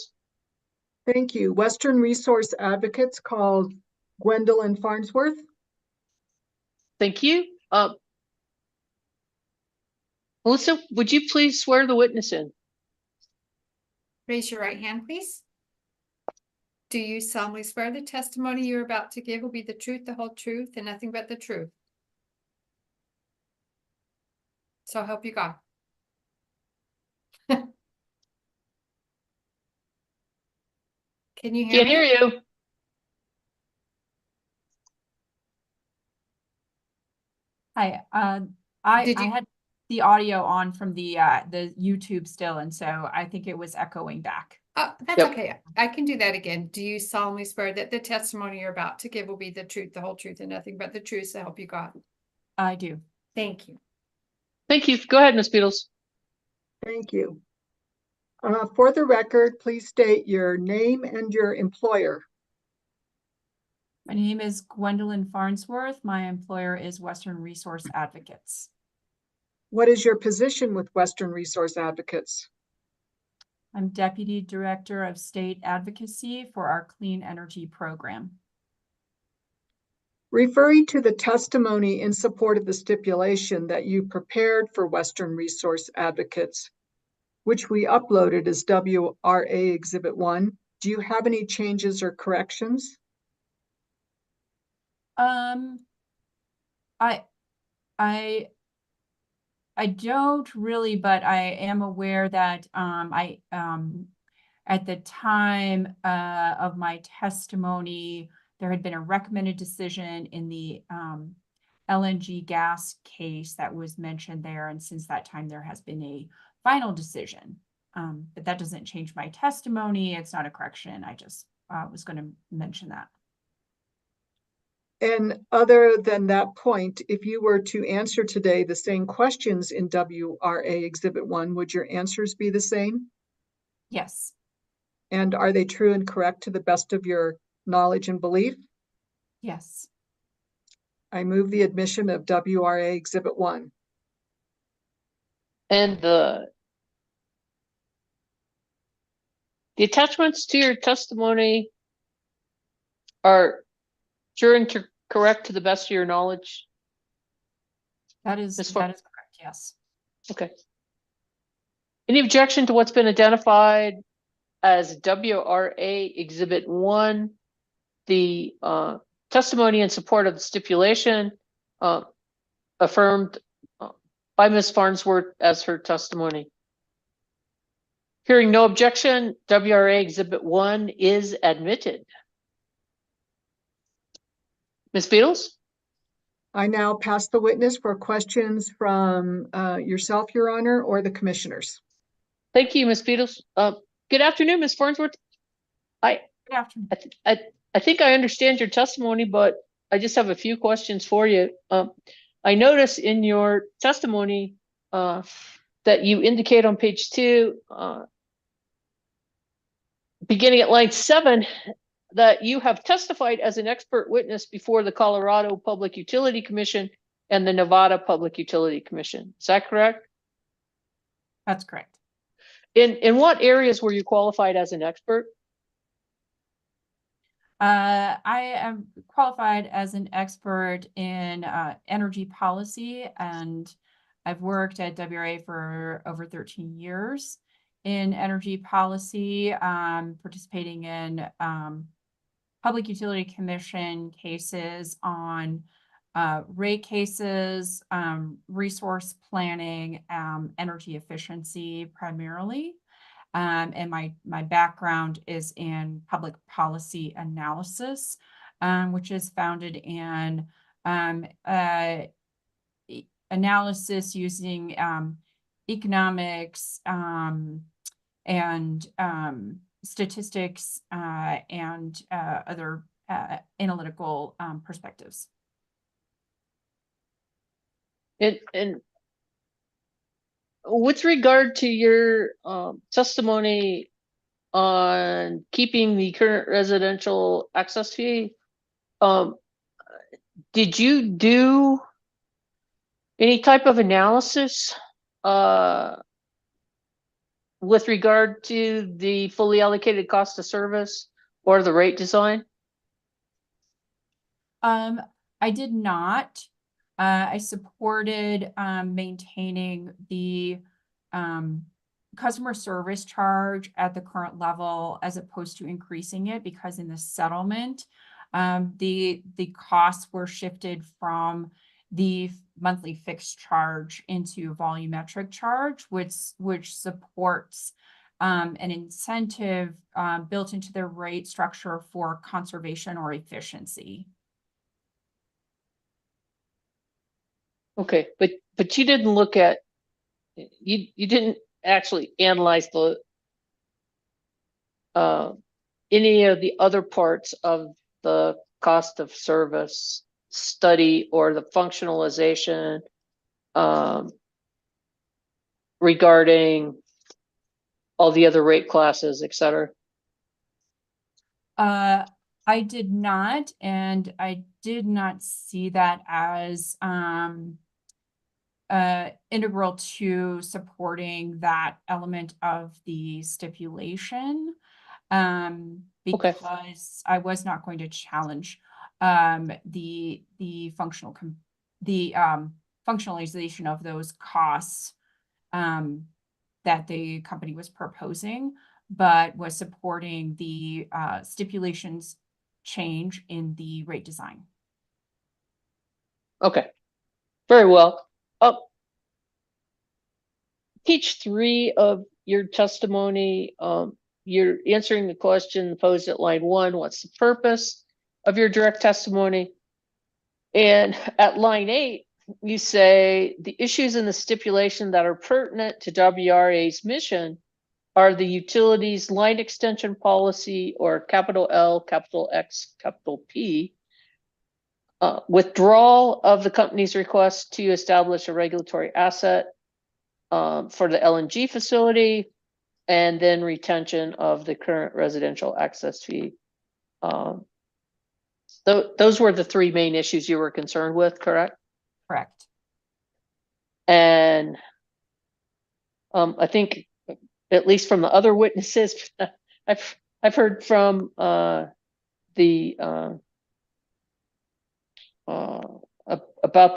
Speaker 15: Thank you. Western Resource Advocates called Gwendolyn Farnsworth.
Speaker 1: Thank you. Melissa, would you please swear the witness in?
Speaker 2: Raise your right hand, please. Do you solemnly swear the testimony you're about to give will be the truth, the whole truth, and nothing but the truth? So help you God. Can you hear
Speaker 1: Can't
Speaker 2: me?
Speaker 1: hear you.
Speaker 13: Hi.
Speaker 2: Did
Speaker 13: I
Speaker 2: you-
Speaker 13: had the audio on from the YouTube still, and so I think it was echoing back.
Speaker 2: Oh, that's okay. I can do that again. Do you solemnly swear that the testimony you're about to give will be the truth, the whole truth, and nothing but the truth, so help you God?
Speaker 13: I do.
Speaker 2: Thank you.
Speaker 1: Thank you. Go ahead, Ms. Beatles.
Speaker 15: Thank you. For the record, please state your name and your employer.
Speaker 13: My name is Gwendolyn Farnsworth. My employer is Western Resource Advocates.
Speaker 15: What is your position with Western Resource Advocates?
Speaker 13: I'm Deputy Director of State Advocacy for our Clean Energy Program.
Speaker 15: Referring to the testimony in support of the stipulation that you prepared for Western Resource Advocates, which we uploaded as WRA Exhibit 1, do you have any changes or corrections?
Speaker 13: I don't really, but I am aware that at the time of my testimony, there had been a recommended decision in the LNG gas case that was mentioned there, and since that time there has been a final decision. But that doesn't change my testimony. It's not a correction. I just was going to mention that.
Speaker 15: And other than that point, if you were to answer today the same questions in WRA Exhibit 1, would your answers be the same?
Speaker 13: Yes.
Speaker 15: And are they true and correct to the best of your knowledge and belief?
Speaker 13: Yes.
Speaker 15: I move the admission of WRA Exhibit 1.
Speaker 1: And the attachments to your testimony are true and correct to the best of your knowledge?
Speaker 13: That is correct, yes.
Speaker 1: Okay. Any objection to what's been identified as WRA Exhibit 1, the testimony in support of the stipulation affirmed by Ms. Farnsworth as her testimony? Hearing no objection, WRA Exhibit 1 is admitted. Ms. Beatles?
Speaker 15: I now pass the witness for questions from yourself, Your Honor, or the commissioners.
Speaker 1: Thank you, Ms. Beatles. Good afternoon, Ms. Farnsworth.
Speaker 13: Good afternoon.
Speaker 1: I think I understand your testimony, but I just have a few questions for you. I notice in your testimony that you indicate on page 2, beginning at line 7, that you have testified as an expert witness before the Colorado Public Utility Commission and the Nevada Public Utility Commission. Is that correct?
Speaker 13: That's correct.
Speaker 1: In what areas were you qualified as an expert?
Speaker 13: I am qualified as an expert in energy policy, and I've worked at WRA for over 13 years in energy policy, participating in Public Utility Commission cases on rate cases, resource planning, energy efficiency primarily. And my background is in public policy analysis, which is founded in analysis using economics and statistics and other analytical perspectives.
Speaker 1: And with regard to your testimony on keeping the current residential access fee, did you do any type of analysis with regard to the fully allocated cost of service or the rate design?
Speaker 13: I did not. I supported maintaining the customer service charge at the current level as opposed to increasing it, because in the settlement, the costs were shifted from the monthly fixed charge into volumetric charge, which supports an incentive built into their rate structure for conservation or efficiency.
Speaker 1: Okay, but you didn't look at, you didn't actually analyze the any of the other parts of the cost of service study or the functionalization regarding all the other rate classes, et cetera?
Speaker 13: I did not, and I did not see that as integral to supporting that element of the stipulation, because I was not going to challenge the functionalization of those costs that the company was proposing, but was supporting the stipulations change in the rate design.
Speaker 1: Okay, very well. Page 3 of your testimony, you're answering the question posed at line 1, what's the purpose of your direct testimony? And at line 8, you say the issues in the stipulation that are pertinent to WRA's mission are the utilities line extension policy, or capital L, capital X, capital P, withdrawal of the company's request to establish a regulatory asset for the LNG facility, and then retention of the current residential access fee. Those were the 3 main issues you were concerned with, correct?
Speaker 13: Correct.
Speaker 1: And I think, at least from the other witnesses, I've heard from about the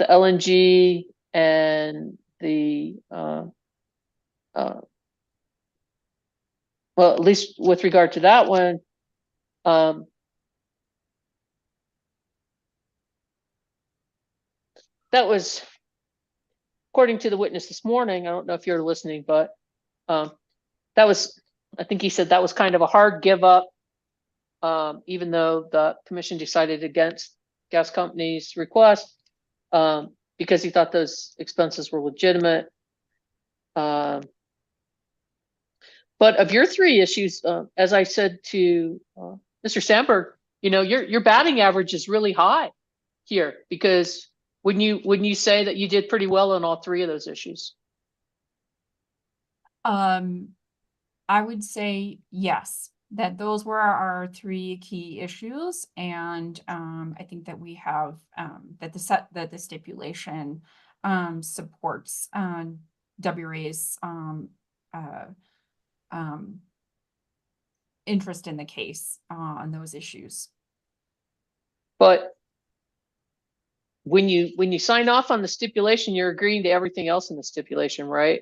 Speaker 1: LNG and the well, at least with regard to that one, that was, according to the witness this morning, I don't know if you're listening, but that was, I think he said that was kind of a hard give up, even though the commission decided against gas company's request, because he thought those expenses were legitimate. But of your 3 issues, as I said to Mr. Sandberg, your batting average is really high here, because wouldn't you say that you did pretty well on all three of those issues?
Speaker 13: I would say yes, that those were our three key issues, and I think that we have that the stipulation supports WRA's interest in the case on those issues.
Speaker 1: But when you sign off on the stipulation, you're agreeing to everything else in the stipulation, right?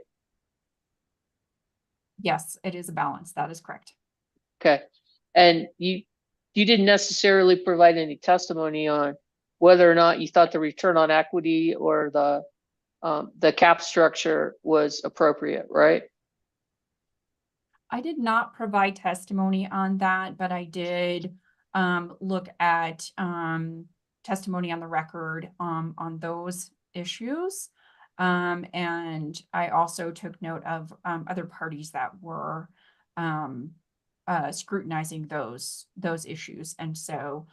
Speaker 13: Yes, it is a balance. That is correct.
Speaker 1: Okay. And you didn't necessarily provide any testimony on whether or not you thought the return on equity or the cap structure was appropriate, right?
Speaker 13: I did not provide testimony on that, but I did look at testimony on the record on those issues. And I also took note of other parties that were scrutinizing those issues. And so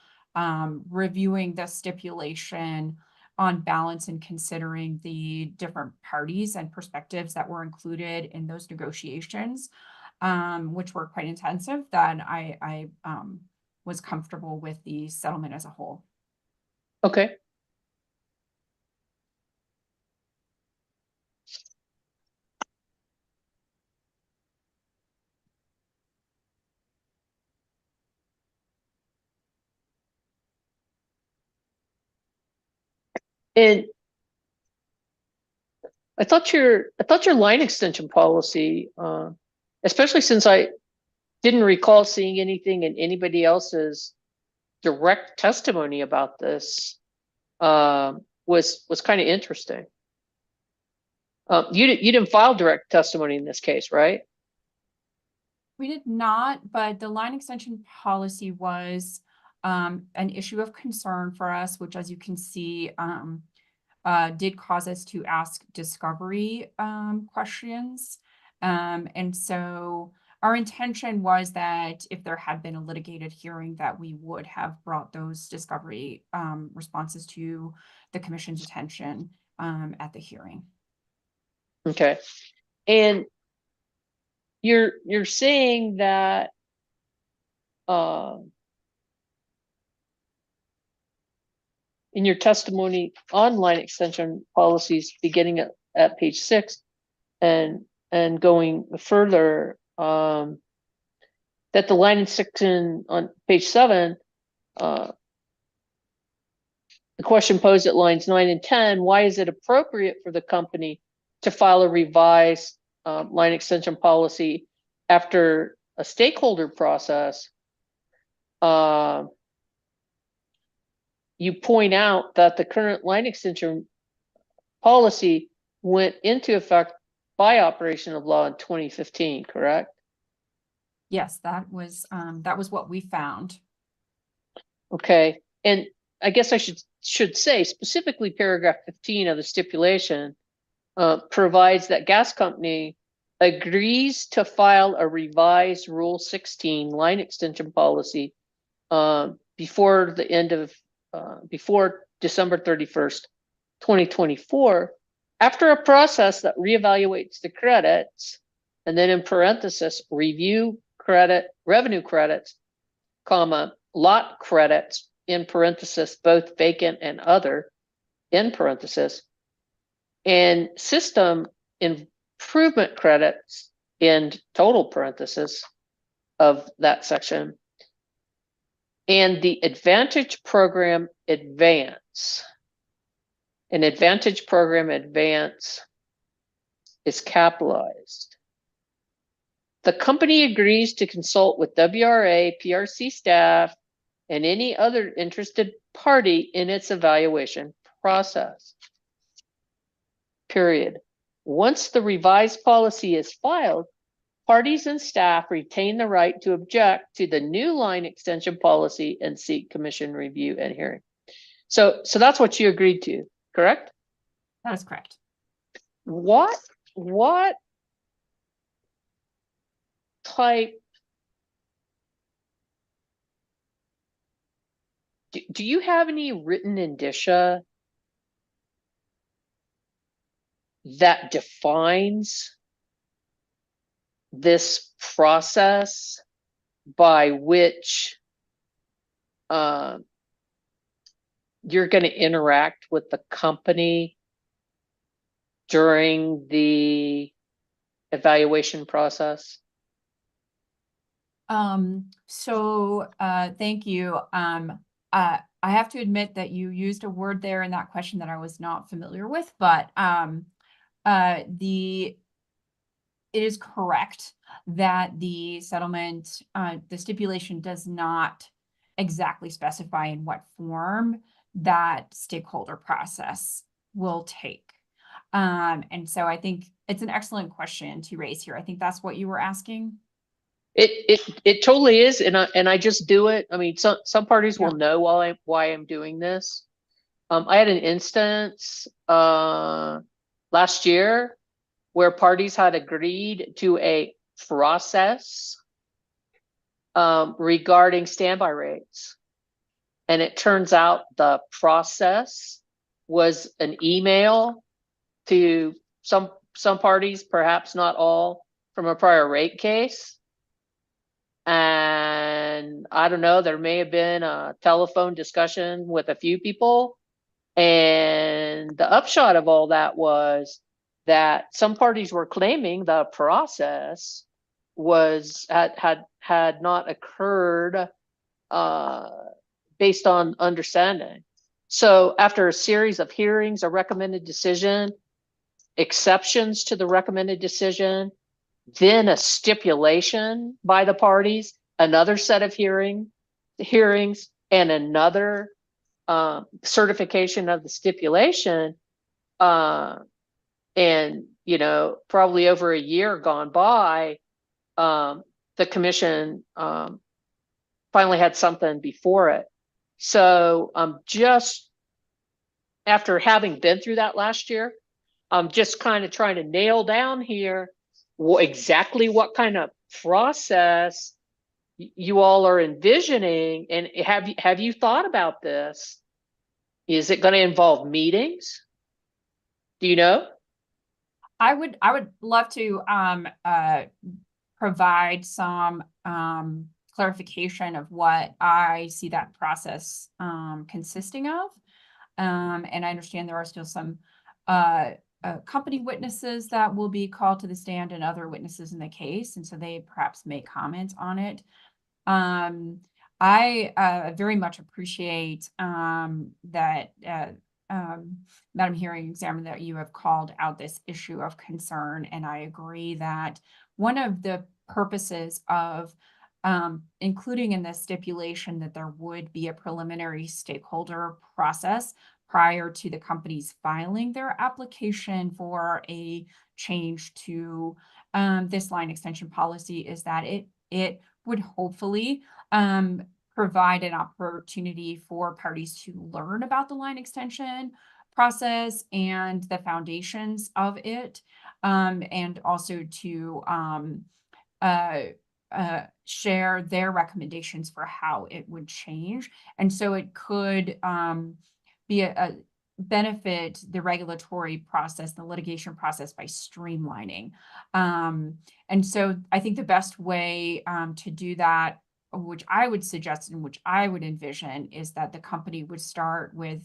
Speaker 13: reviewing the stipulation on balance and considering the different parties and perspectives that were included in those negotiations, which were quite intensive, that I was comfortable with the settlement as a whole.
Speaker 1: Okay. And I thought your line extension policy, especially since I didn't recall seeing anything in anybody else's direct testimony about this, was kind of interesting. You didn't file direct testimony in this case, right?
Speaker 13: We did not, but the line extension policy was an issue of concern for us, which, as you can see, did cause us to ask discovery questions. And so our intention was that if there had been a litigated hearing, that we would have brought those discovery responses to the commission's attention at the hearing.
Speaker 1: Okay. And you're saying that in your testimony on line extension policies, beginning at page 6 and going further, that the line extension on page 7, the question posed at lines 9 and 10, why is it appropriate for the company to file a revised line extension policy after a stakeholder process? You point out that the current line extension policy went into effect by operation of law in 2015, correct?
Speaker 13: Yes, that was what we found.
Speaker 1: Okay, and I guess I should say specifically paragraph 15 of the stipulation provides that gas company agrees to file a revised Rule 16 line extension policy before the end of before December 31st, 2024, after a process that reevaluates the credits, and then in parenthesis, review revenue credits, comma, lot credits, in parenthesis, both vacant and other, in parenthesis, and system improvement credits in total parenthesis of that section, and the Advantage Program Advance. An Advantage Program Advance is capitalized. The company agrees to consult with WRA, PRC staff, and any other interested party in its evaluation process. Period. Once the revised policy is filed, parties and staff retain the right to object to the new line extension policy and seek commission review and hearing. So that's what you agreed to, correct?
Speaker 13: That is correct.
Speaker 1: What type do you have any written indicia that defines this process by which you're going to interact with the company during the evaluation process?
Speaker 13: Thank you. I have to admit that you used a word there in that question that I was not familiar with, but it is correct that the settlement, the stipulation does not exactly specify in what form that stakeholder process will take. And so I think it's an excellent question to raise here. I think that's what you were asking.
Speaker 1: It totally is, and I just do it. I mean, some parties will know why I'm doing this. I had an instance last year where parties had agreed to a process regarding standby rates, and it turns out the process was an email to some parties, perhaps not all, from a prior rate case. And I don't know, there may have been a telephone discussion with a few people. And the upshot of all that was that some parties were claiming the process was had not occurred based on understanding. So after a series of hearings, a recommended decision, exceptions to the recommended decision, then a stipulation by the parties, another set of hearings, and another certification of the stipulation. And, you know, probably over a year gone by, the commission finally had something before it. So just after having been through that last year, I'm just kind of trying to nail down here exactly what kind of process you all are envisioning, and have you thought about this? Is it going to involve meetings? Do you know?
Speaker 13: I would love to provide some clarification of what I see that process consisting of. And I understand there are still some company witnesses that will be called to the stand and other witnesses in the case, and so they perhaps make comments on it. I very much appreciate that Madam Hearing Examiner, that you have called out this issue of concern, and I agree that one of the purposes of including in the stipulation that there would be a preliminary stakeholder process prior to the companies filing their application for a change to this line extension policy is that it would hopefully provide an opportunity for parties to learn about the line extension process and the foundations of it, and also to share their recommendations for how it would change. And so it could be a benefit the regulatory process, the litigation process, by streamlining. And so I think the best way to do that, which I would suggest and which I would envision, is that the company would start with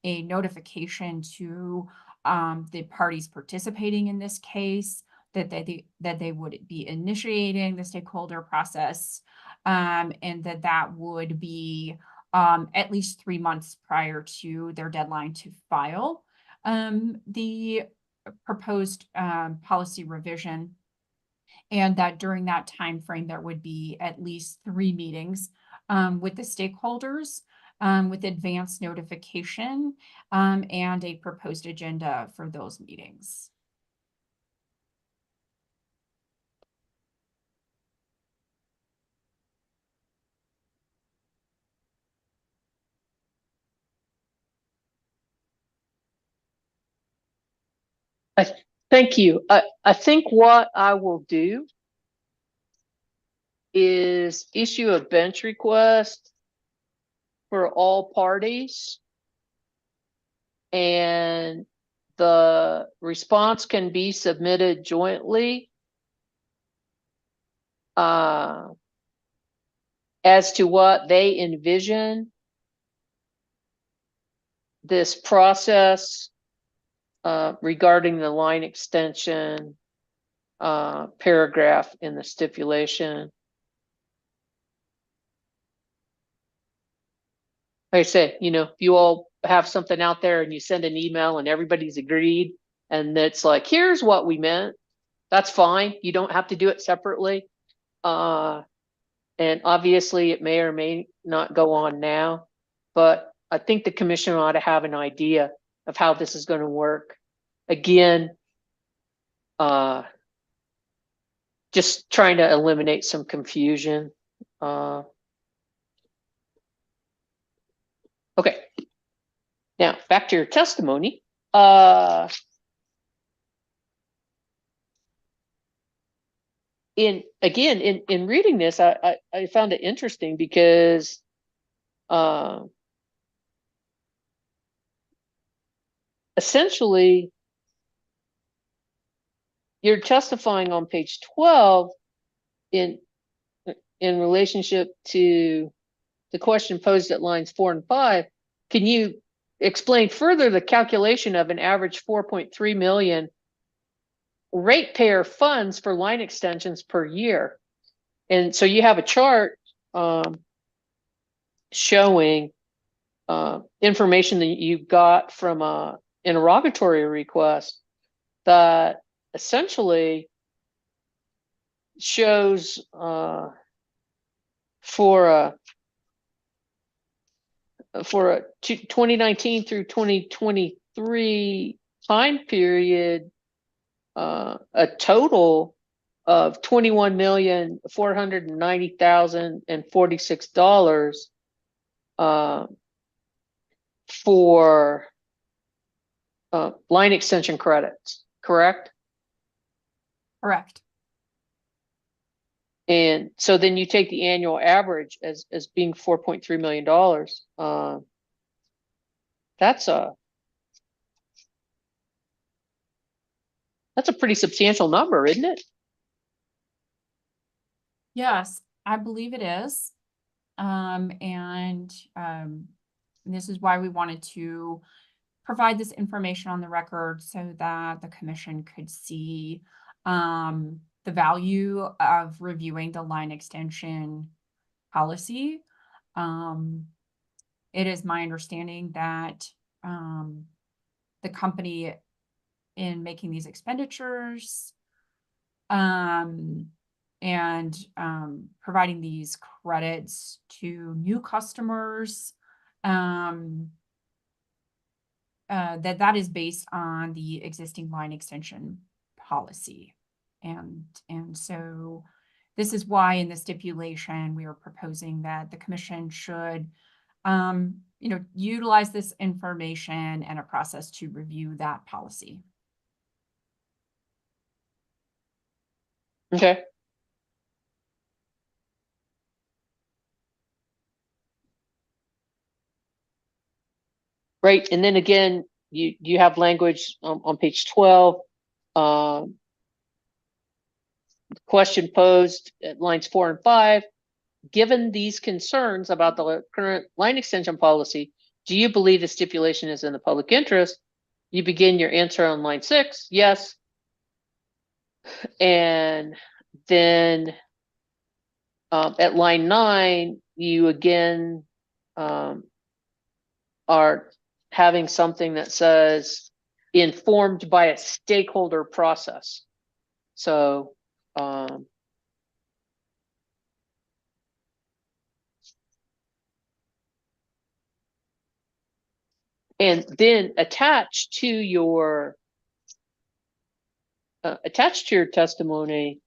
Speaker 13: a notification to the parties participating in this case that they would be initiating the stakeholder process, and that would be at least 3 months prior to their deadline to file the proposed policy revision, and that during that time frame there would be at least 3 meetings with the stakeholders, with advance notification, and a proposed agenda for those meetings.
Speaker 1: Thank you. I think what I will do is issue a bench request for all parties. And the response can be submitted jointly as to what they envision this process regarding the line extension paragraph in the stipulation. Like I said, you know, if you all have something out there and you send an email and everybody's agreed and it's like, here's what we meant, that's fine. You don't have to do it separately. And obviously it may or may not go on now, but I think the commission ought to have an idea of how this is going to work. Again, just trying to eliminate some confusion. Okay. Now back to your testimony. In reading this, I found it interesting because essentially you're testifying on page 12 in relationship to the question posed at lines 4 and 5. Can you explain further the calculation of an average 4.3 million ratepayer funds for line extensions per year? And so you have a chart showing information that you got from an interrogatory request that essentially shows for a 2019 through 2023 time period, a total of $21,490,046 for line extension credits, correct?
Speaker 13: Correct.
Speaker 1: And so then you take the annual average as being $4.3 million. That's a pretty substantial number, isn't it?
Speaker 13: Yes, I believe it is. This is why we wanted to provide this information on the record so that the commission could see the value of reviewing the line extension policy. It is my understanding that the company, in making these expenditures and providing these credits to new customers, that is based on the existing line extension policy. And so this is why in the stipulation we are proposing that the commission should utilize this information and a process to review that policy.
Speaker 1: Okay. Right, and then again, you have language on page 12. Question posed at lines 4 and 5. Given these concerns about the current line extension policy, do you believe the stipulation is in the public interest? You begin your answer on line 6, yes. And then at line 9, you again are having something that says informed by a stakeholder process. So and then attached to your testimony,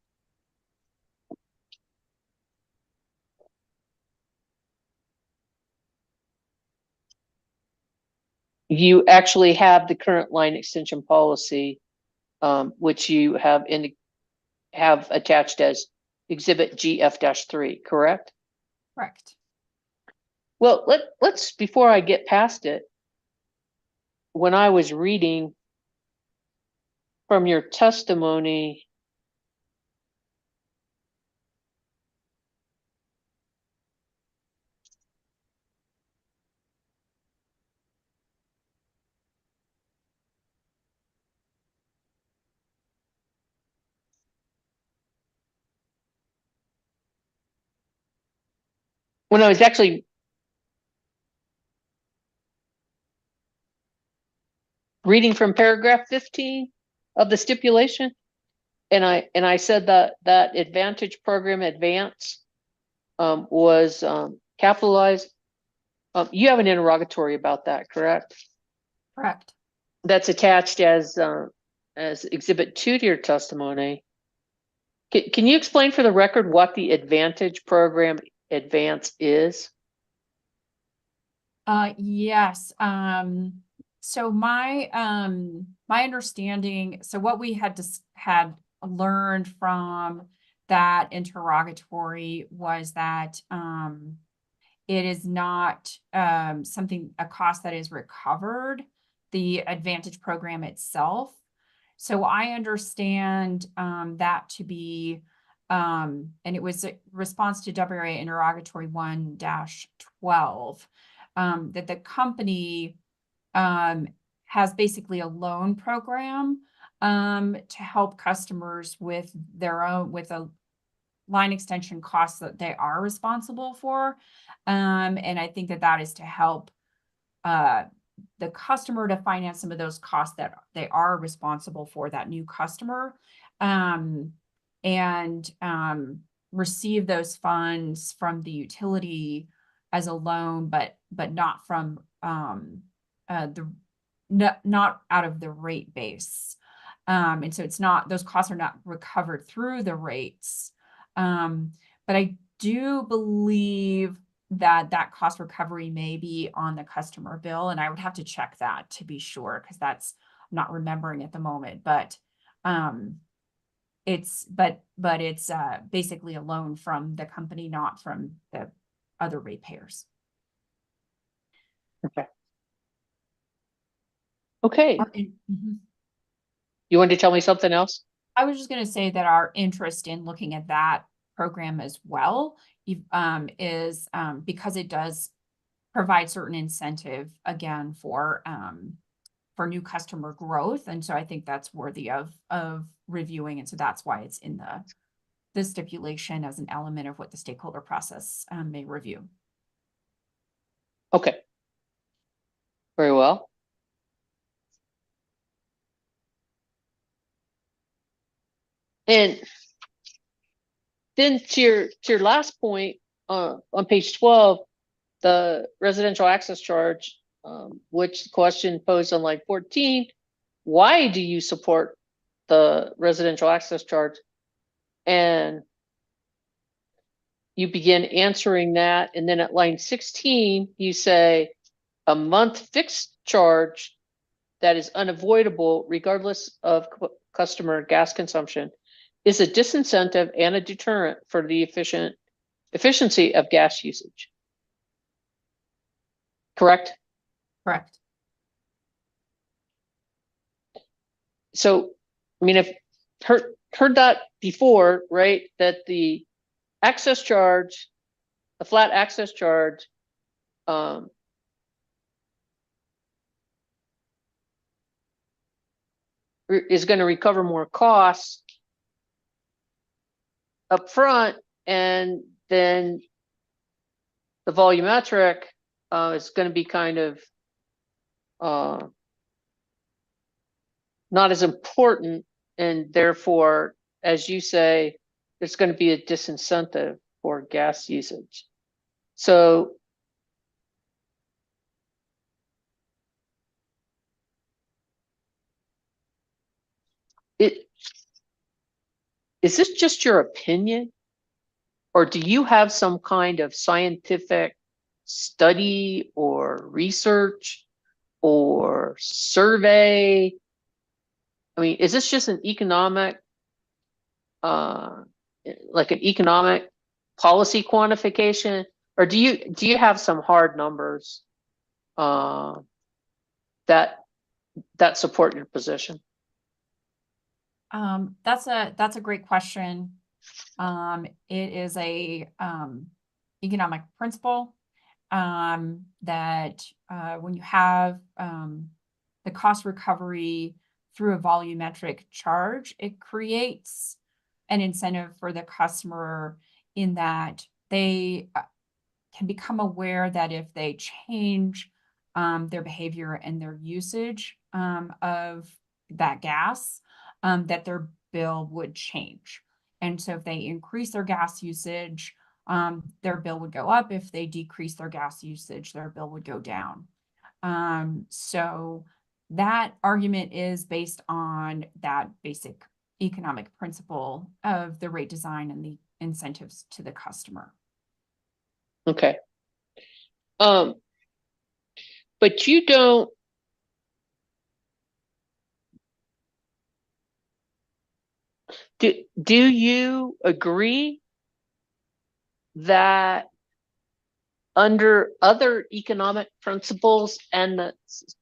Speaker 1: you actually have the current line extension policy, which you have attached as Exhibit GF-3, correct?
Speaker 13: Correct.
Speaker 1: Well, let's, before I get past it, when I was reading from your testimony, when I was actually reading from paragraph 15 of the stipulation, and I said that that Advantage Program Advance was capitalized. You have an interrogatory about that, correct?
Speaker 13: Correct.
Speaker 1: That's attached as Exhibit 2 to your testimony. Can you explain for the record what the Advantage Program Advance is?
Speaker 13: Yes. So my my understanding, so what we had learned from that interrogatory was that it is not a cost that is recovered, the Advantage program itself. So I understand that to be and it was a response to WRA interrogatory 1-12. That the company has basically a loan program to help customers with a line extension costs that they are responsible for. And I think that is to help the customer to finance some of those costs that they are responsible for, that new customer, and receive those funds from the utility as a loan, but not from not out of the rate base. And so it's not, those costs are not recovered through the rates. But I do believe that cost recovery may be on the customer bill, and I would have to check that to be sure, because that's, I'm not remembering at the moment, but it's basically a loan from the company, not from the other ratepayers.
Speaker 1: Okay. Okay.
Speaker 13: Mhm.
Speaker 1: You wanted to tell me something else?
Speaker 13: I was just going to say that our interest in looking at that program as well is because it does provide certain incentive again for new customer growth, and so I think that's worthy of reviewing, and so that's why it's in the stipulation as an element of what the stakeholder process may review.
Speaker 1: Okay. Very well. And then to your last point, on page 12, the residential access charge, which the question posed on line 14, why do you support the residential access charge? And you begin answering that, and then at line 16, you say a month fixed charge that is unavoidable regardless of customer gas consumption is a disincentive and a deterrent for the efficiency of gas usage. Correct?
Speaker 13: Correct.
Speaker 1: So, I mean, I've heard that before, right? That the access charge, the flat access charge, is going to recover more costs up front, and then the volumetric is going to be kind of not as important, and therefore, as you say, there's going to be a disincentive for gas usage. So is this just your opinion, or do you have some kind of scientific study or research or survey? I mean, is this just an economic, like an economic policy quantification, Or do you have some hard numbers that support your position?
Speaker 13: That's a great question. It is a economic principle that when you have the cost recovery through a volumetric charge, it creates an incentive for the customer in that they can become aware that if they change their behavior and their usage of that gas, that their bill would change. And so if they increase their gas usage, their bill would go up. If they decrease their gas usage, their bill would go down. So that argument is based on that basic economic principle of the rate design and the incentives to the customer.
Speaker 1: Okay. But you don't. Do you agree that under other economic principles and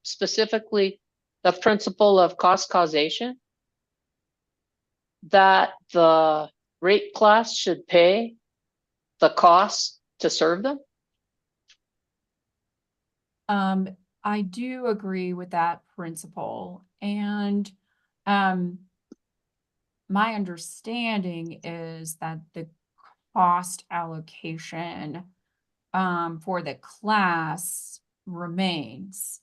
Speaker 1: specifically the principle of cost causation, that the rate class should pay the cost to serve them?
Speaker 13: I do agree with that principle. And my understanding is that the cost allocation for the class remains.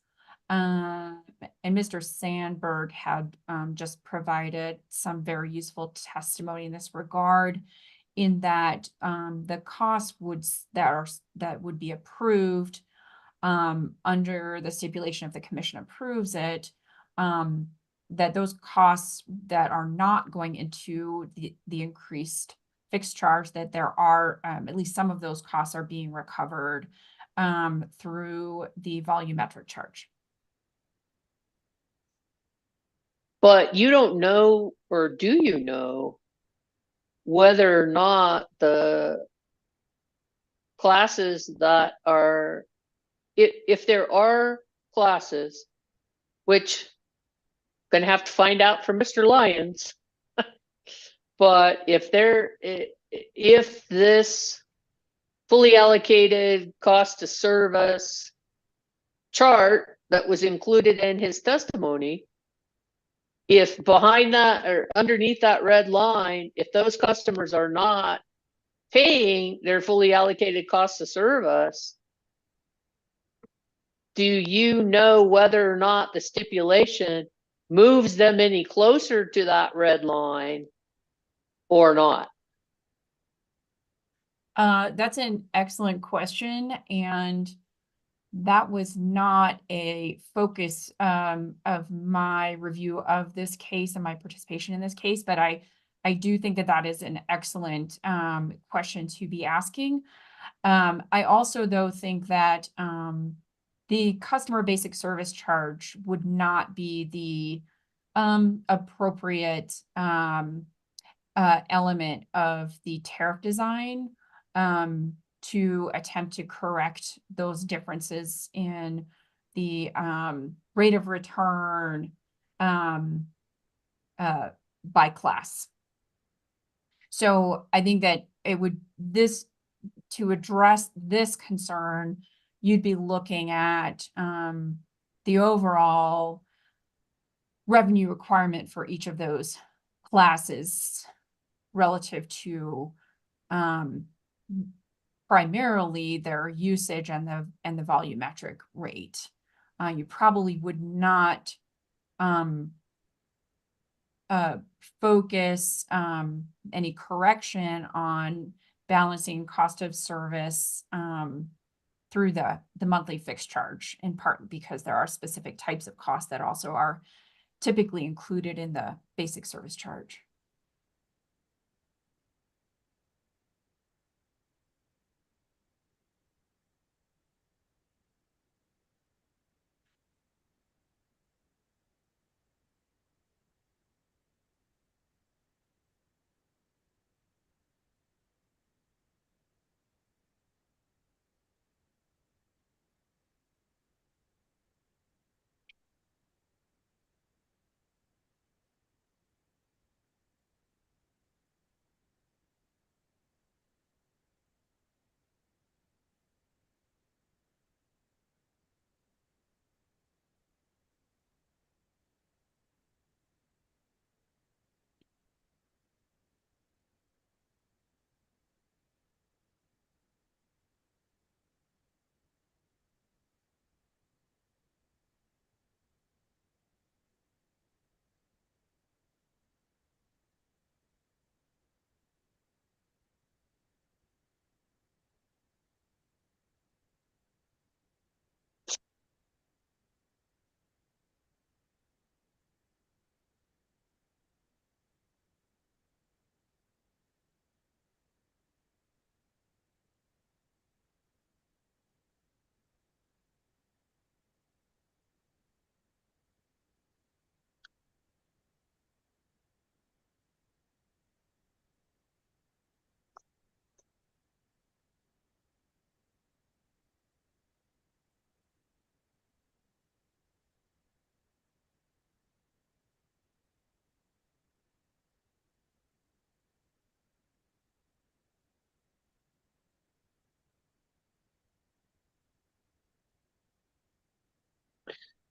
Speaker 13: And Mr. Sandberg had just provided some very useful testimony in this regard, in that the costs that would be approved under the stipulation, if the commission approves it, that those costs that are not going into the increased fixed charge, that there are at least some of those costs are being recovered through the volumetric charge.
Speaker 1: But you don't know, or do you know, whether or not the classes that are, if there are classes, which I'm gonna have to find out from Mr. Lyons, but if this fully allocated cost to service chart that was included in his testimony, if behind that or underneath that red line, if those customers are not paying their fully allocated cost to service, do you know whether or not the stipulation moves them any closer to that red line or not?
Speaker 13: That's an excellent question, and that was not a focus of my review of this case and my participation in this case, but I do think that that is an excellent question to be asking. I also, though, think that the customer basic service charge would not be the appropriate element of the tariff design to attempt to correct those differences in the rate of return by class. So I think that to address this concern, you'd be looking at the overall revenue requirement for each of those classes relative to primarily their usage and the volumetric rate. You probably would not focus any correction on balancing cost of service through the monthly fixed charge, in part because there are specific types of costs that also are typically included in the basic service charge.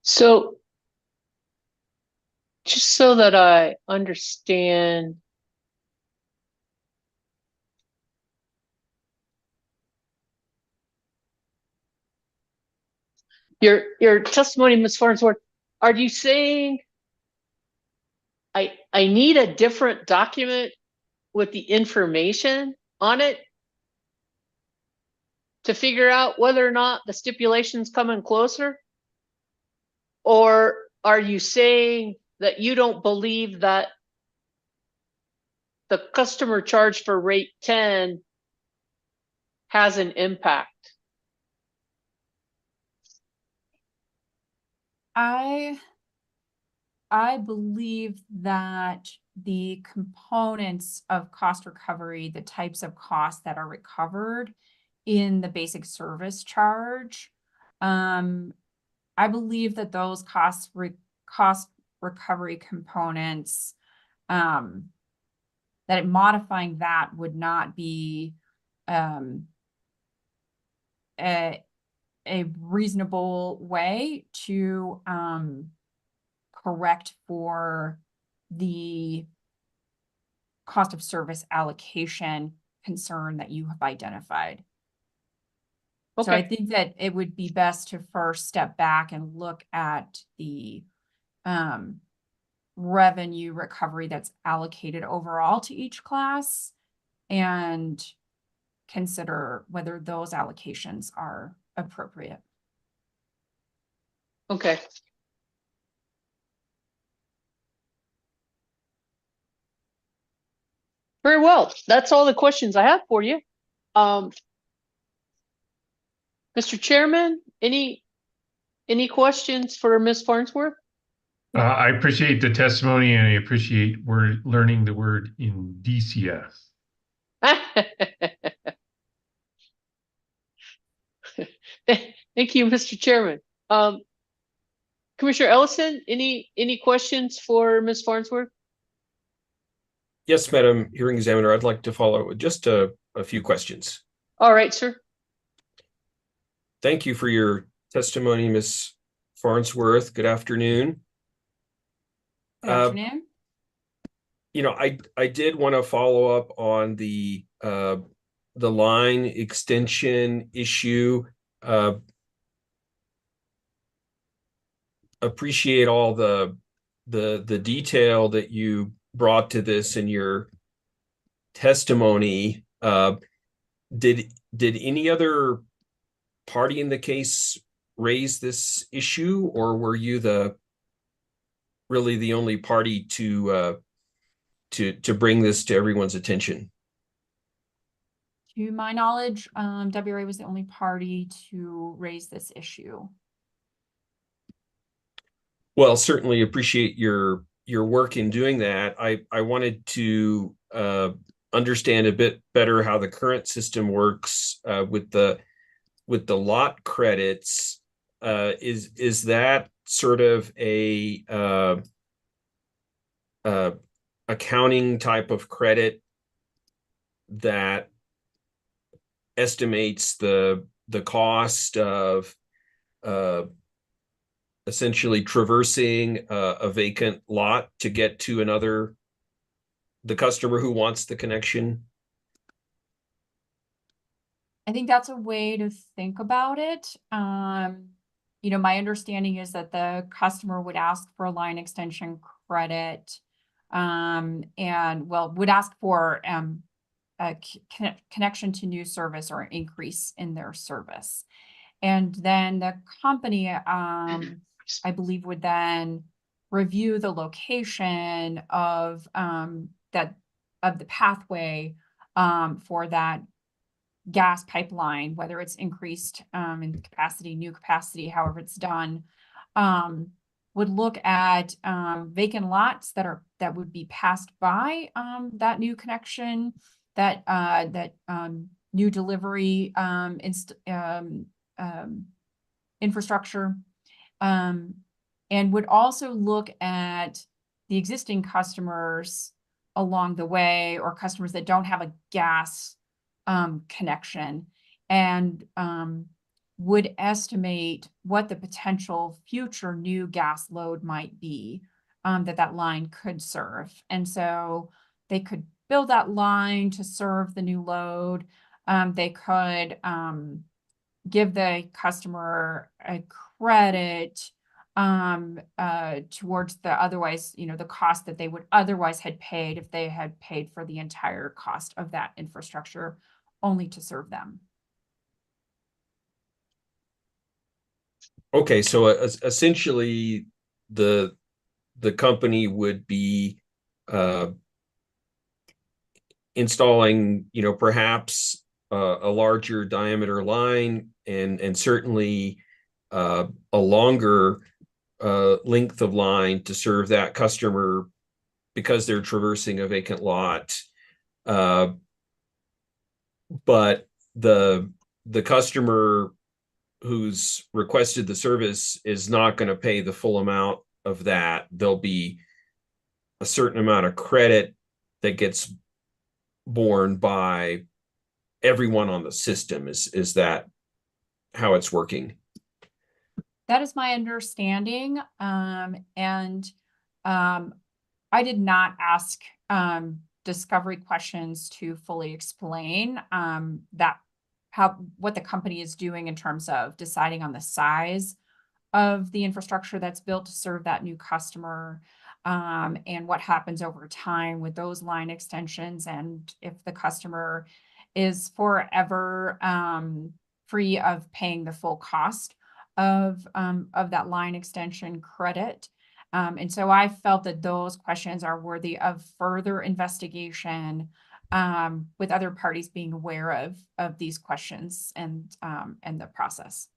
Speaker 1: So just so that I understand, your testimony, Ms. Farnsworth, are you saying I need a different document with the information on it to figure out whether or not the stipulation's coming closer? Or are you saying that you don't believe that the customer charge for rate 10 has an impact?
Speaker 13: I believe that the components of cost recovery, the types of costs that are recovered in the basic service charge, I believe that those cost recovery components, that modifying that would not be a reasonable way to correct for the cost of service allocation concern that you have identified. So I think that it would be best to first step back and look at the revenue recovery that's allocated overall to each class and consider whether those allocations are appropriate.
Speaker 1: Okay. Very well. That's all the questions I have for you. Mr. Chairman, any questions for Ms. Farnsworth?
Speaker 9: I appreciate the testimony and I appreciate we're learning the word in DCF.
Speaker 1: Thank you, Mr. Chairman. Commissioner Ellison, any questions for Ms. Farnsworth?
Speaker 16: Yes, Madam Hearing Examiner, I'd like to follow with just a few questions.
Speaker 1: All right, sir.
Speaker 16: Thank you for your testimony, Ms. Farnsworth. Good afternoon.
Speaker 13: Good afternoon.
Speaker 16: You know, I did want to follow up on the line extension issue. Appreciate all the detail that you brought to this in your testimony. Did any other party in the case raise this issue, or were you really the only party to bring this to everyone's attention?
Speaker 13: To my knowledge, WRA was the only party to raise this issue.
Speaker 16: Well, certainly appreciate your work in doing that. I wanted to understand a bit better how the current system works with the lot credits. Is that sort of a accounting type of credit that estimates the cost of essentially traversing a vacant lot to get to the customer who wants the connection?
Speaker 13: I think that's a way to think about it. You know, my understanding is that the customer would ask for a line extension credit, and would ask for a connection to new service or an increase in their service. And then the company, I believe, would then review the location of the pathway for that gas pipeline, whether it's increased in capacity, new capacity, however it's done, would look at vacant lots that would be passed by that new connection, that new delivery infrastructure, and would also look at the existing customers along the way, or customers that don't have a gas connection, and would estimate what the potential future new gas load might be that line could serve. And so they could build that line to serve the new load. They could give the customer a credit towards the otherwise, the cost that they would otherwise had paid if they had paid for the entire cost of that infrastructure only to serve them.
Speaker 16: Okay, so essentially the company would be installing, perhaps a larger diameter line and certainly a longer length of line to serve that customer because they're traversing a vacant lot. But the customer who's requested the service is not going to pay the full amount of that. There'll be a certain amount of credit that gets borne by everyone on the system. Is that how it's working?
Speaker 13: That is my understanding. I did not ask discovery questions to fully explain what the company is doing in terms of deciding on the size of the infrastructure that's built to serve that new customer, and what happens over time with those line extensions, and if the customer is forever free of paying the full cost of that line extension credit. And so I felt that those questions are worthy of further investigation, with other parties being aware of these questions and the process.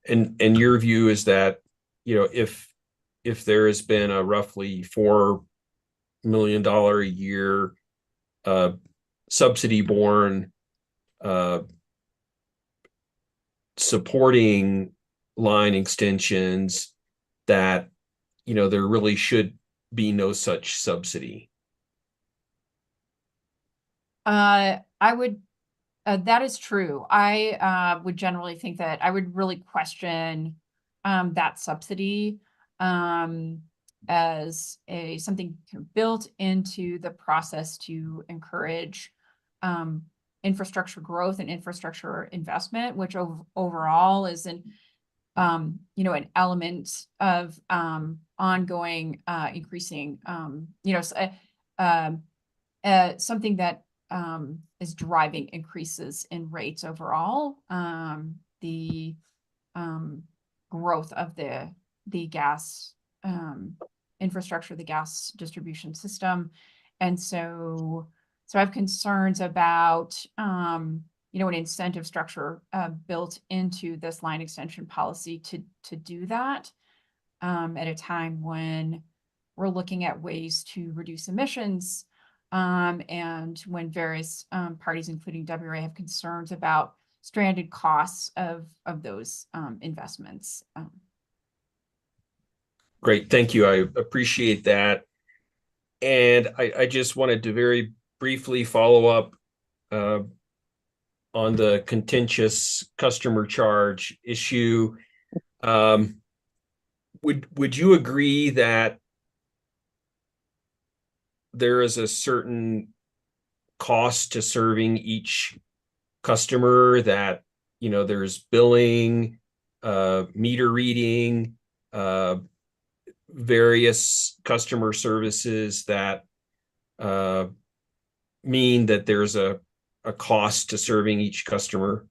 Speaker 16: And your view is that, if there has been a roughly $4 million a year subsidy borne supporting line extensions, that there really should be no such subsidy.
Speaker 13: I would, that is true. I would generally think that I would really question that subsidy as something built into the process to encourage infrastructure growth and infrastructure investment, which overall is an element of ongoing increasing, something that is driving increases in rates overall. The growth of the gas infrastructure, the gas distribution system. And so I have concerns about, an incentive structure built into this line extension policy to do that at a time when we're looking at ways to reduce emissions, and when various parties, including WRA, have concerns about stranded costs of those investments.
Speaker 16: Great, thank you. I appreciate that. And I just wanted to very briefly follow up on the contentious customer charge issue. Would you agree that there is a certain cost to serving each customer, that there's billing, meter reading, various customer services that mean that there's a cost to serving each customer?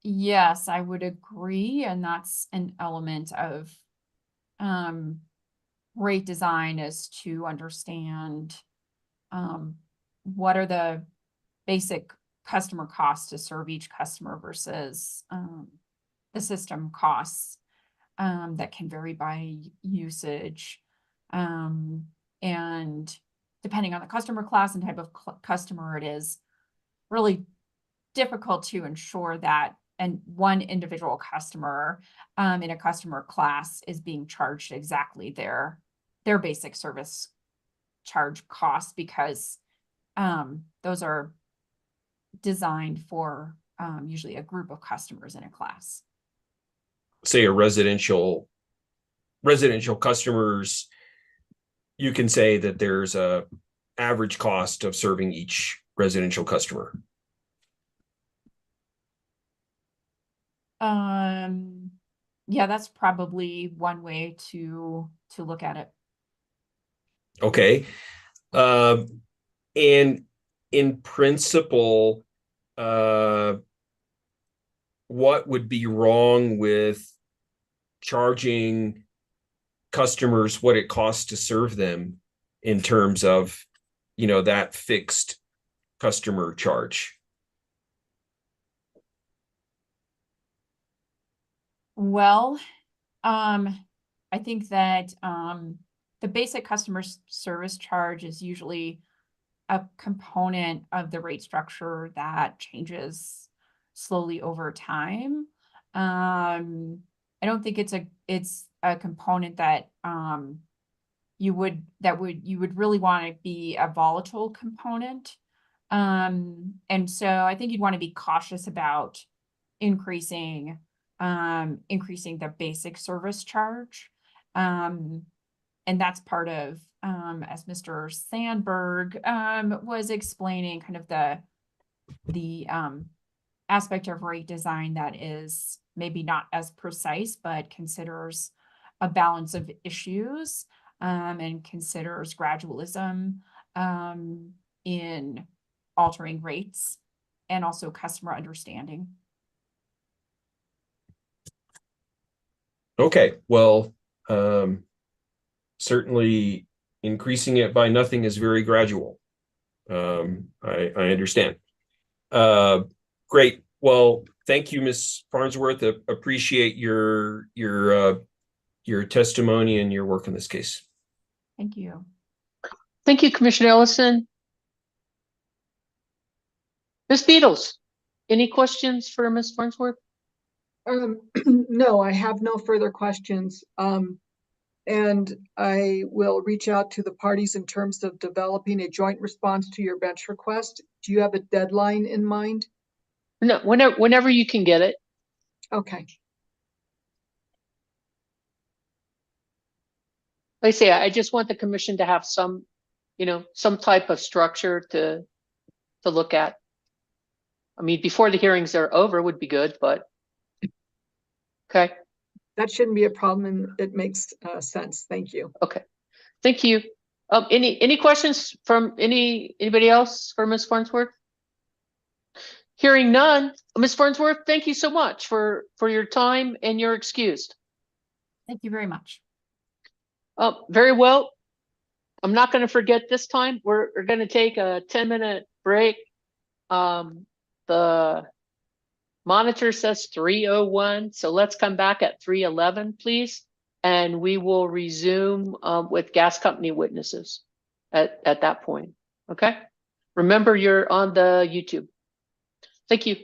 Speaker 13: Yes, I would agree, and that's an element of rate design, is to understand what are the basic customer costs to serve each customer versus the system costs that can vary by usage, and depending on the customer class and type of customer, it is really difficult to ensure that one individual customer in a customer class is being charged exactly their basic service charge costs, because those are designed for usually a group of customers in a class.
Speaker 16: Say a residential customers, you can say that there's a average cost of serving each residential customer.
Speaker 13: Yeah, that's probably one way to look at it.
Speaker 16: Okay. And in principle, what would be wrong with charging customers what it costs to serve them in terms of, that fixed customer charge?
Speaker 13: Well, I think that the basic customer service charge is usually a component of the rate structure that changes slowly over time. I don't think it's a component that you would really want to be a volatile component. And so I think you'd want to be cautious about increasing the basic service charge. And that's part of, as Mr. Sandberg was explaining, kind of the aspect of rate design that is maybe not as precise, but considers a balance of issues and considers gradualism in altering rates and also customer understanding.
Speaker 16: Okay, well, certainly increasing it by nothing is very gradual. I understand. Great. Well, thank you, Ms. Farnsworth. Appreciate your testimony and your work in this case.
Speaker 13: Thank you.
Speaker 1: Thank you, Commissioner Ellison. Ms. Beatles, any questions for Ms. Farnsworth?
Speaker 15: No, I have no further questions. And I will reach out to the parties in terms of developing a joint response to your bench request. Do you have a deadline in mind?
Speaker 1: No, whenever you can get it.
Speaker 15: Okay.
Speaker 1: Like I say, I just want the commission to have some type of structure to look at. I mean, before the hearings are over would be good, but okay.
Speaker 15: That shouldn't be a problem, and it makes sense. Thank you.
Speaker 1: Okay, thank you. Any questions from anybody else for Ms. Farnsworth? Hearing none, Ms. Farnsworth, thank you so much for your time, and you're excused.
Speaker 13: Thank you very much.
Speaker 1: Very well. I'm not going to forget this time. We're going to take a 10-minute break. The monitor says 3:01, so let's come back at 3:11, please, and we will resume with gas company witnesses at that point. Okay. Remember, you're on the YouTube. Thank you.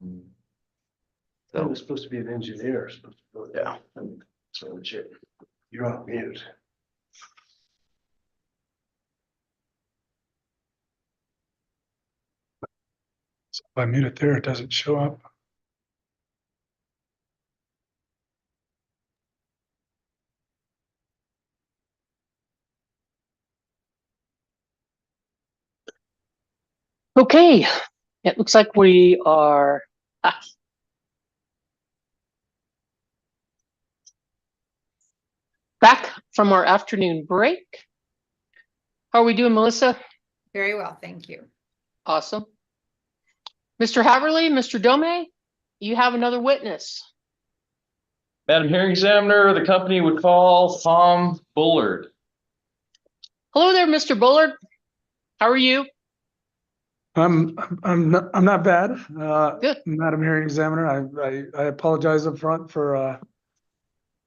Speaker 6: That was supposed to be an engineer.
Speaker 3: Yeah.
Speaker 6: So legit. You're on mute.
Speaker 18: So if I mute it there, it doesn't show up.
Speaker 1: Okay, it looks like we are back from our afternoon break. How are we doing, Melissa?
Speaker 2: Very well, thank you.
Speaker 1: Awesome. Mr. Haverly, Mr. Dome, you have another witness.
Speaker 3: Madam Hearing Examiner, the company would call Tom Bullard.
Speaker 1: Hello there, Mr. Bullard. How are you?
Speaker 18: I'm not bad.
Speaker 1: Good.
Speaker 18: Madam Hearing Examiner, I apologize up front for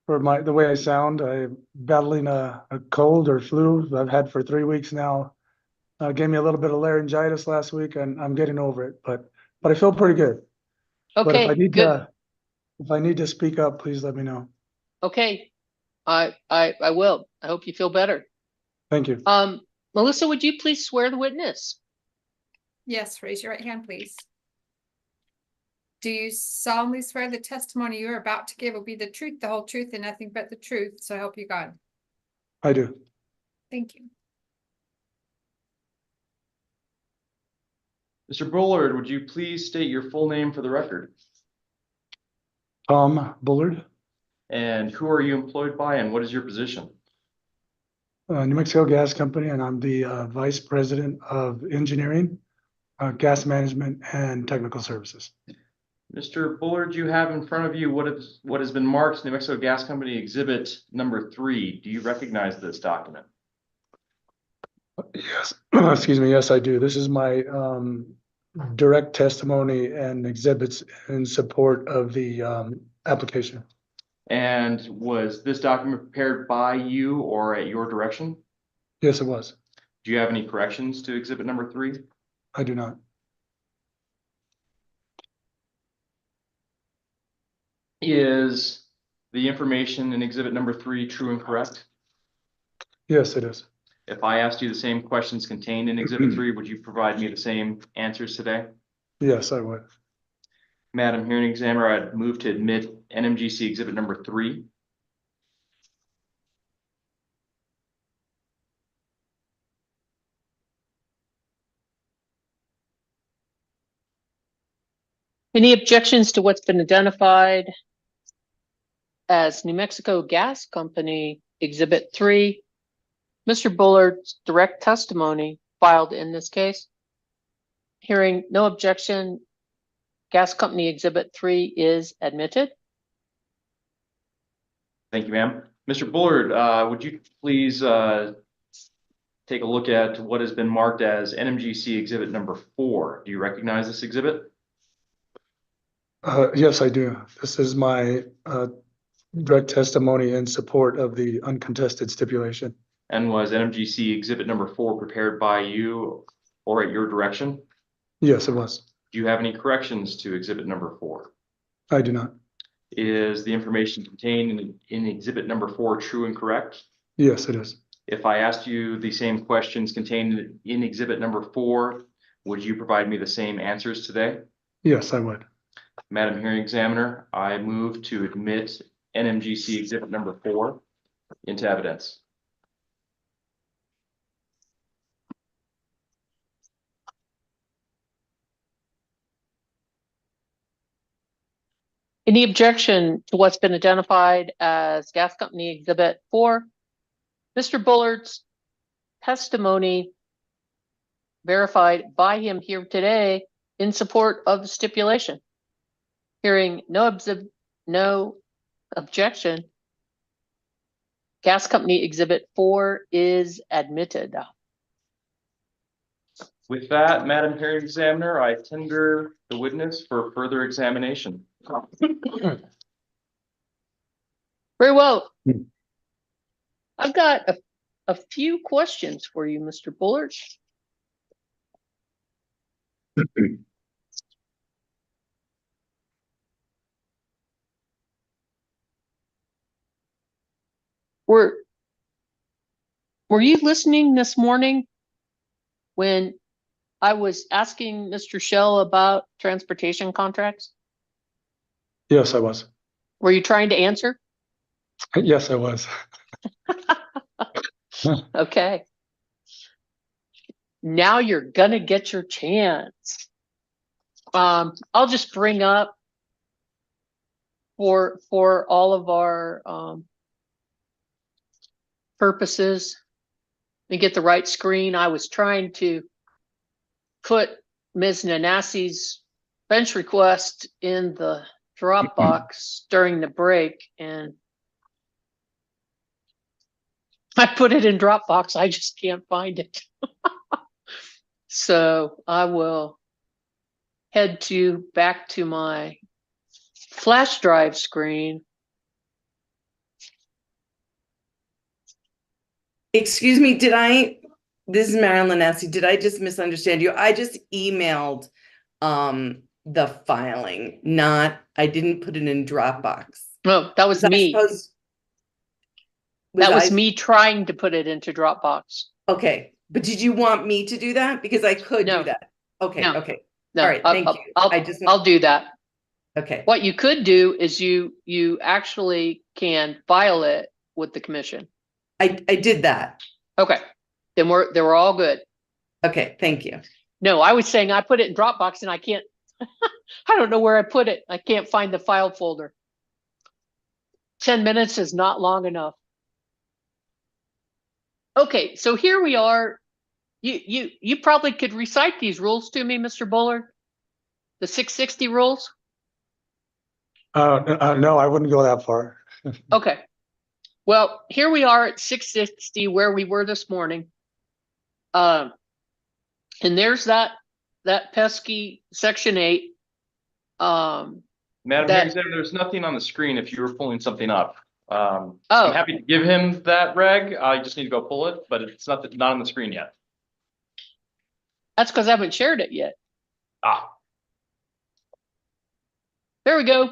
Speaker 18: the way I sound. I'm battling a cold or flu I've had for 3 weeks now. Gave me a little bit of laryngitis last week, and I'm getting over it, but I feel pretty good. But if
Speaker 1: Okay,
Speaker 18: I need
Speaker 1: good.
Speaker 18: if I need to speak up, please let me know.
Speaker 1: Okay, I will. I hope you feel better.
Speaker 18: Thank you.
Speaker 1: Melissa, would you please swear the witness?
Speaker 2: Yes, raise your right hand, please. Do you solemnly swear the testimony you are about to give will be the truth, the whole truth, and nothing but the truth? So help you God.
Speaker 18: I do.
Speaker 2: Thank you.
Speaker 3: Mr. Bullard, would you please state your full name for the record?
Speaker 18: Tom Bullard,
Speaker 3: And who are you employed by and what is your position?
Speaker 18: New Mexico Gas Company, and I'm the Vice President of Engineering, Gas Management, and Technical Services.
Speaker 3: Mr. Bullard, you have in front of you what has been marked New Mexico Gas Company Exhibit number 3. Do you recognize this document?
Speaker 18: Yes, excuse me. Yes, I do. This is my direct testimony and exhibits in support of the application.
Speaker 3: And was this document prepared by you or at your direction?
Speaker 18: Yes, it was.
Speaker 3: Do you have any corrections to exhibit number 3?
Speaker 18: I do not.
Speaker 3: Is the information in exhibit number 3 true and correct?
Speaker 18: Yes, it is.
Speaker 3: If I asked you the same questions contained in exhibit 3, would you provide me the same answers today?
Speaker 18: Yes, I would.
Speaker 3: Madam Hearing Examiner, I'd move to admit NMGC exhibit number 3.
Speaker 1: Any objections to what's been identified as New Mexico Gas Company Exhibit 3? Mr. Bullard's direct testimony filed in this case. Hearing no objection, Gas Company Exhibit 3 is admitted.
Speaker 3: Thank you, ma'am. Mr. Bullard, would you please take a look at what has been marked as NMGC exhibit number 4? Do you recognize this exhibit?
Speaker 18: Yes, I do. This is my direct testimony in support of the uncontested stipulation.
Speaker 3: And was NMGC exhibit number 4 prepared by you or at your direction?
Speaker 18: Yes, it was.
Speaker 3: Do you have any corrections to exhibit number 4?
Speaker 18: I do not.
Speaker 3: Is the information contained in exhibit number 4 true and correct?
Speaker 18: Yes, it is.
Speaker 3: If I asked you the same questions contained in exhibit number 4, would you provide me the same answers today?
Speaker 18: Yes, I would.
Speaker 3: Madam Hearing Examiner, I move to admit NMGC exhibit number 4 into evidence.
Speaker 1: Any objection to what's been identified as Gas Company Exhibit 4? Mr. Bullard's testimony verified by him here today in support of the stipulation. Hearing no objection, Gas Company Exhibit 4 is admitted.
Speaker 3: With that, Madam Hearing Examiner, I tender the witness for further examination.
Speaker 1: Very well. I've got a few questions for you, Mr. Bullard. Were you listening this morning when I was asking Mr. Shell about transportation contracts?
Speaker 18: Yes, I was.
Speaker 1: Were you trying to answer?
Speaker 18: Yes, I was.
Speaker 1: Okay. Now you're gonna get your chance. I'll just bring up for all of our purposes and get the right screen. I was trying to put Ms. Nanassi's bench request in the Dropbox during the break, and I put it in Dropbox. I just can't find it. So I will head back to my flash drive screen.
Speaker 8: Excuse me, this is Marilyn Lanassi, did I just misunderstand you? I just emailed the filing, I didn't put it in Dropbox.
Speaker 1: No, that was me. That was me trying to put it into Dropbox.
Speaker 8: Okay, but did you want me to do that? Because I could do that. Okay,
Speaker 1: No.
Speaker 8: okay.
Speaker 1: No,
Speaker 8: All right, thank you.
Speaker 1: I'll do that.
Speaker 8: Okay.
Speaker 1: What you could do is you actually can file it with the commission.
Speaker 8: I did that.
Speaker 1: Okay. Then we're all good.
Speaker 8: Okay, thank you.
Speaker 1: No, I was saying I put it in Dropbox and I can't, I don't know where I put it. I can't find the file folder. 10 minutes is not long enough. Okay, so here we are. You probably could recite these rules to me, Mr. Bullard. The 660 rules.
Speaker 18: No, I wouldn't go that far.
Speaker 1: Okay. Well, here we are at 660, where we were this morning. And there's that pesky section 8.
Speaker 3: Madam Hearing Examiner, there's nothing on the screen if you were pulling something up. I'm happy to give him that reg. I just need to go pull it, but it's not on the screen yet.
Speaker 1: That's because I haven't shared it yet.
Speaker 3: Ah.
Speaker 1: There we go.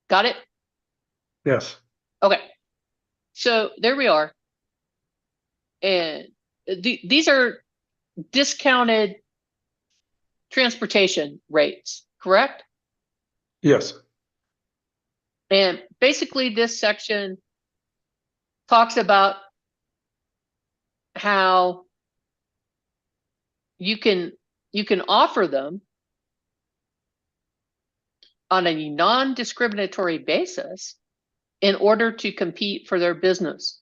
Speaker 1: Got it?
Speaker 18: Yes.
Speaker 1: Okay. So there we are. And these are discounted transportation rates, correct?
Speaker 18: Yes.
Speaker 1: And basically this section talks about how you can offer them on a non-discriminatory basis in order to compete for their business.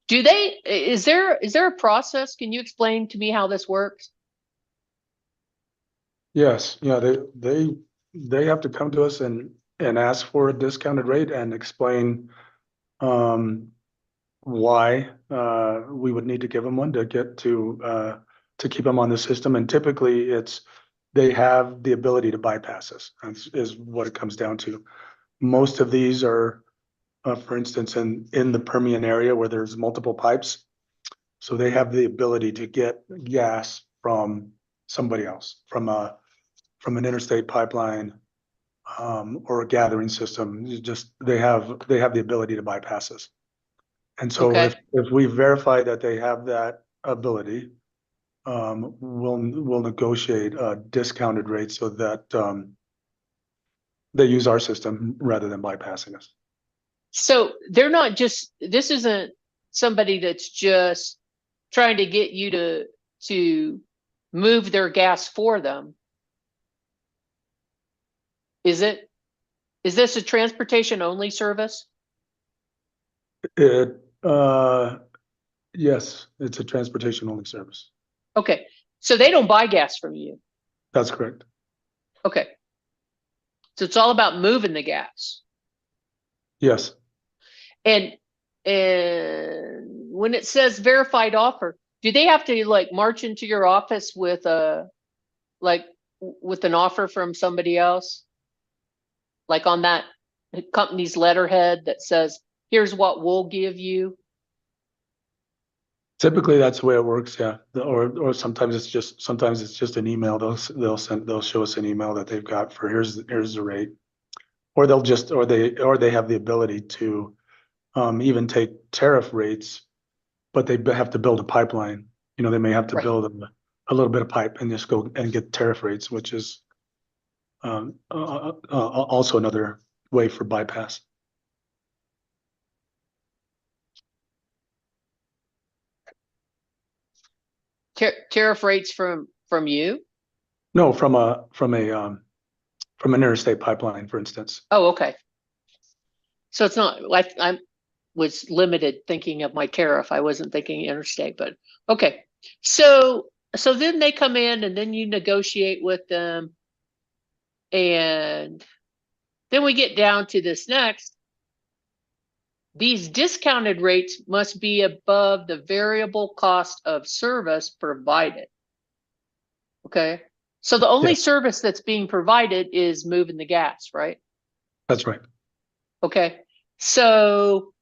Speaker 1: Is there a process? Can you explain to me how this works?
Speaker 18: Yes. Yeah, they have to come to us and ask for a discounted rate and explain why we would need to give them one to get to keep them on the system. And typically they have the ability to bypass us, is what it comes down to. Most of these are, for instance, in the Permian area where there's multiple pipes. So they have the ability to get gas from somebody else, from an interstate pipeline, or a gathering system. They have the ability to bypass us. And so if we verify that they have that ability, we'll negotiate a discounted rate so that they use our system rather than bypassing us.
Speaker 1: So they're not just, this isn't somebody that's just trying to get you to move their gas for them. Is this a transportation only service?
Speaker 18: Yes, it's a transportation only service.
Speaker 1: Okay. So they don't buy gas from you.
Speaker 18: That's correct.
Speaker 1: Okay. So it's all about moving the gas.
Speaker 18: Yes.
Speaker 1: And when it says verified offer, do they have to like march into your office with an offer from somebody else? Like on that company's letterhead that says, here's what we'll give you?
Speaker 18: Typically, that's the way it works, yeah. Or sometimes it's just an email. They'll show us an email that they've got for here's the rate. Or they have the ability to even take tariff rates, but they have to build a pipeline. You know, they may have to
Speaker 1: Right.
Speaker 18: build a little bit of pipe and just go and get tariff rates, which is also another way for bypass.
Speaker 1: Tariff rates from you?
Speaker 18: No, from an interstate pipeline, for instance.
Speaker 1: Oh, okay. So it's not like I was limited thinking of my tariff. I wasn't thinking interstate, but okay. So then they come in and then you negotiate with them. And then we get down to this next. These discounted rates must be above the variable cost of service provided. Okay. So the only service that's being provided is moving the gas, right?
Speaker 18: That's right.
Speaker 1: Okay. So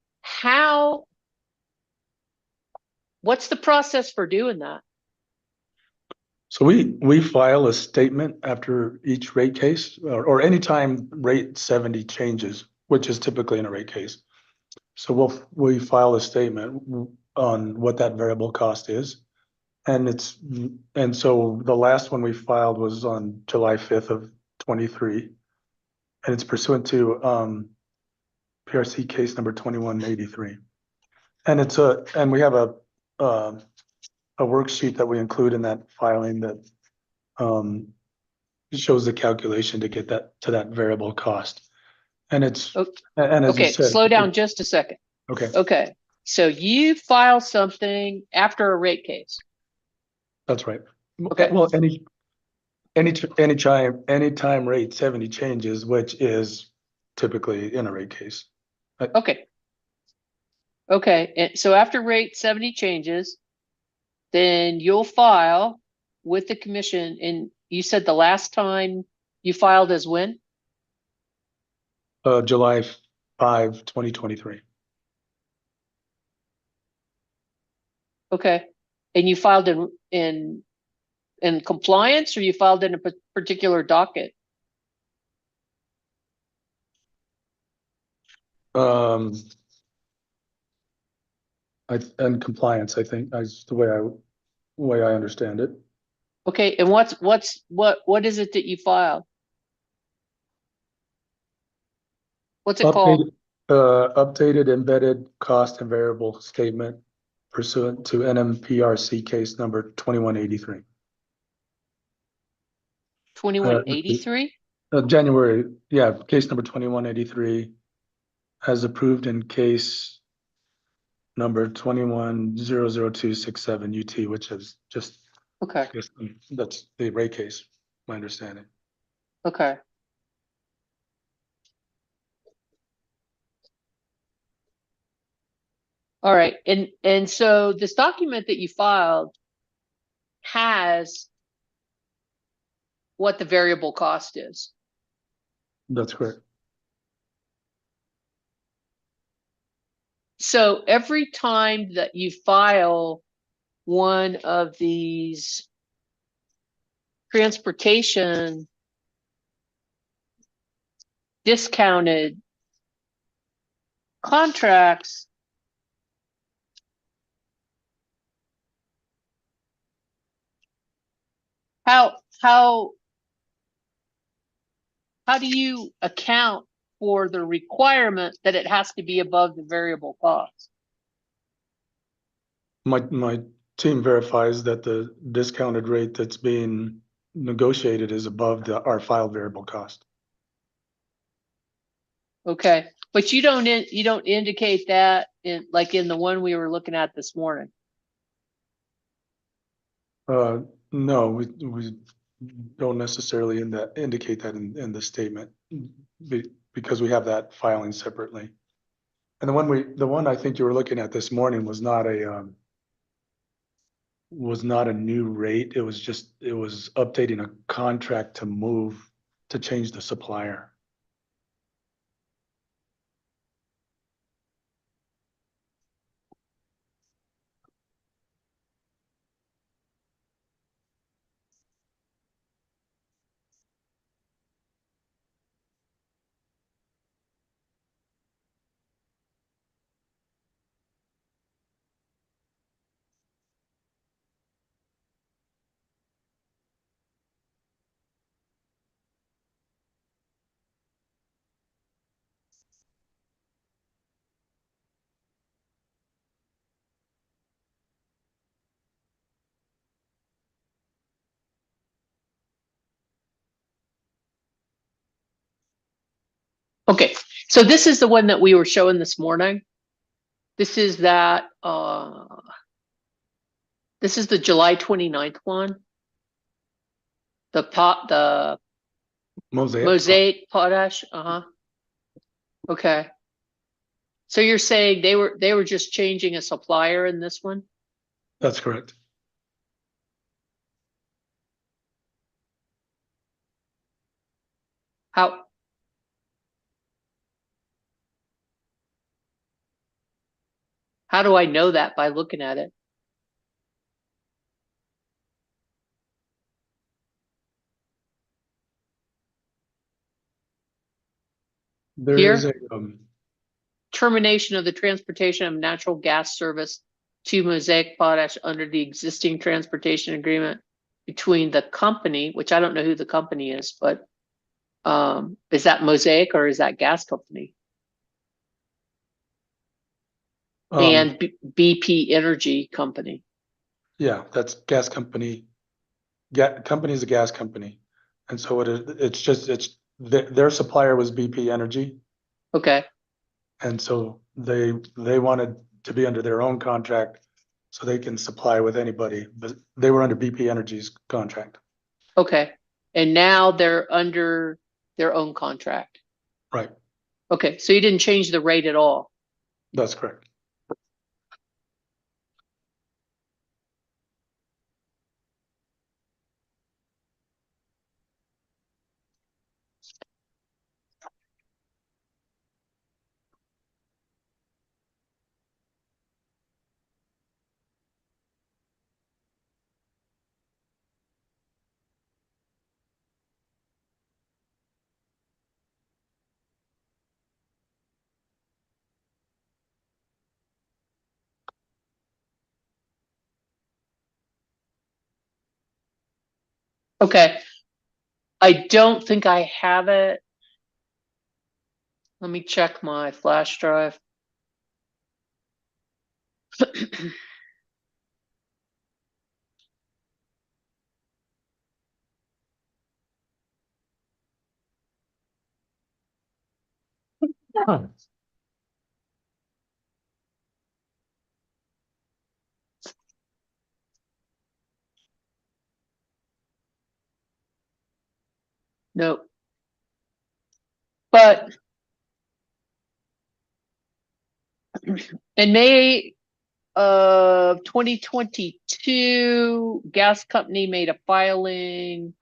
Speaker 1: what's the process for doing that?
Speaker 18: So we file a statement after each rate case or anytime rate 70 changes, which is typically in a rate case. So we file a statement on what that variable cost is. And so the last one we filed was on July 5th of 23. And it's pursuant to PRC case number 2183. And we have a worksheet that we include in that filing that shows the calculation to get that to that variable cost. And it's and as you
Speaker 1: Okay,
Speaker 18: said,
Speaker 1: slow down just a second.
Speaker 18: Okay.
Speaker 1: Okay. So you file something after a rate case.
Speaker 18: That's right.
Speaker 1: Okay.
Speaker 18: Well, anytime rate 70 changes, which is typically in a rate case.
Speaker 1: Okay. Okay. And so after rate 70 changes, then you'll file with the commission. And you said the last time you filed is when?
Speaker 18: July 5, 2023.
Speaker 1: Okay. And you filed in compliance, or you filed in a particular docket?
Speaker 18: And compliance, I think, is the way I understand it.
Speaker 1: Okay. And what is it that you filed? What's it called?
Speaker 18: Updated embedded cost and variable statement pursuant to NMPRC case number 2183.
Speaker 1: 2183?
Speaker 18: January, case number 2183 as approved in case number 21-00267 UT, which is just,
Speaker 1: okay.
Speaker 18: That's the rate case, my understanding.
Speaker 1: Okay. All right. And so this document that you filed has what the variable cost is.
Speaker 18: That's correct.
Speaker 1: So every time that you file one of these transportation discounted contracts, how do you account for the requirement that it has to be above the variable cost?
Speaker 18: My team verifies that the discounted rate that's being negotiated is above our filed variable cost.
Speaker 1: Okay, but you don't indicate that in the one we were looking at this morning.
Speaker 18: No, we don't necessarily indicate that in the statement because we have that filing separately. And the one I think you were looking at this morning was not a new rate. It was updating a contract to change the supplier.
Speaker 1: Okay, so this is the one that we were showing this morning. This is that, this is the July 29th one. The Mosaic potash, okay. So you're saying they were just changing a supplier in this one?
Speaker 18: That's correct.
Speaker 1: How? How do I know that by looking at it?
Speaker 18: There
Speaker 1: Here?
Speaker 18: is a,
Speaker 1: Termination of the transportation of natural gas service to Mosaic Potash under the existing transportation agreement between the company, which I don't know who the company is, but is that Mosaic or is that gas company? And BP Energy Company.
Speaker 18: yeah, that's gas company. Company is a gas company. And so their supplier was BP Energy.
Speaker 1: Okay.
Speaker 18: And so they wanted to be under their own contract so they can supply with anybody, but they were under BP Energy's contract.
Speaker 1: Okay. And now they're under their own contract.
Speaker 18: Right.
Speaker 1: Okay. So you didn't change the rate at all.
Speaker 18: That's correct.
Speaker 1: Okay. I don't think I have it. Let me check my flash drive. Nope. But in May of 2022, gas company made a filing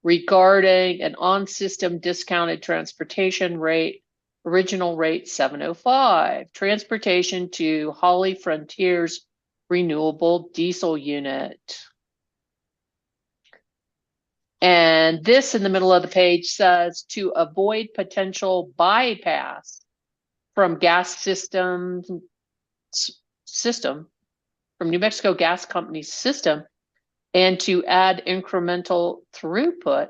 Speaker 1: regarding an on-system discounted transportation rate, original rate 705, transportation to Holly Frontiers renewable diesel unit. And this in the middle of the page says to avoid potential bypass from gas system from New Mexico Gas Company's system and to add incremental throughput.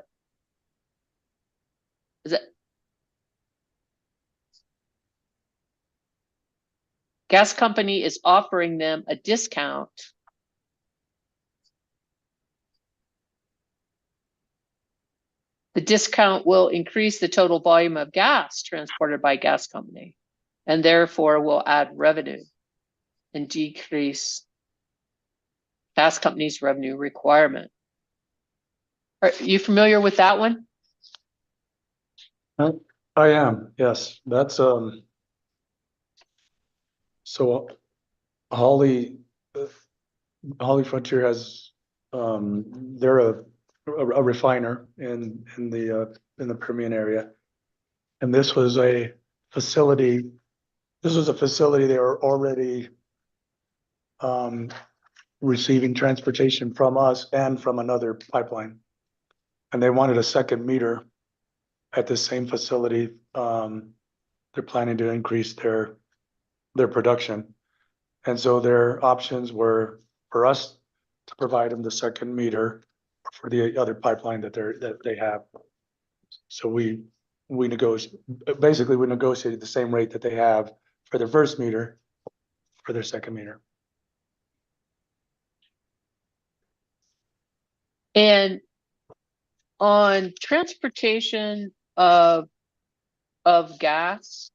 Speaker 1: Is it gas company is offering them a discount the discount will increase the total volume of gas transported by gas company and therefore will add revenue and decrease gas company's revenue requirement. Are you familiar with that one?
Speaker 18: I am, yes. That's so Holly Frontier has they're a refiner in the Permian area. And this was a facility they were already receiving transportation from us and from another pipeline. And they wanted a second meter at the same facility. They're planning to increase their production. And so their options were for us to provide them the second meter for the other pipeline that they have. So we negotiated the same rate that they have for their first meter for their second meter.
Speaker 1: And on transportation of of gas?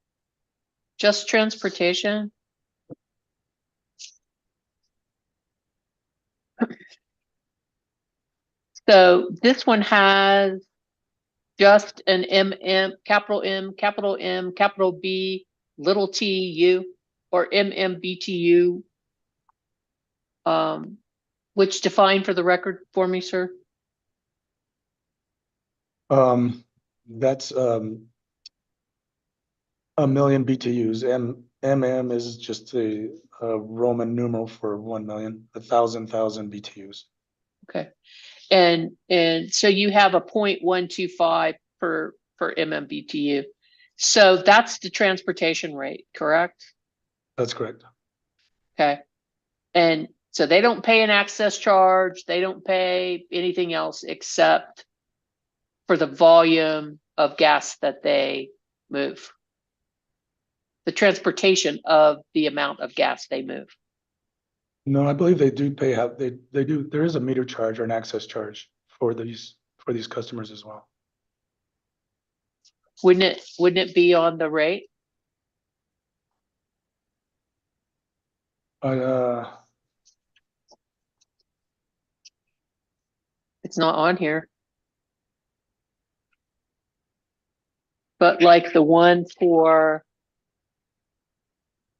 Speaker 1: Just transportation? So this one has just an capital M, capital B, little t, U, or MMBTU, which define for the record for me, sir?
Speaker 18: That's a million BTUs. MM is just a Roman numeral for 1 million, 1,000 BTUs.
Speaker 1: Okay. And so you have a 0.125 per MMBTU. So that's the transportation rate, correct?
Speaker 18: That's correct.
Speaker 1: Okay. And so they don't pay an access charge. They don't pay anything else except for the volume of gas that they move. The transportation of the amount of gas they move.
Speaker 18: No, I believe they do pay they do, there is a meter charge or an access charge for these customers as well.
Speaker 1: Wouldn't it be on the rate? It's not on here. But like the one for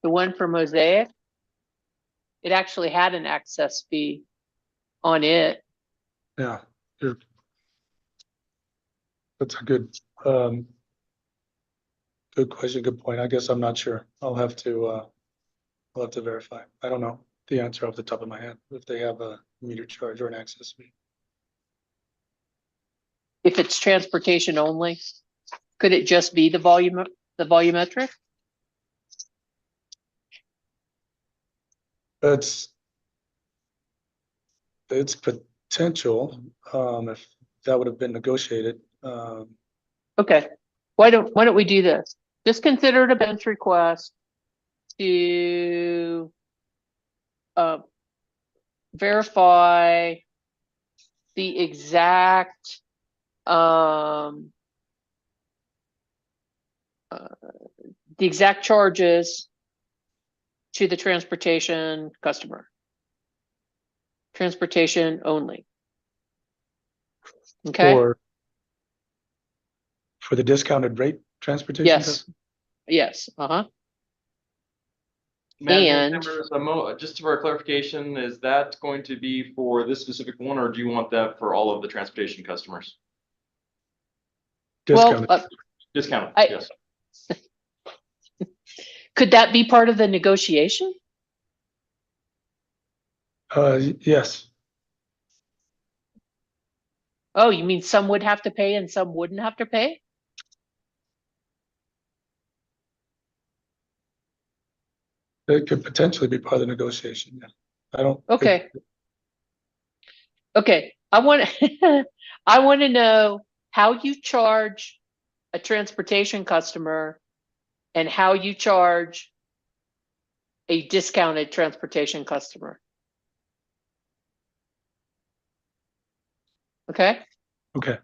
Speaker 1: Mosaic, it actually had an access fee on it.
Speaker 18: Yeah, that's a good question, good point. I guess I'm not sure. I'll have to verify. I don't know the answer off the top of my head, if they have a meter charge or an access fee.
Speaker 1: If it's transportation only, could it just be the volumetric?
Speaker 18: It's potential, if that would have been negotiated.
Speaker 1: Okay, why don't we do this? Just consider it a bench request to verify the exact charges to the transportation customer. Transportation only. Okay.
Speaker 18: For the discounted rate transportation?
Speaker 1: Yes. Yes.
Speaker 19: Madam Chair, just for clarification, is that going to be for this specific one, or do you want that for all of the transportation customers?
Speaker 18: Discounted.
Speaker 1: Well,
Speaker 19: Discounted, yes.
Speaker 1: Could that be part of the negotiation?
Speaker 18: Yes.
Speaker 1: Oh, you mean some would have to pay and some wouldn't have to pay?
Speaker 18: It could potentially be part of the negotiation. Yeah. I don't.
Speaker 1: Okay. Okay. I want to know how you charge a transportation customer and how you charge a discounted transportation customer. Okay?
Speaker 18: Okay.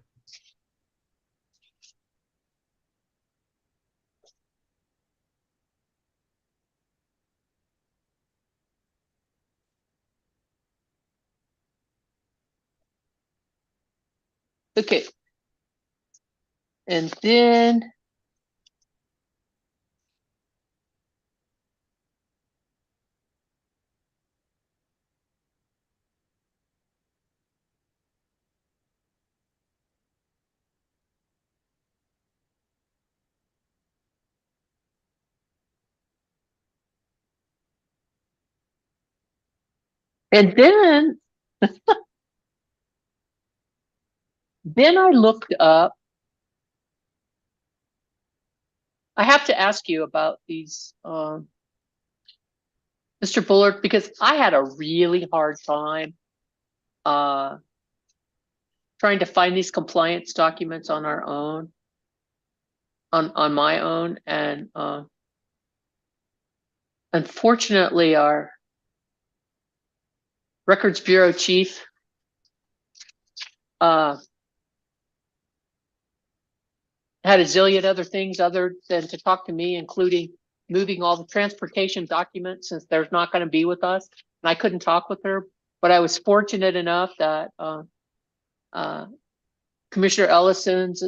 Speaker 1: Okay. And then then I looked up. I have to ask you about these, Mr. Bullard, because I had a really hard time trying to find these compliance documents on our own, on my own, and unfortunately our Records Bureau chief had a zillion other things other than to talk to me, including moving all the transportation documents since there's not going to be with us. And I couldn't talk with her, but I was fortunate enough that Commissioner Ellison's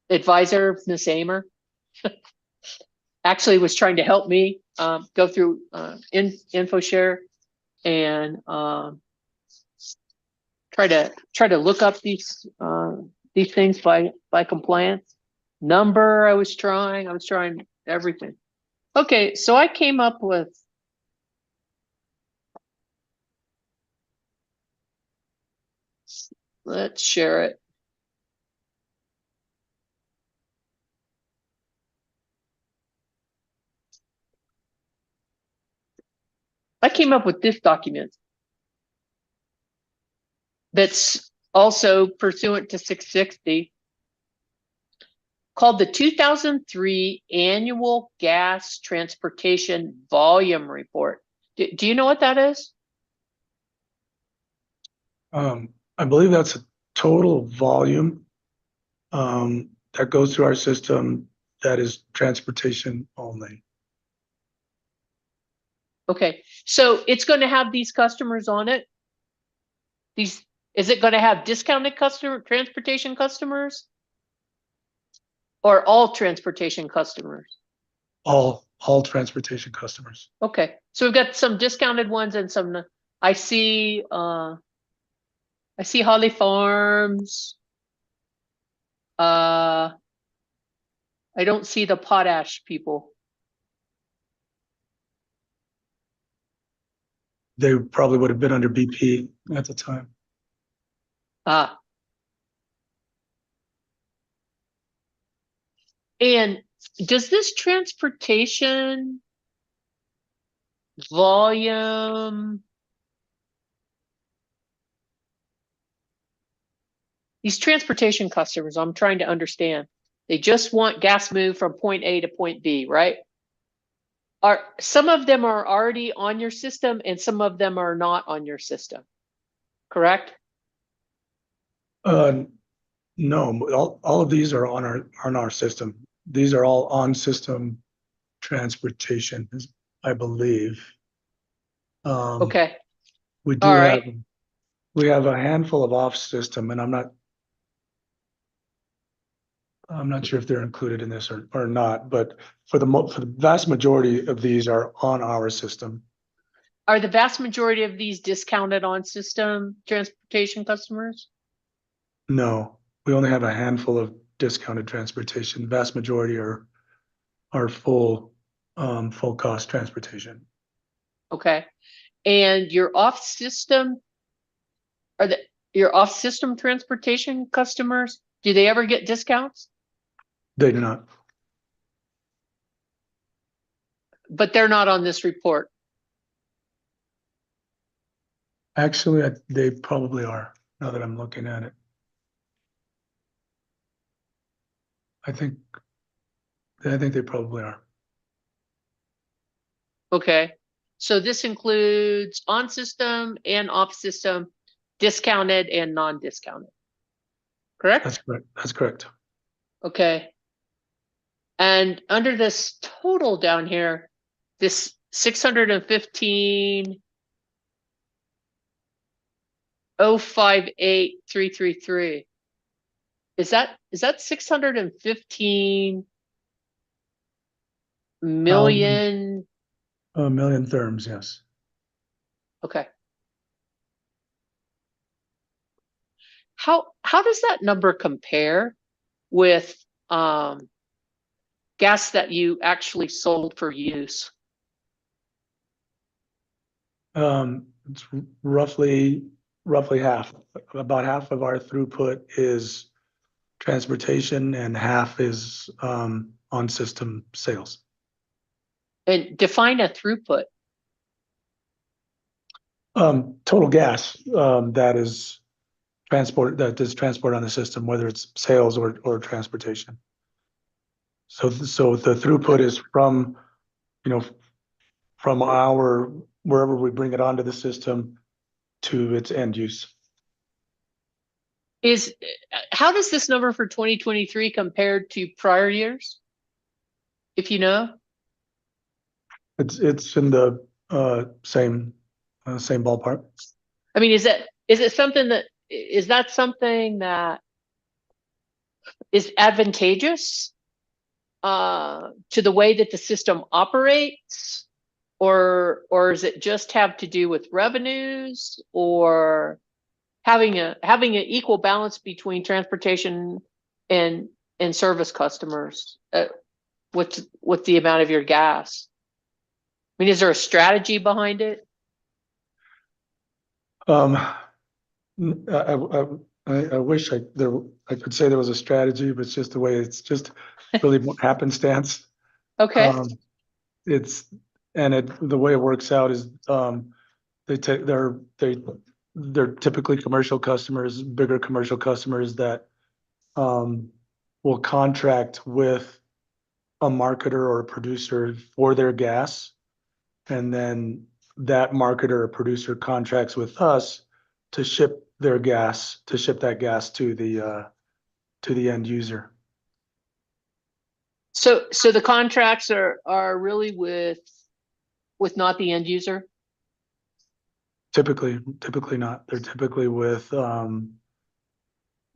Speaker 1: advisor, Miss Amer, actually was trying to help me go through InfoShare and try to look up these things by compliance number. I was trying everything. Okay, so I came up with let's share it. I came up with this document that's also pursuant to 660 called the 2003 Annual Gas Transportation Volume Report. Do you know what that is?
Speaker 18: I believe that's a total volume that goes through our system that is transportation only.
Speaker 1: Okay, so it's going to have these customers on it. Is it going to have discounted transportation customers or all transportation customers?
Speaker 18: All transportation customers.
Speaker 1: Okay, so we've got some discounted ones and some. I see Holly Farms. I don't see the potash people.
Speaker 18: They probably would have been under BP at the time.
Speaker 1: And does this transportation volume, these transportation customers, I'm trying to understand, they just want gas moved from point A to point B, right? Are some of them are already on your system and some of them are not on your system, correct?
Speaker 18: No, all of these are on our system. These are all on system transportation, I believe.
Speaker 1: Okay.
Speaker 18: We do
Speaker 1: All
Speaker 18: have
Speaker 1: right.
Speaker 18: we have a handful of off system, and I'm not sure if they're included in this or not, but for the vast majority of these are on our system.
Speaker 1: Are the vast majority of these discounted on system transportation customers?
Speaker 18: No, we only have a handful of discounted transportation. Vast majority are full cost transportation.
Speaker 1: Okay. And your off system, your off system transportation customers, do they ever get discounts?
Speaker 18: They do not.
Speaker 1: But they're not on this report.
Speaker 18: Actually, they probably are, now that I'm looking at it. I think they probably are.
Speaker 1: Okay. So this includes on system and off system, discounted and non-discounted. Correct?
Speaker 18: That's correct. That's correct.
Speaker 1: Okay. And under this total down here, this 615,058,333. Is that 615 million?
Speaker 18: A million therms, yes.
Speaker 1: Okay. How does that number compare with gas that you actually sold for use?
Speaker 18: It's roughly half. About half of our throughput is transportation and half is on system sales.
Speaker 1: And define a throughput.
Speaker 18: Total gas that is transport on the system, whether it's sales or transportation. So the throughput is from our wherever we bring it onto the system to its end use.
Speaker 1: How does this number for 2023 compare to prior years? If you know?
Speaker 18: It's in the same ballpark.
Speaker 1: I mean, is that something that is advantageous to the way that the system operates, or does it just have to do with revenues, or having an equal balance between transportation and service customers with the amount of your gas? I mean, is there a strategy behind it?
Speaker 18: I wish I could say there was a strategy, but it's just the way it's just really happenstance.
Speaker 1: Okay.
Speaker 18: The way it works out is they're typically commercial customers, bigger commercial customers that will contract with a marketer or a producer for their gas, and then that marketer or producer contracts with us to ship that gas to the end user.
Speaker 1: So the contracts are really with not the end user?
Speaker 18: Typically not. They're typically with a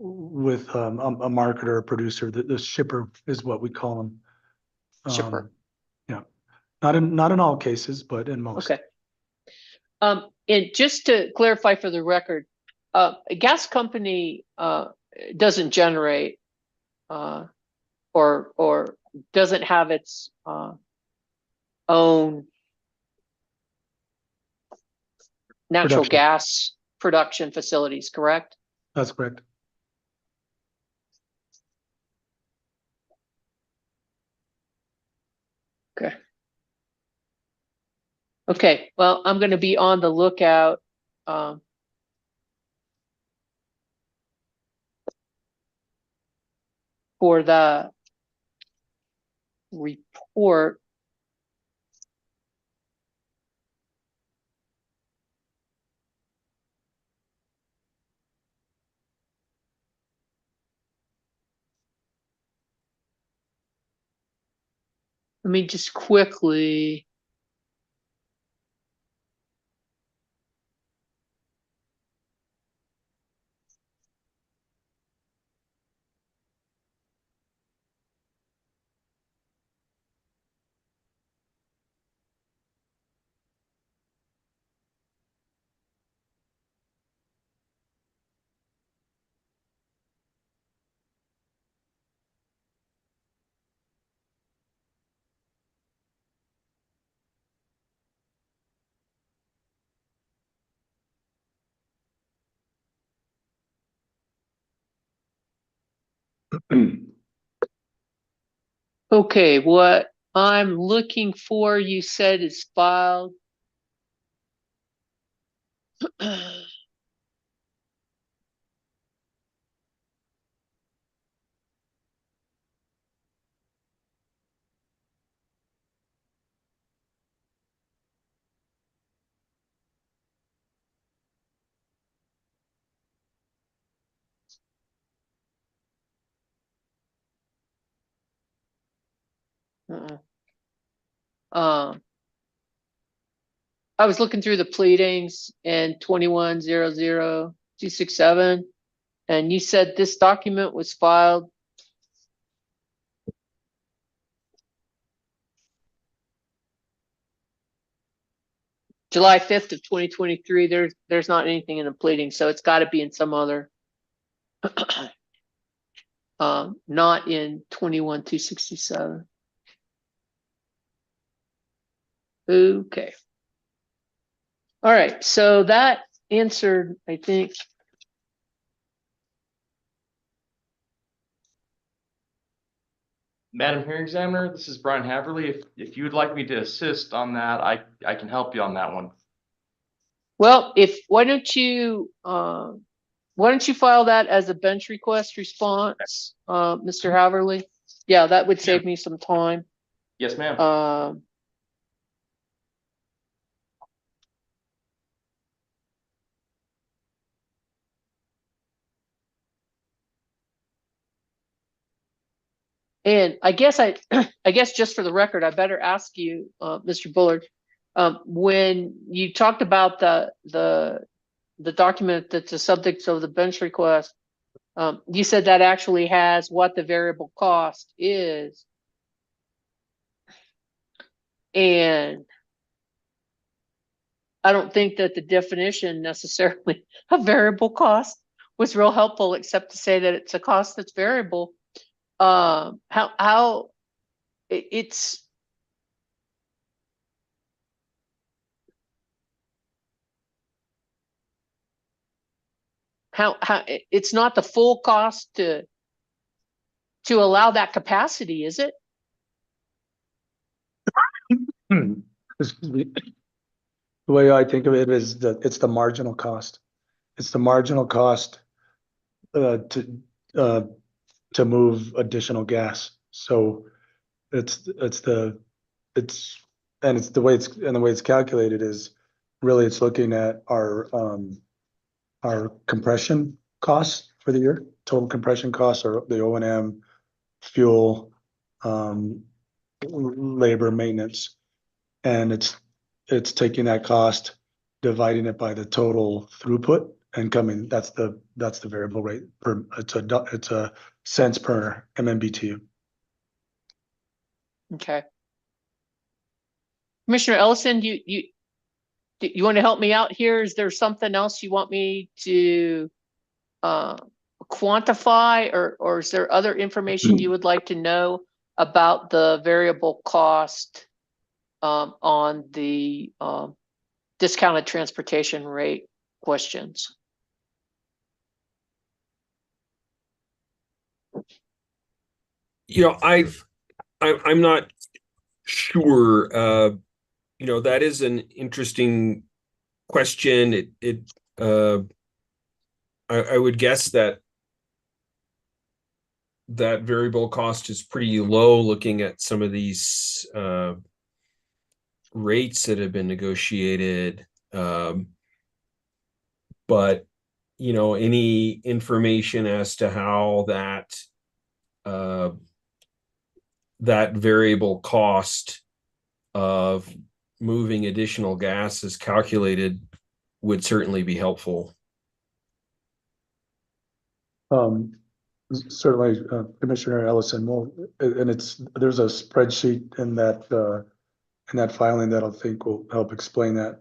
Speaker 18: marketer or producer. The shipper is what we call them.
Speaker 1: Shipper.
Speaker 18: Yeah. Not in all cases, but in most.
Speaker 1: Okay. And just to clarify for the record, a gas company doesn't generate or doesn't have its own natural gas production facilities, correct?
Speaker 18: That's correct.
Speaker 1: Okay. Okay, well, I'm going to be on the lookout for the report. Let me just quickly. Okay, what I'm looking for, you said, is filed. I was looking through the pleadings and 21-00-267, and you said this document was filed July 5th of 2023. There's not anything in the pleading, so it's got to be in some other, not in 21-267. Okay. All right, so that answered, I think.
Speaker 19: Madam Hearing Examiner, this is Brian Haverly. If you would like me to assist on that, I can help you on that one.
Speaker 1: Well, why don't you file that as a bench request response, Mr. Haverly? Yeah, that would save me some time.
Speaker 19: Yes, ma'am.
Speaker 1: And I guess I guess just for the record, I better ask you, Mr. Bullard, when you talked about the document that's the subject of the bench request, you said that actually has what the variable cost is. And I don't think that the definition necessarily of variable cost was real helpful, except to say that it's a cost that's variable. How it's how it's not the full cost to allow that capacity, is it?
Speaker 18: Excuse me. The way I think of it is that it's the marginal cost. It's the marginal cost to move additional gas. So it's the way it's calculated is really it's looking at our compression costs for the year. Total compression costs are the O&M, fuel, labor, maintenance, and it's taking that cost, dividing it by the total throughput, and that's the variable rate per. It's a cents per MMBTU.
Speaker 1: Okay. Commissioner Ellison, do you want to help me out here? Is there something else you want me to quantify, or is there other information you would like to know about the variable cost on the discounted transportation rate questions?
Speaker 16: I'm not sure. That is an interesting question. I would guess that variable cost is pretty low, looking at some of these rates that have been negotiated. But any information as to how that variable cost of moving additional gas is calculated would certainly be helpful.
Speaker 18: Certainly, Commissioner Ellison. And there's a spreadsheet in that filing that I think will help explain that.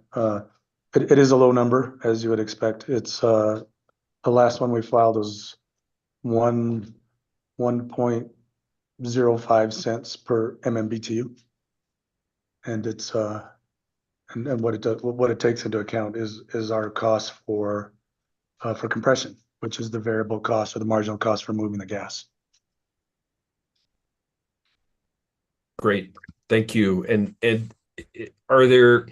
Speaker 18: It is a low number, as you would expect. It's the last one we filed was 1.05 cents per MMBTU, and it's and what it takes into account is our cost for compression, which is the variable cost or the marginal cost for moving the gas.
Speaker 16: Great, thank you. And are there,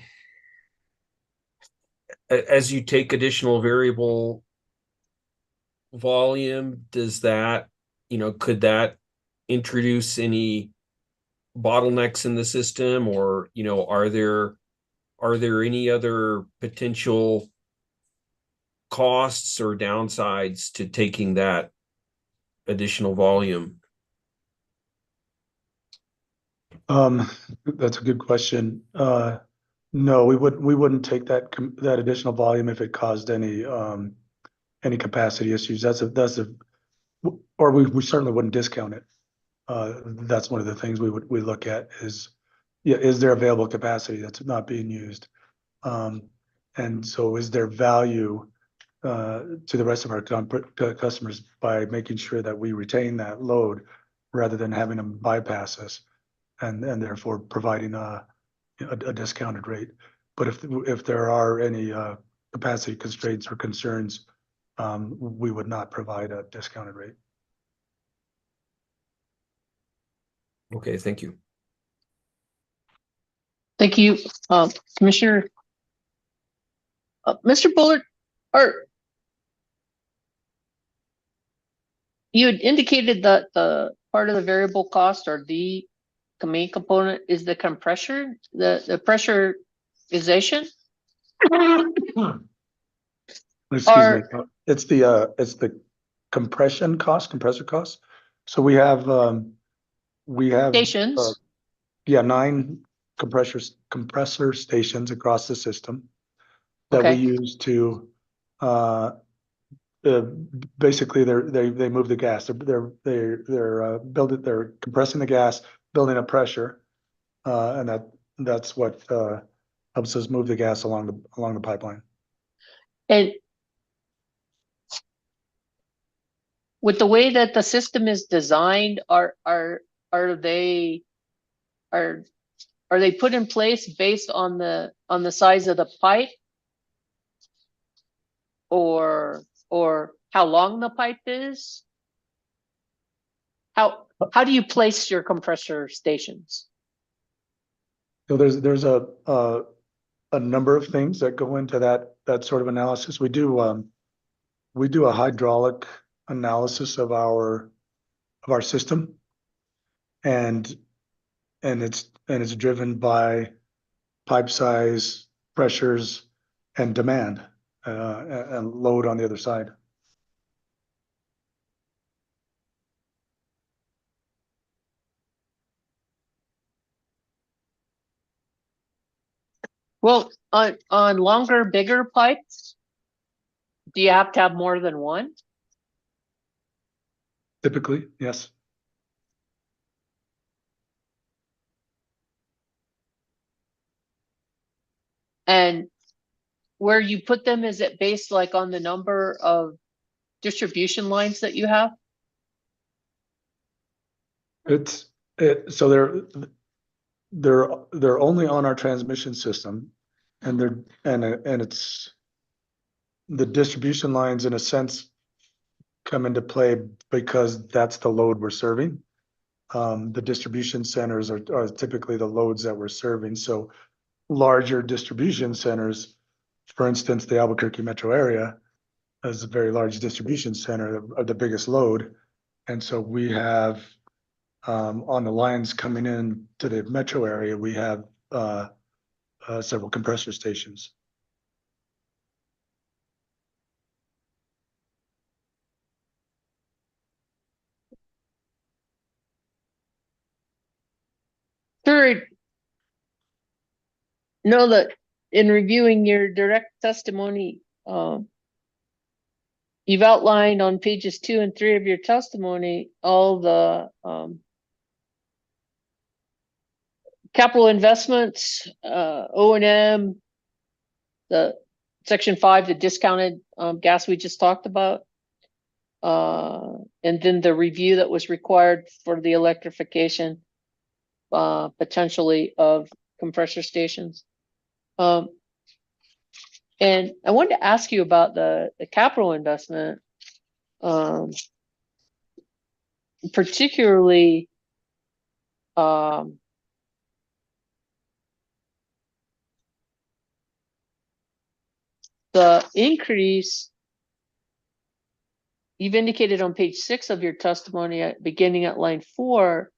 Speaker 16: as you take additional variable volume, does that, could that introduce any bottlenecks in the system, or are there any other potential costs or downsides to taking that additional volume?
Speaker 18: That's a good question. No, we wouldn't take that additional volume if it caused any capacity issues. Or we certainly wouldn't discount it. That's one of the things we look at is there available capacity that's not being used? And so is there value to the rest of our customers by making sure that we retain that load rather than having them bypass us and therefore providing a discounted rate. But if there are any capacity constraints or concerns, we would not provide a discounted rate.
Speaker 16: Okay, thank you.
Speaker 1: Thank you, Commissioner. Mr. Bullard, you had indicated that the part of the variable cost or the main component is the compressor, the pressurization.
Speaker 18: Excuse me. It's the compressor cost. So we have we have.
Speaker 1: Stations.
Speaker 18: Yeah, 9 compressor stations across the system that we
Speaker 1: Okay.
Speaker 18: use to, basically they move the gas. They're compressing the gas, building up pressure, and that's what helps us move the gas along the pipeline.
Speaker 1: And with the way that the system is designed, are they put in place based on the size of the pipe, or how long the pipe is? How do you place your compressor stations?
Speaker 18: So there's a number of things that go into that sort of analysis. We do a hydraulic analysis of our system, and it's driven by pipe size, pressures, and demand, and load on the other side.
Speaker 1: Well, on longer, bigger pipes, do you have to have more than one?
Speaker 18: Typically, yes.
Speaker 1: And where you put them, is it based like on the number of distribution lines that you have?
Speaker 18: So they're only on our transmission system, and it's the distribution lines in a sense come into play because that's the load we're serving. The distribution centers are typically the loads that we're serving. So larger distribution centers, for instance, the Albuquerque metro area is a very large distribution center of the biggest load. And so we have, on the lines coming in to the metro area, we have several compressor stations.
Speaker 1: Third, know that in reviewing your direct testimony, you've outlined on pages 2 and 3 of your testimony all the capital investments, O&M, the section 5, the discounted gas we just talked about, and then the review that was required for the electrification, potentially, of compressor stations. And I wanted to ask you about the capital investment, particularly the increase you've indicated on page 6 of your testimony, beginning at line 4,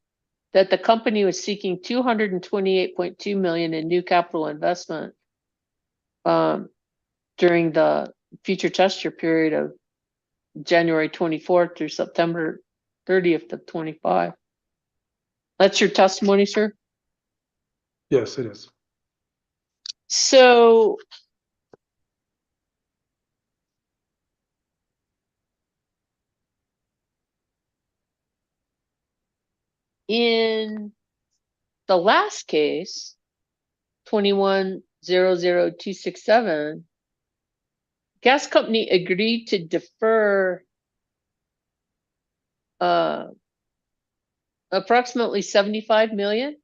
Speaker 1: that the company was seeking $228.2 million in new capital investment during the future test year period of January 24th through September 30th of 25. That's your testimony, sir?
Speaker 18: Yes, it is.
Speaker 1: So in the last case, 21-00267, gas company agreed to defer approximately $75 million.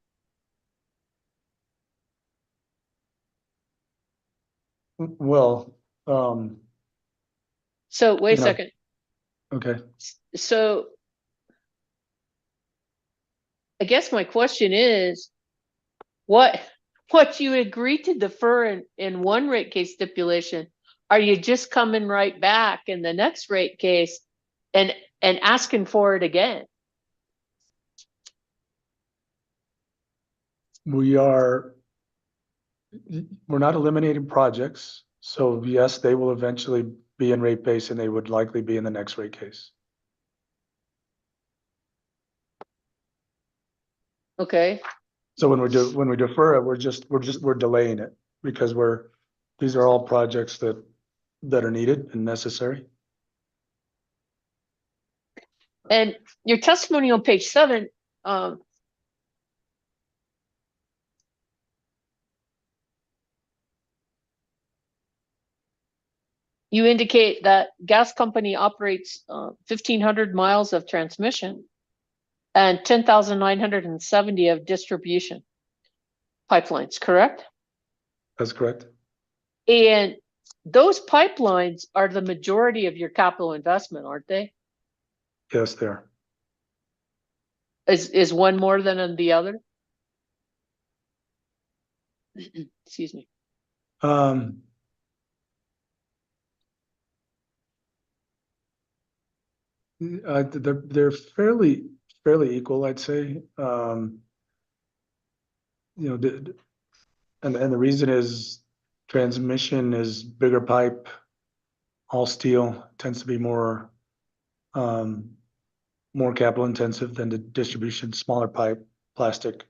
Speaker 18: Well,
Speaker 1: So wait a second.
Speaker 18: Okay.
Speaker 1: So I guess my question is, what you agreed to defer in one rate case stipulation, are you just coming right back in the next rate case and asking for it again?
Speaker 18: We're not eliminating projects. So yes, they will eventually be in rate base, and they would likely be in the next rate case.
Speaker 1: Okay,
Speaker 18: So when we defer it, we're delaying it because these are all projects that are needed and necessary.
Speaker 1: and your testimony on page 7, you indicate that gas company operates 1,500 miles of transmission and 10,970 of distribution pipelines, correct?
Speaker 18: That's correct.
Speaker 1: And those pipelines are the majority of your capital investment, aren't they?
Speaker 18: Yes, they are.
Speaker 1: Is one more than the other? Excuse me.
Speaker 18: They're fairly equal, I'd say. You know, and the reason is transmission is bigger pipe, all steel, tends to be more capital intensive than the distribution, smaller pipe, plastic.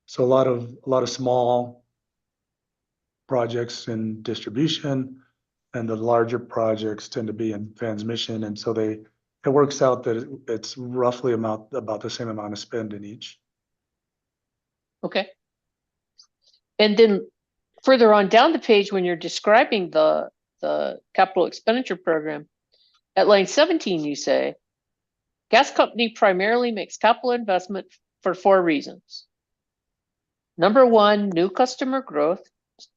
Speaker 18: So a lot of small projects in distribution, and the larger projects tend to be in transmission, and so it works out that it's roughly about the same amount of spend in each.
Speaker 1: Okay. And then further on down the page, when you're describing the capital expenditure program, at line 17, you say, gas company primarily makes capital investment for 4 reasons. Number 1, new customer growth.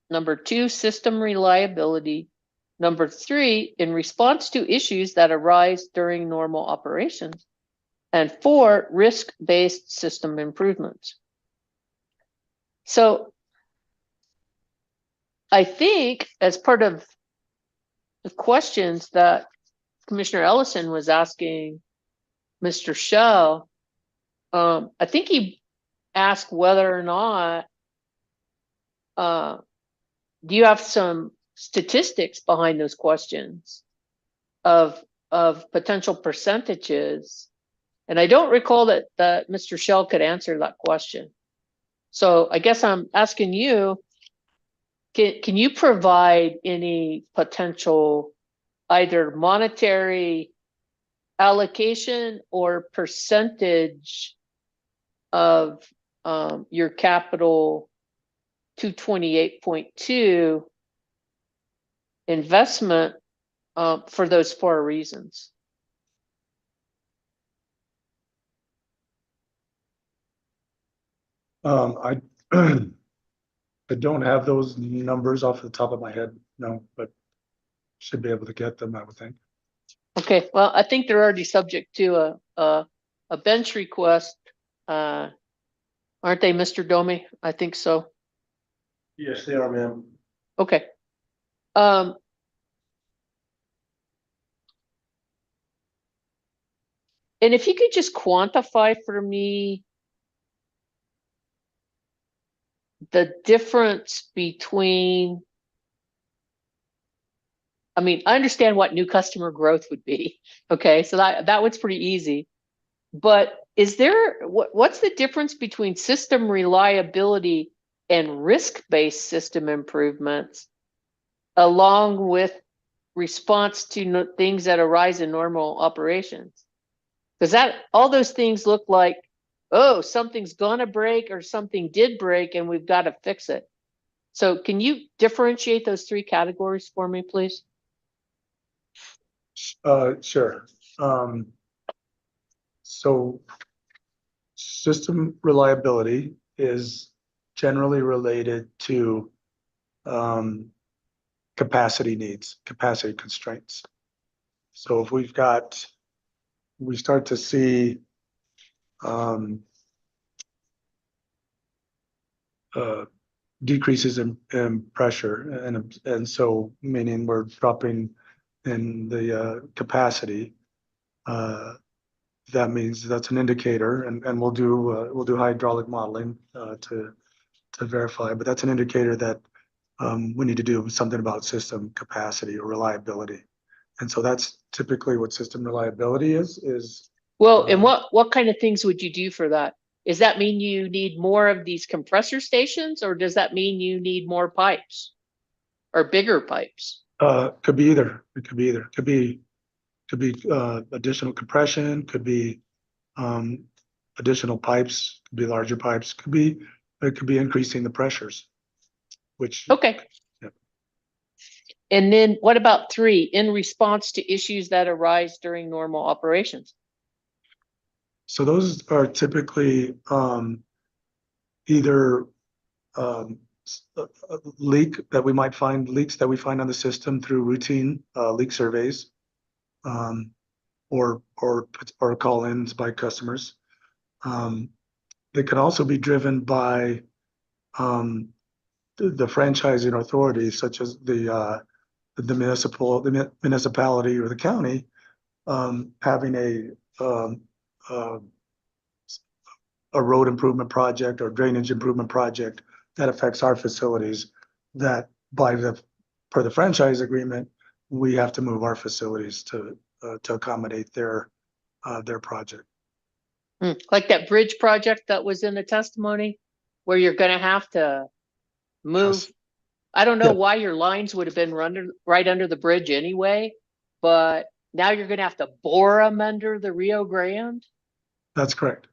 Speaker 1: Number 2, system reliability. Number 3, in response to issues that arise during normal operations. And 4, risk-based system improvements. So I think as part of the questions that Commissioner Ellison was asking Mr. Shell, I think he asked whether or not, do you have some statistics behind those questions of potential percentages? And I don't recall that Mr. Shell could answer that question. So I guess I'm asking you, can you provide any potential either monetary allocation or percentage of your capital 228.2 investment for those 4 reasons?
Speaker 18: I I don't have those numbers off the top of my head, no, but should be able to get them, I would think.
Speaker 1: Okay, well, I think they're already subject to a bench request, aren't they, Mr. Domi? I think so.
Speaker 6: Yes, they are, ma'am.
Speaker 1: Okay. And if you could just quantify for me the difference between, I mean, I understand what new customer growth would be. Okay, so that one's pretty easy. But is there, what's the difference between system reliability and risk-based system improvements, along with response to things that arise in normal operations? Because all those things look like, oh, something's gonna break or something did break and we've got to fix it. So can you differentiate those 3 categories for me, please?
Speaker 18: Sure. So system reliability is generally related to capacity needs, capacity constraints. So if we start to see decreases in pressure, and so meaning we're dropping in the capacity, that means that's an indicator, and we'll do hydraulic modeling to verify, but that's an indicator that we need to do something about system capacity or reliability. And so that's typically what system reliability is.
Speaker 1: Well, and what kind of things would you do for that? Does that mean you need more of these compressor stations, or does that mean you need more pipes or bigger pipes?
Speaker 18: Could be either. It could be either. Could be additional compression, could be additional pipes, could be larger pipes, it could be increasing the pressures, which.
Speaker 1: Okay.
Speaker 18: Yep.
Speaker 1: And then what about 3, in response to issues that arise during normal operations?
Speaker 18: So those are typically either leaks that we find on the system through routine leak surveys, or call-ins by customers. They can also be driven by the franchising authorities, such as the municipality or the county, having a road improvement project or drainage improvement project that affects our facilities, that per the franchise agreement, we have to move our facilities to accommodate their project.
Speaker 1: Like that bridge project that was in the testimony, where you're gonna have to move.
Speaker 18: Yes.
Speaker 1: I don't know
Speaker 18: Yeah.
Speaker 1: why your lines would have been run right under the bridge anyway, but now you're gonna have to bore them under the Rio Grande.
Speaker 18: That's correct.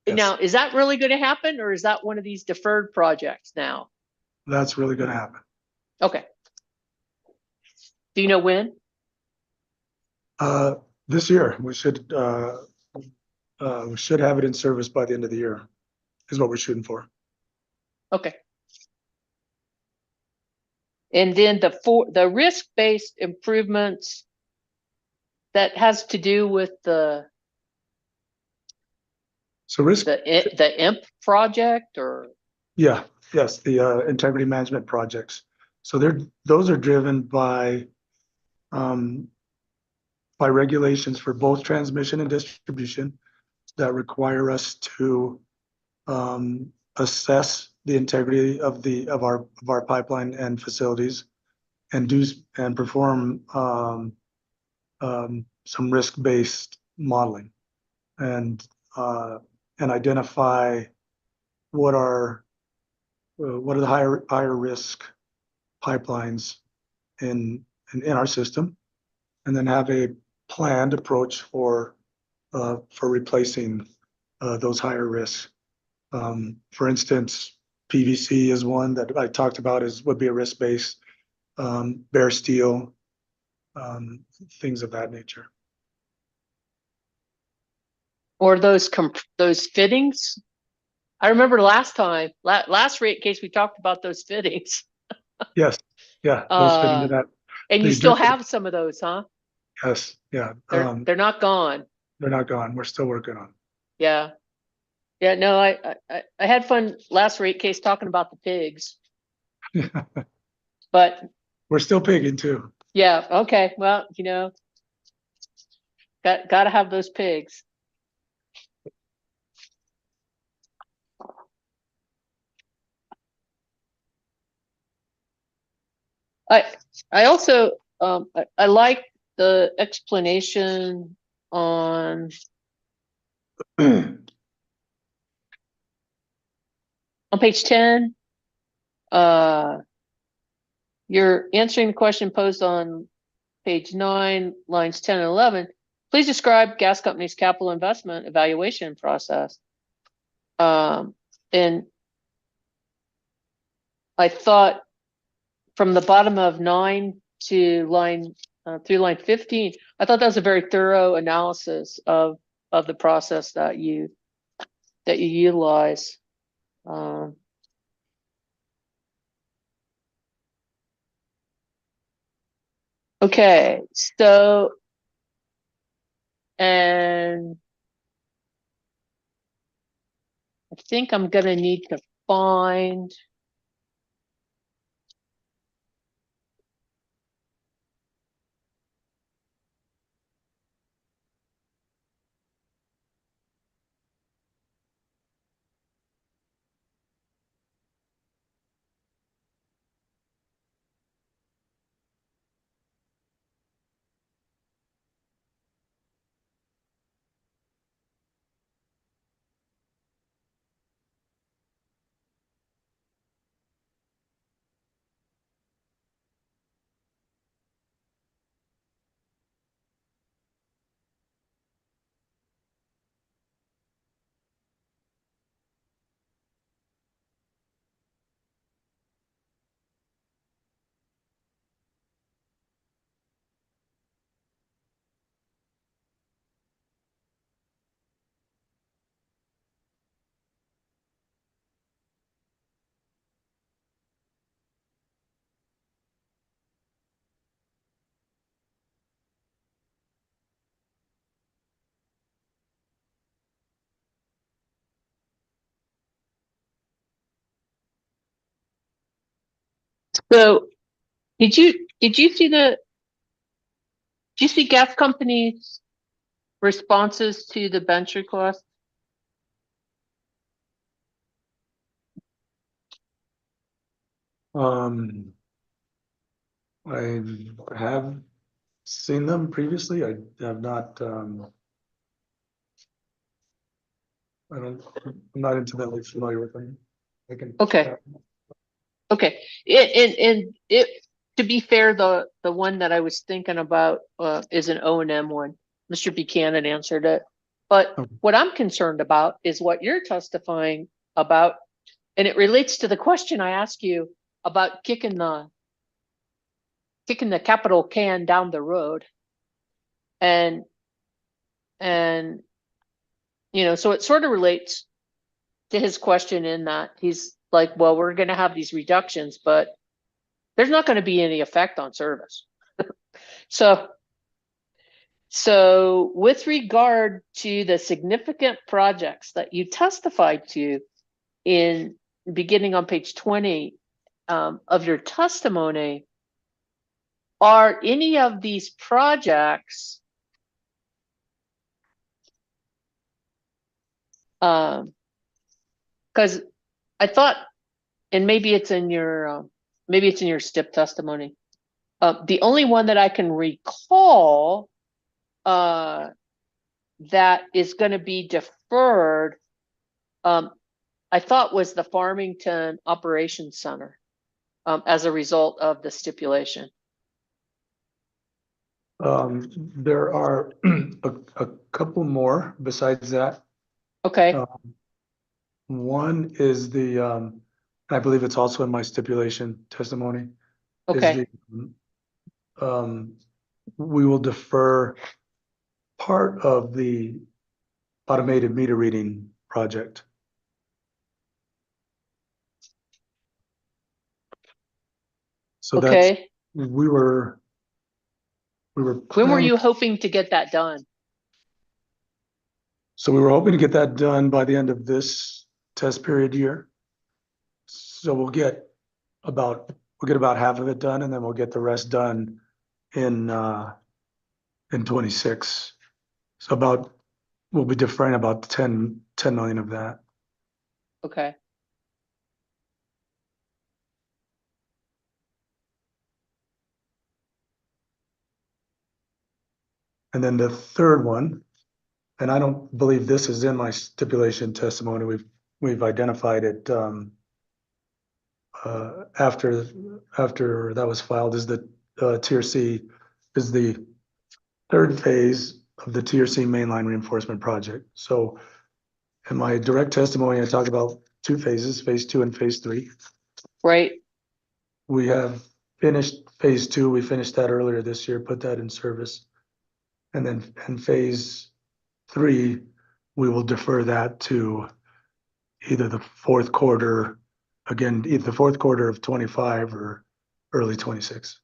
Speaker 18: Yes.
Speaker 1: Now, is that really gonna happen, or is that one of these deferred projects now?
Speaker 18: That's really gonna happen.
Speaker 1: Okay. Do you know when?
Speaker 18: This year, we should have it in service by the end of the year, is what we're shooting for.
Speaker 1: Okay. And then the risk-based improvements, that has to do with the IMP project, or?
Speaker 18: Yeah, yes, the integrity management projects. So those are driven by regulations for both transmission and distribution that require us to assess the integrity of our pipeline and facilities, and perform some risk-based modeling, and identify what are the higher risk pipelines in our system, and then have a planned approach for replacing those higher risks. For instance, PVC is one that I talked about, would be a risk base, bare steel, things of that nature.
Speaker 1: Or those fittings? I remember last rate case, we talked about those fittings.
Speaker 18: Yes, yeah, those fit into that.
Speaker 1: And you still have some of those, huh?
Speaker 18: Yes, yeah.
Speaker 1: They're not gone.
Speaker 18: They're not gone. We're still working on.
Speaker 1: Yeah. Yeah, no, I had fun last rate case talking about the pigs. But
Speaker 18: we're still pigging too.
Speaker 1: Yeah, okay. Well, gotta have those pigs. I also I like the explanation on on page 10. You're answering the question posed on page 9, lines 10 and 11. Please describe gas company's capital investment evaluation process. And I thought from the bottom of 9 to line through line 15, I thought that was a very thorough analysis of the process that you utilize. Okay, so, and I think I'm gonna need to find So did you see gas companies' responses to the bench request?
Speaker 18: I have seen them previously. I have not, I'm not intimately familiar with them. I can.
Speaker 1: Okay. Okay. To be fair, the one that I was thinking about is an O&M one. Mr. Buchanan answered it. But what I'm concerned about is what you're testifying about, and it relates to the question I asked you about kicking the capital can down the road. And so it sort of relates to his question in that he's like, well, we're going to have these reductions, but there's not going to be any effect on service. So with regard to the significant projects that you testified to in beginning on page 20 of your testimony, are any of these projects because I thought, and maybe it's in your STIP testimony. The only one that I can recall that is going to be deferred, I thought was the Farmington Operations Center as a result of the stipulation.
Speaker 18: There are a couple more besides that.
Speaker 1: Okay.
Speaker 18: One is I believe it's also in my stipulation testimony.
Speaker 1: Okay.
Speaker 18: We will defer part of the automated meter reading project. So
Speaker 1: okay.
Speaker 18: we were
Speaker 1: When were you hoping to get that done?
Speaker 18: So we were hoping to get that done by the end of this test period year. So we'll get about half of it done, and then we'll get the rest done in 26. So we'll be deferring about 10 million of that.
Speaker 1: Okay.
Speaker 18: And then the third one, and I don't believe this is in my stipulation testimony. We've identified it after that was filed, is the Tier C is the third phase of the Tier C mainline reinforcement project. So in my direct testimony, I talk about two phases, phase 2 and phase 3.
Speaker 1: Right.
Speaker 18: We have finished phase 2. We finished that earlier this year, put that in service. And then in phase 3, we will defer that to either the fourth quarter, again, either the fourth quarter of 25 or early 26.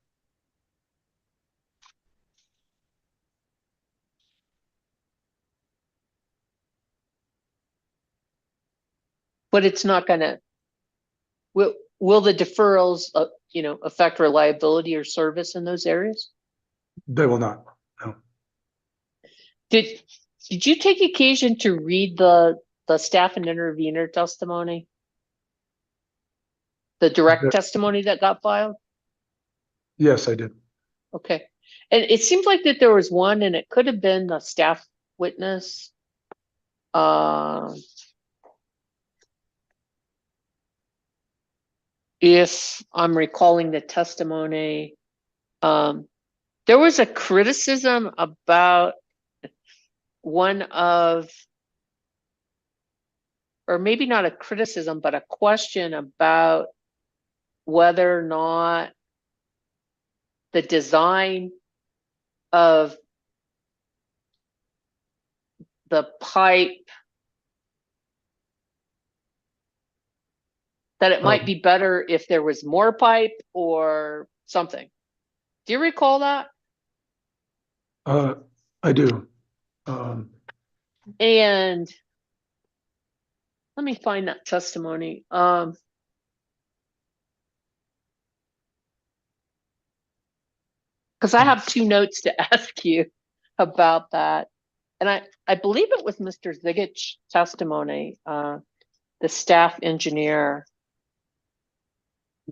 Speaker 1: But it's not gonna, will the deferrals, affect reliability or service in those areas?
Speaker 18: They will not, no.
Speaker 1: Did you take occasion to read the staff and intervener testimony? The direct testimony that got filed?
Speaker 18: Yes, I did.
Speaker 1: Okay. And it seems like that there was one, and it could have been the staff witness. If I'm recalling the testimony, there was a criticism about or maybe not a criticism, but a question about whether or not the design of the pipe, that it might be better if there was more pipe or something. Do you recall that?
Speaker 18: I do.
Speaker 1: And let me find that testimony. because I have two notes to ask you about that. And I believe it was Mr. Ziggich's testimony, the staff engineer.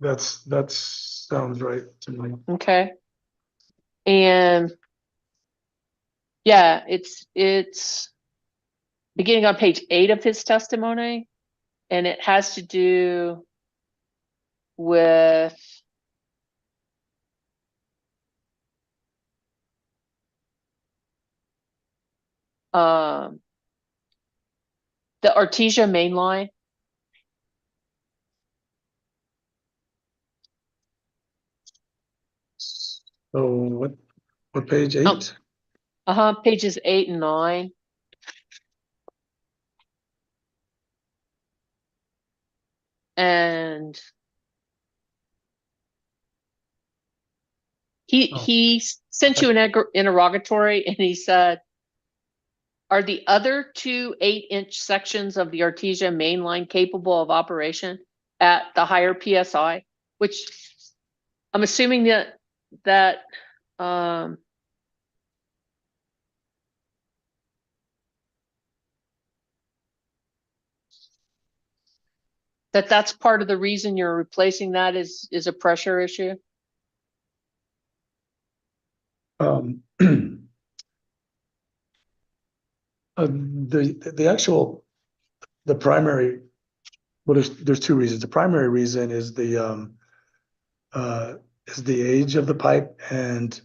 Speaker 18: That sounds right to me.
Speaker 1: Okay. And yeah, it's beginning on page 8 of his testimony, and it has to do with the Artesia main line.
Speaker 18: So what page 8?
Speaker 1: Pages 8 and 9. And he sent you an interrogatory, and he said, are the other two 8-inch sections of the Artesia main line capable of operation at the higher PSI? Which I'm assuming that that's part of the reason you're replacing that is a pressure issue.
Speaker 18: The primary, well, there's two reasons. The primary reason is the age of the pipe, and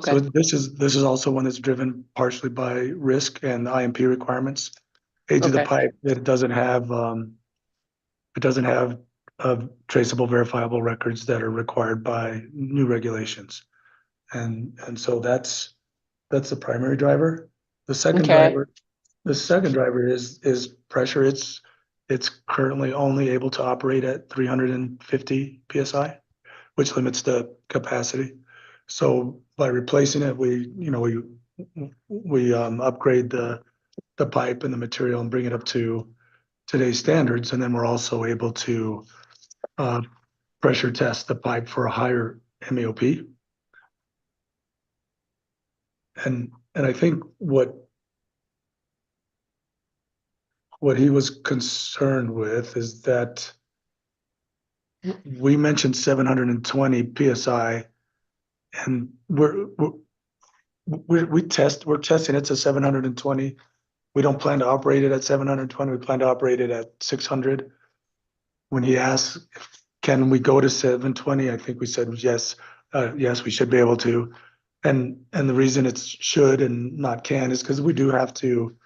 Speaker 18: so this is also one that's driven partially by risk and IMP requirements. Age of the pipe, it doesn't have traceable, verifiable records that are required by new regulations, and so that's the primary driver. The second driver is pressure. It's currently only able to operate at 350 psi, which limits the capacity. So by replacing it, we upgrade the pipe and the material and bring it up to today's standards, and then we're also able to pressure test the pipe for a higher MAOP. And I think what he was concerned with is that we mentioned 720 psi, and we're testing it to 720. We don't plan to operate it at 720. We plan to operate it at 600. When he asked, can we go to 720? I think we said yes. Yes, we should be able to. And the reason it's should and not can is because we do have to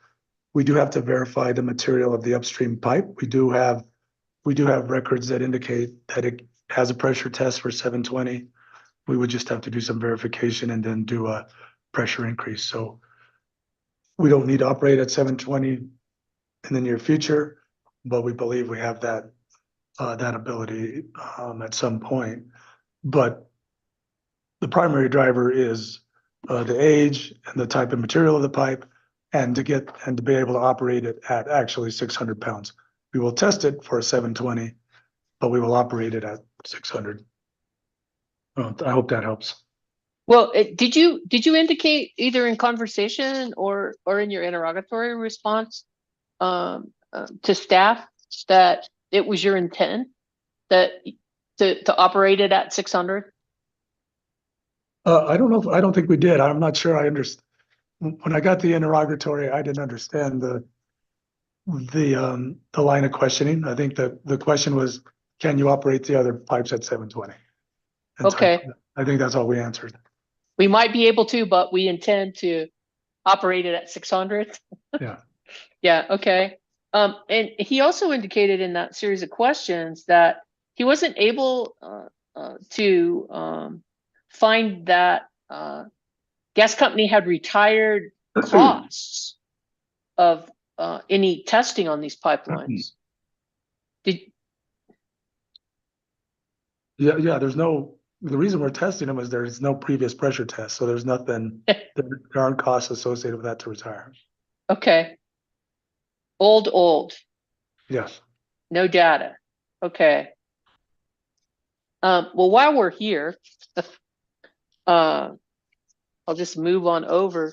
Speaker 18: verify the material of the upstream pipe. We do have records that indicate that it has a pressure test for 720. We would just have to do some verification and then do a pressure increase. So we don't need to operate at 720 in the near future, but we believe we have that ability at some point. But the primary driver is the age and the type of material of the pipe, and to be able to operate it at actually 600 pounds. We will test it for a 720, but we will operate it at 600. I hope that helps.
Speaker 1: Well, did you indicate either in conversation or in your interrogatory response to staff that it was your intent that to operate it at 600?
Speaker 18: I don't know. I don't think we did. I'm not sure I understand. When I got the interrogatory, I didn't understand the line of questioning. I think that the question was, can you operate the other pipes at 720? And
Speaker 1: okay.
Speaker 18: So I think that's all we answered.
Speaker 1: We might be able to, but we intend to operate it at 600.
Speaker 18: Yeah.
Speaker 1: Yeah. Okay. And he also indicated in that series of questions that he wasn't able to find that gas company had retired costs of any testing on these pipelines.
Speaker 18: Yeah. The reason we're testing them is there's no previous pressure test, so there's nothing. There aren't costs associated with that to retire.
Speaker 1: Okay. Old.
Speaker 18: Yes.
Speaker 1: No data. Okay. Well, while we're here, I'll just move on over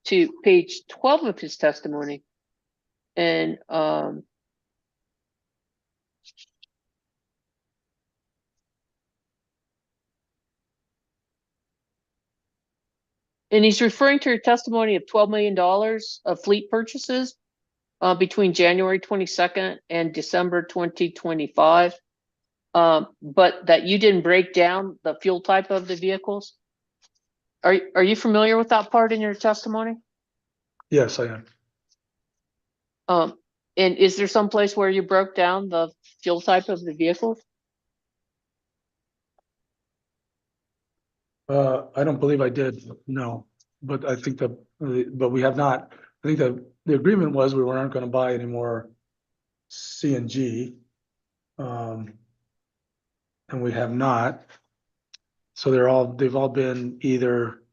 Speaker 1: to page 12 of his testimony. And he's referring to your testimony of $12 million of fleet purchases between January 22nd and December 2025. But that you didn't break down the fuel type of the vehicles. Are you familiar with that part in your testimony?
Speaker 18: Yes, I am.
Speaker 1: And is there some place where you broke down the fuel type of the vehicles?
Speaker 18: I don't believe I did, no, but I think but we have not. I think that the agreement was we weren't going to buy any more CNG. And we have not. So they've all been either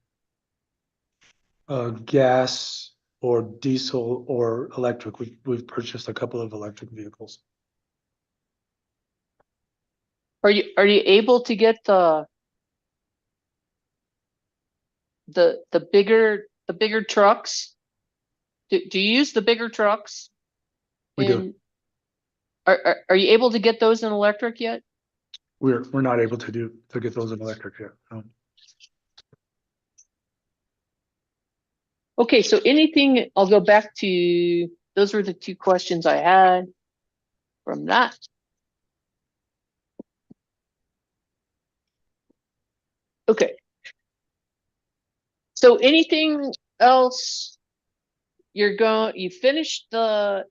Speaker 18: gas or diesel or electric. We've purchased a couple of electric vehicles.
Speaker 1: Are you able to get the bigger trucks? Do you use the bigger trucks?
Speaker 18: We do.
Speaker 1: Are you able to get those in electric yet?
Speaker 18: We're not able to get those in electric yet. No.
Speaker 1: Okay, so anything, I'll go back to, those were the two questions I had from that. Okay. So anything else you finished the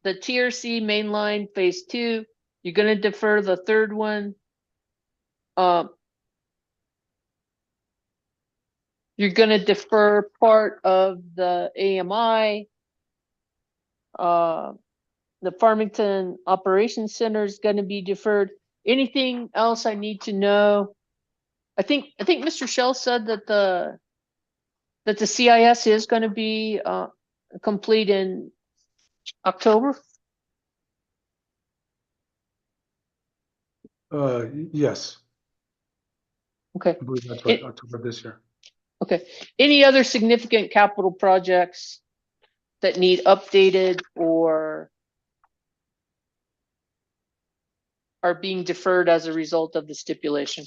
Speaker 1: TRC mainline phase 2, you're going to defer the third one. You're going to defer part of the AMI. The Farmington Operations Center is going to be deferred. Anything else I need to know? I think Mr. Shell said that the CIS is going to be complete in October.
Speaker 18: Yes.
Speaker 1: Okay.
Speaker 18: I believe that's right, October this year.
Speaker 1: Okay. Any other significant capital projects that need updated or are being deferred as a result of the stipulation?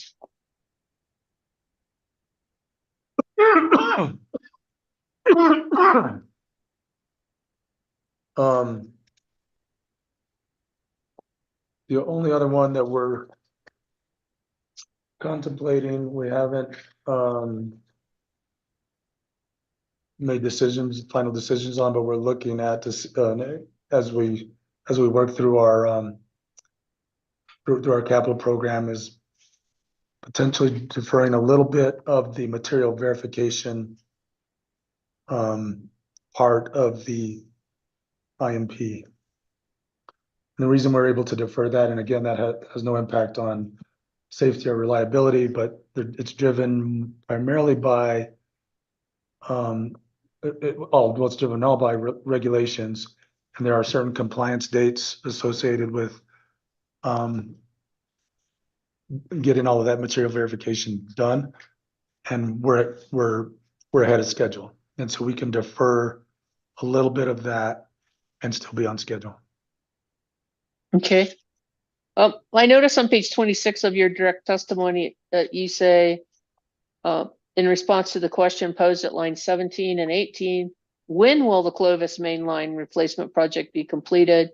Speaker 18: The only other one that we're contemplating, we haven't made final decisions on, but we're looking at this as we work through our capital program, is potentially deferring a little bit of the material verification part of the IMP. And the reason we're able to defer that, and again, that has no impact on safety or reliability, but it's driven primarily by it's driven all by regulations, and there are certain compliance dates associated with getting all of that material verification done, and we're ahead of schedule, and so we can defer a little bit of that and still be on schedule.
Speaker 1: Okay. I notice on page 26 of your direct testimony that you say, in response to the question posed at line 17 and 18, when will the Clovis mainline replacement project be completed?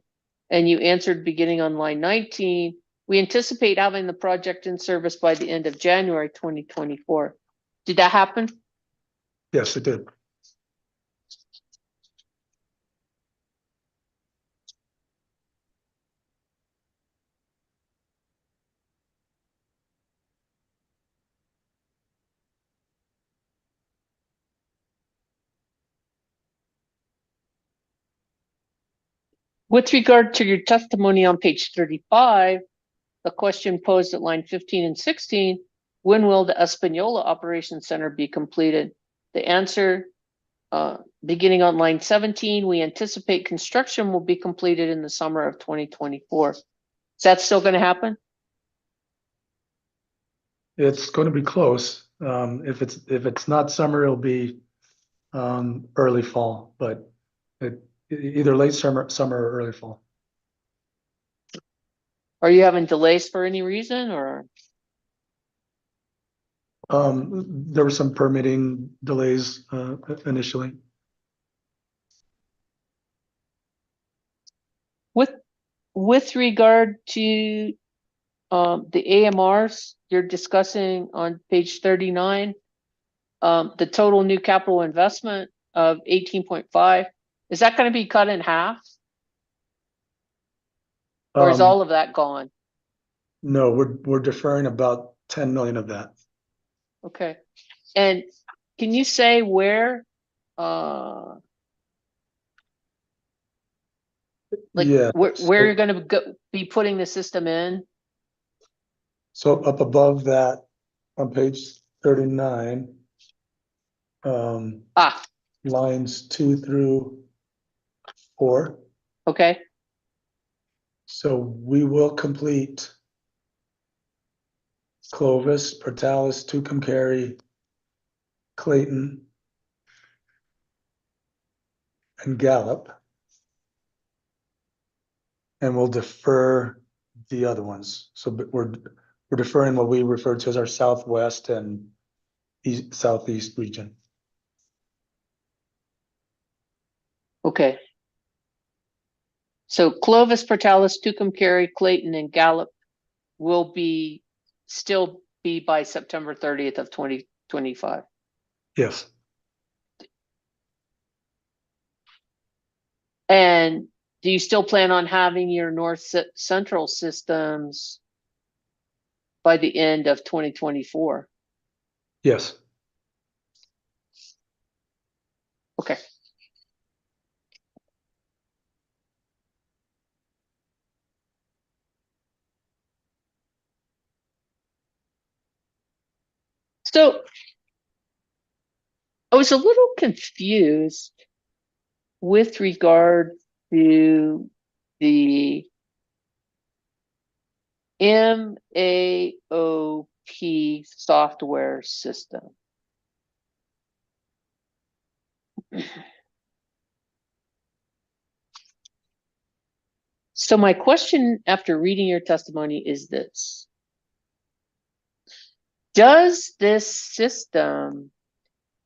Speaker 1: And you answered beginning on line 19, we anticipate having the project in service by the end of January 2024. Did that happen?
Speaker 18: Yes, it did.
Speaker 1: With regard to your testimony on page 35, the question posed at line 15 and 16, when will the Espanola Operations Center be completed? The answer, beginning on line 17, we anticipate construction will be completed in the summer of 2024. Is that still going to happen?
Speaker 18: It's going to be close. If it's not summer, it'll be early fall, but either late summer or early fall.
Speaker 1: Are you having delays for any reason or?
Speaker 18: There were some permitting delays initially.
Speaker 1: With regard to the AMRs you're discussing on page 39, the total new capital investment of 18.5, is that going to be cut in half? Or is all of that gone?
Speaker 18: No, we're deferring about 10 million of that.
Speaker 1: Okay. And can you say where, like
Speaker 18: Yeah.
Speaker 1: where you're going to be putting the system in?
Speaker 18: So up above that on page 39, lines 2 through 4.
Speaker 1: Okay.
Speaker 18: So we will complete Clovis, Portales, Tucumcari, Clayton, and Gallup. And we'll defer the other ones. So we're deferring what we refer to as our southwest and southeast region.
Speaker 1: Okay. So Clovis, Portales, Tucumcari, Clayton, and Gallup will still be by September 30th of 2025.
Speaker 18: Yes.
Speaker 1: And do you still plan on having your north central systems by the end of 2024?
Speaker 18: Yes.
Speaker 1: Okay. So I was a little confused with regard to the MAOP software system. So my question after reading your testimony is this. Does this system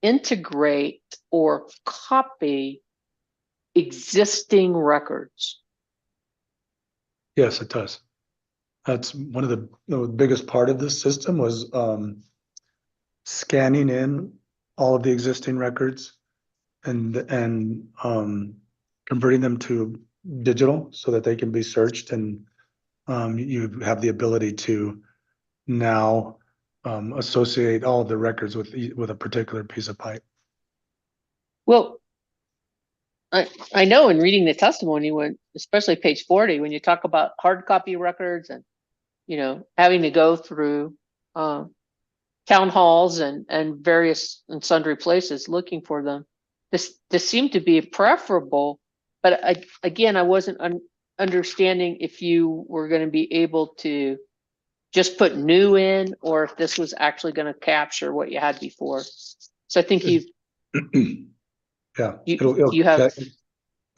Speaker 1: integrate or copy existing records?
Speaker 18: Yes, it does. That's one of the biggest part of this system was scanning in all of the existing records and converting them to digital so that they can be searched, and you have the ability to now associate all of the records with a particular piece of pipe.
Speaker 1: Well, I know in reading the testimony, when especially page 40, when you talk about hard copy records and having to go through town halls and various and sundry places looking for them, this seemed to be preferable. But I wasn't understanding if you were going to be able to just put new in, or if this was actually going to capture what you had before. So I think
Speaker 18: yeah,
Speaker 1: it'll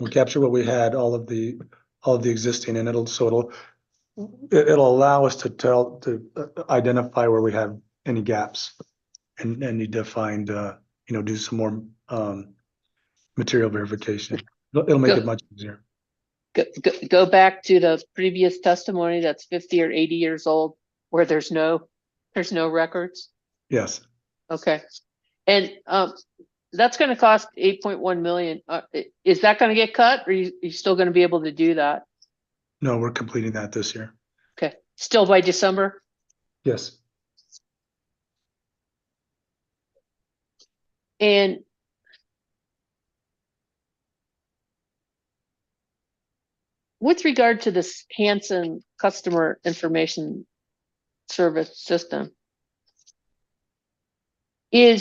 Speaker 18: capture what we had, all of the existing, and it'll allow us to identify where we have any gaps and need to find do some more material verification. It'll make it much easier.
Speaker 1: Go back to the previous testimony that's 50 or 80 years old where there's no records.
Speaker 18: Yes.
Speaker 1: Okay. And that's going to cost 8.1 million. Is that going to get cut, or are you still going to be able to do that?
Speaker 18: No, we're completing that this year.
Speaker 1: Okay. Still by December?
Speaker 18: Yes.
Speaker 1: And with regard to this Hansen customer information service system, do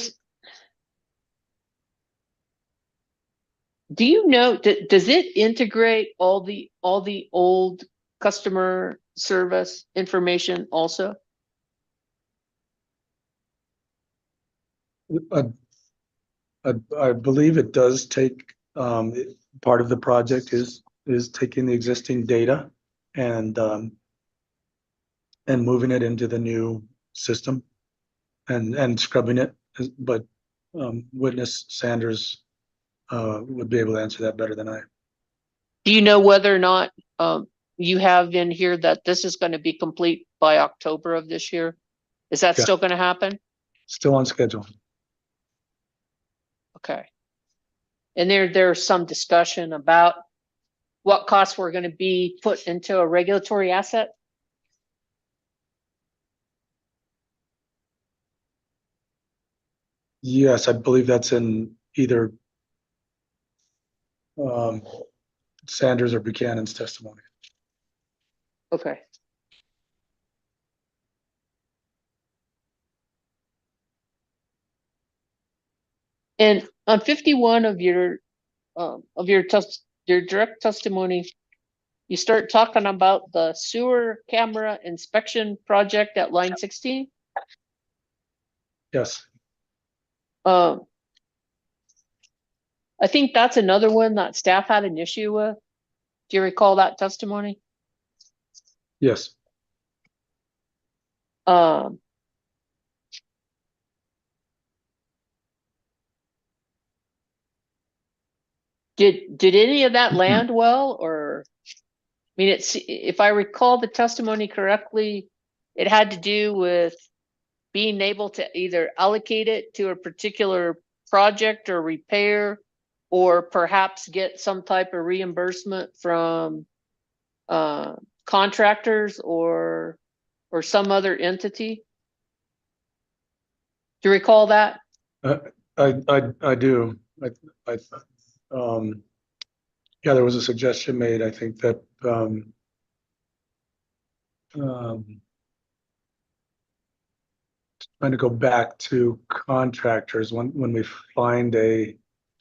Speaker 1: you know, does it integrate all the old customer service information also?
Speaker 18: I believe it does take, part of the project is taking the existing data and moving it into the new system and scrubbing it. But Witness Sanders would be able to answer that better than I.
Speaker 1: Do you know whether or not you have in here that this is going to be complete by October of this year? Is that
Speaker 18: Yeah.
Speaker 1: still going to happen?
Speaker 18: Still on schedule.
Speaker 1: Okay. And there's some discussion about what costs were going to be put into a regulatory asset?
Speaker 18: Yes, I believe that's in either Sanders or Buchanan's testimony.
Speaker 1: Okay. And on 51 of your direct testimony, you start talking about the sewer camera inspection project at line 16.
Speaker 18: Yes.
Speaker 1: I think that's another one that staff had an issue with. Do you recall that testimony?
Speaker 18: Yes.
Speaker 1: Did any of that land well, or I mean, it's, if I recall the testimony correctly, it had to do with being able to either allocate it to a particular project or repair, or perhaps get some type of reimbursement from contractors or some other entity. Do you recall that?
Speaker 18: I do. Yeah, there was a suggestion made, I think, that trying to go back to contractors when we find a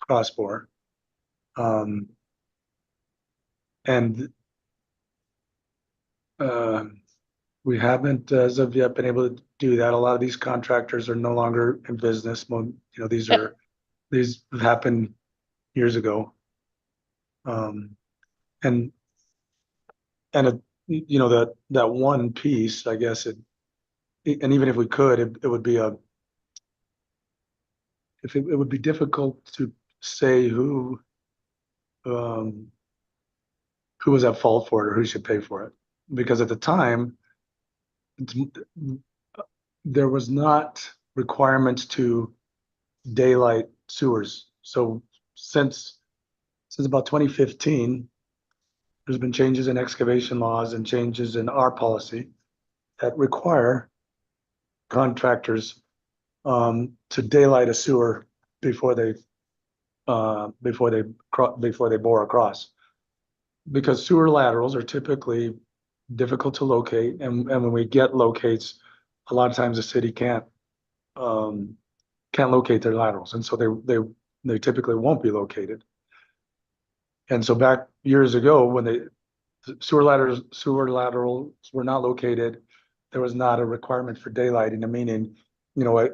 Speaker 18: crossbore. And we haven't as of yet been able to do that. A lot of these contractors are no longer in business. You know, these happened years ago. And you know, that one piece, I guess and even if we could, it would be it would be difficult to say who was at fault for it or who should pay for it, because at the time there was not requirements to daylight sewers. So since about 2015, there's been changes in excavation laws and changes in our policy that require contractors to daylight a sewer before they bore across, because sewer laterals are typically difficult to locate, and when we get locates, a lot of times the city can't locate their laterals, and so they typically won't be located. And so back years ago, when the sewer laterals were not located, there was not a requirement for daylighting, meaning, you know,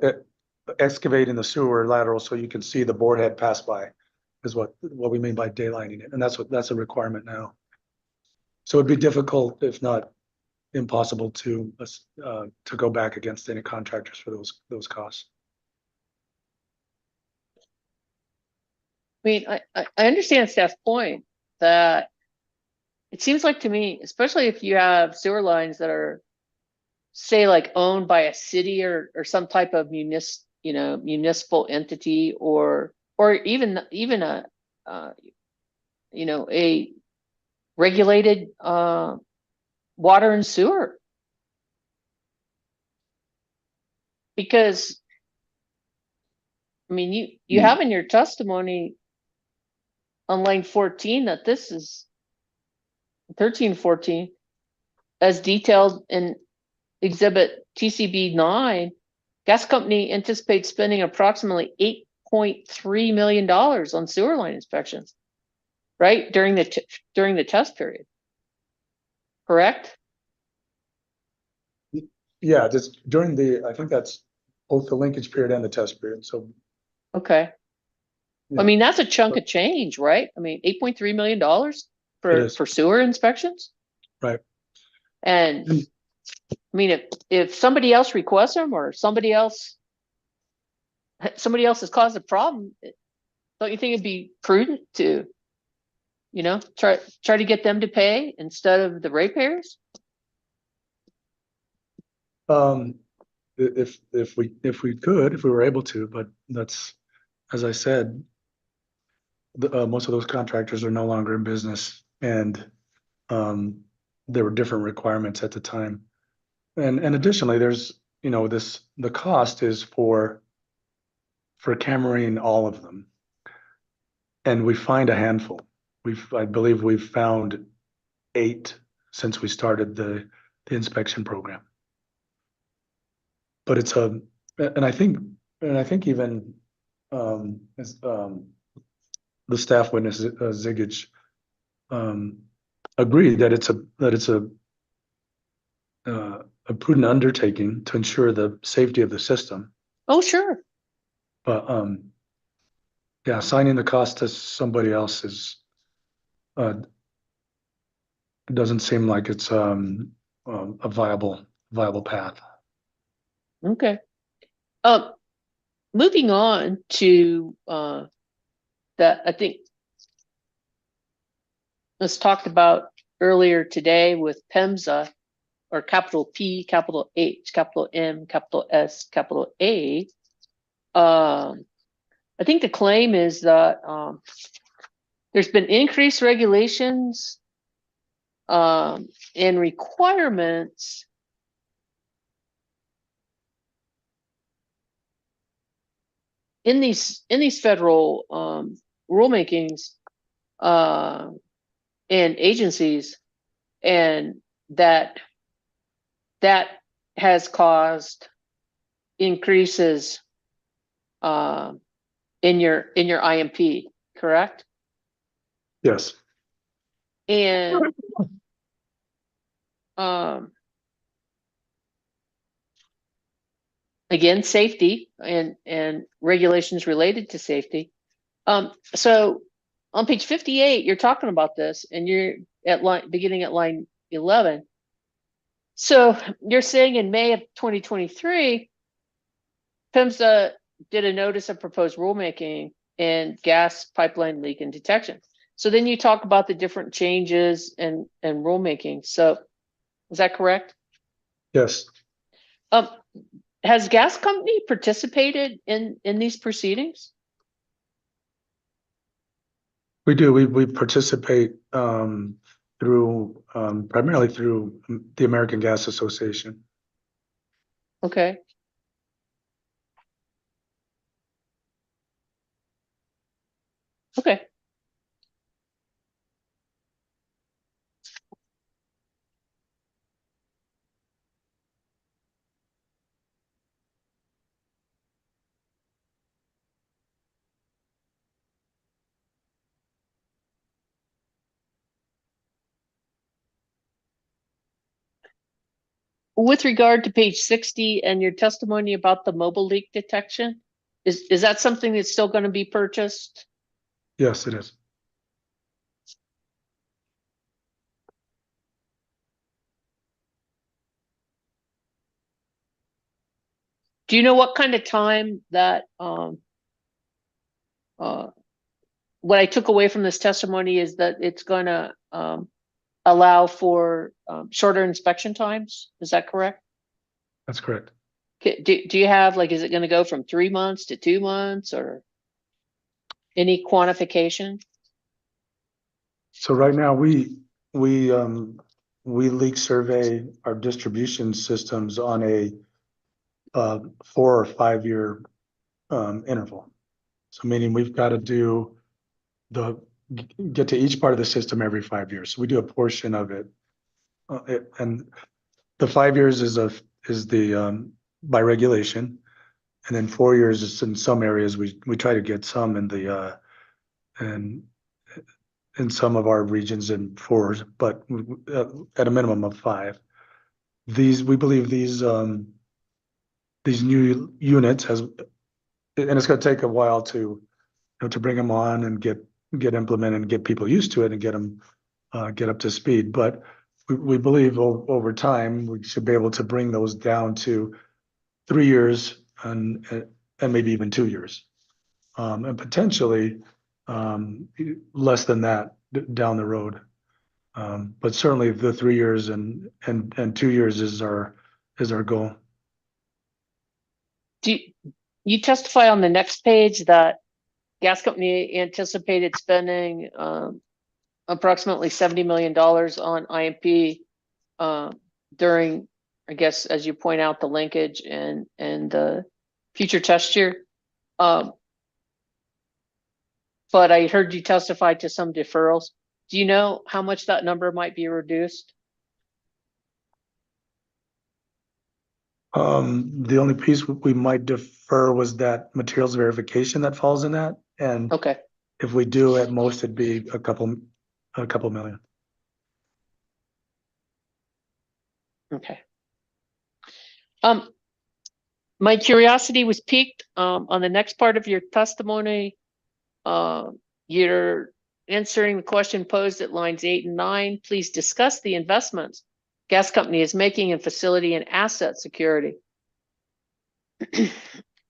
Speaker 18: excavating the sewer lateral so you can see the bore head pass by is what we mean by daylighting it, and that's a requirement now. So it'd be difficult, if not impossible, to go back against any contractors for those costs.
Speaker 1: I mean, I understand staff's point that it seems like to me, especially if you have sewer lines that are, say, like owned by a city or some type of municipal entity, or even a a regulated water and sewer. Because I mean, you have in your testimony on line 14 that this is 1314 as detailed in exhibit TCB 9. Gas company anticipates spending approximately $8.3 million on sewer line inspections, right? During the test period. Correct?
Speaker 18: Yeah, just during I think that's both the linkage period and the test period, so.
Speaker 1: Okay.
Speaker 18: Yeah.
Speaker 1: I mean, that's a chunk of change, right? I mean, $8.3 million
Speaker 18: It is.
Speaker 1: for sewer inspections?
Speaker 18: Right.
Speaker 1: And I mean, if somebody else requests them or somebody else has caused a problem, don't you think it'd be prudent to, try to get them to pay instead of the ratepayers?
Speaker 18: If we were able to, but that's, as I said, most of those contractors are no longer in business, and there were different requirements at the time. And additionally, there's, the cost is for cameraing all of them. And we find a handful. I believe we've found 8 since we started the inspection program. But it's and I think even the staff witness Zigich agreed that it's a prudent undertaking to ensure the safety of the system.
Speaker 1: Oh, sure.
Speaker 18: But yeah, assigning the cost to somebody else is it doesn't seem like it's a viable path.
Speaker 1: Okay. Moving on to that, I think was talked about earlier today with PEMSA, or capital P, capital H, capital M, capital S, capital A. I think the claim is that there's been increased regulations and requirements in these federal rulemakings and agencies, and that has caused increases in your IMP, correct?
Speaker 18: Yes.
Speaker 1: And again, safety and regulations related to safety. So on page 58, you're talking about this, and you're beginning at line 11. So you're saying in May of 2023, PEMSA did a notice of proposed rulemaking and gas pipeline leak and detection. So then you talk about the different changes and rulemaking. So is that correct?
Speaker 18: Yes.
Speaker 1: Has gas company participated in these proceedings?
Speaker 18: We do. We participate through primarily through the American Gas Association.
Speaker 1: Okay. Okay. With regard to page 60 and your testimony about the mobile leak detection, is that something that's still going to be purchased?
Speaker 18: Yes, it is.
Speaker 1: Do you know what kind of time that what I took away from this testimony is that it's going to allow for shorter inspection times? Is that correct?
Speaker 18: That's correct.
Speaker 1: Do you have, like, is it going to go from 3 months to 2 months, or any quantification?
Speaker 18: So right now we leak survey our distribution systems on a 4 or 5 year interval. So meaning we've got to get to each part of the system every 5 years. So we do a portion of it, and the 5 years is the by regulation, and then 4 years is in some areas we try to get some in the and in some of our regions in 4s, but at a minimum of 5. We believe these these new units and it's going to take a while to bring them on and get implemented and get people used to it and get them get up to speed. But we believe over time we should be able to bring those down to 3 years and maybe even 2 years, and potentially less than that down the road. But certainly the 3 years and 2 years is our goal.
Speaker 1: Do you testify on the next page that gas company anticipated spending approximately $70 million on IMP during, I guess, as you point out, the linkage and the future test year. But I heard you testify to some deferrals. Do you know how much that number might be reduced?
Speaker 18: The only piece we might defer was that materials verification that falls in that. And
Speaker 1: okay,
Speaker 18: if we do, at most it'd be a couple million.
Speaker 1: Okay. My curiosity was piqued on the next part of your testimony. You're answering the question posed at lines 8 and 9. Please discuss the investments gas company is making in facility and asset security.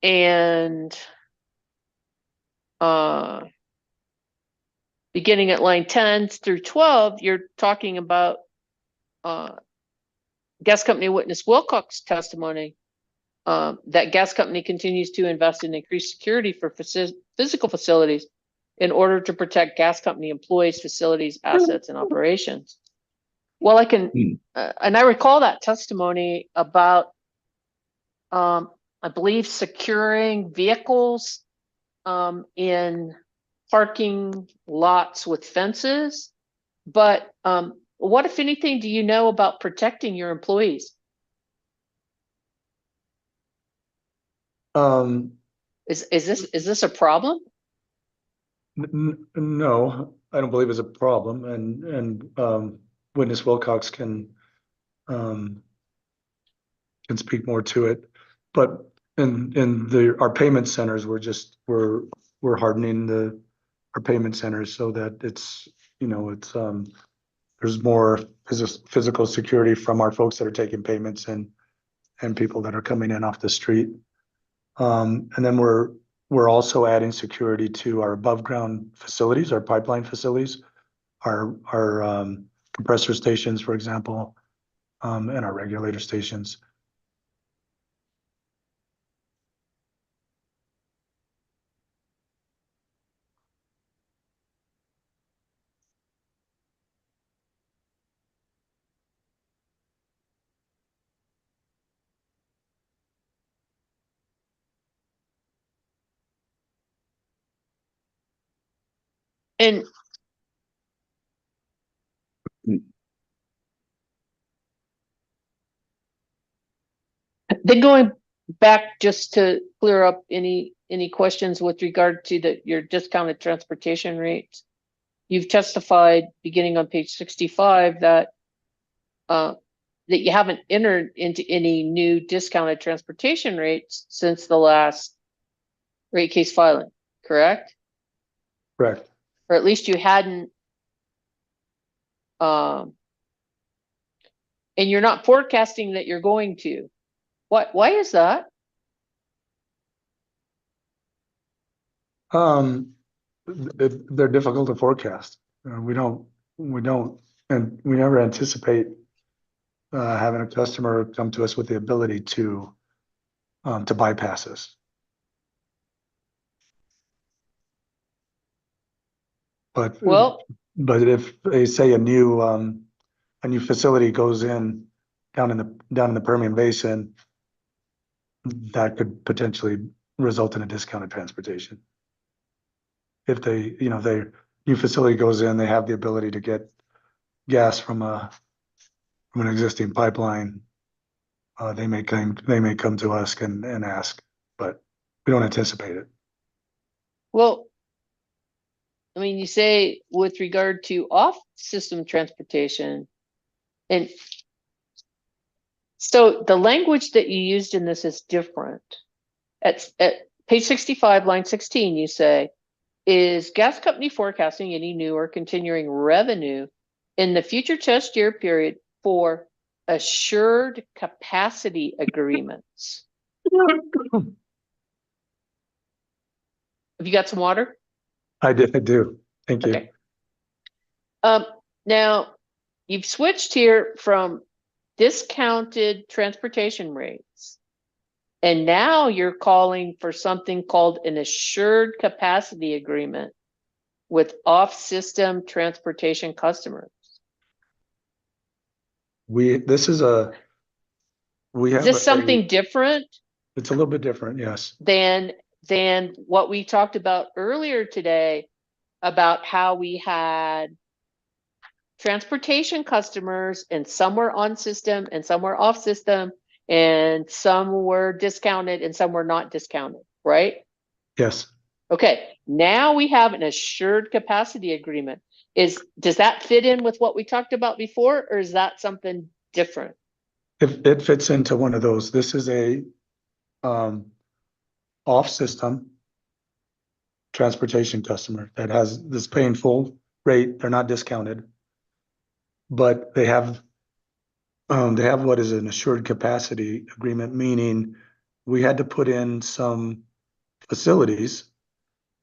Speaker 1: And beginning at line 10 through 12, you're talking about gas company witness Wilcox's testimony that gas company continues to invest in increased security for physical facilities in order to protect gas company employees, facilities, assets, and operations. Well, I can, and I recall that testimony about, I believe, securing vehicles in parking lots with fences. But what, if anything, do you know about protecting your employees? Is this a problem?
Speaker 18: No, I don't believe it's a problem, and witness Wilcox can speak more to it. But in our payment centers, we're hardening our payment centers so that it's there's more physical security from our folks that are taking payments and people that are coming in off the street. And then we're also adding security to our above ground facilities, our pipeline facilities, our compressor stations, for example, and our regulator stations.
Speaker 1: And then going back just to clear up any questions with regard to your discounted transportation rates. You've testified beginning on page 65 that you haven't entered into any new discounted transportation rates since the last rate case filing, correct?
Speaker 18: Correct.
Speaker 1: Or at least you hadn't, and you're not forecasting that you're going to. Why is that?
Speaker 18: They're difficult to forecast. We don't, and we never anticipate having a customer come to us with the ability to bypass us. But if they say a new facility goes in down in the Permian Basin, that could potentially result in a discounted transportation. If their new facility goes in, they have the ability to get gas from an existing pipeline. They may come to us and ask, but we don't anticipate it.
Speaker 1: Well, I mean, you say with regard to off-system transportation, and So the language that you used in this is different. At page 65, line 16, you say, is gas company forecasting any new or continuing revenue in the future test year period for assured capacity agreements? Have you got some water?
Speaker 18: I do. Thank you.
Speaker 1: Okay. Now you've switched here from discounted transportation rates, and now you're calling for something called an assured capacity agreement with off-system transportation customers.
Speaker 18: This is we have
Speaker 1: Is this something different
Speaker 18: it's a little bit different, yes.
Speaker 1: than what we talked about earlier today about how we had transportation customers and some were on system and some were off system and some were discounted and some were not discounted, right?
Speaker 18: Yes.
Speaker 1: Okay, now we have an assured capacity agreement. Does that fit in with what we talked about before, or is that something different?
Speaker 18: It fits into one of those. This is a off-system transportation customer that has this paying full rate. They're not discounted, but they have what is an assured capacity agreement, meaning we had to put in some facilities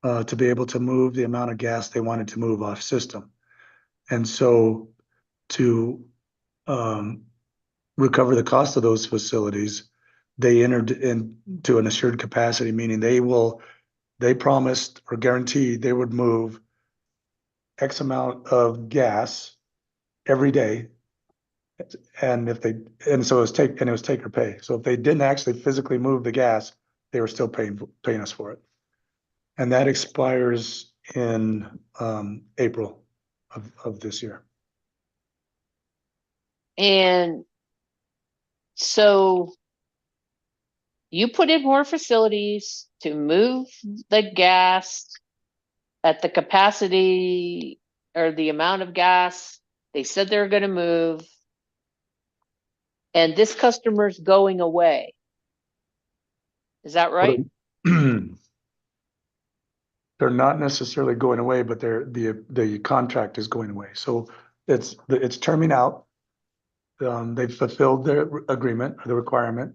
Speaker 18: to be able to move the amount of gas they wanted to move off system. And so to recover the cost of those facilities, they entered into an assured capacity, meaning they promised or guaranteed they would move X amount of gas every day. And so it was take or pay. So if they didn't actually physically move the gas, they were still paying us for it. And that expires in April of this year.
Speaker 1: And so you put in more facilities to move the gas at the capacity or the amount of gas they said they're going to move, and this customer's going away. Is that right?
Speaker 18: They're not necessarily going away, but the contract is going away. So it's terming out. They've fulfilled their agreement, or the requirement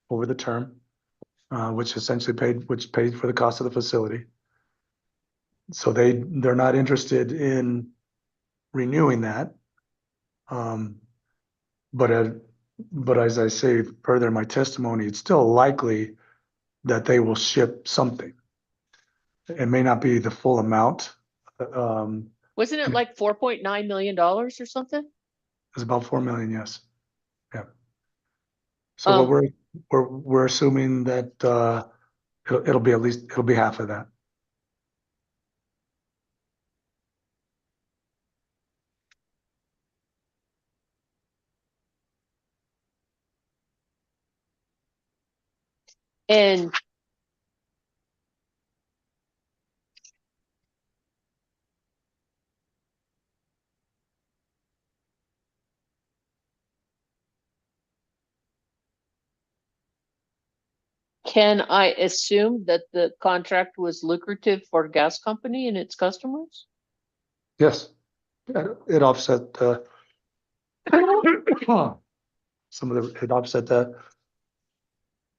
Speaker 18: over the term, which essentially paid for the cost of the facility. So they're not interested in renewing that. But as I say further in my testimony, it's still likely that they will ship something. It may not be the full amount.
Speaker 1: Wasn't it like $4.9 million or something?
Speaker 18: It's about 4 million, yes. Yeah. So what we're assuming that it'll be half of that.
Speaker 1: And can I assume that the contract was lucrative for gas company and its customers?
Speaker 18: Yes, it offset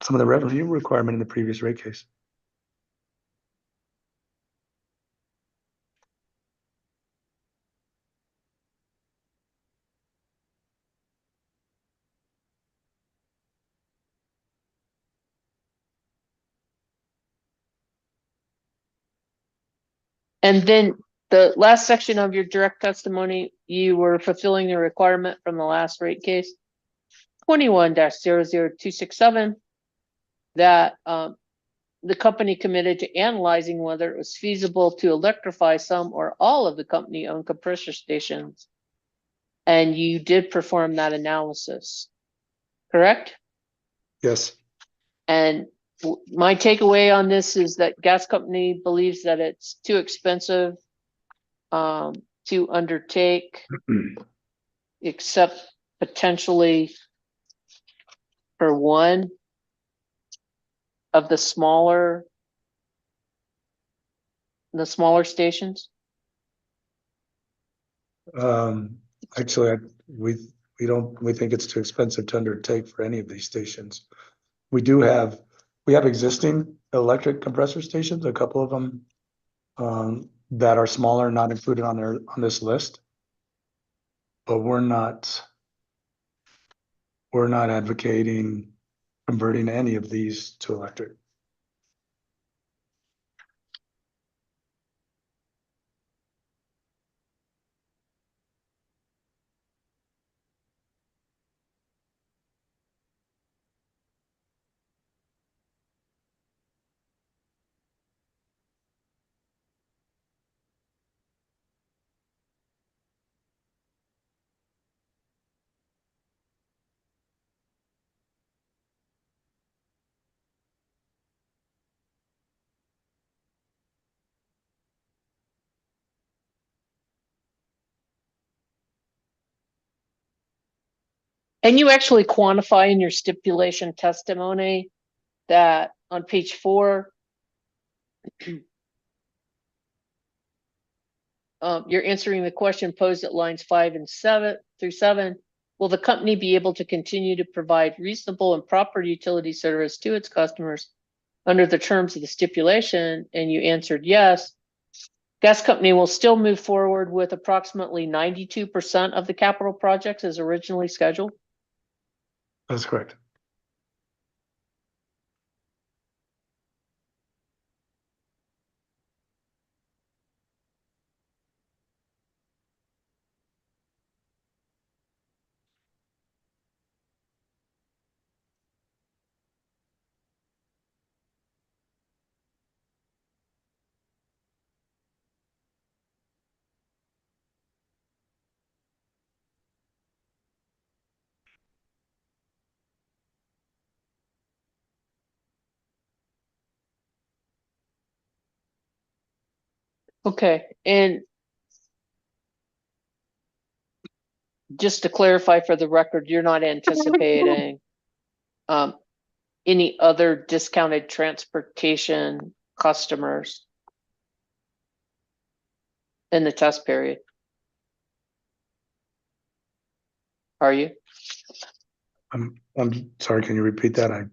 Speaker 18: some of the revenue requirement in the previous rate case.
Speaker 1: And then the last section of your direct testimony, you were fulfilling the requirement from the last rate case, 21-00267, that the company committed to analyzing whether it was feasible to electrify some or all of the company-owned compressor stations. And you did perform that analysis, correct?
Speaker 18: Yes.
Speaker 1: And my takeaway on this is that gas company believes that it's too expensive to undertake, except potentially for one of the smaller stations?
Speaker 18: Actually, we think it's too expensive to undertake for any of these stations. We have existing electric compressor stations, a couple of them that are smaller, not included on this list. But we're not advocating converting any of these to electric.
Speaker 1: And you actually quantify in your stipulation testimony that on page 4, you're answering the question posed at lines 5 and 7 through 7. Will the company be able to continue to provide reasonable and proper utility service to its customers under the terms of the stipulation? And you answered yes. Gas company will still move forward with approximately 92% of the capital projects as originally scheduled.
Speaker 18: That's correct.
Speaker 1: Okay, and just to clarify for the record, you're not anticipating any other discounted transportation customers in the test period? Are you?
Speaker 18: I'm sorry, can you repeat that?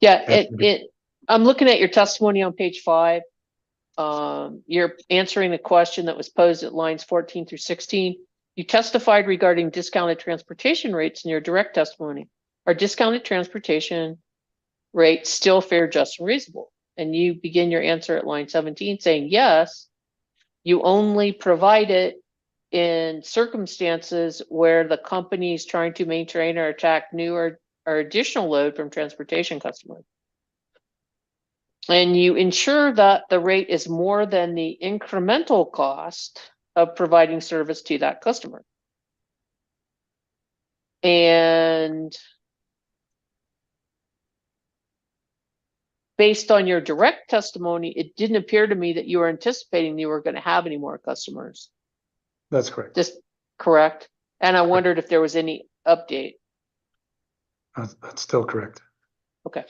Speaker 1: Yeah, I'm looking at your testimony on page 5. You're answering the question that was posed at lines 14 through 16. You testified regarding discounted transportation rates in your direct testimony. Are discounted transportation rates still fair, just, and reasonable? And you begin your answer at line 17 saying yes, you only provide it in circumstances where the company is trying to maintain or attract new or additional load from transportation customers. And you ensure that the rate is more than the incremental cost of providing service to that customer. And based on your direct testimony, it didn't appear to me that you were anticipating you were going to have any more customers.
Speaker 18: That's correct.
Speaker 1: Just correct. And I wondered if there was any update.
Speaker 18: That's still correct.
Speaker 1: Okay.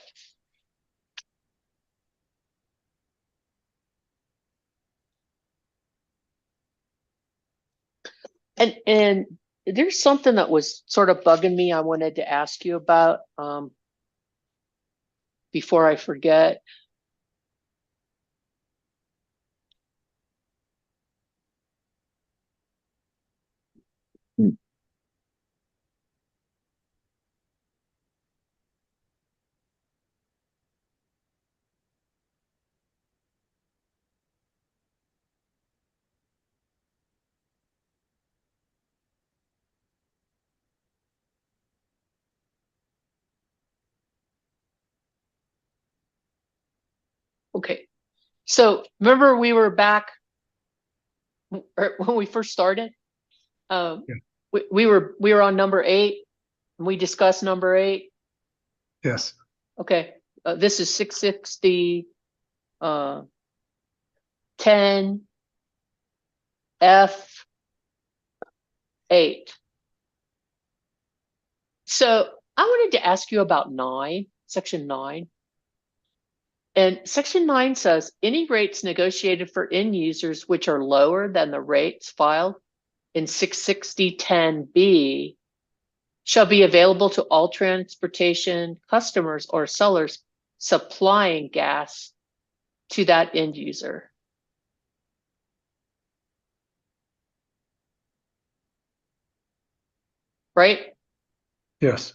Speaker 1: And there's something that was sort of bugging me I wanted to ask you about before I forget. Okay. So remember we were back when we first started? We were on number 8 and we discussed number 8.
Speaker 18: Yes.
Speaker 1: Okay. This is 660 10 F 8. So I wanted to ask you about section 9. And section 9 says any rates negotiated for end users which are lower than the rates filed in 66010B shall be available to all transportation customers or sellers supplying gas to that end user. Right?
Speaker 18: Yes.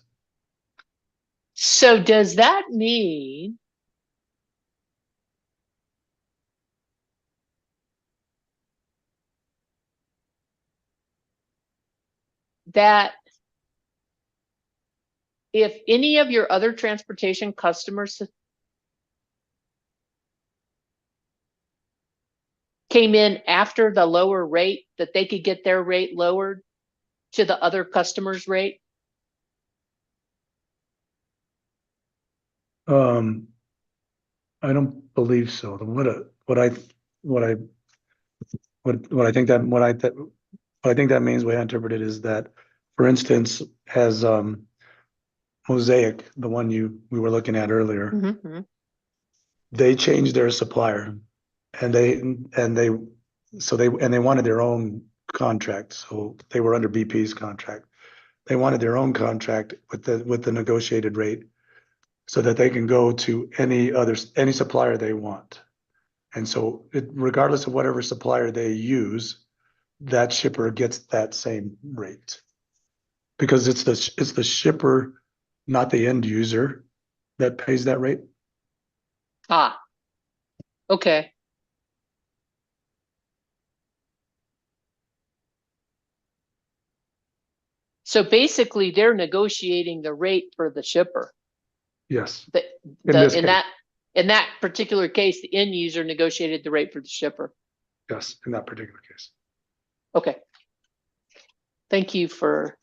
Speaker 1: So does that mean that if any of your other transportation customers came in after the lower rate, that they could get their rate lowered to the other customer's rate?
Speaker 18: I don't believe so. What I think that means, the way I interpret it, is that, for instance, as Mosaic, the one we were looking at earlier,
Speaker 1: Mm-hmm.
Speaker 18: they changed their supplier, and they wanted their own contract. So they were under BP's contract. They wanted their own contract with the negotiated rate, so that they can go to any supplier they want. And so regardless of whatever supplier they use, that shipper gets that same rate. Because it's the shipper, not the end user, that pays that rate.
Speaker 1: Ah, okay. So basically they're negotiating the rate for the shipper.
Speaker 18: Yes.
Speaker 1: In that particular case, the end user negotiated the rate for the shipper.
Speaker 18: Yes, in that particular case.
Speaker 1: Okay. Thank you for,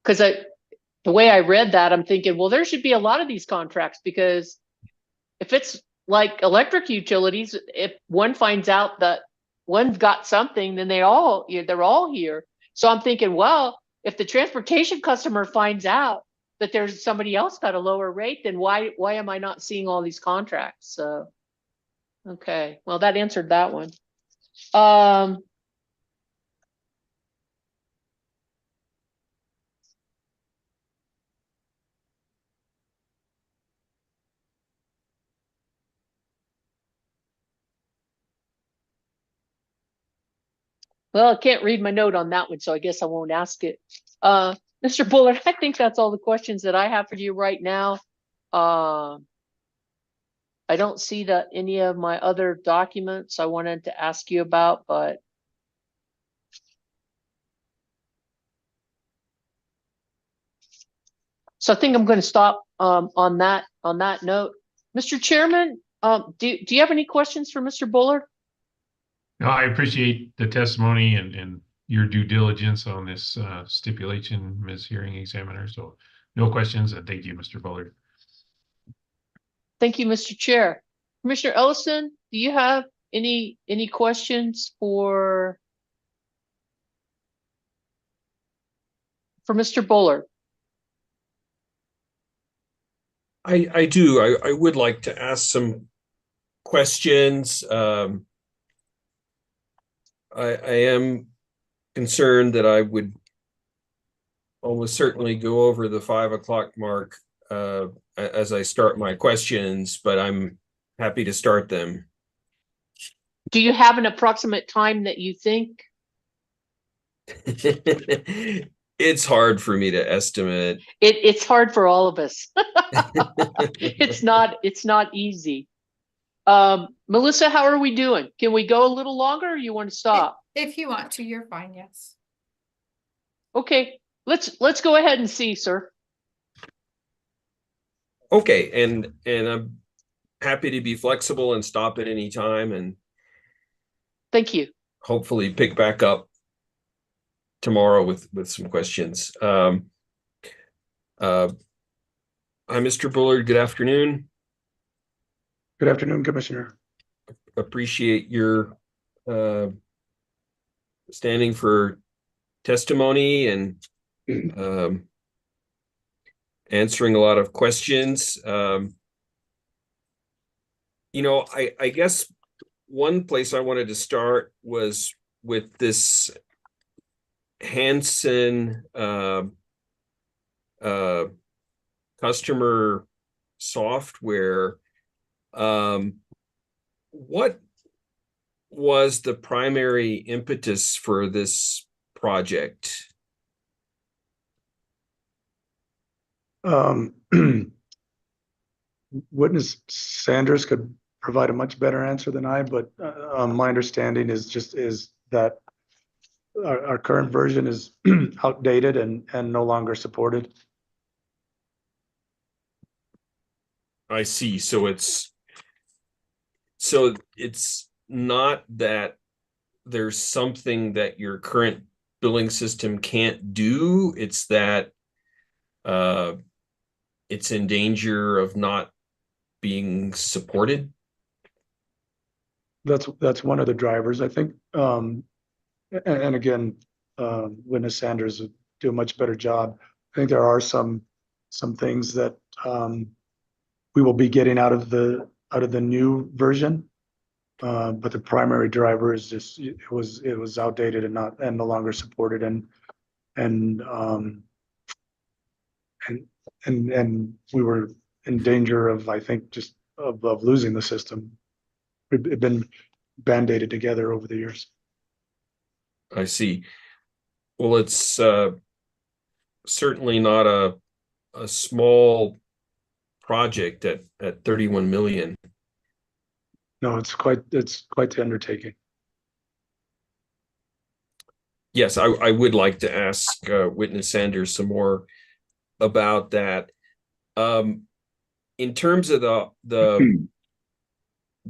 Speaker 1: because the way I read that, I'm thinking, well, there should be a lot of these contracts, because if it's like electric utilities, if one finds out that one's got something, then they're all here. So I'm thinking, well, if the transportation customer finds out that there's somebody else got a lower rate, then why am I not seeing all these contracts? So, okay, well, that answered that one. Well, I can't read my note on that one, so I guess I won't ask it. Mr. Bullard, I think that's all the questions that I have for you right now. I don't see that any of my other documents I wanted to ask you about, but so I think I'm going to stop on that note. Mr. Chairman, do you have any questions for Mr. Bullard?
Speaker 9: No, I appreciate the testimony and your due diligence on this stipulation, Ms. Hearing Examiner. So no questions, and thank you, Mr. Bullard.
Speaker 1: Thank you, Mr. Chair. Commissioner Ellison, do you have any questions for Mr. Bullard?
Speaker 16: I do. I would like to ask some questions. I am concerned that I would almost certainly go over the 5 o'clock mark as I start my questions, but I'm happy to start them.
Speaker 1: Do you have an approximate time that you think?
Speaker 16: It's hard for me to estimate.
Speaker 1: It's hard for all of us. It's not easy. Melissa, how are we doing? Can we go a little longer, or you want to stop?
Speaker 2: If you want to, you're fine, yes.
Speaker 1: Okay, let's go ahead and see, sir.
Speaker 16: Okay, and I'm happy to be flexible and stop at any time, and
Speaker 1: thank you.
Speaker 16: Hopefully pick back up tomorrow with some questions. Hi, Mr. Bullard. Good afternoon.
Speaker 18: Good afternoon, Commissioner.
Speaker 16: Appreciate your standing for testimony and answering a lot of questions. I guess one place I wanted to start was with this Hansen customer software. What was the primary impetus for this project?
Speaker 18: Witness Sanders could provide a much better answer than I, but my understanding is that our current version is outdated and no longer supported.
Speaker 16: I see. So it's not that there's something that your current billing system can't do. It's that it's in danger of not being supported.
Speaker 18: That's one of the drivers, I think. And again, Witness Sanders would do a much better job. I think there are some things that we will be getting out of the new version. But the primary driver is just it was outdated and no longer supported, and we were in danger of, I think, just of losing the system. We've been band-aided together over the years.
Speaker 16: I see. Well, it's certainly not a small project at 31 million.
Speaker 18: No, it's quite the undertaking.
Speaker 16: Yes, I would like to ask Witness Sanders some more about that. In terms of the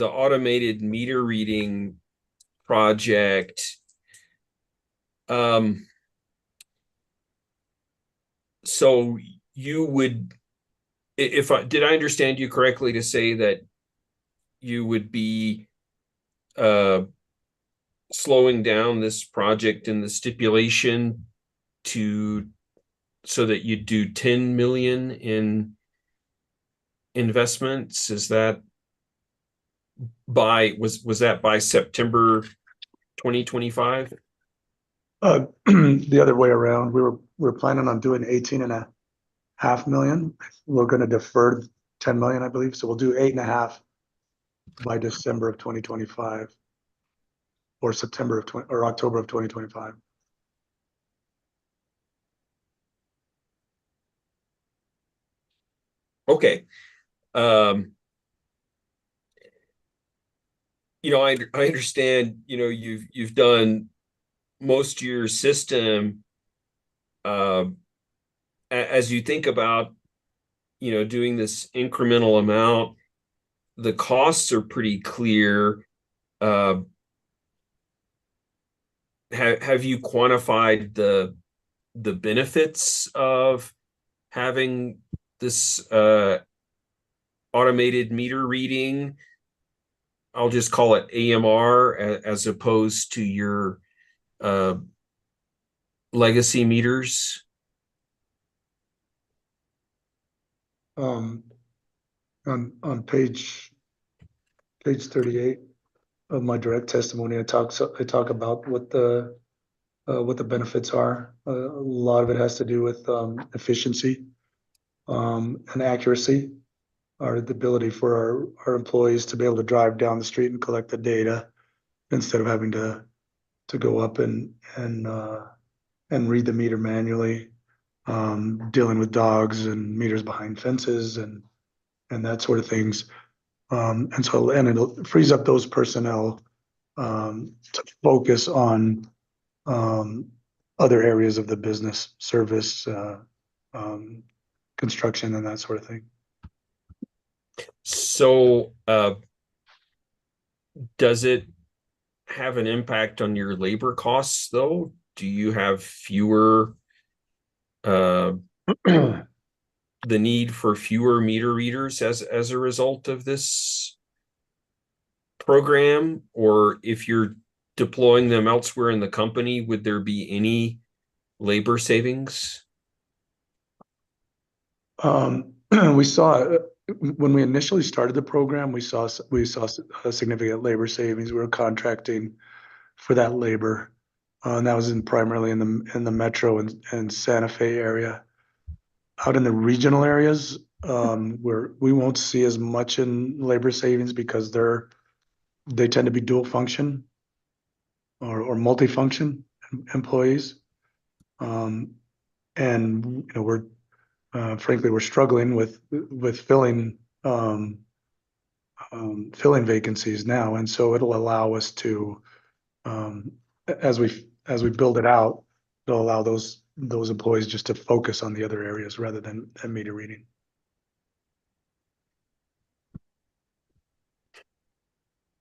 Speaker 16: automated meter reading project, so you would, did I understand you correctly to say that you would be slowing down this project in the stipulation so that you do 10 million in investments? Is that was that by September 2025?
Speaker 18: The other way around. We're planning on doing 18.5 million. We're going to defer 10 million, I believe. So we'll do 8.5 by December of 2025, or October of 2025.
Speaker 16: Okay. I understand, you've done most of your system. As you think about, doing this incremental amount, the costs are pretty clear. Have you quantified the benefits of having this automated meter reading? I'll just call it AMR, as opposed to your legacy meters.
Speaker 18: On page 38 of my direct testimony, I talk about what the benefits are. A lot of it has to do with efficiency and accuracy, or the ability for our employees to be able to drive down the street and collect the data instead of having to go up and read the meter manually, dealing with dogs and meters behind fences and that sort of things. And it frees up those personnel to focus on other areas of the business, service, construction, and that sort of thing.
Speaker 16: So does it have an impact on your labor costs, though? Do you have fewer the need for fewer meter readers as a result of this program? Or if you're deploying them elsewhere in the company, would there be any labor savings?
Speaker 18: We saw, when we initially started the program, we saw a significant labor savings. We were contracting for that labor. And that was primarily in the metro and Santa Fe area. Out in the regional areas, where we won't see as much in labor savings because they tend to be dual function or multifunction employees. And we're frankly, we're struggling with filling vacancies now, and so it'll allow us to, as we build it out, it'll allow those employees just to focus on the other areas rather than meter reading.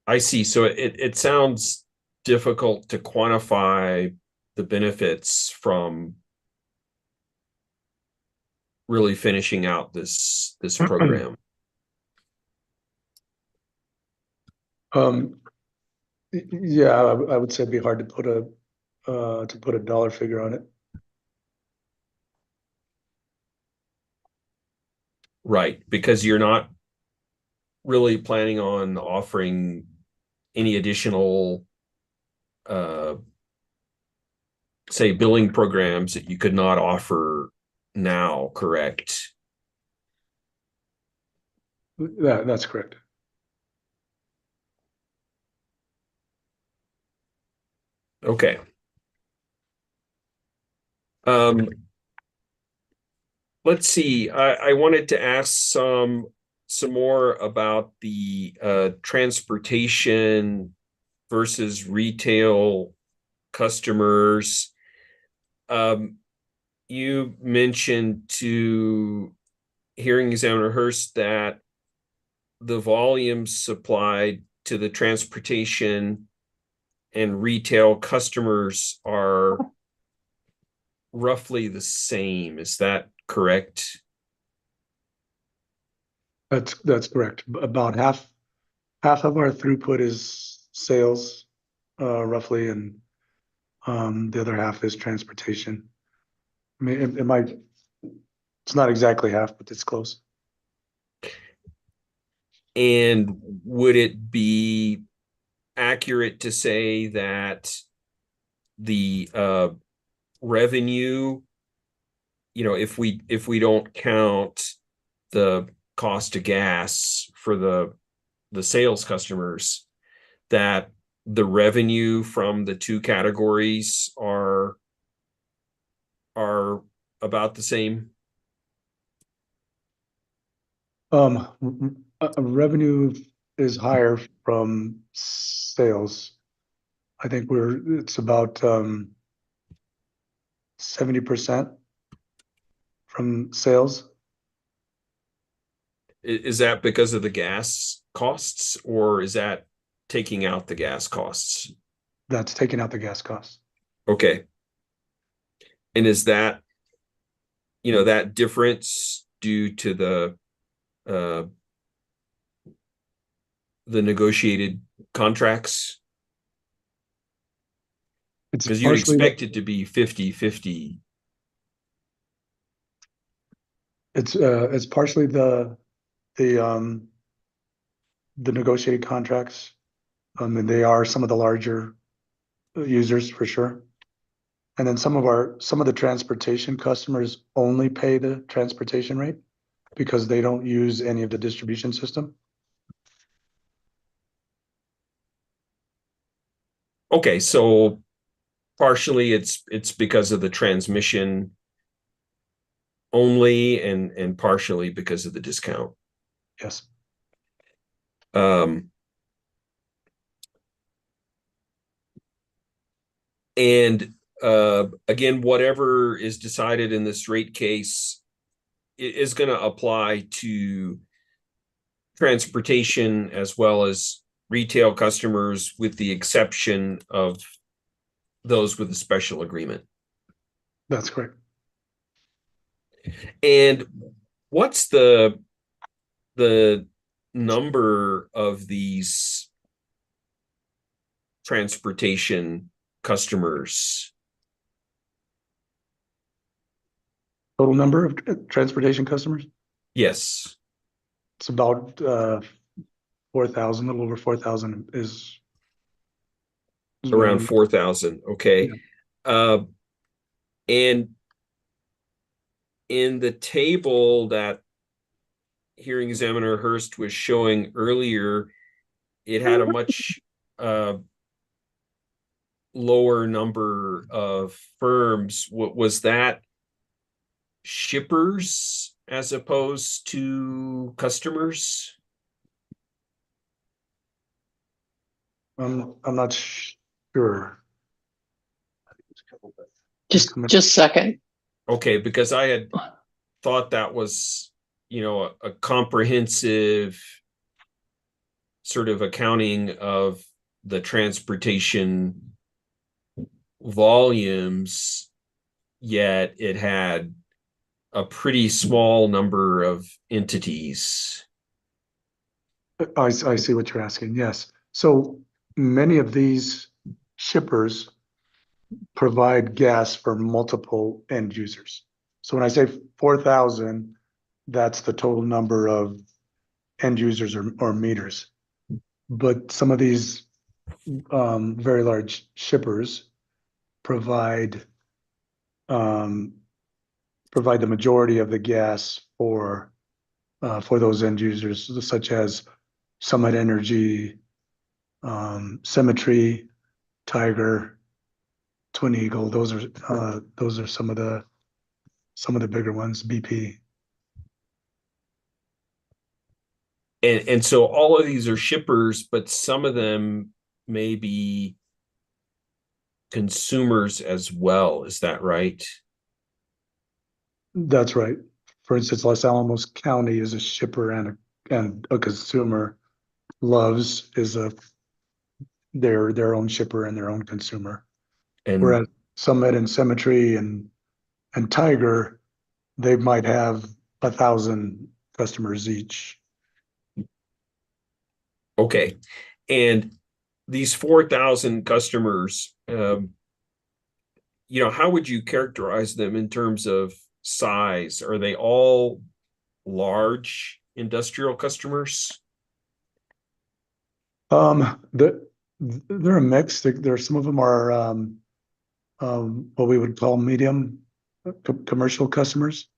Speaker 16: I see. So it sounds difficult to quantify the benefits from really finishing out this program.
Speaker 18: Yeah, I would say it'd be hard to put a dollar figure on it.
Speaker 16: Right, because you're not really planning on offering any additional say billing programs that you could not offer now, correct?
Speaker 18: That's correct.
Speaker 16: Okay. Let's see. I wanted to ask some more about the transportation versus retail customers. You mentioned to Hearing Examiner Hurst that the volumes supplied to the transportation and retail customers are roughly the same. Is that correct?
Speaker 18: That's correct. About half of our throughput is sales, roughly, and the other half is transportation. I mean, it's not exactly half, but it's close.
Speaker 16: And would it be accurate to say that the revenue, if we don't count the cost of gas for the sales customers, that the revenue from the two categories are about the same?
Speaker 18: Revenue is higher from sales. I think it's about 70% from sales.
Speaker 16: Is that because of the gas costs, or is that taking out the gas costs?
Speaker 18: That's taking out the gas costs.
Speaker 16: Okay. And is that, that difference due to the negotiated contracts? Because you'd expect it to be 50-50.
Speaker 18: It's partially the negotiated contracts. And they are some of the larger users for sure. And then some of the transportation customers only pay the transportation rate because they don't use any of the distribution system.
Speaker 16: Okay, so partially it's because of the transmission only, and partially because of the discount.
Speaker 18: Yes.
Speaker 16: And again, whatever is decided in this rate case is going to apply to transportation as well as retail customers, with the exception of those with a special agreement.
Speaker 18: That's correct.
Speaker 16: And what's the number of these transportation customers?
Speaker 18: Total number of transportation customers?
Speaker 16: Yes.
Speaker 18: It's about 4,000, a little over 4,000 is
Speaker 16: Around 4,000. Okay. And in the table that hearing examiner Hurst was showing earlier, it had a much lower number of firms. What was that? Shippers as opposed to customers?
Speaker 18: I'm not sure.
Speaker 1: Just a second.
Speaker 16: Okay, because I had thought that was, a comprehensive sort of accounting of the transportation volumes, yet it had a pretty small number of entities.
Speaker 18: I see what you're asking. Yes. So many of these shippers provide gas for multiple end users. So when I say 4,000, that's the total number of end users or meters. But some of these very large shippers provide the majority of the gas for those end users, such as Summit Energy, Symmetry, Tiger, Twin Eagle. Those are some of the bigger ones. BP.
Speaker 16: And so all of these are shippers, but some of them may be consumers as well. Is that right?
Speaker 18: That's right. For instance, Los Alamos County is a shipper and a consumer. Love's is their own shipper and their own consumer.
Speaker 16: And
Speaker 18: whereas Summit and Symmetry and Tiger, they might have 1,000 customers each.
Speaker 16: okay. And these 4,000 customers, how would you characterize them in terms of size? Are they all large industrial customers?
Speaker 18: They're a mix. There some of them are what we would call medium commercial customers.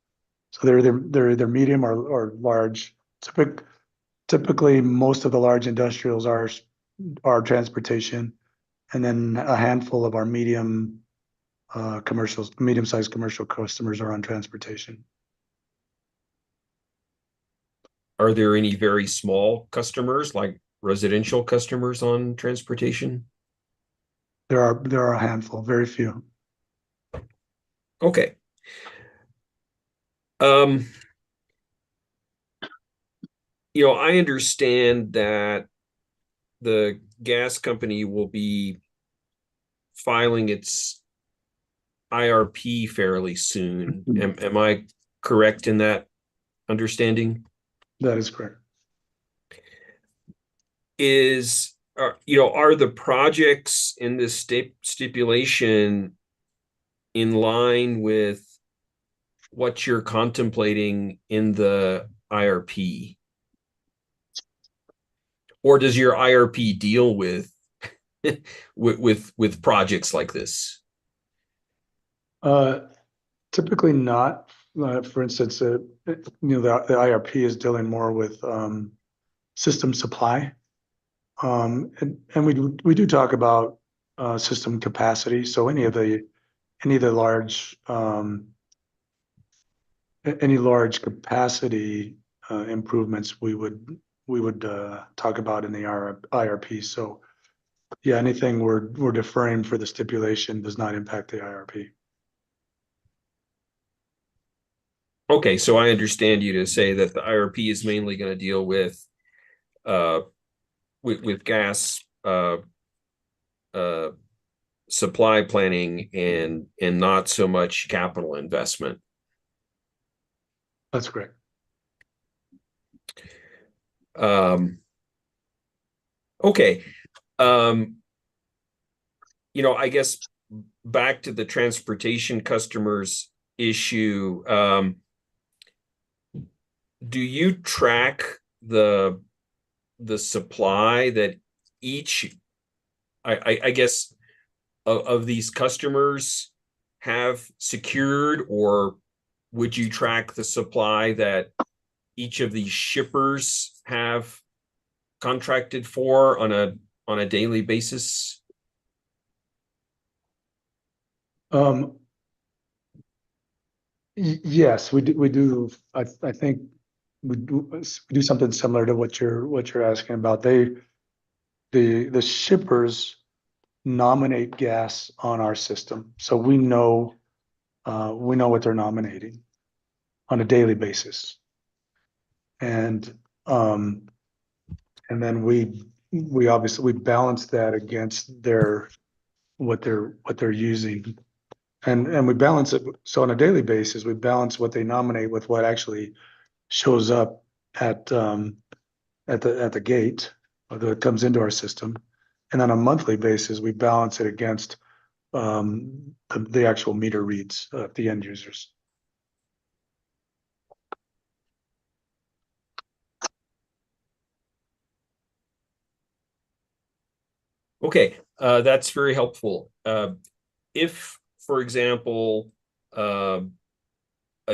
Speaker 18: So they're either medium or large. Typically, most of the large industrials are transportation, and then a handful of our medium-sized commercial customers are on transportation.
Speaker 16: Are there any very small customers, like residential customers on transportation?
Speaker 18: There are a handful, very few.
Speaker 16: Okay. I understand that the gas company will be filing its IRP fairly soon. Am I correct in that understanding?
Speaker 18: That is correct.
Speaker 16: Are the projects in this stipulation in line with what you're contemplating in the IRP? Or does your IRP deal with with projects like this?
Speaker 18: Typically not. For instance, the IRP is dealing more with system supply, and we do talk about system capacity. So any large capacity improvements we would talk about in the IRP. So yeah, anything we're deferring for the stipulation does not impact the IRP.
Speaker 16: Okay, so I understand you to say that the IRP is mainly going to deal with gas supply planning and not so much capital investment.
Speaker 18: That's correct.
Speaker 16: Okay. I guess back to the transportation customers, issue, do you track the supply that each, I guess, of these customers have secured, or would you track the supply that each of these shippers have contracted for on a daily basis?
Speaker 18: Yes, we do. I think we do something similar to what you're asking about. The shippers nominate gas on our system, so we know what they're nominating on a daily basis. And then we obviously balance that against what they're using. And we balance it. So on a daily basis, we balance what they nominate with what actually shows up at the gate, or that comes into our system. And on a monthly basis, we balance it against the actual meter reads of the end users.
Speaker 16: Okay, that's very helpful. If, for example, a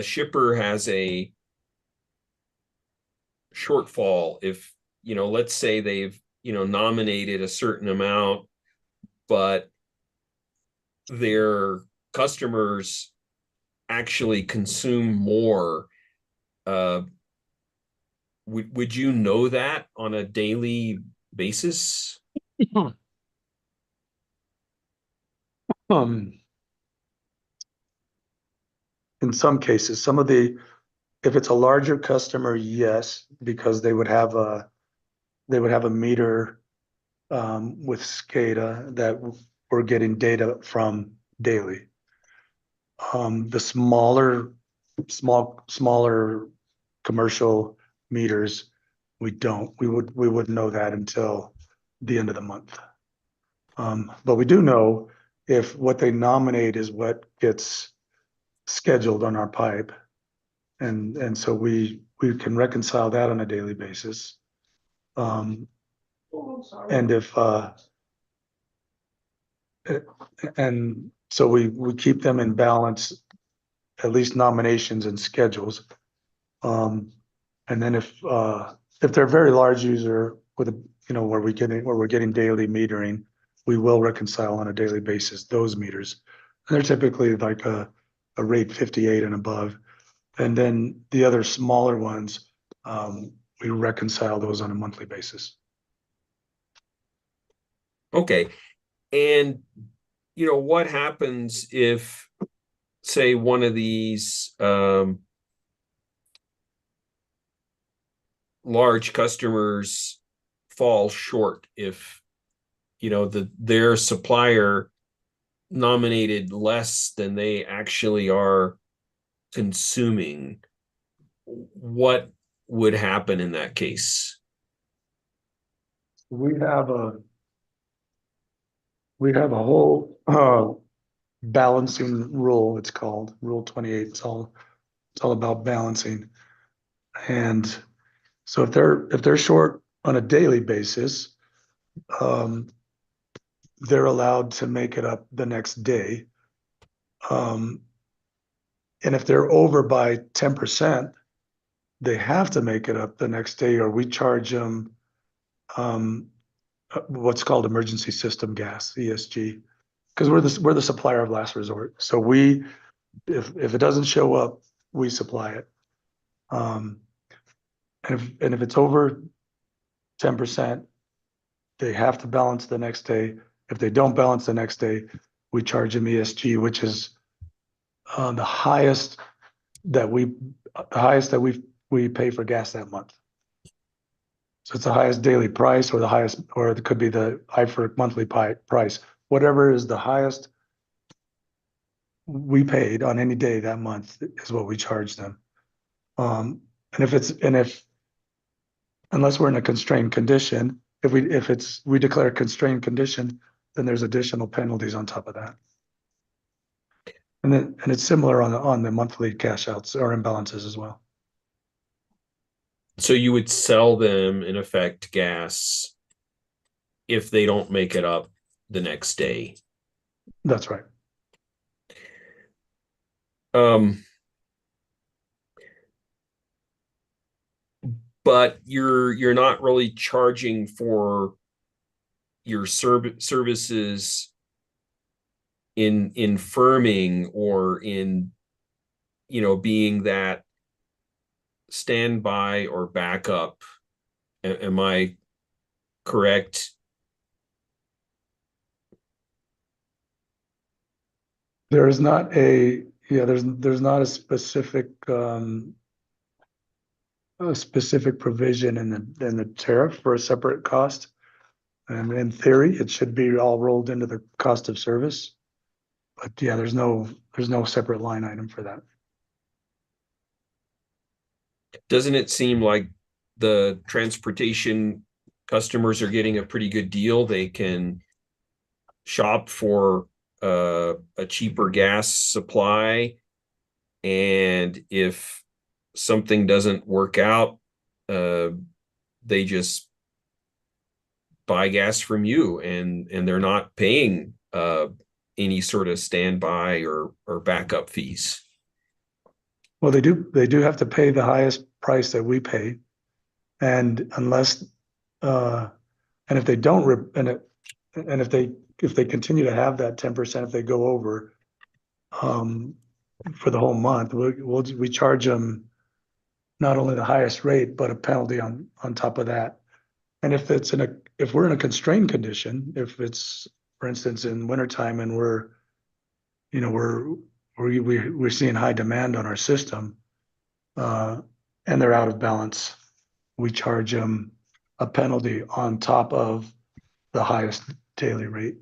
Speaker 16: shipper has a shortfall, if, let's say they've, nominated a certain amount, but their customers actually consume more, would you know that on a daily basis?
Speaker 18: In some cases, if it's a larger customer, yes, because they would have a meter with SCADA that we're getting data from daily. The smaller commercial meters, we don't. We wouldn't know that until the end of the month. But we do know if what they nominate is what gets scheduled on our pipe, and so we can reconcile that on a daily basis. And so we keep them in balance, at least nominations and schedules. And then if they're a very large user with where we're getting daily metering, we will reconcile on a daily basis those meters. And they're typically like a rate 58 and above. And then the other smaller ones, we reconcile those on a monthly basis.
Speaker 16: Okay. And, what happens if, say, one of these large customers fall short, if, their supplier nominated less than they actually are consuming? What would happen in that case?
Speaker 18: We have a whole balancing rule. It's called Rule 28. It's all about balancing. And so if they're short on a daily basis, they're allowed to make it up the next day. And if they're over by 10%, they have to make it up the next day, or we charge them what's called emergency system gas, ESG, because we're the supplier of last resort. So if it doesn't show up, we supply it. And if it's over 10%, they have to balance the next day. If they don't balance the next day, we charge them ESG, which is the highest that we pay for gas that month. So it's the highest daily price, or it could be the IFERC monthly price. Whatever is the highest we paid on any day that month is what we charge them. And unless we're in a constrained condition, if we declare a constrained condition, then there's additional penalties on top of that. And it's similar on the monthly cash outs or imbalances as well.
Speaker 16: So you would sell them in effect gas if they don't make it up the next day.
Speaker 18: That's right.
Speaker 16: But you're not really charging for your services in firming or in, being that standby or backup. Am I correct?
Speaker 18: There's not a not a specific provision in the tariff for a separate cost. And in theory, it should be all rolled into the cost of service. But yeah, there's no separate line item for that.
Speaker 16: Doesn't it seem like the transportation customers are getting a pretty good deal? They can shop for a cheaper gas supply, and if something doesn't work out, they just buy gas from you, and they're not paying any sort of standby or backup fees.
Speaker 18: Well, they do have to pay the highest price that we pay, and unless and if they don't and if they continue to have that 10%, if they go over for the whole month, we charge them not only the highest rate but a penalty on top of that. And if we're in a constrained condition, if it's, for instance, in wintertime and we're seeing high demand on our system, and they're out of balance, we charge them a penalty on top of the highest daily rate.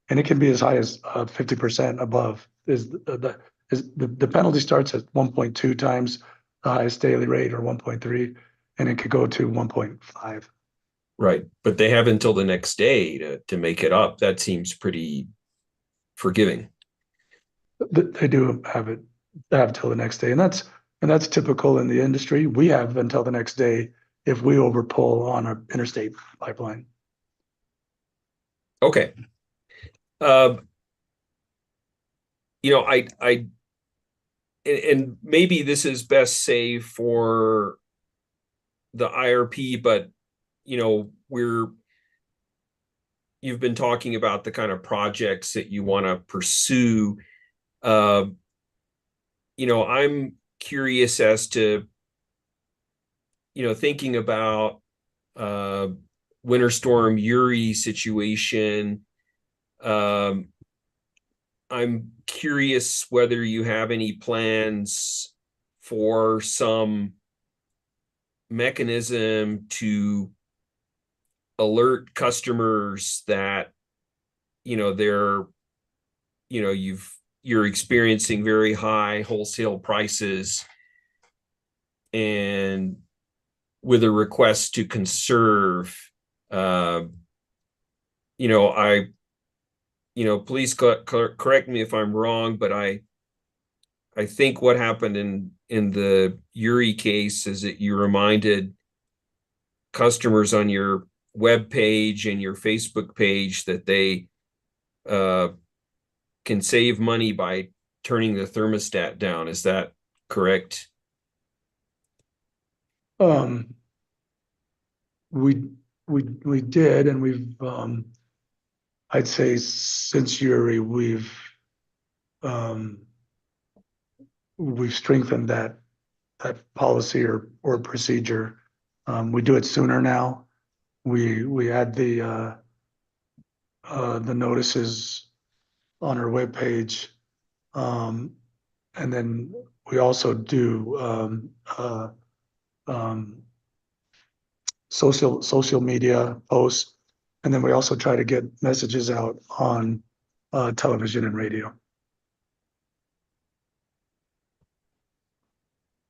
Speaker 18: And it can be as high as 50% above. The penalty starts at 1.2 times the highest daily rate, or 1.3, and it could go to 1.5.
Speaker 16: Right. But they have until the next day to make it up. That seems pretty forgiving.
Speaker 18: They do have till the next day. And that's typical in the industry. We have until the next day if we overpull on our interstate pipeline.
Speaker 16: Okay. And maybe this is best saved for the IRP, but you've been talking about the kind of projects that you want to pursue. I'm curious as to, thinking about Winter Storm Uri situation. I'm curious whether you have any plans for some mechanism to alert customers that you're experiencing very high wholesale prices, and with a request to conserve. Please correct me if I'm wrong, but I think what happened in the Uri case is that you reminded customers on your web page and your Facebook page that they can save money by turning the thermostat down. Is that correct?
Speaker 18: We did, and we've I'd say since Uri, we've strengthened that policy or procedure. We do it sooner now. We add the notices on our webpage, and then we also do social media posts, and then we also try to get messages out on television and radio.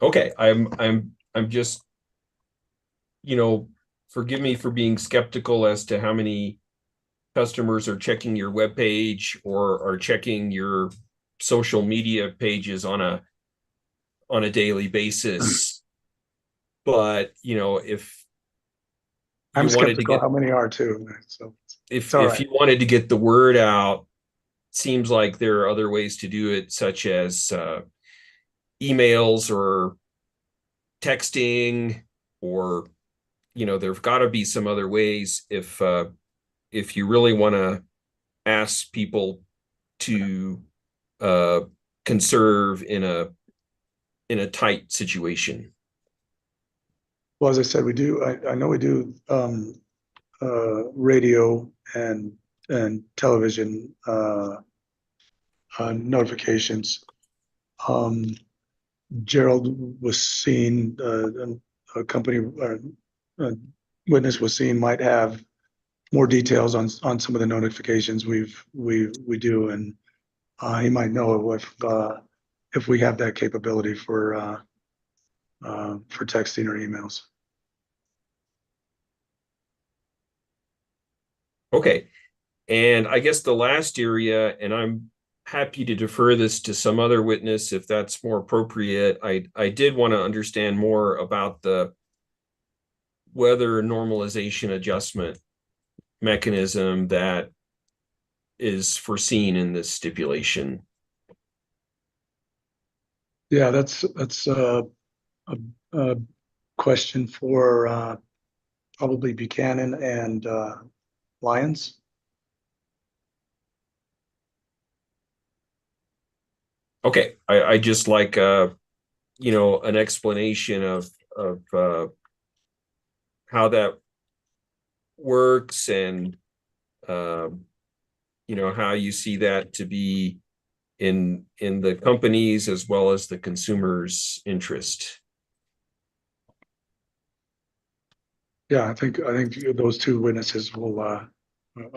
Speaker 16: Okay, I'm just, forgive me for being skeptical as to how many customers are checking your webpage or are checking your social media pages on a daily basis. But, if
Speaker 18: I'm
Speaker 16: you wanted to
Speaker 18: skeptical
Speaker 16: get,
Speaker 18: how many are too, so
Speaker 16: if
Speaker 18: all
Speaker 16: if
Speaker 18: right.
Speaker 16: you wanted to get the word out, seems like there are other ways to do it, such as emails or texting, or there've got to be some other ways if you really want to ask people to conserve in a tight situation.
Speaker 18: Well, as I said, we do, I know we do radio and television notifications. Gerald was seen, a company, a witness was seen might have more details on some of the notifications we do, and he might know if we have that capability for texting or emails.
Speaker 16: Okay. And I guess the last area, and I'm happy to defer this to some other witness if that's more appropriate. I did want to understand more about the weather normalization adjustment mechanism that is foreseen in this stipulation.
Speaker 18: Yeah, that's a question for probably Buchanan and Lyons.
Speaker 16: Okay, I just like an explanation of how that works, and how you see that to be in the company's as well as the consumer's interest.
Speaker 18: Yeah, I think those two witnesses are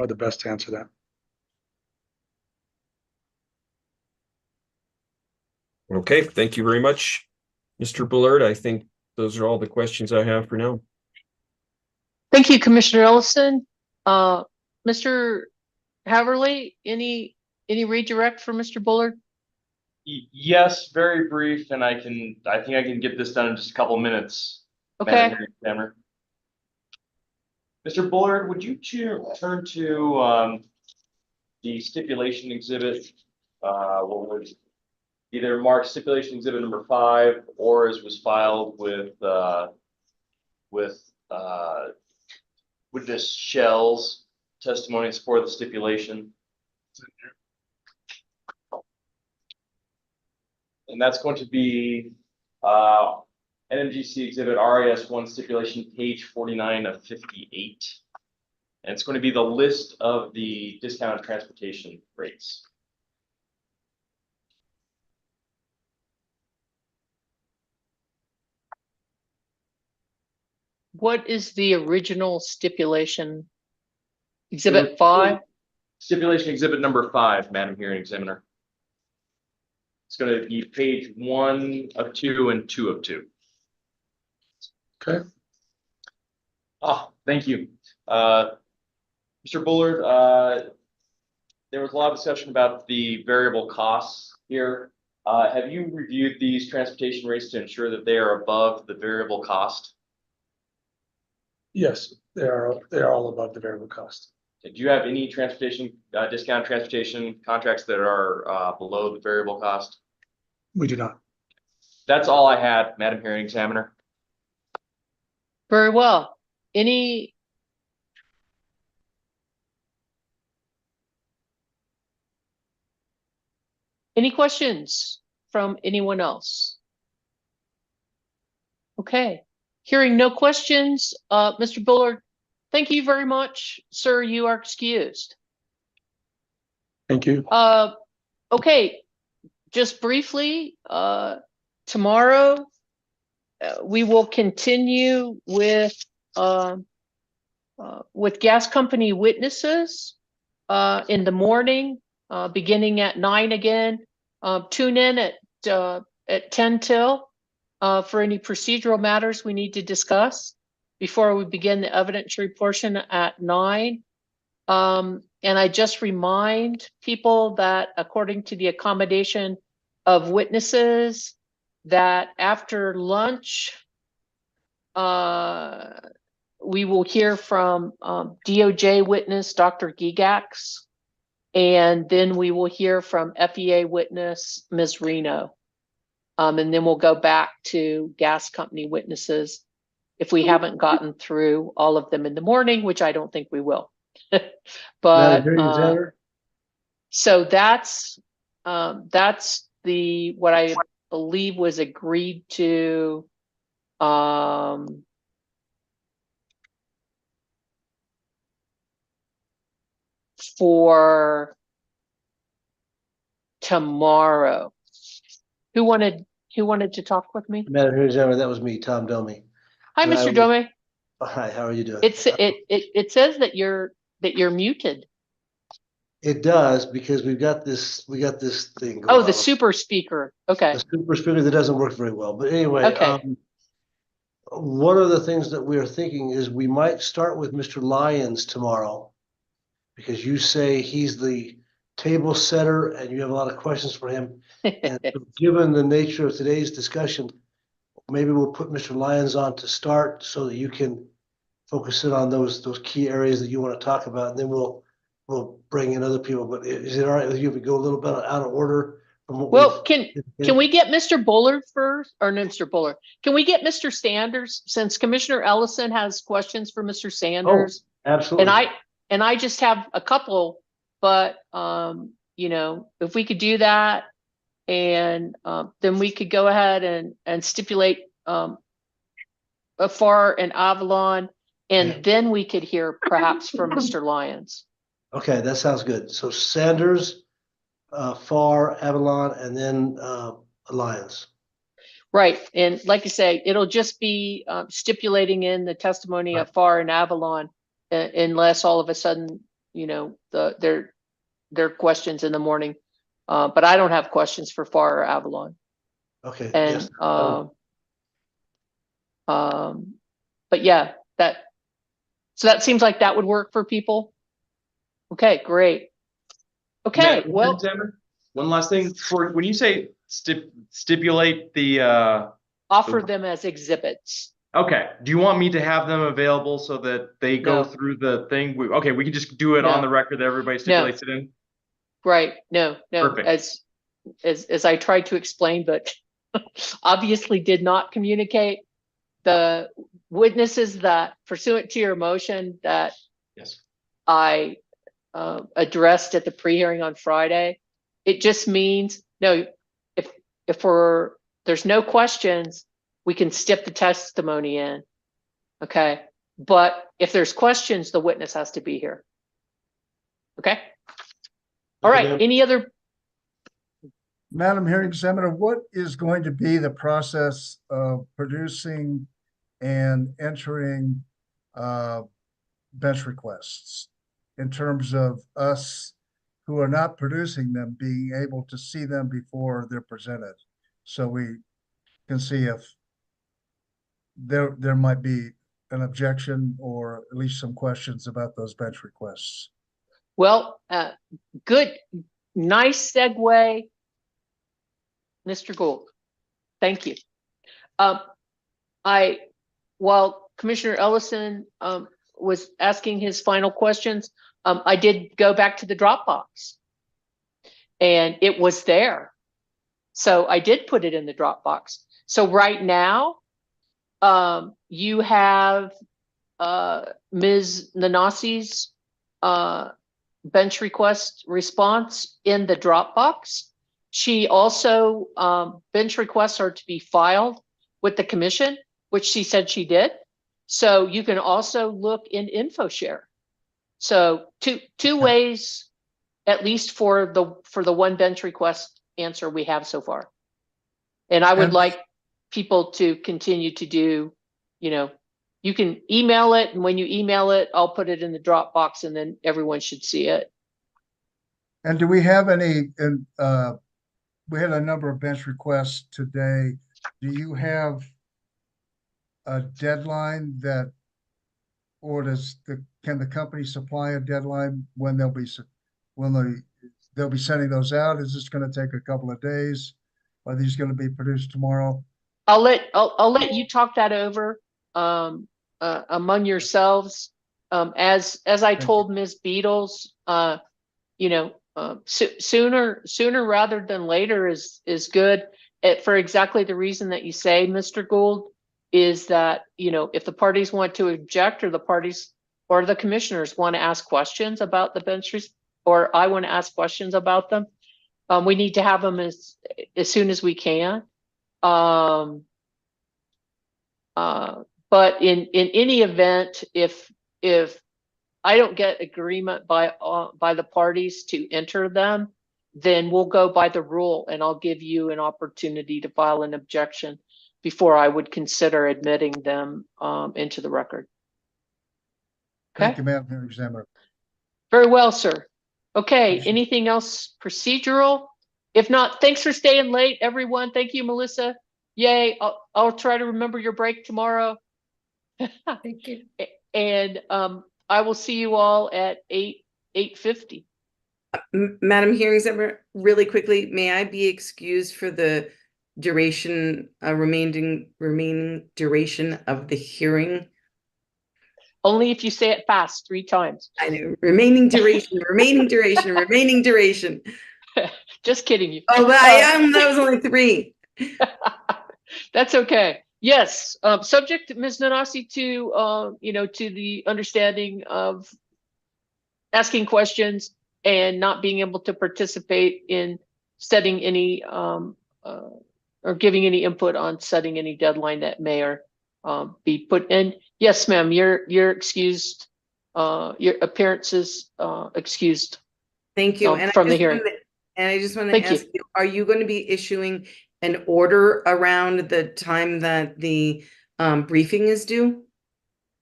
Speaker 18: the best to answer that.
Speaker 16: Okay, thank you very much, Mr. Bullard. I think those are all the questions I have for now.
Speaker 1: Thank you, Commissioner Ellison. Mr. Haverly, any redirect for Mr. Bullard?
Speaker 19: Yes, very brief, and I think I can get this done in just a couple minutes.
Speaker 1: Okay.
Speaker 19: Mr. Bullard, would you turn to the stipulation exhibit? What was either marked stipulation exhibit number 5, or as was filed with witness Shell's testimonies for the stipulation. And that's going to be NMGC exhibit RAS1 stipulation page 49 of 58. And it's going to be the list of the discounted transportation rates.
Speaker 1: What is the original stipulation? Exhibit 5?
Speaker 19: Stipulation exhibit number 5, Madam Hearing Examiner. It's going to be page 1 of 2 and 2 of 2.
Speaker 18: Okay.
Speaker 19: Oh, thank you. Mr. Bullard, there was a lot of discussion about the variable costs here. Have you reviewed these transportation rates to ensure that they are above the variable cost?
Speaker 18: Yes, they are all above the variable cost.
Speaker 19: Do you have any transportation discount transportation contracts that are below the variable cost?
Speaker 18: We do not.
Speaker 19: That's all I had, Madam Hearing Examiner.
Speaker 1: Very well. Any questions from anyone else? Okay. Hearing no questions, Mr. Bullard, thank you very much, sir. You are excused.
Speaker 18: Thank you.
Speaker 1: Okay. Just briefly, tomorrow we will continue with gas company witnesses in the morning, beginning at 9 again. Tune in at 10 till for any procedural matters we need to discuss before we begin the evidentiary portion at 9. And I just remind people that according to the accommodation of witnesses, that after lunch, we will hear from DOJ witness Dr. Gigax, and then we will hear from FEA witness Ms. Reno. And then we'll go back to gas company witnesses if we haven't gotten through all of them in the morning, which I don't think we will. But so that's the what I believe was agreed to for tomorrow. Who wanted to talk with me?
Speaker 6: Madam Hearing Examiner, that was me, Tom Domi.
Speaker 1: Hi, Mr. Domi.
Speaker 6: Hi, how are you doing?
Speaker 1: It says that you're muted.
Speaker 6: It does, because we got this thing going
Speaker 1: Oh, the
Speaker 6: on.
Speaker 1: super speaker. Okay.
Speaker 6: The super speaker that doesn't work very well. But anyway,
Speaker 1: Okay.
Speaker 6: one of the things that we are thinking is we might start with Mr. Lyons tomorrow, because you say he's the table setter and you have a lot of questions for him. And given the nature of today's discussion, maybe we'll put Mr. Lyons on to start so that you can focus in on those key areas that you want to talk about, and then we'll bring in other people. But is it all right with you if we go a little bit out of order from what
Speaker 1: Well, can we get Mr. Bullard first, or no, Mr. Bullard? Can we get Mr. Sanders, since Commissioner Ellison has questions for Mr. Sanders?
Speaker 6: Oh, absolutely.
Speaker 1: And I just have a couple, but you know, if we could do that, and then we could go ahead and stipulate Afar and Avalon, and then we could hear perhaps from Mr. Lyons.
Speaker 6: Okay, that sounds good. So Sanders, Farr, Avalon, and then Lyons.
Speaker 1: Right, and like you say, it'll just be stipulating in the testimony of Farr and Avalon, unless all of a sudden, you know, their questions in the morning. But I don't have questions for Farr or Avalon.
Speaker 6: Okay.
Speaker 1: And
Speaker 6: yes.
Speaker 1: but yeah, so that seems like that would work for people. Okay, great. Okay, well,
Speaker 19: one last thing for when you say stipulate the
Speaker 1: offer them as exhibits.
Speaker 19: Okay. Do you want me to have them available so that they go through the thing? Okay, we can just do it on the record that everybody stipulates it in.
Speaker 1: Right. No.
Speaker 19: Perfect.
Speaker 1: As I tried to explain, but obviously did not communicate, the witnesses that pursuant to your motion that I addressed at the pre-hearing on Friday, it just means no. If there's no questions, we can stip the testimony in. Okay. But if there's questions, the witness has to be here. Okay. All right. Any other?
Speaker 20: Madam Hearing Examiner, what is going to be the process of producing and entering bench requests in terms of us who are not producing them being able to see them before they're presented, so we can see if there might be an objection or at least some questions about those bench requests?
Speaker 1: Well, good, nice segue, Mr. Gould. Thank you. While Commissioner Ellison was asking his final questions, I did go back to the Dropbox, and it was there. So I did put it in the Dropbox. So right now, you have Ms. Nanasi's bench request response in the Dropbox. She also, bench requests are to be filed with the commission, which she said she did. So you can also look in InfoShare. So two ways, at least for the one bench request answer we have so far. And I would like people to continue to do, you know, you can email it, and when you email it, I'll put it in the Dropbox, and then everyone should see it.
Speaker 20: And do we have any, we had a number of bench requests today. Do you have a deadline that or can the company supply a deadline when they'll be sending those out? Is this gonna take a couple of days? Are these gonna be produced tomorrow?
Speaker 1: I'll let you talk that over among yourselves. As I told Ms. Beatles, sooner rather than later is good. For exactly the reason that you say, Mr. Gould, is that if the parties want to object, or the parties or the commissioners want to ask questions about the bench, or I want to ask questions about them, we need to have them as soon as we can. But in any event, if I don't get agreement by the parties to enter them, then we'll go by the rule, and I'll give you an opportunity to file an objection before I would consider admitting them into the record. Okay.
Speaker 20: Thank you, Madam Hearing Examiner.
Speaker 1: Very well, sir. Okay. Anything else procedural? If not, thanks for staying late, everyone. Thank you, Melissa. Yay. I'll try to remember your break tomorrow.
Speaker 2: Thank you.
Speaker 1: And I will see you all at 8:50.
Speaker 8: Madam Hearing Examiner, really quickly, may I be excused for the duration, remaining duration of the hearing?
Speaker 1: Only if you say it fast 3 times.
Speaker 8: I know. Remaining duration, remaining duration, remaining duration.
Speaker 1: Just kidding you.
Speaker 8: Oh, but that was only 3.
Speaker 1: That's okay. Yes. Subject, Ms. Nanasi, to to the understanding of asking questions and not being able to participate in setting any or giving any input on setting any deadline that may or be put in. Yes, ma'am, you're excused. Your appearance is excused.
Speaker 8: Thank you.
Speaker 1: From the hearing.
Speaker 8: I just want to ask you, are you going to be issuing an order around the time that the briefing is due?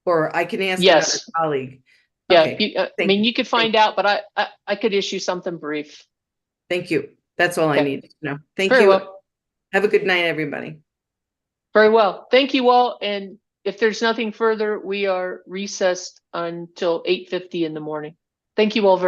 Speaker 8: Or I can ask another colleague.
Speaker 1: Yeah,
Speaker 8: Okay.
Speaker 1: I mean, you could find out, but I could issue something brief.
Speaker 8: Thank you. That's all I need to know. Thank
Speaker 1: Very
Speaker 8: you.
Speaker 1: well.
Speaker 8: Have a good night, everybody.
Speaker 1: Very well. Thank you all. And if there's nothing further, we are recessed until 8:50 in the morning. Thank you all very